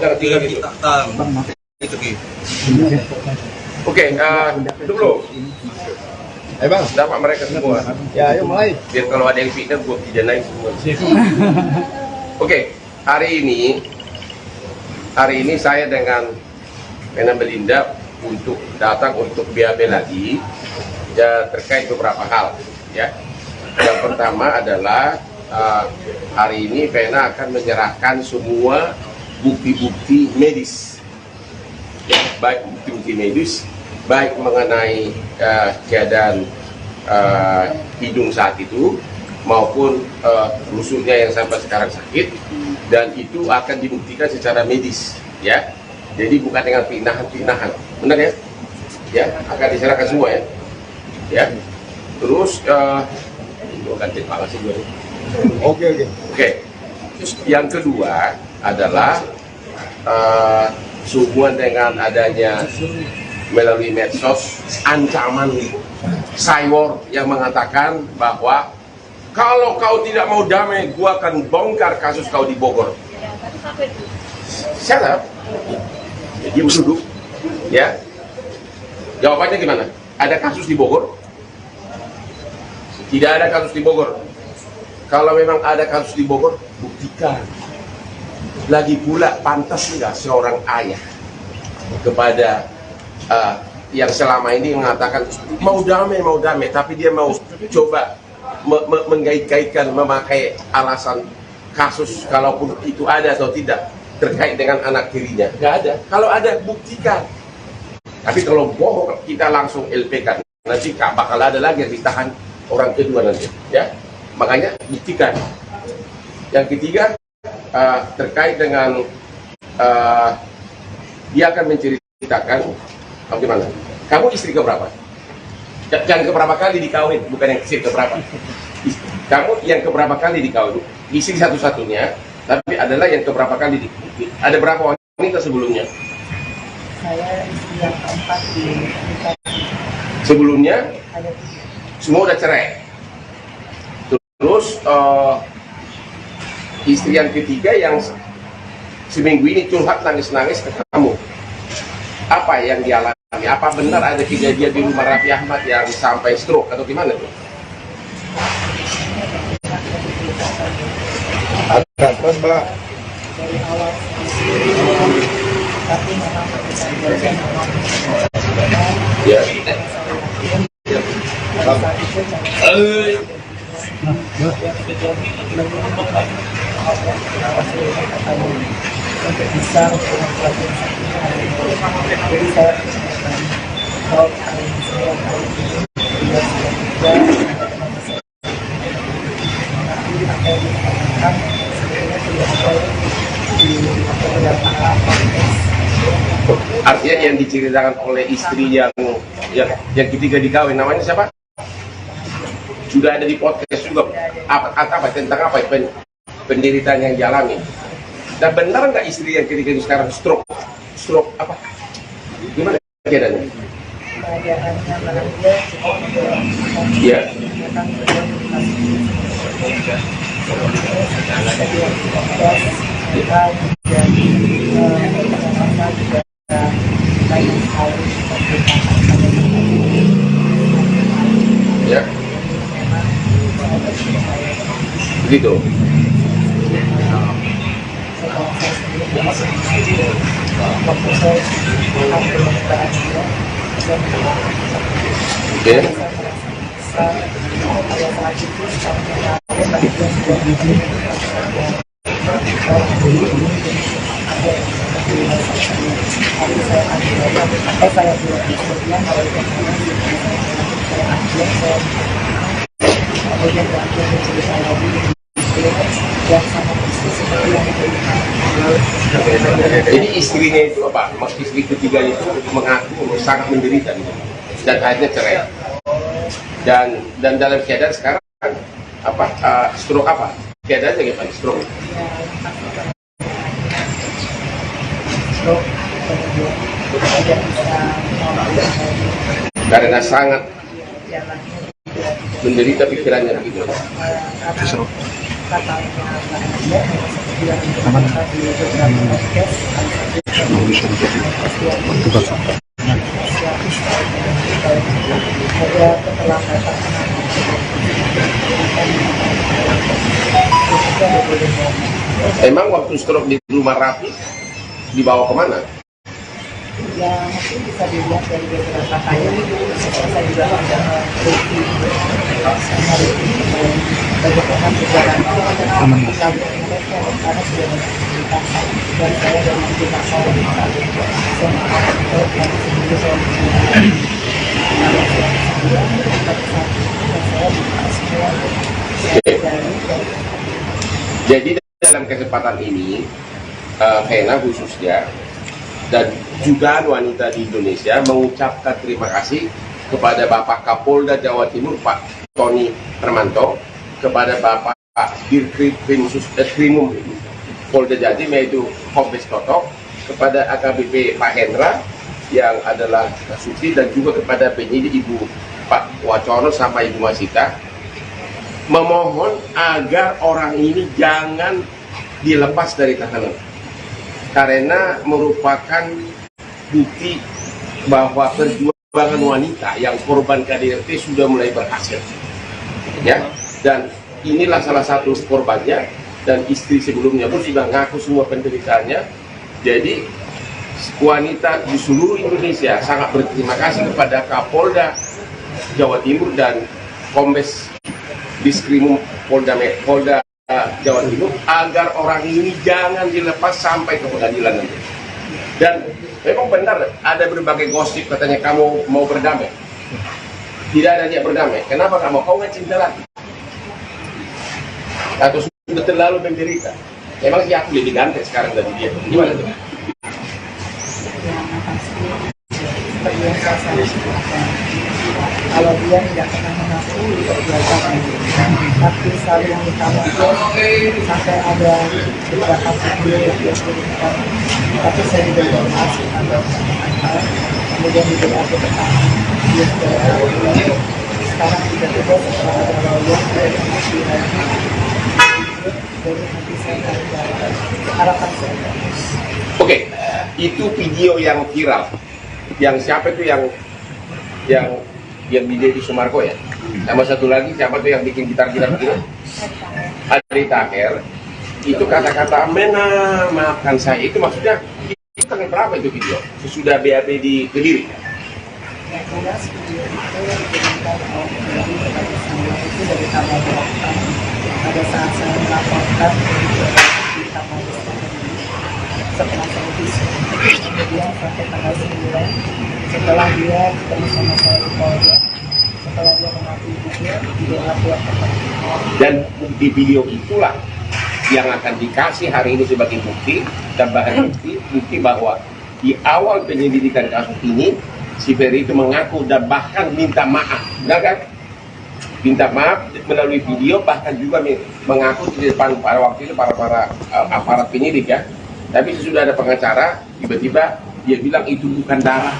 Jangan tinggal gitu. Oke, dulu. Ayo bang, dapat mereka semua. Ya, ayo mulai. Biar kalau ada yang fitnah, gua pidanain semua. Oke, hari ini saya dengan Vena Melinda untuk datang untuk BAB lagi ya, terkait beberapa hal ya. Yang pertama adalah hari ini Vena akan menyerahkan semua bukti-bukti medis ya, baik bukti-bukti medis baik mengenai keadaan hidung saat itu maupun rusuknya yang sampai sekarang sakit, dan itu akan dibuktikan secara medis ya. Jadi bukan dengan pinahan-pinahan, benar ya? Ya, akan diserahkan semua ya. Ya. Terus ganti pala sih gue. Oke. Yang kedua adalah sehubungan dengan adanya melalui medsos ancaman cyber yang mengatakan bahwa kalau kau tidak mau damai, gua akan bongkar kasus kau di Bogor. Shut up. Dia duduk, ya. Jawabannya gimana? Ada kasus di Bogor? Tidak ada kasus di Bogor. Kalau memang ada kasus di Bogor, buktikan. Lagi pula, pantas nggak seorang ayah kepada yang selama ini mengatakan mau damai, tapi dia mau coba menggait-gaitkan, memakai alasan kasus, kalaupun itu ada atau tidak, terkait dengan anak tirinya. Nggak ada. Kalau ada, buktikan. Tapi kalau bohong, kita langsung LP-kan. Nanti bakal ada lagi yang ditahan orang kedua nanti. Ya, makanya buktikan. Yang ketiga, terkait dengan dia akan menceritakan bagaimana. Kamu istri keberapa? Yang keberapa kali dikawin, bukan yang istri keberapa. Kamu yang keberapa kali dikawin? Istri satu-satunya, tapi adalah yang keberapa kali dikawin. Ada berapa wanita sebelumnya? Saya istri yang keempat di sebelumnya semua udah cerai. Terus istri yang ketiga yang seminggu ini curhat nangis-nangis ke kamu. Apa yang dialami? Apa benar ada kejadian di rumah Raffi Ahmad yang sampai stroke atau gimana tuh? Ada terus mbak. Dari awal tapi memang ya. untuk bisa jadi saya kalau artinya yang diceritakan oleh istri yang ketiga dikawin, namanya siapa? Sudah ada di podcast juga. Apa tentang apa penderitaan yang dialami? Dan benar nggak istri yang ketiga ini sekarang stroke apa? Gimana keadaannya? keadaannya bahagia Iya. Ya. Begitu. Oke. Jadi istrinya itu apa? Istri ketiga itu mengaku sangat menderita gitu. Dan akhirnya cerai. Dan dalam keadaan sekarang apa? Stroke apa? Keadaannya gimana? Stroke. Karena sangat menderita pikirannya begitu. Emang waktu stroke di rumah Rafi dibawa kemana? Ya mungkin bisa dilihat dari beberapa kali saya juga ada review sama review bagaimana perjalanan mereka karena sudah menceritakan dan saya dan kita Jadi dalam kesempatan ini Vena khususnya dan juga wanita di Indonesia mengucapkan terima kasih kepada Bapak Kapolda Jawa Timur Pak Tony Hermanto, kepada Bapak Dirkrimum Polda Jatim yaitu Kombes Totok, kepada AKBP Pak Hendra yang adalah Suci, dan juga kepada penyidik Ibu Pak Wacono sama Ibu Masita, memohon agar orang ini jangan dilepas dari tahanan karena merupakan bukti bahwa perjuangan wanita yang korban KDRT sudah mulai berhasil, ya. Dan inilah salah satu korbannya, dan istri sebelumnya pun sudah ngaku semua penderitaannya. Jadi wanita di seluruh Indonesia sangat berterima kasih kepada Kapolda Jawa Timur dan Kombes Diskrimum Polda Jawa Timur agar orang ini jangan dilepas sampai ke pengadilan nanti. Dan memang benar ada berbagai gosip katanya kamu mau berdamai. Tidak ada niat berdamai. Kenapa kamu? Kau nggak cinta lagi? Atau sudah terlalu menderita? Emang sih aku lebih ganteng sekarang dari dia. Gimana tuh? Kalau dia tidak pernah mengakui perbuatan tapi selalu mengutamakan sampai ada beberapa video yang dia kirimkan, tapi saya tidak bermaksud kemudian juga aku bertahan dia sudah sekarang tiba-tiba setelah ada lawyer dari masih lagi jadi nanti saya harapan saya. Oke, itu video yang viral. Yang siapa itu yang di Deddy Sumarko ya? Sama satu lagi siapa tuh yang bikin gitar-gitar begini? Adi Taher. Itu kata-kata maafkan saya, itu maksudnya itu tanggal berapa itu video? Sesudah BAB di Kediri? Yang jelas video itu diberikan itu dari tanggal 8 pada saat saya melaporkan di kapal setelah saya diskusi kemudian sampai tanggal 9 setelah dia ketemu sama saya di Polda, setelah dia mengakui video laporan dan di video itulah yang akan dikasih hari ini sebagai bukti, tambahan bukti bahwa di awal penyelidikan kasus ini si Ferry itu mengaku dan bahkan minta maaf, benar kan? Minta maaf melalui video, bahkan juga mengaku di depan pada waktu itu para aparat penyidik ya. Tapi sesudah ada pengacara, tiba-tiba dia bilang itu bukan darah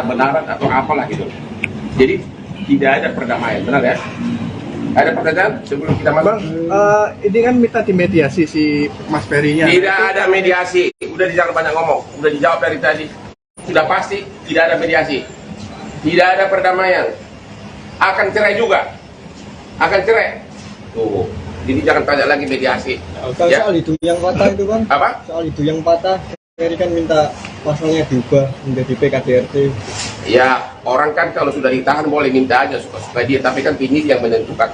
benaran atau apalah gitu. Jadi tidak ada perdamaian, benar ya? Ada pertanyaan sebelum kita masuk? Bang, ini kan minta dimediasi si Mas Ferry-nya. Tidak ada mediasi, udah jangan banyak ngomong, udah dijawab dari tadi. Sudah pasti tidak ada mediasi, tidak ada perdamaian, akan cerai juga. akan cerai. Tuh, jadi jangan tanya lagi mediasi. Ya. Soal itu yang patah itu Bang. Apa? Soal itu yang patah, Ferry kan minta pasalnya diubah menjadi PKDRT. Ya, orang kan kalau sudah ditahan boleh minta aja suka-suka dia, tapi kan penyidik yang menentukan.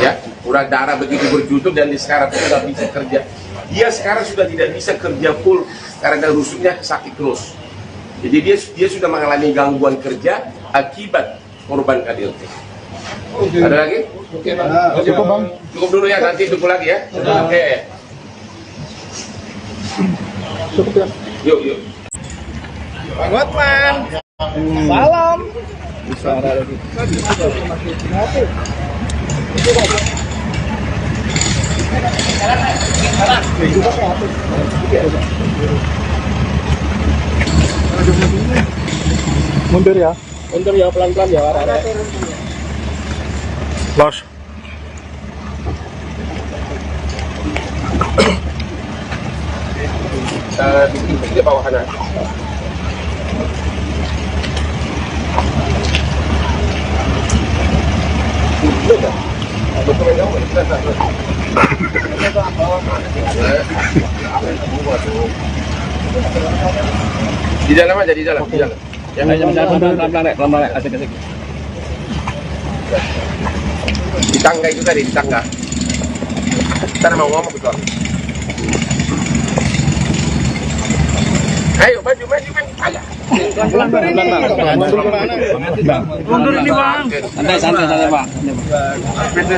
Ya, udah darah begitu berjutut dan sekarang sudah bisa kerja. Dia sekarang sudah tidak bisa kerja full karena rusuknya sakit terus. Jadi dia sudah mengalami gangguan kerja akibat korban KDRT. Ada lagi? Cukup Bang. Cukup dulu ya, nanti tunggu lagi ya. Oke. Cukup ya. Yuk. Bang Hotman. Salam. Mundur ya. Mundur ya, pelan-pelan ya. Los. Di bawah kanan. Di dalam aja, di dalam. Pelan-pelan, asik-asik. Di tangga itu tadi, di tangga. Kita mau ngomong betul. Ayo, maju. Ayo. Mundur ini Bang. Santai Bang.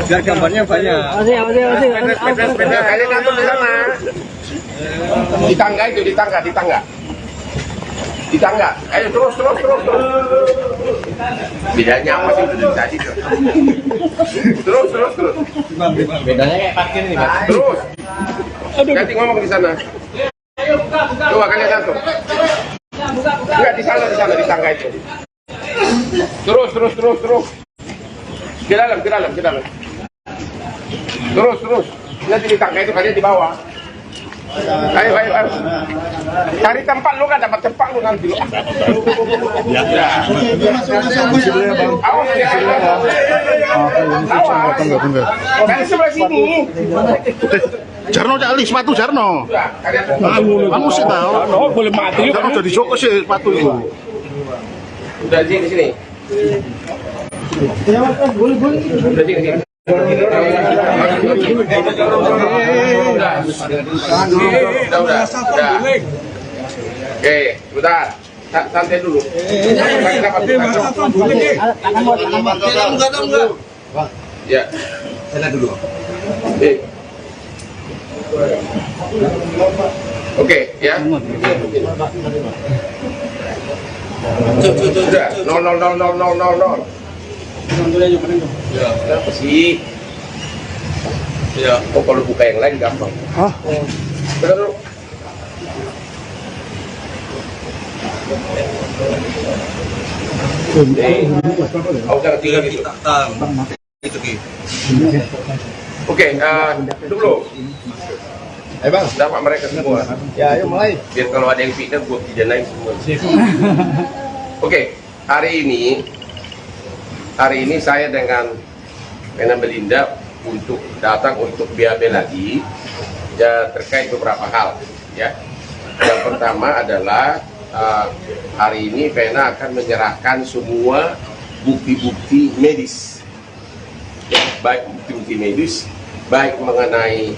Biar gambarnya banyak. Kalian atur di sana. Di tangga itu, di tangga. Ayo terus. Bedanya apa sih dari tadi? Terus. Bedanya kayak parkir nih, Bang. Terus. Nanti ngomong di sana. Coba kalian atur. Enggak di sana di tangga itu. Terus. Ke dalam. Terus. Nanti di tangga itu kalian di bawah. Ayo. Cari tempat lu, nggak dapat tempat lu nanti lu. Kalian sebelah sini. Jarno cali sepatu Jarno. Kamu sih tahu. Boleh mati. Jarno jadi Joko sih sepatu itu. Udah di sini. Udah sini. Udah. Oke, bentar. Santai dulu. Ya. Sana dulu. Oke, ya. Sudah. 0. Kenapa sih? Ya, kalau buka yang lain gampang. Hah? Bentar dulu. Jangan tinggal gitu. Oke, dulu. Ayo Bang, dapat mereka semua. Ya, ayo mulai. Biar kalau ada yang fitnah, gue pidanain semua. Oke, hari ini saya dengan Vena Melinda untuk datang untuk BAB lagi ya, terkait beberapa hal ya. Yang pertama adalah hari ini Vena akan menyerahkan semua bukti-bukti medis ya, baik bukti-bukti medis baik mengenai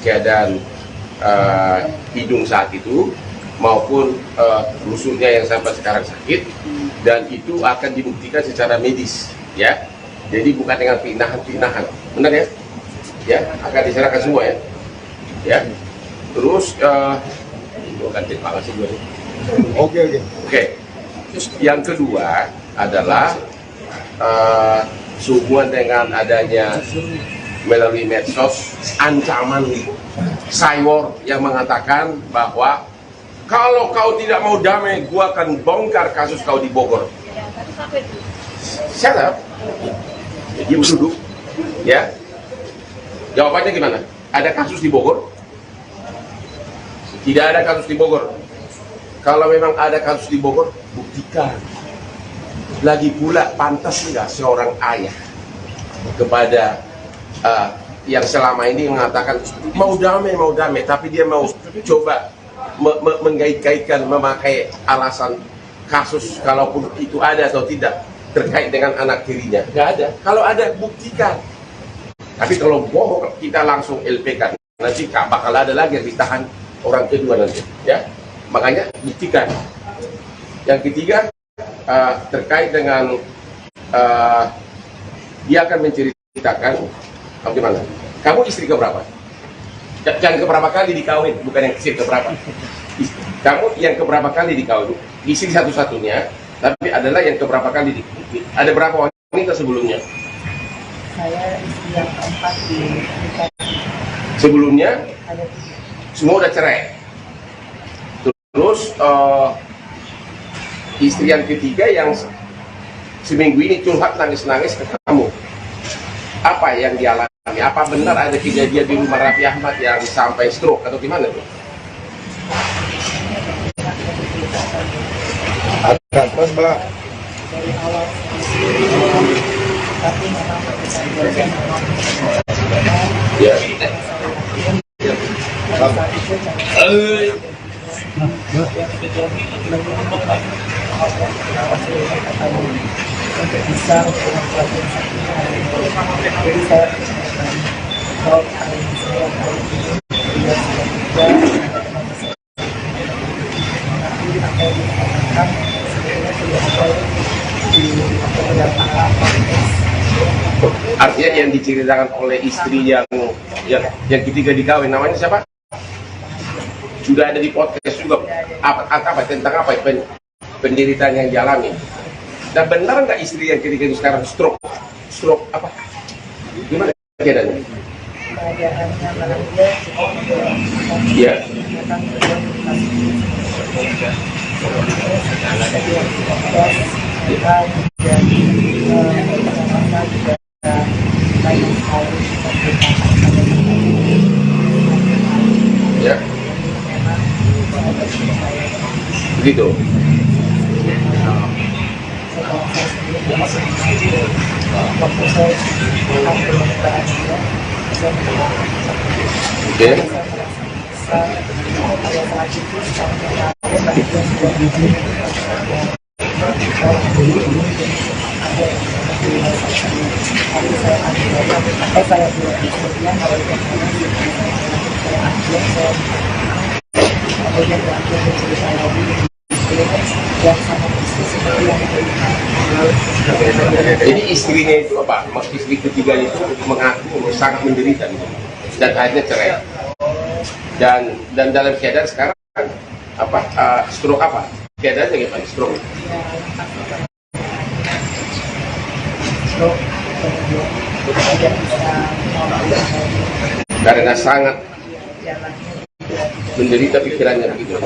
keadaan hidung saat itu maupun rusuknya yang sampai sekarang sakit, dan itu akan dibuktikan secara medis ya. Jadi bukan dengan pinahan, benar ya? Ya, akan diserahkan semua ya. Ya. Terus ganti banget sih gue. Oke. Yang kedua adalah sehubungan dengan adanya melalui medsos ancaman cyber yang mengatakan bahwa kalau kau tidak mau damai, gua akan bongkar kasus kau di Bogor. Shut up. Dia duduk, ya. Jawabannya gimana? Ada kasus di Bogor? Tidak ada kasus di Bogor. Kalau memang ada kasus di Bogor, buktikan. Lagi pula pantas nggak seorang ayah kepada yang selama ini mengatakan mau damai, tapi dia mau coba mengkait-kaitkan, memakai alasan kasus kalaupun itu ada atau tidak terkait dengan anak tirinya. Nggak ada. Kalau ada, buktikan. Tapi kalau bohong, kita langsung LPK. Nanti bakal ada lagi yang ditahan orang kedua nanti. Ya, makanya buktikan. Yang ketiga, terkait dengan dia akan menceritakan bagaimana. Kamu istri keberapa? Yang keberapa kali dikawin, bukan yang istri keberapa. Kamu yang keberapa kali dikawin? Istri satu-satunya, tapi adalah yang keberapa kali dikawin. Ada berapa wanita sebelumnya? Saya istri yang keempat di sebelumnya semua udah cerai. Terus istri yang ketiga yang seminggu ini curhat nangis-nangis ke kamu. Apa yang dialami? Apa benar ada kejadian di rumah Raffi Ahmad yang sampai stroke atau gimana tuh? Ada terus Mbak. Dari awal tapi memang ya. Untuk bisa jadi saya kalau hari ini saya artinya yang diceritakan oleh istri yang ketiga dikawin, namanya siapa? Sudah ada di podcast juga. Apa tentang apa penderitaan yang dialami? Dan benar nggak istri yang ketiga ini sekarang stroke apa? Gimana keadaannya? Keadaannya bahagia. Ya. Ya. Begitu. Oke. Jadi istrinya itu apa? Istri ketiga itu mengaku sangat menderita dan akhirnya cerai. Dan dalam keadaan sekarang apa? Stroke apa? Keadaannya gimana? Stroke. Karena sangat menderita pikirannya begitu.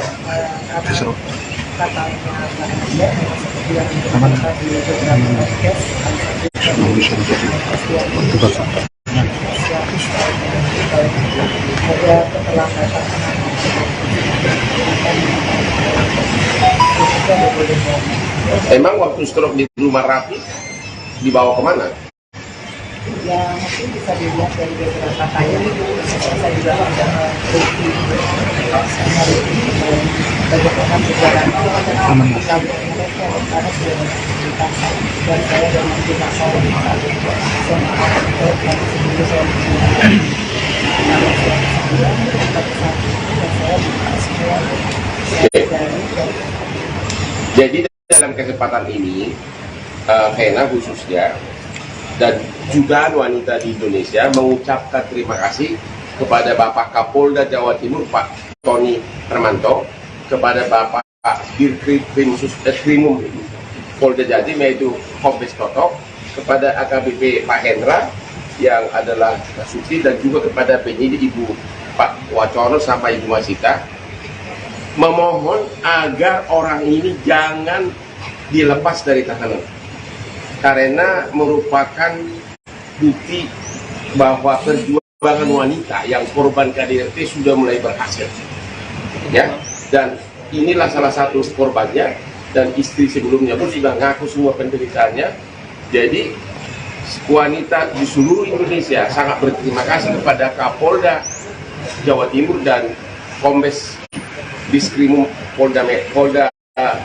Emang waktu stroke di rumah Raffi dibawa kemana? Ya mungkin bisa dilihat dari beberapa tayang. Saya juga ada review sama review bagaimana perjalanan mereka karena sudah menceritakan dan saya dari pihak saya Jadi dalam kesempatan ini Hena khususnya dan juga wanita di Indonesia mengucapkan terima kasih kepada Bapak Kapolda Jawa Timur Pak Tony Hermanto, kepada Bapak Dirkrimum Polda Jatim yaitu Kombes Toto, kepada AKBP Pak Hendra yang adalah Suci, dan juga kepada penyidik Ibu Pak Wacono sama Ibu Masita, memohon agar orang ini jangan dilepas dari tahanan karena merupakan bukti bahwa perjuangan wanita yang korban KDRT sudah mulai berhasil, ya. Dan inilah salah satu korbannya, dan istri sebelumnya pun sudah ngaku semua penderitaannya. Jadi wanita di seluruh Indonesia sangat berterima kasih kepada Kapolda Jawa Timur dan Kombes Diskrimum Polda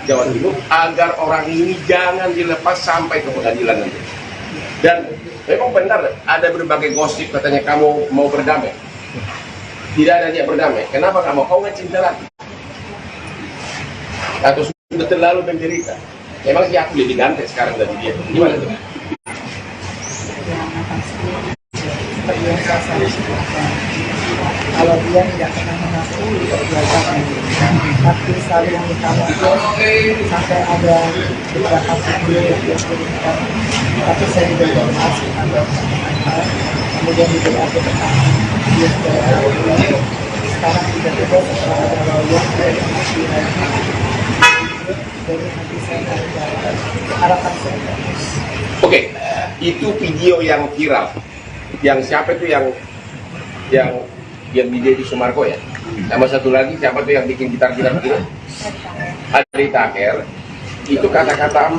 Jawa Timur agar orang ini jangan dilepas sampai ke pengadilan nanti. Dan memang benar ada berbagai gosip katanya kamu mau berdamai. Tidak ada niat berdamai. Kenapa kamu? Kau nggak cinta lagi? Atau sudah terlalu menderita? Memang sih aku lebih ganteng sekarang dari dia. Gimana tuh? Kalau dia tidak pernah mengakui perbuatan tapi saling minta maaf sampai ada beberapa video yang dia kirimkan, tapi saya juga informasi ada kemudian di BAP dia sekarang tiba-tiba setelah ada lawyer dari nanti saya harapan saya. Oke, itu video yang viral. Yang siapa itu yang di Sumarko ya? Sama satu lagi siapa tuh yang bikin gitar-gitar gitu? Adri Taher. Itu kata-kata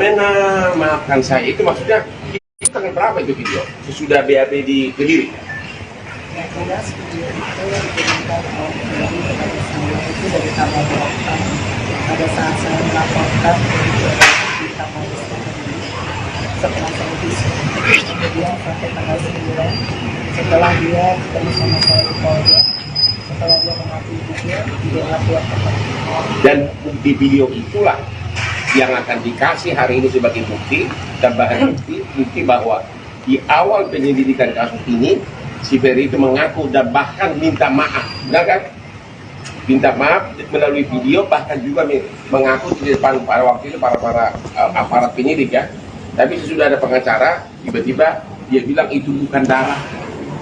maafkan saya. Itu maksudnya itu tanggal berapa itu video? Sesudah BAP di Kediri. Yang jelas video itu yang dikirimkan itu dari tanggal 8 pada saat saya melaporkan di Kapolres setelah saya disini. Kemudian sampai tanggal 9 setelah dia ketemu sama saya di Polda, setelah dia mengakui dia lapor. Dan bukti video itulah yang akan dikasih hari ini sebagai bukti dan bahan bukti bahwa di awal penyelidikan kasus ini si Ferry itu mengaku dan bahkan minta maaf, benar kan? Minta maaf melalui video, bahkan juga mengaku di depan pada waktu itu para aparat penyidik ya. Tapi sesudah ada pengacara, tiba-tiba dia bilang itu bukan darah,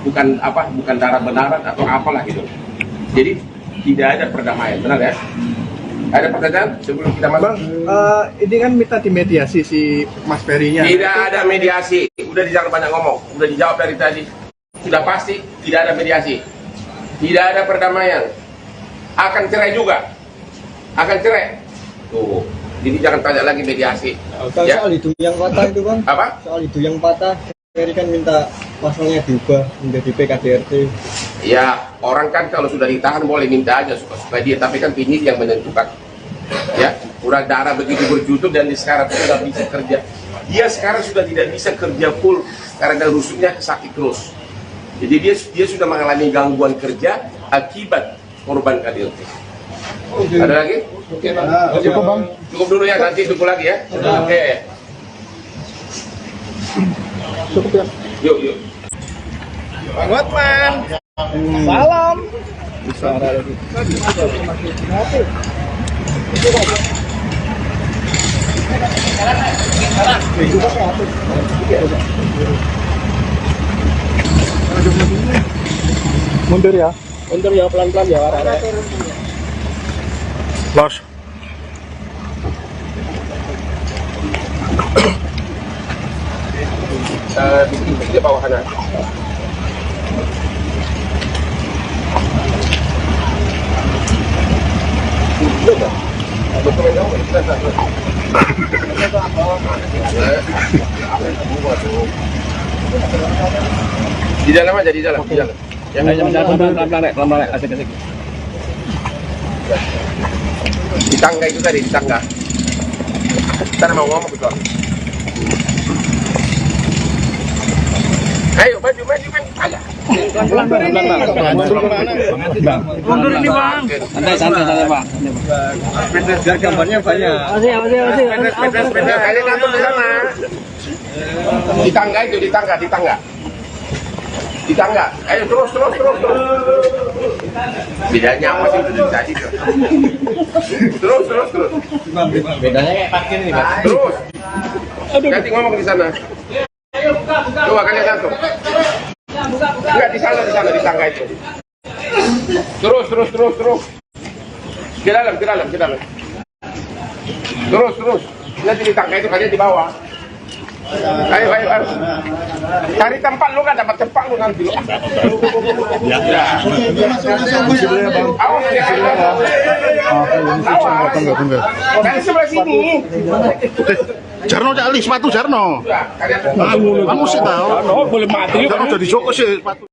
bukan darah benaran atau apalah gitu. Jadi tidak ada perdamaian, benar ya? Ada pertanyaan sebelum kita masuk? Bang, ini kan minta dimediasi si Mas Ferry-nya. Tidak ada mediasi, udah jangan banyak ngomong, udah dijawab dari tadi. Sudah pasti tidak ada mediasi, tidak ada perdamaian, akan cerai juga, akan cerai. Tuh, jadi jangan tanya lagi mediasi. Soal itu yang patah itu bang. Apa? Soal itu yang patah, Ferry kan minta pasalnya diubah menjadi PKDRT. Ya, orang kan kalau sudah ditahan boleh minta aja supaya dia, tapi kan penyidik yang menentukan. Ya, udah darah begitu berjutut dan sekarang sudah bisa kerja. Dia sekarang sudah tidak bisa kerja full karena rusuknya sakit terus. Jadi dia sudah mengalami gangguan kerja akibat korban KDRT. Ada lagi? Cukup bang. Cukup dulu ya, nanti tunggu lagi ya. Oke. Cukup ya. Yuk. Bang Hotman. Salam. Bisa ada lagi. Mundur ya. Mundur ya, pelan-pelan ya. Los. Di bawah kanan. Di dalam aja, di dalam. Pelan-pelan, asik-asik. Di tangga itu tadi, di tangga. Kita mau ngomong betul. Ayo, maju. Ayo. Pelan-pelan. Mundur ini bang. Santai bang. Biar gambarnya banyak. Sepeda. Kalian atur di sana. Di tangga itu, di tangga. Di tangga. Ayo terus. Bedanya apa sih itu dari tadi tuh? Terus. Bedanya kayak parkir nih bang. Terus. Ganti ngomong di sana. Coba kalian gantung. Enggak di sana di tangga itu. Terus. Ke dalam. Terus. Nanti di tangga itu kalian di bawah. Ayo. Cari tempat lu kan dapat tempat lu nanti lu. Ya. Awas ya. Dari sebelah sini. Jarno cak sepatu Jarno. Kamu sih tahu. Boleh mati. Jarno jadi Joko sih sepatu.